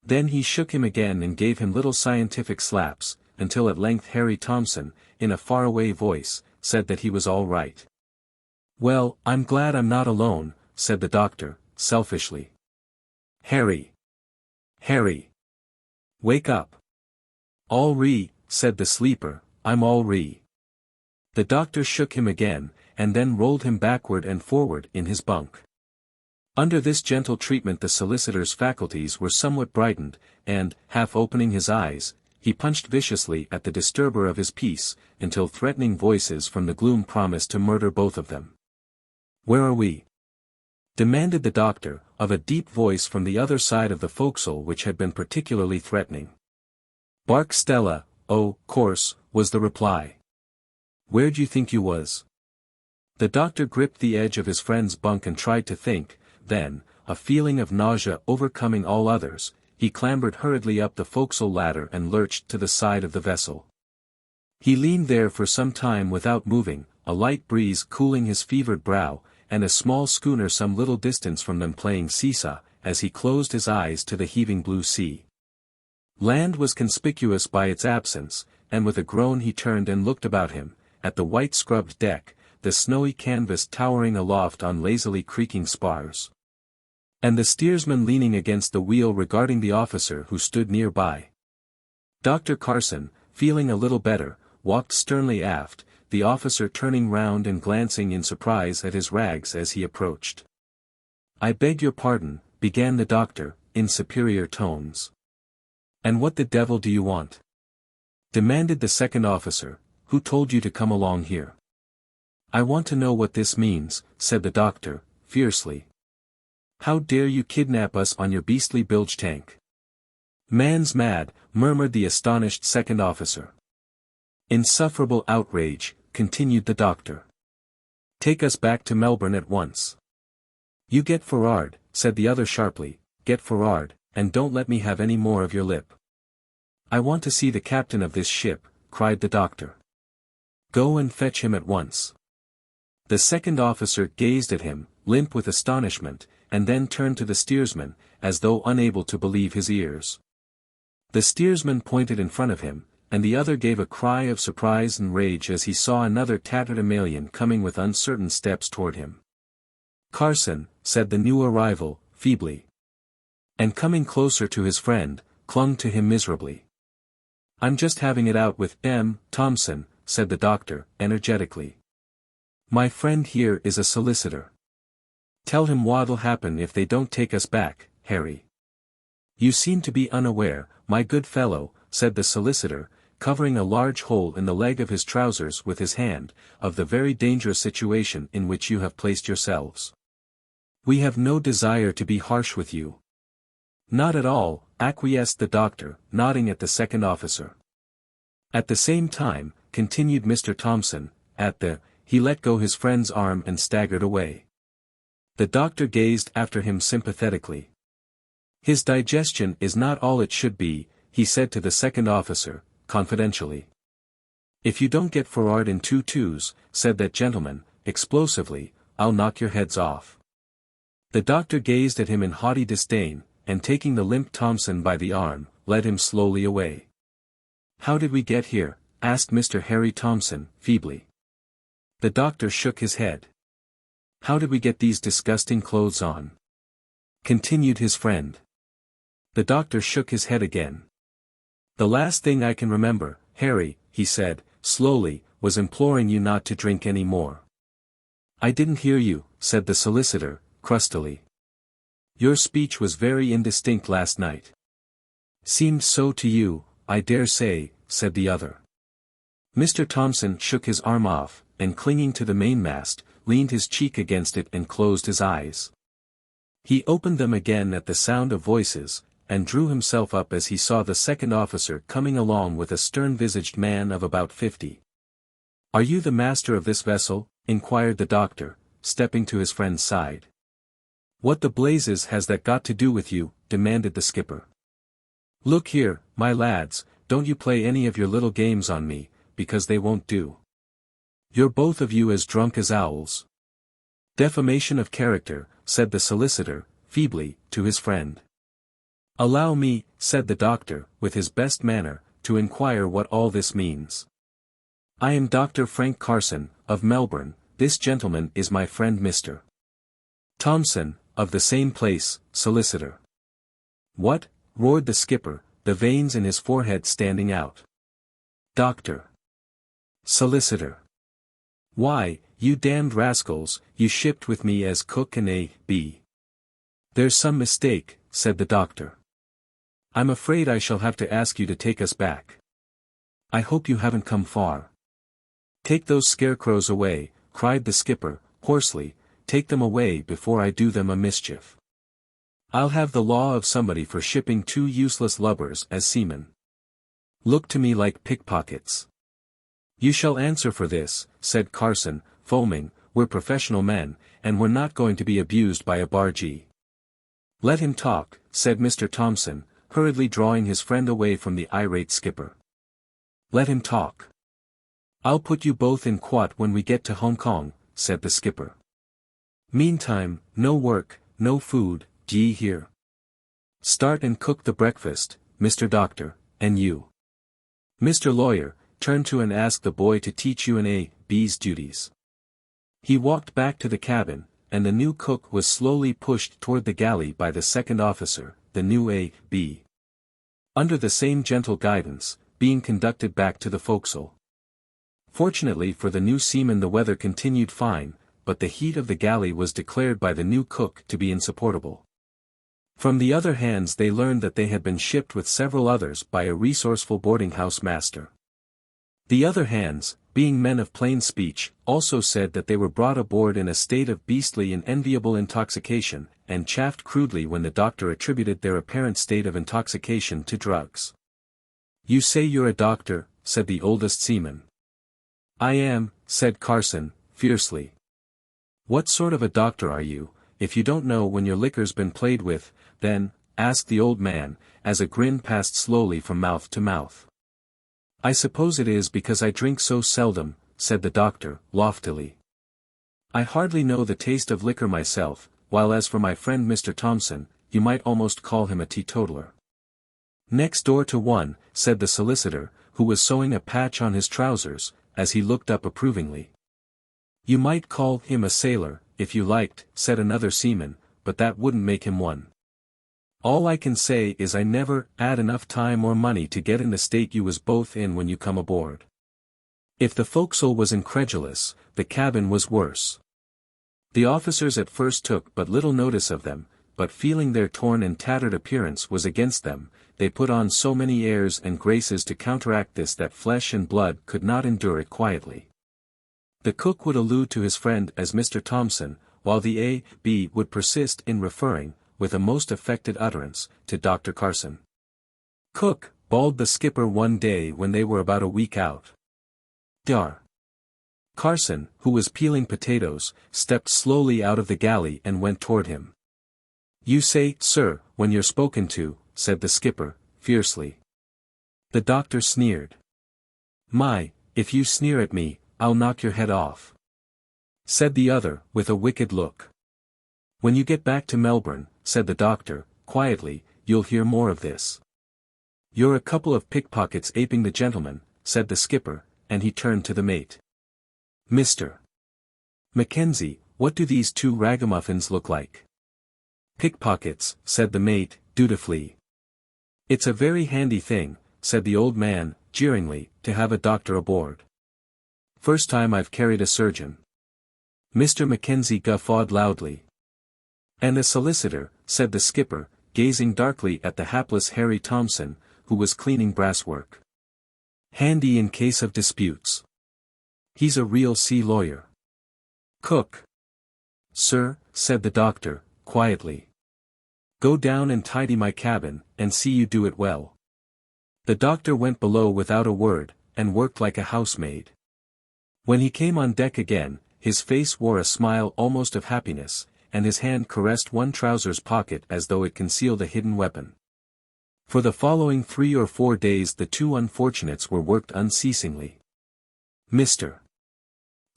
Then he shook him again and gave him little scientific slaps, until at length Harry Thompson, in a faraway voice, said that he was all right. "Well, I'm glad I'm not alone," said the doctor, selfishly. "Harry! Harry! Wake up!" "All re," said the sleeper, "I'm all re." The doctor shook him again, and then rolled him backward and forward in his bunk. Under this gentle treatment the solicitor's faculties were somewhat brightened, and, half opening his eyes, he punched viciously at the disturber of his peace, until threatening voices from the gloom promised to murder both of them. "Where are we?" demanded the doctor, of a deep voice from the other side of the forecastle which had been particularly threatening. "Bark Stella, oh, course," was the reply. "Where'd you think you was?" The doctor gripped the edge of his friend's bunk and tried to think, then, a feeling of nausea overcoming all others, he clambered hurriedly up the forecastle ladder and lurched to the side of the vessel. He leaned there for some time without moving, a light breeze cooling his fevered brow, and a small schooner some little distance from them playing seesaw, as he closed his eyes to the heaving blue sea. Land was conspicuous by its absence, and with a groan he turned and looked about him, at the white scrubbed deck, the snowy canvas towering aloft on lazily creaking spars. And the steersman leaning against the wheel regarding the officer who stood nearby. Dr. Carson, feeling a little better, walked sternly aft, the officer turning round and glancing in surprise at his rags as he approached. "I beg your pardon," began the doctor, in superior tones. "And what the devil do you want?" demanded the second officer. "Who told you to come along here?" "I want to know what this means," said the doctor, fiercely. "How dare you kidnap us on your beastly bilge tank?" "Man's mad," murmured the astonished second officer. Insufferable outrage, continued the doctor. Take us back to Melbourne at once. You get for'ard, said the other sharply, get for'ard, and don't let me have any more of your lip. I want to see the captain of this ship, cried the doctor. Go and fetch him at once. The second officer gazed at him, limp with astonishment, and then turned to the steersman, as though unable to believe his ears. The steersman pointed in front of him, and the other gave a cry of surprise and rage as he saw another tatterdemalion coming with uncertain steps toward him. Carson, said the new arrival, feebly. And coming closer to his friend, clung to him miserably. I'm just having it out with M. Thompson, said the doctor, energetically. My friend here is a solicitor. Tell him what'll happen if they don't take us back, Harry. You seem to be unaware, my good fellow, said the solicitor, covering a large hole in the leg of his trousers with his hand, of the very dangerous situation in which you have placed yourselves. We have no desire to be harsh with you. Not at all, acquiesced the doctor, nodding at the second officer. At the same time, continued Mr. Thompson, he let go his friend's arm and staggered away. The doctor gazed after him sympathetically. His digestion is not all it should be, he said to the second officer, confidentially. If you don't get for'ard in 2-2s, said that gentleman, explosively, I'll knock your heads off. The doctor gazed at him in haughty disdain, and taking the limp Thompson by the arm, led him slowly away. How did we get here? Asked Mr. Harry Thompson, feebly. The doctor shook his head. How did we get these disgusting clothes on? Continued his friend. The doctor shook his head again. The last thing I can remember, Harry, he said, slowly, was imploring you not to drink any more. I didn't hear you, said the solicitor, crustily. Your speech was very indistinct last night. Seemed so to you, I dare say, said the other. Mr. Thompson shook his arm off, and clinging to the mainmast, leaned his cheek against it and closed his eyes. He opened them again at the sound of voices, and drew himself up as he saw the second officer coming along with a stern-visaged man of about 50. Are you the master of this vessel? Inquired the doctor, stepping to his friend's side. What the blazes has that got to do with you? Demanded the skipper. Look here, my lads, don't you play any of your little games on me, because they won't do. You're both of you as drunk as owls. Defamation of character, said the solicitor, feebly, to his friend. Allow me, said the doctor, with his best manner, to inquire what all this means. I am Dr. Frank Carson, of Melbourne, this gentleman is my friend Mr. Thompson, of the same place, solicitor. What? Roared the skipper, the veins in his forehead standing out. Doctor. Solicitor. Why, you damned rascals, you shipped with me as cook and A.B. There's some mistake, said the doctor. I'm afraid I shall have to ask you to take us back. I hope you haven't come far. Take those scarecrows away, cried the skipper, hoarsely, take them away before I do them a mischief. I'll have the law of somebody for shipping two useless lubbers as seamen. Look to me like pickpockets. You shall answer for this, said Carson, foaming, we're professional men, and we're not going to be abused by a bargee. Let him talk, said Mr. Thompson, hurriedly drawing his friend away from the irate skipper. Let him talk. I'll put you both in quod when we get to Hong Kong, said the skipper. Meantime, no work, no food, d'ye hear? Start and cook the breakfast, Mr. Doctor, and you. Mr. Lawyer, turn to and ask the boy to teach you an A.B.'s duties. He walked back to the cabin, and the new cook was slowly pushed toward the galley by the second officer, the new A.B. Under the same gentle guidance, being conducted back to the forecastle. Fortunately for the new seaman the weather continued fine, but the heat of the galley was declared by the new cook to be insupportable. From the other hands they learned that they had been shipped with several others by a resourceful boarding-house master. The other hands, being men of plain speech, also said that they were brought aboard in a state of beastly and enviable intoxication, and chaffed crudely when the doctor attributed their apparent state of intoxication to drugs. You say you're a doctor, said the oldest seaman. I am, said Carson, fiercely. What sort of a doctor are you, if you don't know when your liquor's been played with, then, asked the old man, as a grin passed slowly from mouth to mouth. I suppose it is because I drink so seldom, said the doctor, loftily. I hardly know the taste of liquor myself, while as for my friend Mr. Thompson, you might almost call him a teetotaler. Next door to one, said the solicitor, who was sewing a patch on his trousers, as he looked up approvingly. You might call him a sailor, if you liked, said another seaman, but that wouldn't make him one. All I can say is I never 'ad enough time or money to get in the state you was both in when you come aboard. If the forecastle was incredulous, the cabin was worse. The officers at first took but little notice of them, but feeling their torn and tattered appearance was against them, they put on so many airs and graces to counteract this that flesh and blood could not endure it quietly. The cook would allude to his friend as Mr. Thompson, while the A.B. would persist in referring, with a most affected utterance, to Dr. Carson. Cook, bawled the skipper one day when they were about a week out. Dar. Carson, who was peeling potatoes, stepped slowly out of the galley and went toward him. You say, sir, when you're spoken to, said the skipper, fiercely. The doctor sneered. My, if you sneer at me, I'll knock your head off, said the other, with a wicked look. When you get back to Melbourne, said the doctor, quietly, you'll hear more of this. You're a couple of pickpockets aping the gentleman, said the skipper, and he turned to the mate. Mr. Mackenzie, what do these two ragamuffins look like? Pickpockets, said the mate, dutifully. It's a very handy thing, said the old man, jeeringly, to have a doctor aboard. First time I've carried a surgeon. Mr. Mackenzie guffawed loudly. And a solicitor, said the skipper, gazing darkly at the hapless Harry Thompson, who was cleaning brasswork. Handy in case of disputes. He's a real sea lawyer. Cook. Sir, said the doctor, quietly. Go down and tidy my cabin, and see you do it well. The doctor went below without a word, and worked like a housemaid. When he came on deck again, his face wore a smile almost of happiness, and his hand caressed one trouser's pocket as though it concealed a hidden weapon. For the following 3 or 4 days the two unfortunates were worked unceasingly. Mr.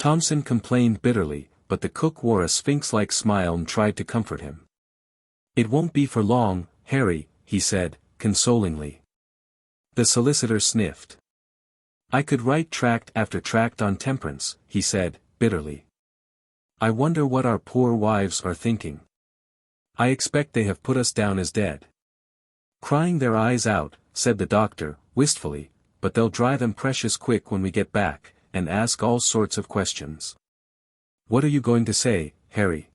Thompson complained bitterly, but the cook wore a sphinx-like smile and tried to comfort him. It won't be for long, Harry, he said, consolingly. The solicitor sniffed. I could write tract after tract on temperance, he said, bitterly. I wonder what our poor wives are thinking. I expect they have put us down as dead. Crying their eyes out, said the doctor, wistfully, but they'll dry them precious quick when we get back, and ask all sorts of questions. What are you going to say, Harry?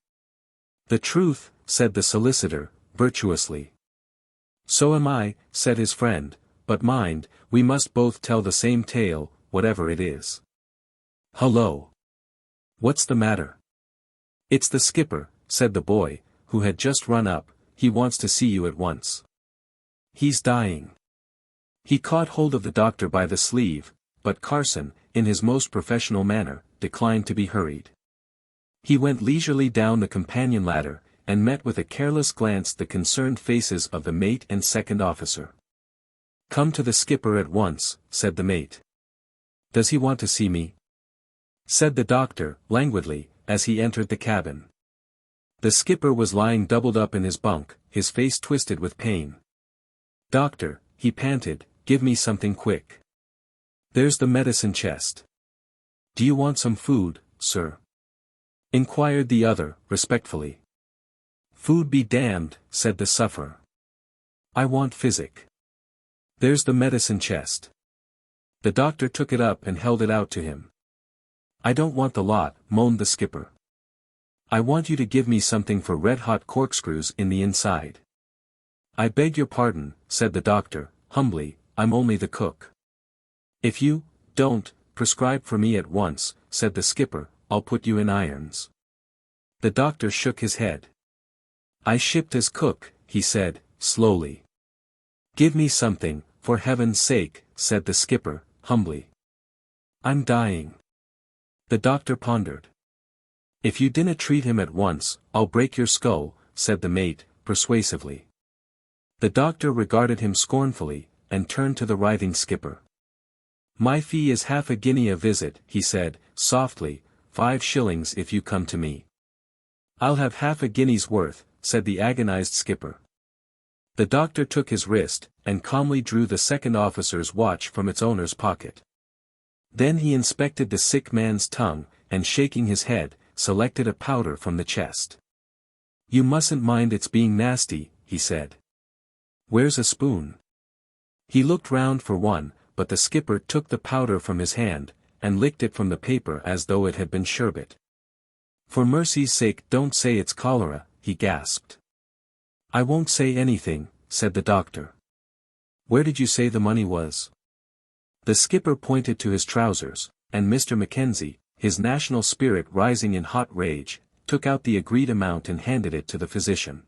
The truth, said the solicitor, virtuously. So am I, said his friend, but mind, we must both tell the same tale, whatever it is. Hullo! What's the matter? It's the skipper, said the boy, who had just run up, he wants to see you at once. He's dying. He caught hold of the doctor by the sleeve, but Carson, in his most professional manner, declined to be hurried. He went leisurely down the companion ladder, and met with a careless glance the concerned faces of the mate and second officer. Come to the skipper at once, said the mate. Does he want to see me? Said the doctor, languidly, as he entered the cabin. The skipper was lying doubled up in his bunk, his face twisted with pain. Doctor, he panted, give me something quick. There's the medicine chest. Do you want some food, sir? Inquired the other, respectfully. Food be damned, said the sufferer. I want physic. There's the medicine chest. The doctor took it up and held it out to him. I don't want the lot, moaned the skipper. I want you to give me something for red-hot corkscrews in the inside. I beg your pardon, said the doctor, humbly, I'm only the cook. If you don't prescribe for me at once, said the skipper, I'll put you in irons. The doctor shook his head. I shipped as cook, he said, slowly. Give me something, for heaven's sake, said the skipper, humbly. I'm dying. The doctor pondered. If you dinna treat him at once, I'll break your skull, said the mate, persuasively. The doctor regarded him scornfully, and turned to the writhing skipper. My fee is half a guinea a visit, he said, softly, 5 shillings if you come to me. I'll have half a guinea's worth, said the agonized skipper. The doctor took his wrist, and calmly drew the second officer's watch from its owner's pocket. Then he inspected the sick man's tongue, and shaking his head, selected a powder from the chest. You mustn't mind its being nasty, he said. Where's a spoon? He looked round for one, but the skipper took the powder from his hand, and licked it from the paper as though it had been sherbet. For mercy's sake don't say it's cholera, he gasped. I won't say anything, said the doctor. Where did you say the money was? The skipper pointed to his trousers, and Mr. Mackenzie, his national spirit rising in hot rage, took out the agreed amount and handed it to the physician.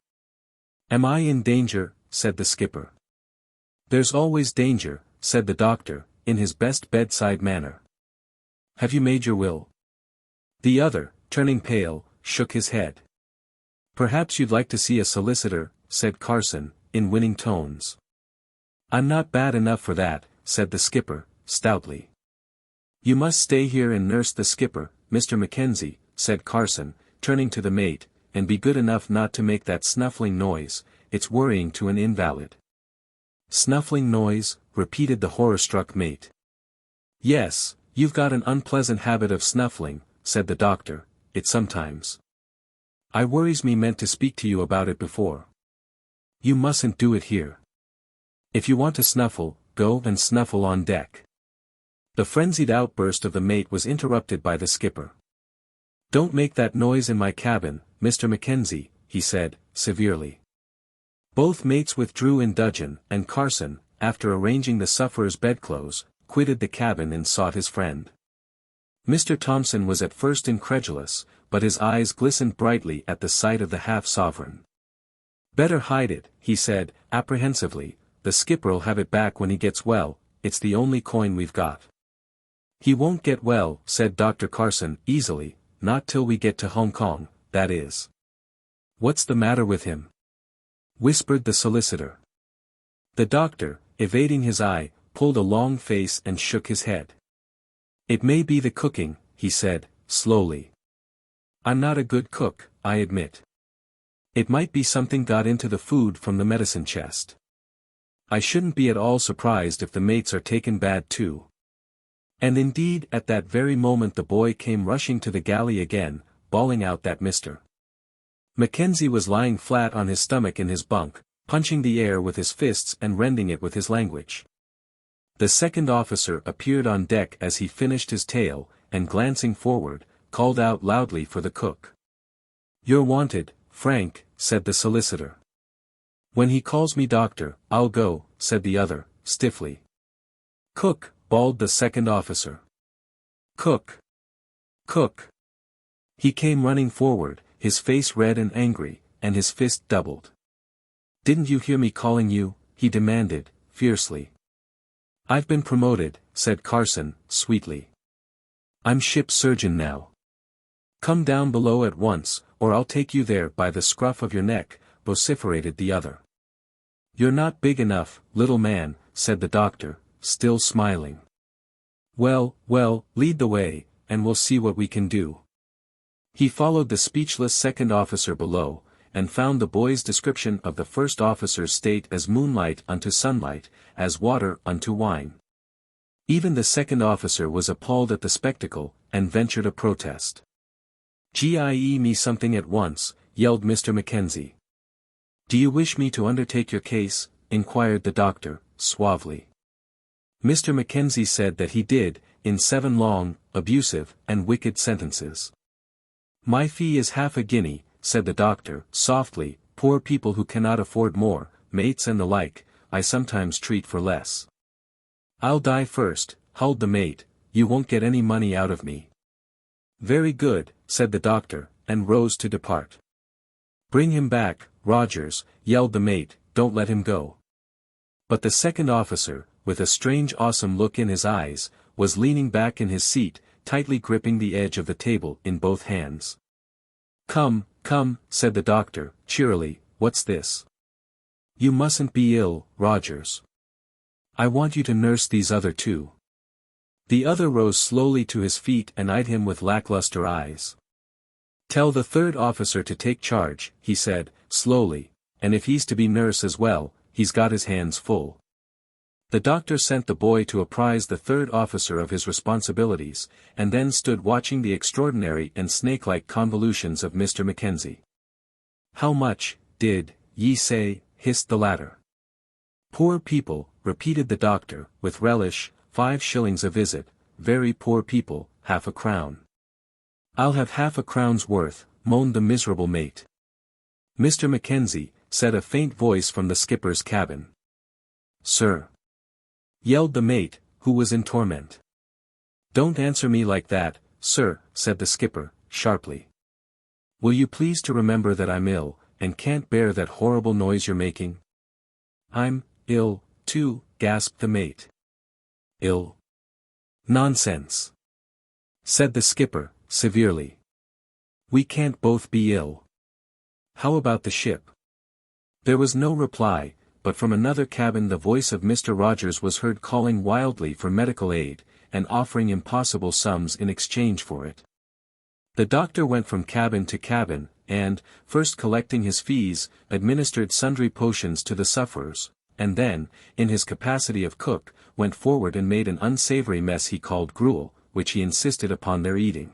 Am I in danger? Said the skipper. There's always danger, said the doctor, in his best bedside manner. Have you made your will? The other, turning pale, shook his head. Perhaps you'd like to see a solicitor, said Carson, in winning tones. I'm not bad enough for that, said the skipper, stoutly. You must stay here and nurse the skipper, Mr. Mackenzie, said Carson, turning to the mate, and be good enough not to make that snuffling noise, it's worrying to an invalid. Snuffling noise, repeated the horror-struck mate. Yes, you've got an unpleasant habit of snuffling, said the doctor, it sometimes. I worries me meant to speak to you about it before. You mustn't do it here. If you want to snuffle, go and snuffle on deck. The frenzied outburst of the mate was interrupted by the skipper. Don't make that noise in my cabin, Mr. Mackenzie, he said, severely. Both mates withdrew in dudgeon, and Carson, after arranging the sufferer's bedclothes, quitted the cabin and sought his friend. Mr. Thompson was at first incredulous, but his eyes glistened brightly at the sight of the half-sovereign. Better hide it, he said, apprehensively, the skipper'll have it back when he gets well, it's the only coin we've got. He won't get well, said Dr. Carson, easily, not till we get to Hong Kong, that is. What's the matter with him? Whispered the solicitor. The doctor, evading his eye, pulled a long face and shook his head. It may be the cooking, he said, slowly. I'm not a good cook, I admit. It might be something got into the food from the medicine chest. I shouldn't be at all surprised if the mates are taken bad too. And indeed at that very moment the boy came rushing to the galley again, bawling out that Mr. Mackenzie was lying flat on his stomach in his bunk, punching the air with his fists and rending it with his language. The second officer appeared on deck as he finished his tale, and glancing forward, called out loudly for the cook. You're wanted, Frank, said the solicitor. When he calls me doctor, I'll go, said the other, stiffly. Cook, bawled the second officer. Cook! Cook! He came running forward, his face red and angry, and his fist doubled. Didn't you hear me calling you? He demanded, fiercely. I've been promoted, said Carson, sweetly. I'm ship surgeon now. Come down below at once, or I'll take you there by the scruff of your neck, vociferated the other. You're not big enough, little man, said the doctor, still smiling. Well, well, lead the way, and we'll see what we can do. He followed the speechless second officer below, and found the boy's description of the first officer's state as moonlight unto sunlight, as water unto wine. Even the second officer was appalled at the spectacle, and ventured a protest. "Gie me something at once," yelled Mr. Mackenzie. "Do you wish me to undertake your case?" inquired the doctor, suavely. Mr. Mackenzie said that he did, in 7 long, abusive, and wicked sentences. "My fee is half a guinea," said the doctor, softly, "poor people who cannot afford more, mates and the like, I sometimes treat for less." "I'll die first," howled the mate, "you won't get any money out of me." "Very good," said the doctor, and rose to depart. "Bring him back, Rogers," yelled the mate, "don't let him go." But the second officer, with a strange awesome look in his eyes, was leaning back in his seat, tightly gripping the edge of the table in both hands. "Come, come," said the doctor, cheerily, "what's this? You mustn't be ill, Rogers. I want you to nurse these other two." The other rose slowly to his feet and eyed him with lackluster eyes. "Tell the third officer to take charge," he said, slowly, "and if he's to be nurse as well, he's got his hands full." The doctor sent the boy to apprise the third officer of his responsibilities, and then stood watching the extraordinary and snake-like convolutions of Mr. Mackenzie. "How much, did ye say?" hissed the latter. "Poor people," repeated the doctor, with relish, 5 shillings a visit, very poor people, half a crown. "I'll have half a crown's worth," moaned the miserable mate. "Mr. Mackenzie," said a faint voice from the skipper's cabin. "Sir," yelled the mate, who was in torment. "Don't answer me like that, sir," said the skipper, sharply. "Will you please to remember that I'm ill, and can't bear that horrible noise you're making?" "I'm ill, too," gasped the mate. "Ill? Nonsense," said the skipper, severely. "We can't both be ill. How about the ship?" There was no reply, but from another cabin the voice of Mr. Rogers was heard calling wildly for medical aid, and offering impossible sums in exchange for it. The doctor went from cabin to cabin, and, first collecting his fees, administered sundry potions to the sufferers, and then, in his capacity of cook, went forward and made an unsavory mess he called gruel, which he insisted upon their eating.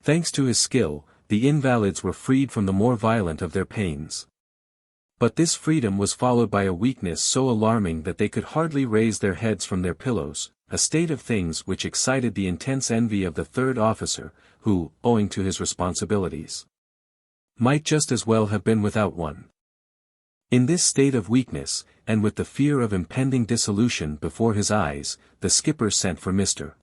Thanks to his skill, the invalids were freed from the more violent of their pains. But this freedom was followed by a weakness so alarming that they could hardly raise their heads from their pillows, a state of things which excited the intense envy of the third officer, who, owing to his responsibilities, might just as well have been without one. In this state of weakness, and with the fear of impending dissolution before his eyes, the skipper sent for Mr.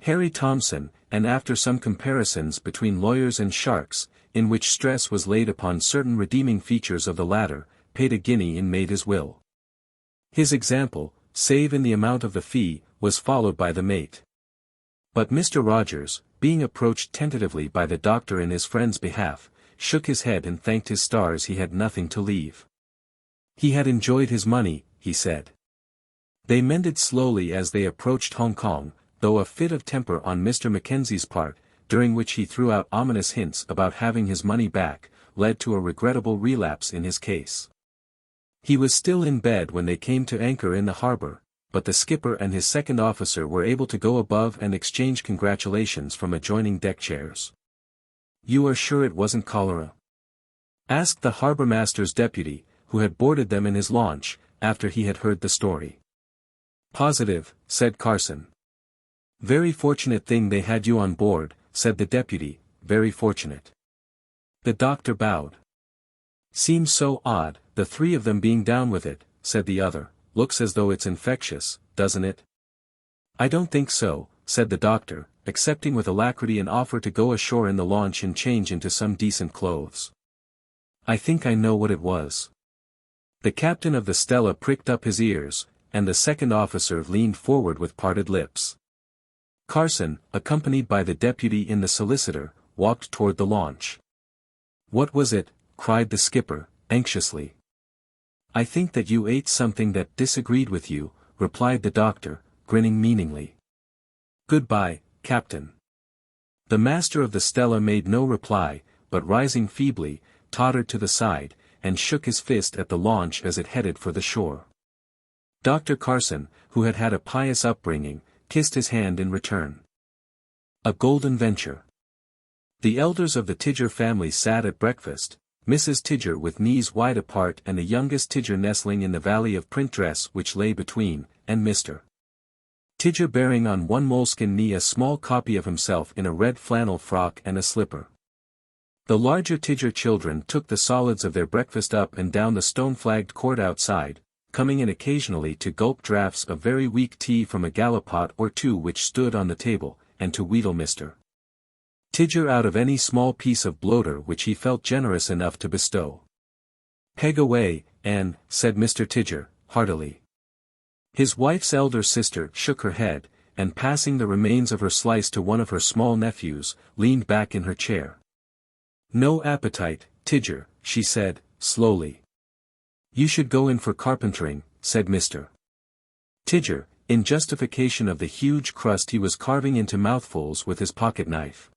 Harry Thompson, and after some comparisons between lawyers and sharks, in which stress was laid upon certain redeeming features of the latter, paid a guinea and made his will. His example, save in the amount of the fee, was followed by the mate. But Mr. Rogers, being approached tentatively by the doctor in his friend's behalf, shook his head and thanked his stars he had nothing to leave. He had enjoyed his money, he said. They mended slowly as they approached Hong Kong, though a fit of temper on Mr. Mackenzie's part, during which he threw out ominous hints about having his money back, led to a regrettable relapse in his case. He was still in bed when they came to anchor in the harbor, but the skipper and his second officer were able to go above and exchange congratulations from adjoining deck chairs. "You are sure it wasn't cholera?" asked the harbour-master's deputy, who had boarded them in his launch, after he had heard the story. "Positive," said Carson. "Very fortunate thing they had you on board," said the deputy, "very fortunate." The doctor bowed. "Seems so odd, the 3 of them being down with it," said the other. "Looks as though it's infectious, doesn't it?" "I don't think so," said the doctor, accepting with alacrity an offer to go ashore in the launch and change into some decent clothes. "I think I know what it was." The captain of the Stella pricked up his ears, and the second officer leaned forward with parted lips. Carson, accompanied by the deputy in the solicitor, walked toward the launch. "What was it?" cried the skipper, anxiously. "I think that you ate something that disagreed with you," replied the doctor, grinning meaningly. "Goodbye, Captain." The master of the Stella made no reply, but rising feebly, tottered to the side, and shook his fist at the launch as it headed for the shore. Dr. Carson, who had had a pious upbringing, kissed his hand in return. A golden venture. The elders of the Tidger family sat at breakfast, Mrs. Tidger with knees wide apart and the youngest Tidger nestling in the valley of print dress which lay between, and Mr. Tidger bearing on one moleskin knee a small copy of himself in a red flannel frock and a slipper. The larger Tidger children took the solids of their breakfast up and down the stone-flagged court outside, coming in occasionally to gulp draughts of very weak tea from a gallipot or two which stood on the table, and to wheedle Mr. Tidger out of any small piece of bloater which he felt generous enough to bestow. "Peg away, Anne," said Mr. Tidger, heartily. His wife's elder sister shook her head, and passing the remains of her slice to one of her small nephews, leaned back in her chair. "No appetite, Tidger," she said, slowly. "You should go in for carpentering," said Mr. Tidger, in justification of the huge crust he was carving into mouthfuls with his pocket knife.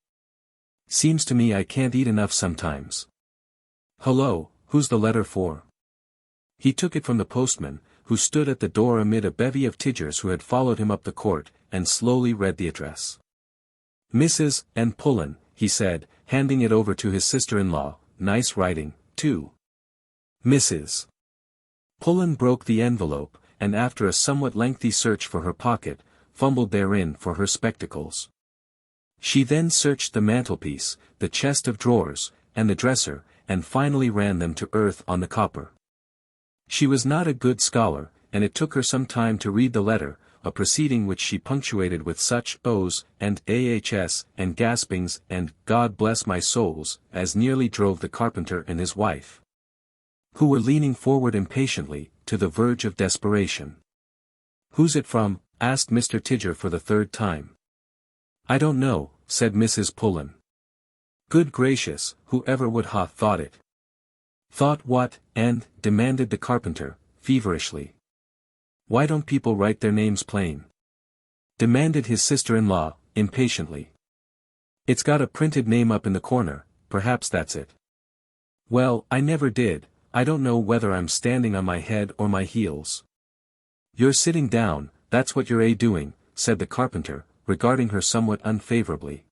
"Seems to me I can't eat enough sometimes. Hello, who's the letter for?" He took it from the postman, who stood at the door amid a bevy of Tidgers who had followed him up the court, and slowly read the address. "Mrs. and Pullen," he said, handing it over to his sister-in-law. "Nice writing, too." Mrs. Pullen broke the envelope, and after a somewhat lengthy search for her pocket, fumbled therein for her spectacles. She then searched the mantelpiece, the chest of drawers, and the dresser, and finally ran them to earth on the copper. She was not a good scholar, and it took her some time to read the letter, a proceeding which she punctuated with such ohs, and ahs, and gaspings, and "God bless my souls," as nearly drove the carpenter and his wife, who were leaning forward impatiently, to the verge of desperation. "Who's it from?" asked Mr. Tidger for the third time. "I don't know," said Mrs. Pullen. "Good gracious, whoever would ha' thought it?" "Thought what, and?" demanded the carpenter, feverishly. "Why don't people write their names plain?" demanded his sister-in-law, impatiently. "It's got a printed name up in the corner, perhaps that's it." "Well, I never did. I don't know whether I'm standing on my head or my heels." "You're sitting down, that's what you're doing," said the carpenter, regarding her somewhat unfavorably.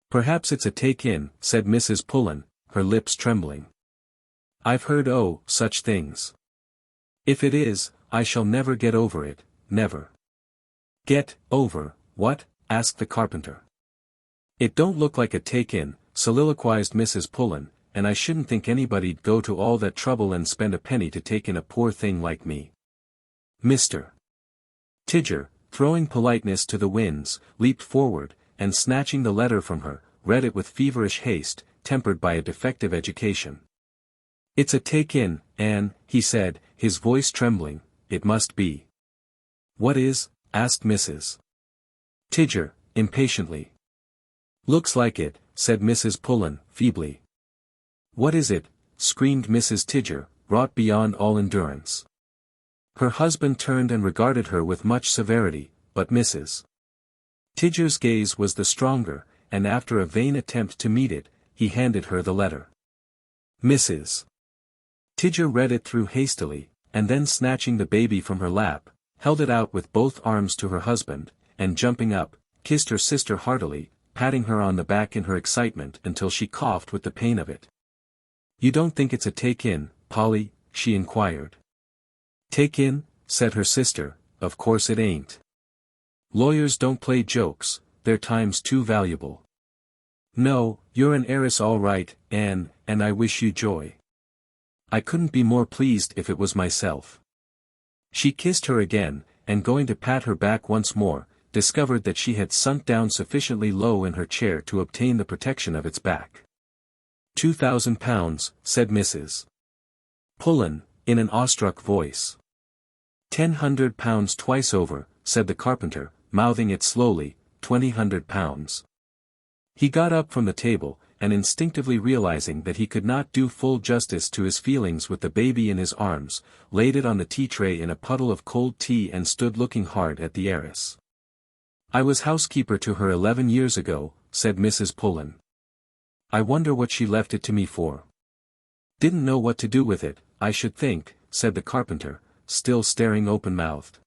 "Perhaps it's a take-in," said Mrs. Pullen, her lips trembling. "I've heard such things. If it is, I shall never get over it, never." "Get over what?" asked the carpenter. "It don't look like a take-in," soliloquized Mrs. Pullen, "and I shouldn't think anybody'd go to all that trouble and spend a penny to take in a poor thing like me." Mr. Tidger, throwing politeness to the winds, leaped forward, and snatching the letter from her, read it with feverish haste, tempered by a defective education. "It's a take-in, Anne," he said, his voice trembling. "It must be." "What is?" asked Mrs. Tidger, impatiently. "Looks like it," said Mrs. Pullen, feebly. "What is it?" screamed Mrs. Tidger, wrought beyond all endurance. Her husband turned and regarded her with much severity, but Mrs. Tidger's gaze was the stronger, and after a vain attempt to meet it, he handed her the letter. Mrs. Tidger read it through hastily, and then snatching the baby from her lap, held it out with both arms to her husband, and jumping up, kissed her sister heartily, patting her on the back in her excitement until she coughed with the pain of it. "You don't think it's a take-in, Polly?" she inquired. "Take-in?" said her sister, "of course it ain't. Lawyers don't play jokes, their time's too valuable. No, you're an heiress all right, Anne, and I wish you joy. I couldn't be more pleased if it was myself." She kissed her again, and going to pat her back once more, discovered that she had sunk down sufficiently low in her chair to obtain the protection of its back. £2,000, said Mrs. Pullen, in an awestruck voice. £1,000 twice over, said the carpenter, mouthing it slowly, £2,000. He got up from the table, and instinctively realizing that he could not do full justice to his feelings with the baby in his arms, laid it on the tea-tray in a puddle of cold tea and stood looking hard at the heiress. "I was housekeeper to her 11 years ago," said Mrs. Pullen. "I wonder what she left it to me for. Didn't know what to do with it, I should think," said the carpenter, still staring open-mouthed.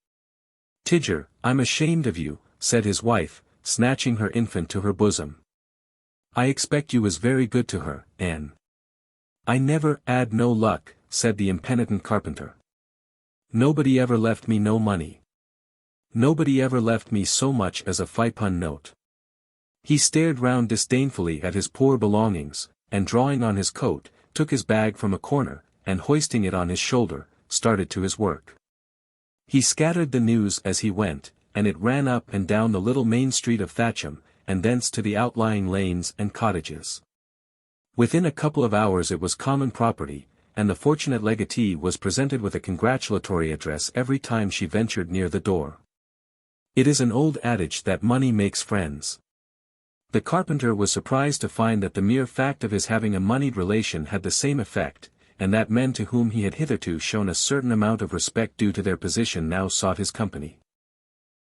"Tidger, I'm ashamed of you," said his wife, snatching her infant to her bosom. "I expect you was very good to her, Anne." "I never 'ad no luck," said the impenitent carpenter. "Nobody ever left me no money. Nobody ever left me so much as a £5 note." He stared round disdainfully at his poor belongings, and drawing on his coat, took his bag from a corner, and hoisting it on his shoulder, started to his work. He scattered the news as he went, and it ran up and down the little main street of Thatcham, and thence to the outlying lanes and cottages. Within a couple of hours it was common property, and the fortunate legatee was presented with a congratulatory address every time she ventured near the door. It is an old adage that money makes friends. The carpenter was surprised to find that the mere fact of his having a moneyed relation had the same effect, and that men to whom he had hitherto shown a certain amount of respect due to their position now sought his company.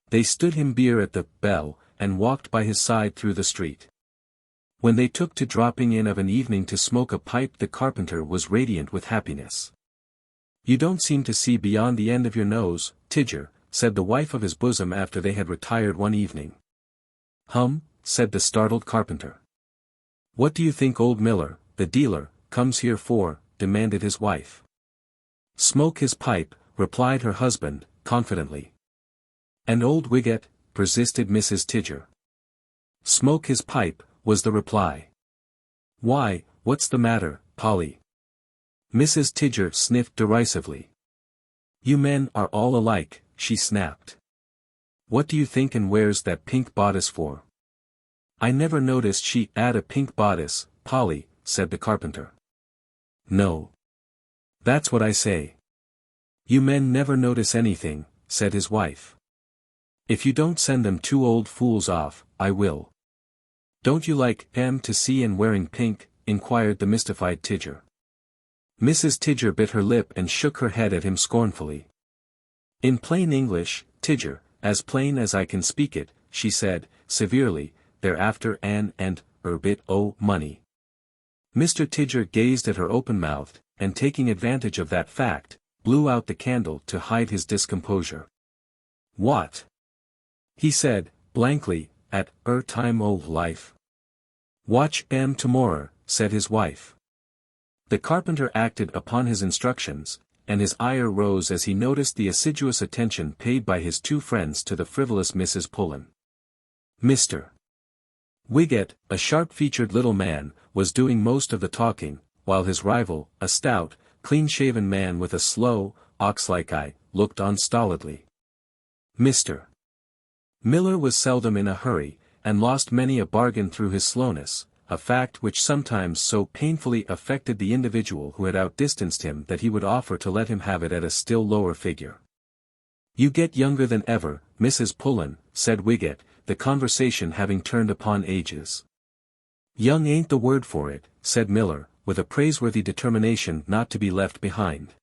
They stood him beer at the bell, and walked by his side through the street. When they took to dropping in of an evening to smoke a pipe, the carpenter was radiant with happiness. "You don't seem to see beyond the end of your nose, Tidger," said the wife of his bosom after they had retired one evening. "Hum," said the startled carpenter. "What do you think old Miller, the dealer, comes here for?" demanded his wife. "Smoke his pipe," replied her husband, confidently. "And old Wiggett?" persisted Mrs. Tidger. "Smoke his pipe," was the reply. "Why, what's the matter, Polly?" Mrs. Tidger sniffed derisively. "You men are all alike," she snapped. "What do you think and wears that pink bodice for?" "I never noticed she 'ad a pink bodice, Polly," said the carpenter. "No. That's what I say. You men never notice anything," said his wife. "If you don't send them two old fools off, I will." "Don't you like 'em to see and wearing pink?" inquired the mystified Tidger. Mrs. Tidger bit her lip and shook her head at him scornfully. "In plain English, Tidger, as plain as I can speak it," she said, severely, "they're after an and bit o' money." Mr. Tidger gazed at her open-mouthed, and taking advantage of that fact, blew out the candle to hide his discomposure. "What?" he said, blankly, "at time o' life?" "Watch 'em tomorrow," said his wife. The carpenter acted upon his instructions, and his ire rose as he noticed the assiduous attention paid by his two friends to the frivolous Mrs. Pullen. Mr. Wiggett, a sharp-featured little man, was doing most of the talking, while his rival, a stout, clean-shaven man with a slow, ox-like eye, looked on stolidly. Mr. Miller was seldom in a hurry, and lost many a bargain through his slowness, a fact which sometimes so painfully affected the individual who had outdistanced him that he would offer to let him have it at a still lower figure. "You get younger than ever, Mrs. Pullen," said Wiggett, the conversation having turned upon ages. "Young ain't the word for it," said Miller, with a praiseworthy determination not to be left behind.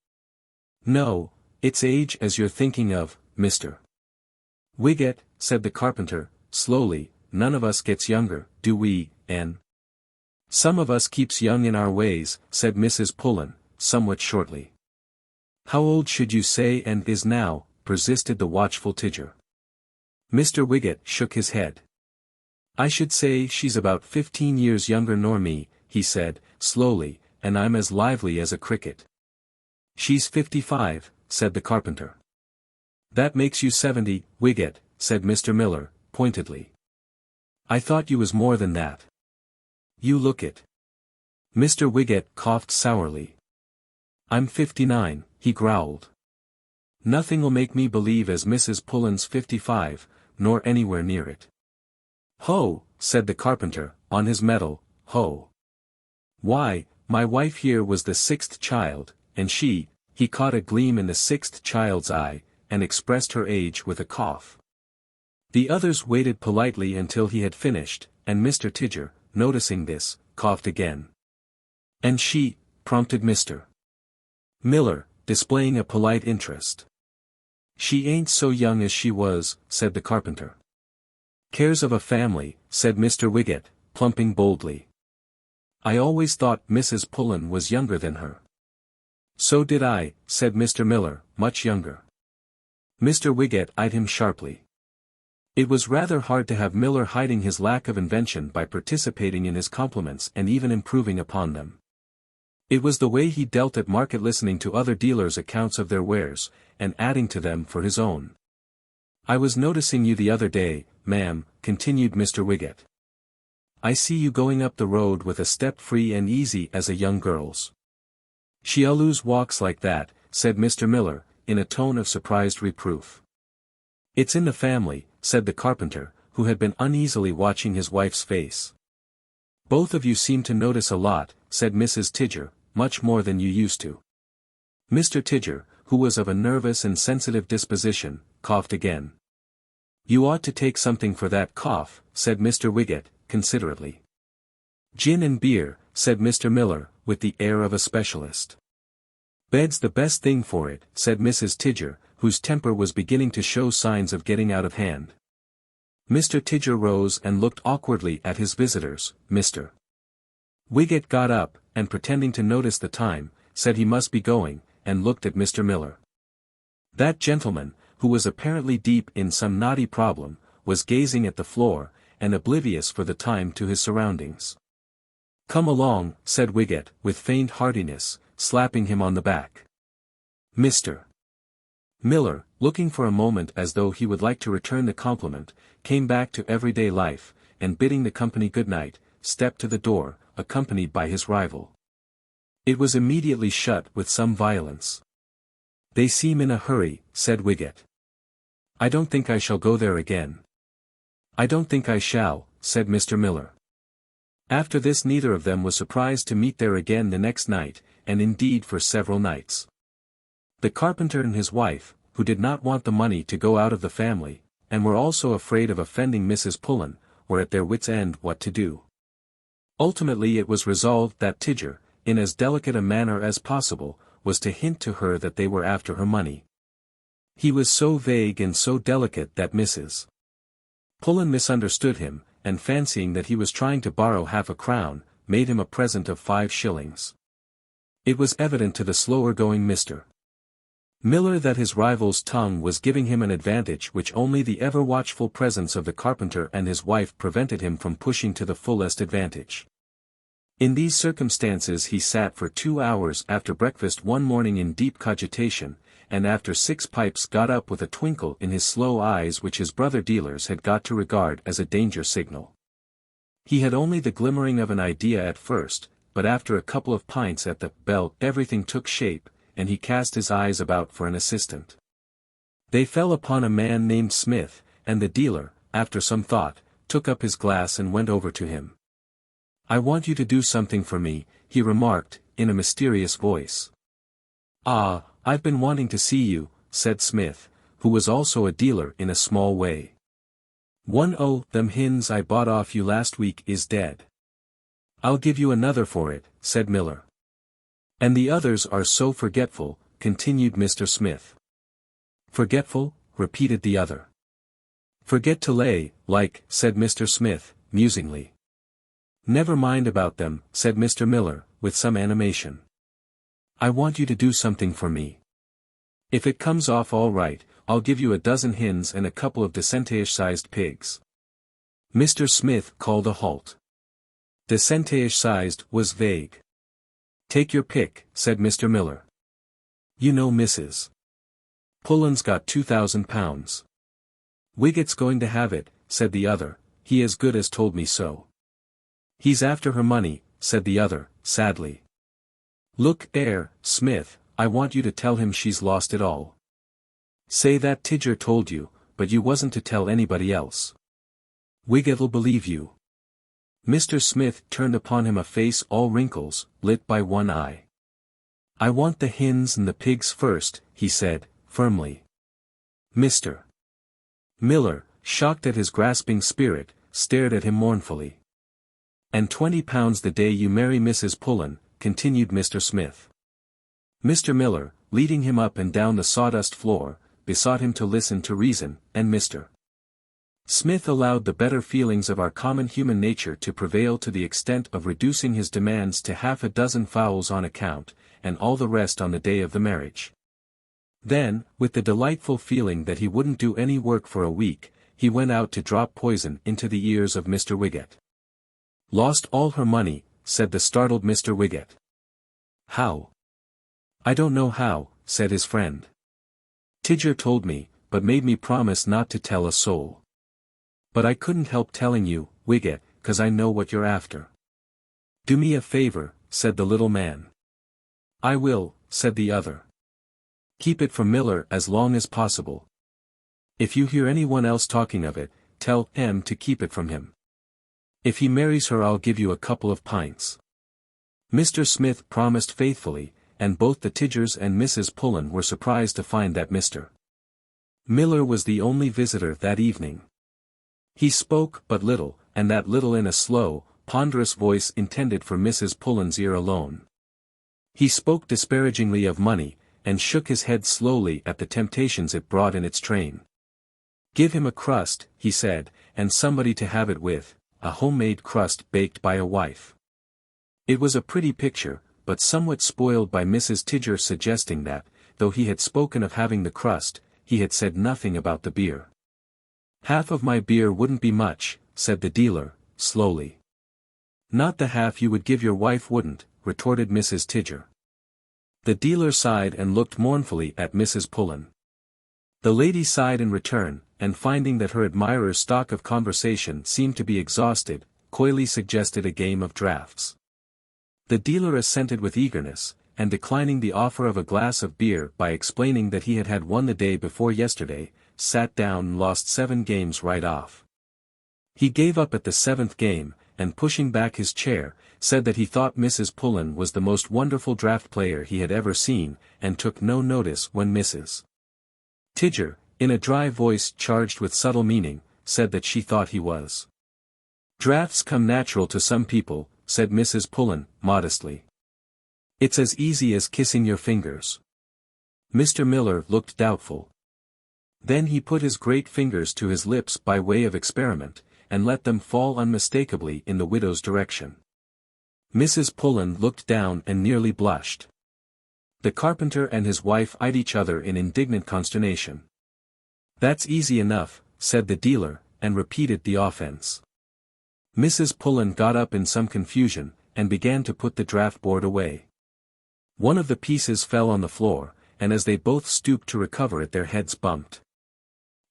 "No, it's age as you're thinking of, Mr. Wiggett," said the carpenter, slowly. "None of us gets younger, do we, Ann?" "Some of us keeps young in our ways," said Mrs. Pullen, somewhat shortly. "How old should you say and is now?" persisted the watchful Tidger. Mr. Wiggett shook his head. "I should say she's about 15 years younger nor me," he said, slowly, "and I'm as lively as a cricket." "She's 55, said the carpenter. "That makes you 70, Wiggett," said Mr. Miller, pointedly. "I thought you was more than that. You look it." Mr. Wiggett coughed sourly. "I'm 59, he growled. "Nothing'll make me believe as Mrs. Pullen's 55, nor anywhere near it." "Ho!" said the carpenter, on his mettle, "ho! Why, my wife here was the 6th child, and he caught a gleam in the 6th child's eye, and expressed her age with a cough. The others waited politely until he had finished, and Mr. Tidger, noticing this, coughed again. "And she," prompted Mr. Miller, displaying a polite interest. "She ain't so young as she was," said the carpenter. "Cares of a family," said Mr. Wiggett, plumping boldly. "I always thought Mrs. Pullen was younger than her." "So did I," said Mr. Miller, "much younger." Mr. Wiggett eyed him sharply. It was rather hard to have Miller hiding his lack of invention by participating in his compliments and even improving upon them. It was the way he dealt at market, listening to other dealers' accounts of their wares, and adding to them for his own. "I was noticing you the other day, ma'am," continued Mr. Wiggett. "I see you going up the road with a step free and easy as a young girl's." "She always walks like that," said Mr. Miller, in a tone of surprised reproof. "It's in the family," said the carpenter, who had been uneasily watching his wife's face. "Both of you seem to notice a lot," said Mrs. Tidger, much more than you used to." Mr. Tidger, who was of a nervous and sensitive disposition, coughed again. "You ought to take something for that cough," said Mr. Wiggett, considerately. "Gin and beer," said Mr. Miller, with the air of a specialist. "Bed's the best thing for it," said Mrs. Tidger, whose temper was beginning to show signs of getting out of hand. Mr. Tidger rose and looked awkwardly at his visitors. Mr. Wiggett got up, and pretending to notice the time, said he must be going, and looked at Mr. Miller. That gentleman, who was apparently deep in some knotty problem, was gazing at the floor, and oblivious for the time to his surroundings. "Come along," said Wiggett, with feigned heartiness, slapping him on the back. Mr. Miller, looking for a moment as though he would like to return the compliment, came back to everyday life, and bidding the company good night, stepped to the door, accompanied by his rival. It was immediately shut with some violence. "They seem in a hurry," said Wiggett. "I don't think I shall go there again." "I don't think I shall," said Mr. Miller. After this neither of them was surprised to meet there again the next night, and indeed for several nights. The carpenter and his wife, who did not want the money to go out of the family, and were also afraid of offending Mrs. Pullen, were at their wits' end what to do. Ultimately it was resolved that Tidger, in as delicate a manner as possible, was to hint to her that they were after her money. He was so vague and so delicate that Mrs. Pullen misunderstood him, and fancying that he was trying to borrow half-a-crown, made him a present of 5 shillings. It was evident to the slower-going Mr. Miller that his rival's tongue was giving him an advantage which only the ever-watchful presence of the carpenter and his wife prevented him from pushing to the fullest advantage. In these circumstances he sat for 2 hours after breakfast one morning in deep cogitation, and after 6 pipes got up with a twinkle in his slow eyes which his brother dealers had got to regard as a danger signal. He had only the glimmering of an idea at first, but after a couple of pints at the Bell everything took shape, and he cast his eyes about for an assistant. They fell upon a man named Smith, and the dealer, after some thought, took up his glass and went over to him. "I want you to do something for me," he remarked, in a mysterious voice. "Ah, I've been wanting to see you," said Smith, who was also a dealer in a small way. "One o' them hens I bought off you last week is dead." "I'll give you another for it," said Miller. "And the others are so forgetful," continued Mr. Smith. "Forgetful?" repeated the other. "Forget to lay, like," said Mr. Smith, musingly. "Never mind about them," said Mr. Miller, with some animation. "I want you to do something for me. If it comes off all right, I'll give you a dozen hens and a couple of decentish-sized pigs." Mr. Smith called a halt. Decentish-sized was vague. "Take your pick," said Mr. Miller. "You know Mrs. Pullen's got £2,000. "Wiggett's going to have it," said the other, "he as good as told me so." "He's after her money," said the other, sadly. "Look 'ere, Smith, I want you to tell him she's lost it all. Say that Tidger told you, but you wasn't to tell anybody else. Wiggett'll believe you." Mr. Smith turned upon him a face all wrinkles, lit by one eye. "I want the hens and the pigs first," he said, firmly. Mr. Miller, shocked at his grasping spirit, stared at him mournfully. "And £20 the day you marry Mrs. Pullen," continued Mr. Smith. Mr. Miller, leading him up and down the sawdust floor, besought him to listen to reason, and Mr. Smith allowed the better feelings of our common human nature to prevail to the extent of reducing his demands to half a dozen fowls on account, and all the rest on the day of the marriage. Then, with the delightful feeling that he wouldn't do any work for a week, he went out to drop poison into the ears of Mr. Wiggett. "Lost all her money," said the startled Mr. Wiggett. "How?" "I don't know how," said his friend. "Tidger told me, but made me promise not to tell a soul. But I couldn't help telling you, Wiggett, 'cause I know what you're after." "Do me a favor," said the little man. "I will," said the other. "Keep it from Miller as long as possible. If you hear anyone else talking of it, tell him to keep it from him. If he marries her I'll give you a couple of pints." Mr. Smith promised faithfully, and both the Tidgers and Mrs. Pullen were surprised to find that Mr. Miller was the only visitor that evening. He spoke but little, and that little in a slow, ponderous voice intended for Mrs. Pullen's ear alone. He spoke disparagingly of money, and shook his head slowly at the temptations it brought in its train. "Give him a crust," he said, "and somebody to have it with, a homemade crust baked by a wife." It was a pretty picture, but somewhat spoiled by Mrs. Tidger suggesting that, though he had spoken of having the crust, he had said nothing about the beer. "Half of my beer wouldn't be much," said the dealer, slowly. "Not the half you would give your wife wouldn't," retorted Mrs. Tidger. The dealer sighed and looked mournfully at Mrs. Pullen. The lady sighed in return, and finding that her admirer's stock of conversation seemed to be exhausted, coyly suggested a game of draughts. The dealer assented with eagerness, and declining the offer of a glass of beer by explaining that he had had one the day before yesterday, sat down and lost 7 games right off. He gave up at the 7th game, and pushing back his chair, said that he thought Mrs. Pullen was the most wonderful draught player he had ever seen, and took no notice when Mrs. Tidger, in a dry voice charged with subtle meaning, said that she thought he was. "Draughts come natural to some people," said Mrs. Pullen, modestly. "It's as easy as kissing your fingers." Mr. Miller looked doubtful. Then he put his great fingers to his lips by way of experiment, and let them fall unmistakably in the widow's direction. Mrs. Pullen looked down and nearly blushed. The carpenter and his wife eyed each other in indignant consternation. "That's easy enough," said the dealer, and repeated the offense. Mrs. Pullen got up in some confusion, and began to put the draught board away. One of the pieces fell on the floor, and as they both stooped to recover it their heads bumped.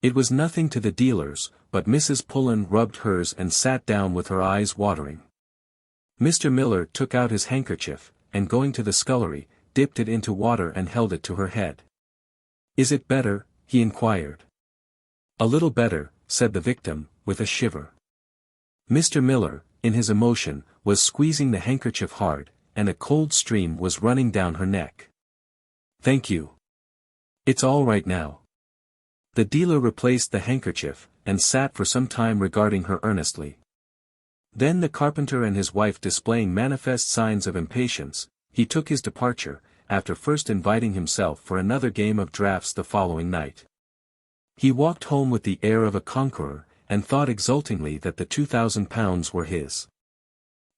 It was nothing to the dealers, but Mrs. Pullen rubbed hers and sat down with her eyes watering. Mr. Miller took out his handkerchief, and going to the scullery, dipped it into water and held it to her head. "Is it better?" he inquired. "A little better," said the victim, with a shiver. Mr. Miller, in his emotion, was squeezing the handkerchief hard, and a cold stream was running down her neck. "Thank you. It's all right now." The dealer replaced the handkerchief, and sat for some time regarding her earnestly. Then the carpenter and his wife displaying manifest signs of impatience, he took his departure, after first inviting himself for another game of draughts the following night. He walked home with the air of a conqueror, and thought exultingly that the £2,000 were his.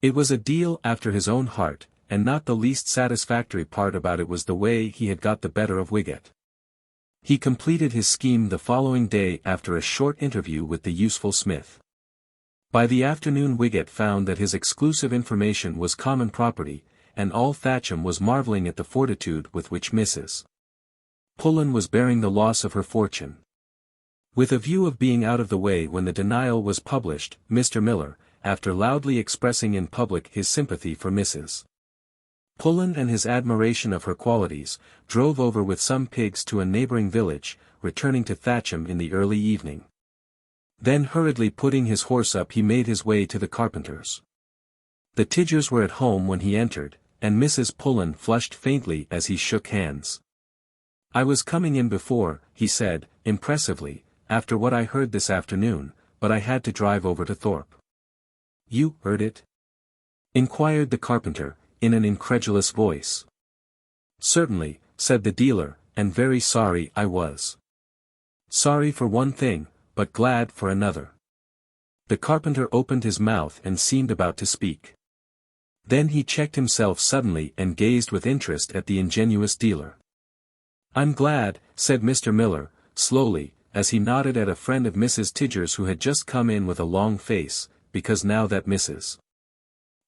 It was a deal after his own heart, and not the least satisfactory part about it was the way he had got the better of Wiggett. He completed his scheme the following day after a short interview with the useful Smith. By the afternoon Wiggett found that his exclusive information was common property, and all Thatcham was marvelling at the fortitude with which Mrs. Pullen was bearing the loss of her fortune. With a view of being out of the way when the denial was published, Mr. Miller, after loudly expressing in public his sympathy for Mrs. Pullen and his admiration of her qualities, drove over with some pigs to a neighbouring village, returning to Thatcham in the early evening. Then hurriedly putting his horse up he made his way to the carpenter's. The Tidgers were at home when he entered, and Mrs. Pullen flushed faintly as he shook hands. "I was coming in before," he said, impressively, "after what I heard this afternoon, but I had to drive over to Thorpe." "You heard it?" inquired the carpenter, in an incredulous voice. "Certainly," said the dealer, "and very sorry I was. Sorry for one thing, but glad for another." The carpenter opened his mouth and seemed about to speak. Then he checked himself suddenly and gazed with interest at the ingenuous dealer. "I'm glad," said Mr. Miller, slowly, as he nodded at a friend of Mrs. Tidger's who had just come in with a long face, "because now that Mrs.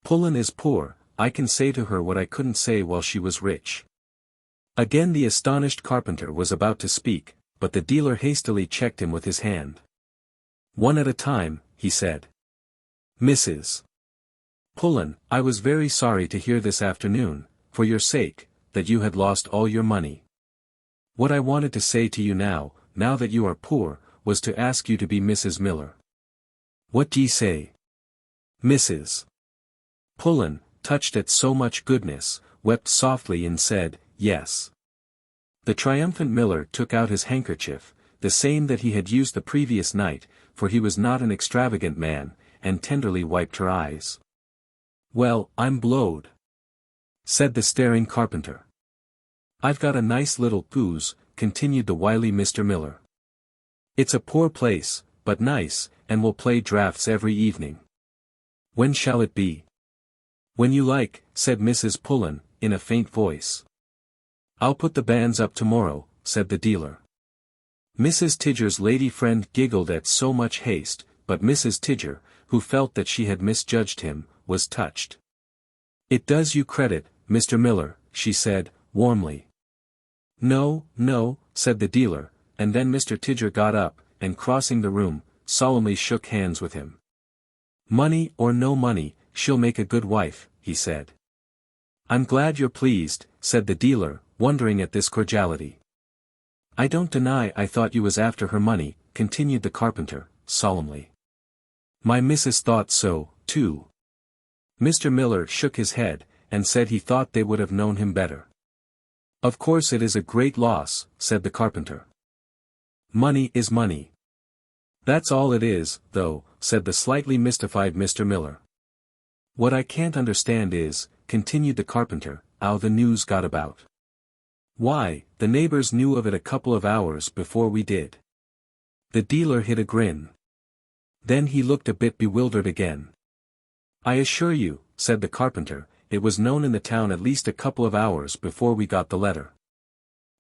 Pullen is poor, I can say to her what I couldn't say while she was rich." Again the astonished carpenter was about to speak, but the dealer hastily checked him with his hand. "One at a time," he said. "Mrs. Pullen, I was very sorry to hear this afternoon, for your sake, that you had lost all your money. What I wanted to say to you now that you are poor, was to ask you to be Mrs. Miller. What d'ye say?" Mrs. Pullen, touched at so much goodness, wept softly and said, "Yes." The triumphant miller took out his handkerchief, the same that he had used the previous night, for he was not an extravagant man, and tenderly wiped her eyes. "Well, I'm blowed," said the staring carpenter. "I've got a nice little coos," continued the wily Mr. Miller. "It's a poor place, but nice, and we'll play draughts every evening." "When shall it be?" "When you like," said Mrs. Pullen, in a faint voice. "I'll put the banns up tomorrow," said the dealer. Mrs. Tidger's lady friend giggled at so much haste, but Mrs. Tidger, who felt that she had misjudged him, was touched. "It does you credit, Mr. Miller," she said, warmly. "No, no," said the dealer, and then Mr. Tidger got up, and crossing the room, solemnly shook hands with him. "Money or no money, she'll make a good wife," he said. "I'm glad you're pleased," said the dealer, wondering at this cordiality. "I don't deny I thought you was after her money," continued the carpenter, solemnly. "My missus thought so, too." Mr. Miller shook his head, and said he thought they would have known him better. "Of course it is a great loss," said the carpenter. "Money is money." "That's all it is, though," said the slightly mystified Mr. Miller. "What I can't understand is," continued the carpenter, "how the news got about. Why, the neighbors knew of it a couple of hours before we did." The dealer hid a grin. Then he looked a bit bewildered again. "I assure you," said the carpenter, "it was known in the town at least a couple of hours before we got the letter."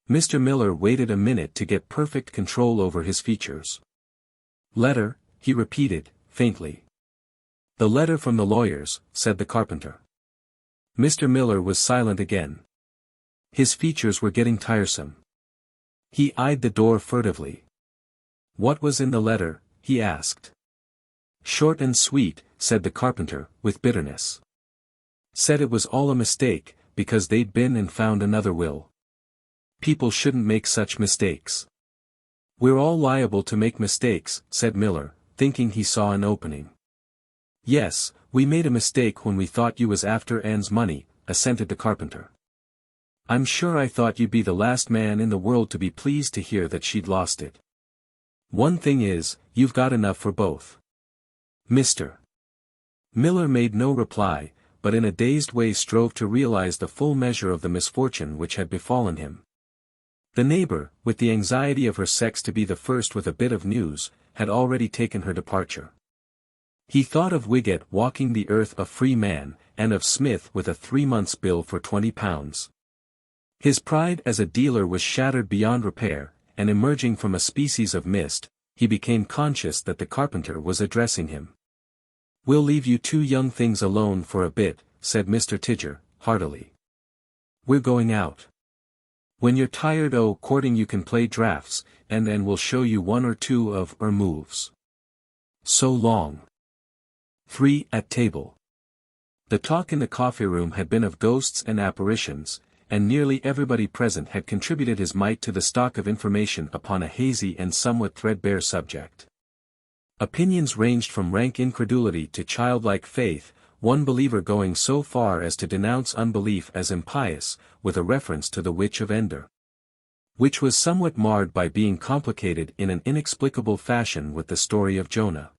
Mr. Miller waited a minute to get perfect control over his features. "Letter," he repeated, faintly. "The letter from the lawyers," said the carpenter. Mr. Miller was silent again. His features were getting tiresome. He eyed the door furtively. "What was in the letter?" he asked. "Short and sweet," said the carpenter, with bitterness. "Said it was all a mistake, because they'd been and found another will. People shouldn't make such mistakes." "We're all liable to make mistakes," said Miller, thinking he saw an opening. "Yes, we made a mistake when we thought you was after Anne's money," assented the carpenter. "I'm sure I thought you'd be the last man in the world to be pleased to hear that she'd lost it. One thing is, you've got enough for both." Mr. Miller made no reply, but in a dazed way strove to realize the full measure of the misfortune which had befallen him. The neighbor, with the anxiety of her sex to be the first with a bit of news, had already taken her departure. He thought of Wiggett walking the earth a free man, and of Smith with a 3 months' bill for £20. His pride as a dealer was shattered beyond repair, and emerging from a species of mist, he became conscious that the carpenter was addressing him. "We'll leave you two young things alone for a bit," said Mr. Tidger, heartily. "We're going out. When you're tired o' courting you can play draughts, and then we'll show you one or two of our moves. So long." 3. At table. The talk in the coffee room had been of ghosts and apparitions, and nearly everybody present had contributed his mite to the stock of information upon a hazy and somewhat threadbare subject. Opinions ranged from rank incredulity to childlike faith, one believer going so far as to denounce unbelief as impious, with a reference to the Witch of Endor, which was somewhat marred by being complicated in an inexplicable fashion with the story of Jonah.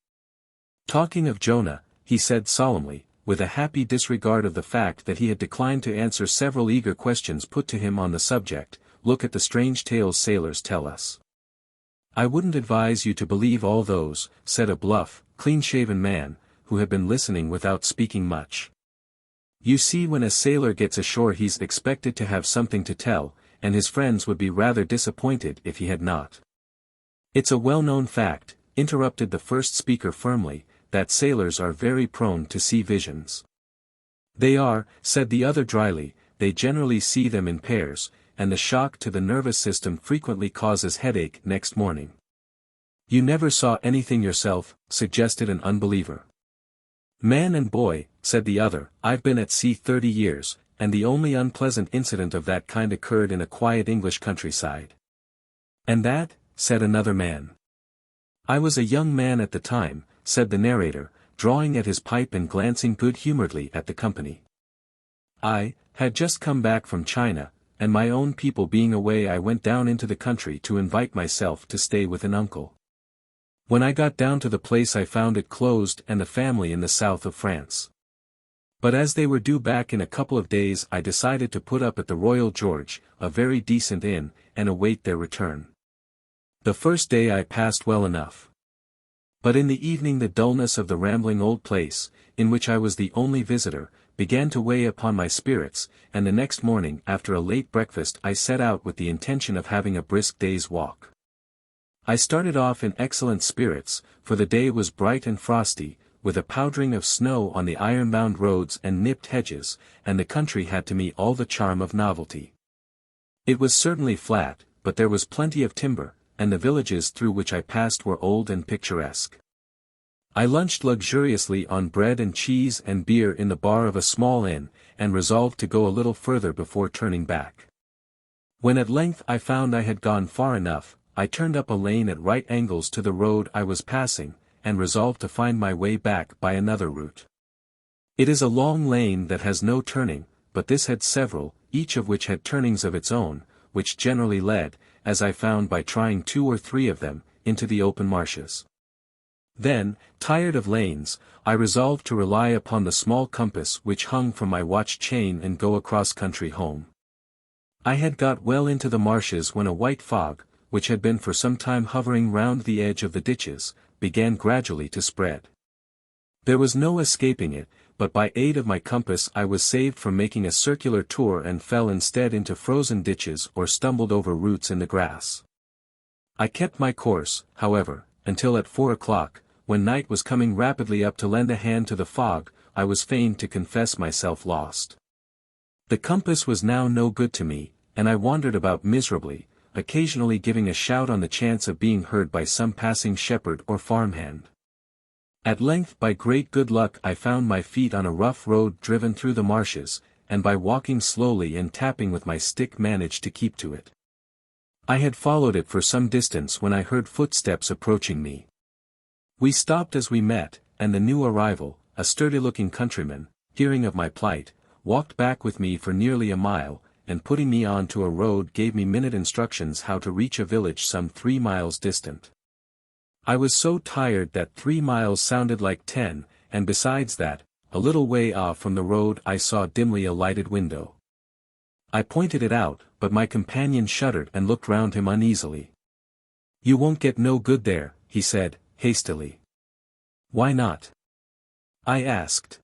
Talking of Jonah, he said solemnly, with a happy disregard of the fact that he had declined to answer several eager questions put to him on the subject, "Look at the strange tales sailors tell us." "I wouldn't advise you to believe all those," said a bluff, clean-shaven man, who had been listening without speaking much. "You see, when a sailor gets ashore he's expected to have something to tell, and his friends would be rather disappointed if he had not." "It's a well-known fact," interrupted the first speaker firmly, "that sailors are very prone to see visions." "They are," said the other dryly, "they generally see them in pairs, and the shock to the nervous system frequently causes headache next morning." "You never saw anything yourself," suggested an unbeliever. "Man and boy," said the other, "I've been at sea 30 years, and the only unpleasant incident of that kind occurred in a quiet English countryside." "And that?" said another man. "I was a young man at the time," said the narrator, drawing at his pipe and glancing good-humoredly at the company. I had just come back from China, and my own people being away I went down into the country to invite myself to stay with an uncle. When I got down to the place I found it closed and the family in the south of France. But as they were due back in a couple of days I decided to put up at the Royal George, a very decent inn, and await their return. The first day I passed well enough. But in the evening the dullness of the rambling old place, in which I was the only visitor, began to weigh upon my spirits, and the next morning after a late breakfast I set out with the intention of having a brisk day's walk. I started off in excellent spirits, for the day was bright and frosty, with a powdering of snow on the iron-bound roads and nipped hedges, and the country had to me all the charm of novelty. It was certainly flat, but there was plenty of timber, and the villages through which I passed were old and picturesque. I lunched luxuriously on bread and cheese and beer in the bar of a small inn, and resolved to go a little further before turning back. When at length I found I had gone far enough, I turned up a lane at right angles to the road I was passing, and resolved to find my way back by another route. It is a long lane that has no turning, but this had several, each of which had turnings of its own, which generally led, as I found by trying 2 or 3 of them, into the open marshes. Then, tired of lanes, I resolved to rely upon the small compass which hung from my watch chain and go across country home. I had got well into the marshes when a white fog, which had been for some time hovering round the edge of the ditches, began gradually to spread. There was no escaping it, but by aid of my compass I was saved from making a circular tour and fell instead into frozen ditches or stumbled over roots in the grass. I kept my course, however, until at 4 o'clock, when night was coming rapidly up to lend a hand to the fog, I was fain to confess myself lost. The compass was now no good to me, and I wandered about miserably, occasionally giving a shout on the chance of being heard by some passing shepherd or farmhand. At length by great good luck I found my feet on a rough road driven through the marshes, and by walking slowly and tapping with my stick managed to keep to it. I had followed it for some distance when I heard footsteps approaching me. We stopped as we met, and the new arrival, a sturdy-looking countryman, hearing of my plight, walked back with me for nearly a mile, and putting me on to a road gave me minute instructions how to reach a village some 3 miles distant. I was so tired that 3 miles sounded like 10, and besides that, a little way off from the road I saw dimly a lighted window. I pointed it out, but my companion shuddered and looked round him uneasily. "You won't get no good there," he said, hastily. "Why not?" I asked.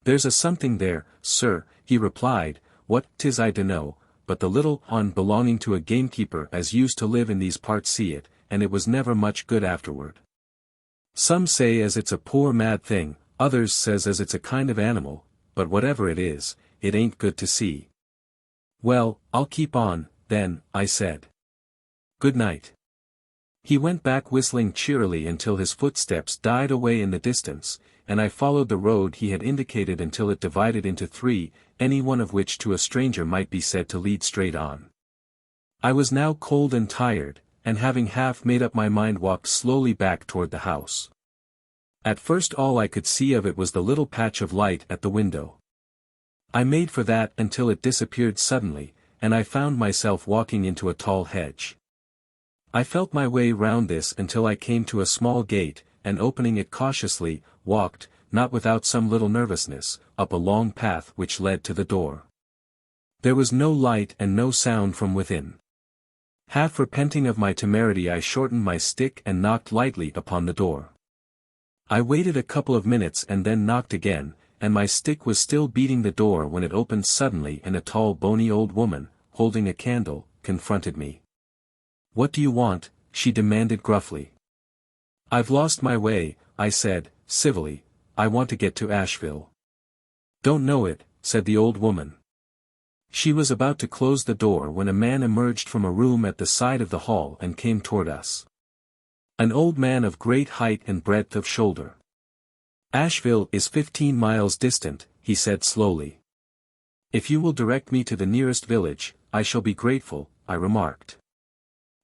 "There's a something there, sir," he replied, "what 'tis I dunno, but the little on belonging to a gamekeeper as used to live in these parts see it, and it was never much good afterward. Some say as it's a poor mad thing, others says as it's a kind of animal, but whatever it is, it ain't good to see." "Well, I'll keep on, then," I said. "Good night." He went back whistling cheerily until his footsteps died away in the distance, and I followed the road he had indicated until it divided into 3, any one of which to a stranger might be said to lead straight on. I was now cold and tired, and having half made up my mind walked slowly back toward the house. At first all I could see of it was the little patch of light at the window. I made for that until it disappeared suddenly, and I found myself walking into a tall hedge. I felt my way round this until I came to a small gate, and opening it cautiously, walked, not without some little nervousness, up a long path which led to the door. There was no light and no sound from within. Half repenting of my temerity I shortened my stick and knocked lightly upon the door. I waited a couple of minutes and then knocked again, and my stick was still beating the door when it opened suddenly and a tall bony old woman, holding a candle, confronted me. "What do you want?" she demanded gruffly. "I've lost my way," I said, civilly. "I want to get to Asheville." "Don't know it," said the old woman. She was about to close the door when a man emerged from a room at the side of the hall and came toward us. An old man of great height and breadth of shoulder. "Asheville is 15 miles distant," he said slowly. "If you will direct me to the nearest village, I shall be grateful," I remarked.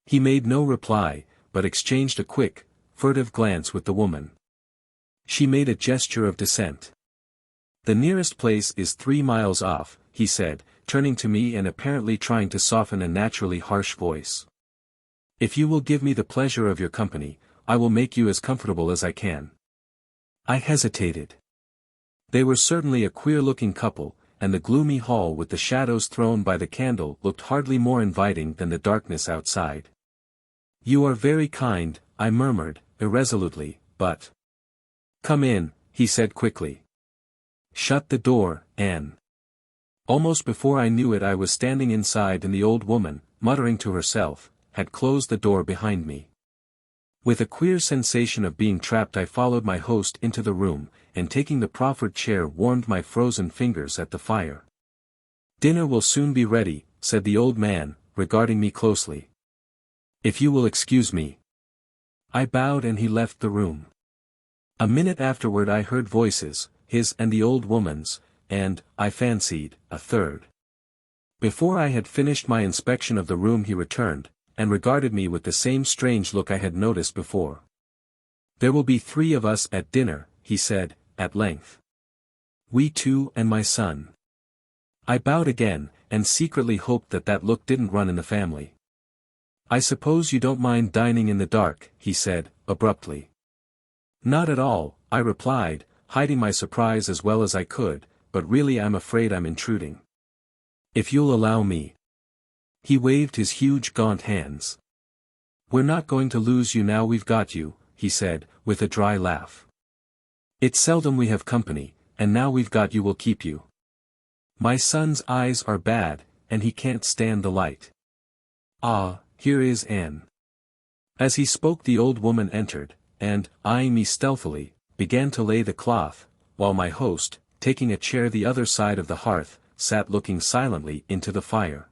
He made no reply, but exchanged a quick, furtive glance with the woman. She made a gesture of dissent. The nearest place is 3 miles off, he said, turning to me and apparently trying to soften a naturally harsh voice. If you will give me the pleasure of your company, I will make you as comfortable as I can. I hesitated. They were certainly a queer-looking couple, and the gloomy hall with the shadows thrown by the candle looked hardly more inviting than the darkness outside. You are very kind, I murmured, irresolutely, but... Come in, he said quickly. Shut the door, Anne. Almost before I knew it I was standing inside and the old woman, muttering to herself, had closed the door behind me. With a queer sensation of being trapped I followed my host into the room, and taking the proffered chair warmed my frozen fingers at the fire. Dinner will soon be ready, said the old man, regarding me closely. If you will excuse me. I bowed and he left the room. A minute afterward I heard voices, his and the old woman's, and, I fancied, a third. Before I had finished my inspection of the room he returned, and regarded me with the same strange look I had noticed before. There will be 3 of us at dinner, he said, at length. We 2 and my son. I bowed again, and secretly hoped that look didn't run in the family. I suppose you don't mind dining in the dark, he said, abruptly. Not at all, I replied, hiding my surprise as well as I could, but really I'm afraid I'm intruding. If you'll allow me. He waved his huge gaunt hands. We're not going to lose you now we've got you, he said, with a dry laugh. It's seldom we have company, and now we've got you we'll keep you. My son's eyes are bad, and he can't stand the light. Ah, here is Anne. As he spoke the old woman entered, and, eyeing me stealthily, began to lay the cloth, while my host, taking a chair the other side of the hearth, sat looking silently into the fire.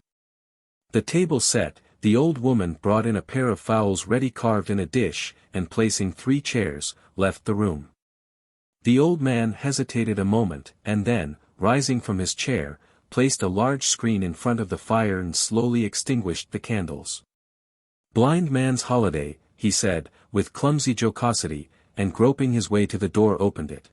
The table set, the old woman brought in a pair of fowls ready carved in a dish, and placing 3 chairs, left the room. The old man hesitated a moment, and then, rising from his chair, placed a large screen in front of the fire and slowly extinguished the candles. Blind man's holiday, he said, with clumsy jocosity, and groping his way to the door opened it.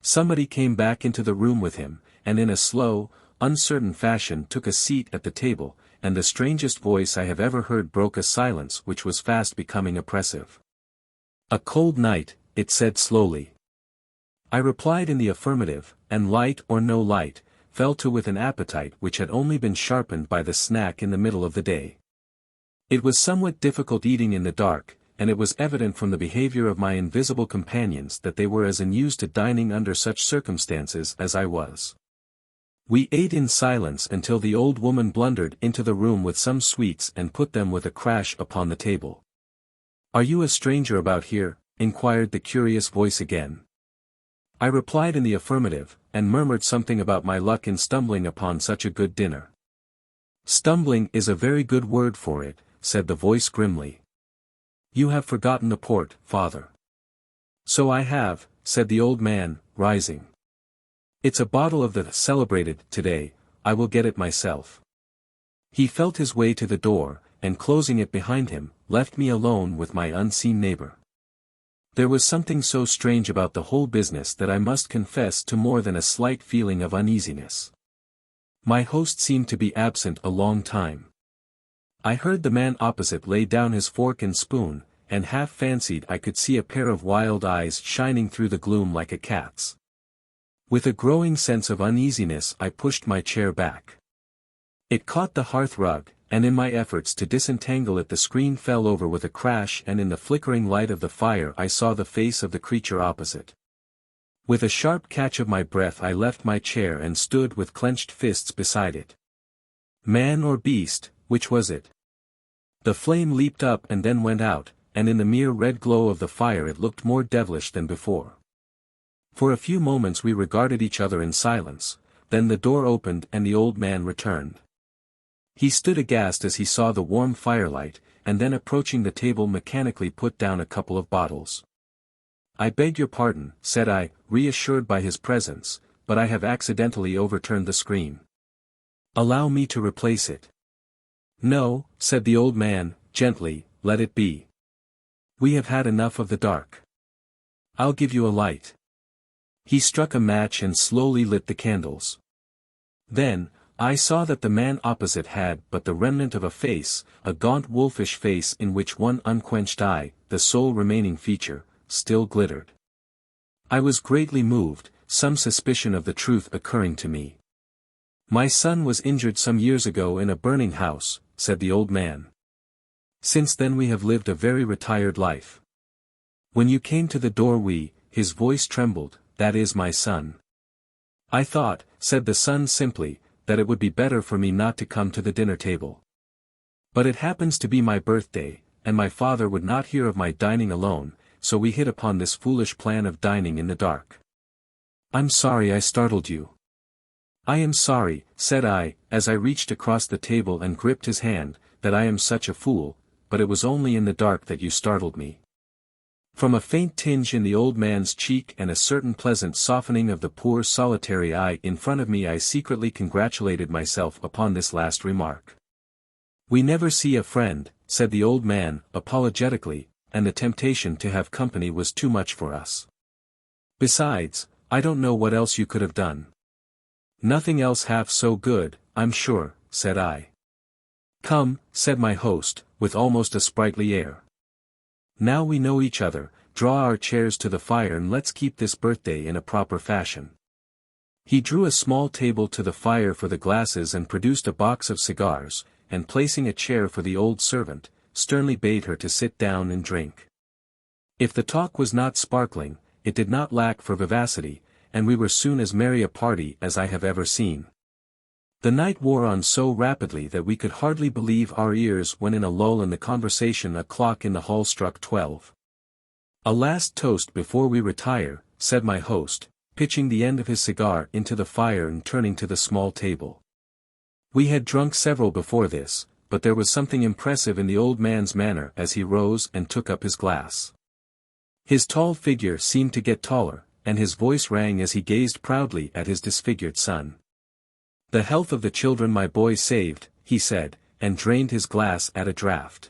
Somebody came back into the room with him, and in a slow, uncertain fashion took a seat at the table, and the strangest voice I have ever heard broke a silence which was fast becoming oppressive. A cold night, it said slowly. I replied in the affirmative, and light or no light, fell to with an appetite which had only been sharpened by the snack in the middle of the day. It was somewhat difficult eating in the dark, and it was evident from the behavior of my invisible companions that they were as unused to dining under such circumstances as I was. We ate in silence until the old woman blundered into the room with some sweets and put them with a crash upon the table. Are you a stranger about here? Inquired the curious voice again. I replied in the affirmative, and murmured something about my luck in stumbling upon such a good dinner. Stumbling is a very good word for it, said the voice grimly. You have forgotten the port, father. So I have, said the old man, rising. It's a bottle of the celebrated today, I will get it myself. He felt his way to the door, and closing it behind him, left me alone with my unseen neighbor. There was something so strange about the whole business that I must confess to more than a slight feeling of uneasiness. My host seemed to be absent a long time. I heard the man opposite lay down his fork and spoon, and half fancied I could see a pair of wild eyes shining through the gloom like a cat's. With a growing sense of uneasiness I pushed my chair back. It caught the hearth rug, and in my efforts to disentangle it the screen fell over with a crash, and in the flickering light of the fire I saw the face of the creature opposite. With a sharp catch of my breath I left my chair and stood with clenched fists beside it. Man or beast, which was it? The flame leaped up and then went out, and in the mere red glow of the fire it looked more devilish than before. For a few moments we regarded each other in silence, then the door opened and the old man returned. He stood aghast as he saw the warm firelight, and then approaching the table mechanically put down a couple of bottles. I beg your pardon, said I, reassured by his presence, but I have accidentally overturned the screen. Allow me to replace it. No, said the old man, gently, let it be. We have had enough of the dark. I'll give you a light. He struck a match and slowly lit the candles. Then, I saw that the man opposite had but the remnant of a face, a gaunt wolfish face in which one unquenched eye, the sole remaining feature, still glittered. I was greatly moved, some suspicion of the truth occurring to me. "My son was injured some years ago in a burning house," said the old man. "Since then we have lived a very retired life. When you came to the door his voice trembled, that is my son. I thought," said the son simply, "that it would be better for me not to come to the dinner table. But it happens to be my birthday, and my father would not hear of my dining alone, so we hit upon this foolish plan of dining in the dark. I'm sorry I startled you." "I am sorry," said I, as I reached across the table and gripped his hand, "that I am such a fool, but it was only in the dark that you startled me." From a faint tinge in the old man's cheek and a certain pleasant softening of the poor solitary eye in front of me, I secretly congratulated myself upon this last remark. "We never see a friend," said the old man, apologetically, "and the temptation to have company was too much for us. Besides, I don't know what else you could have done." "Nothing else half so good, I'm sure," said I. "Come," said my host, with almost a sprightly air. "Now we know each other, draw our chairs to the fire and let's keep this birthday in a proper fashion." He drew a small table to the fire for the glasses and produced a box of cigars, and placing a chair for the old servant, sternly bade her to sit down and drink. If the talk was not sparkling, it did not lack for vivacity, and we were soon as merry a party as I have ever seen. The night wore on so rapidly that we could hardly believe our ears when in a lull in the conversation a clock in the hall struck 12. "A last toast before we retire," said my host, pitching the end of his cigar into the fire and turning to the small table. We had drunk several before this, but there was something impressive in the old man's manner as he rose and took up his glass. His tall figure seemed to get taller, and his voice rang as he gazed proudly at his disfigured son. "The health of the children my boy saved," he said, and drained his glass at a draught.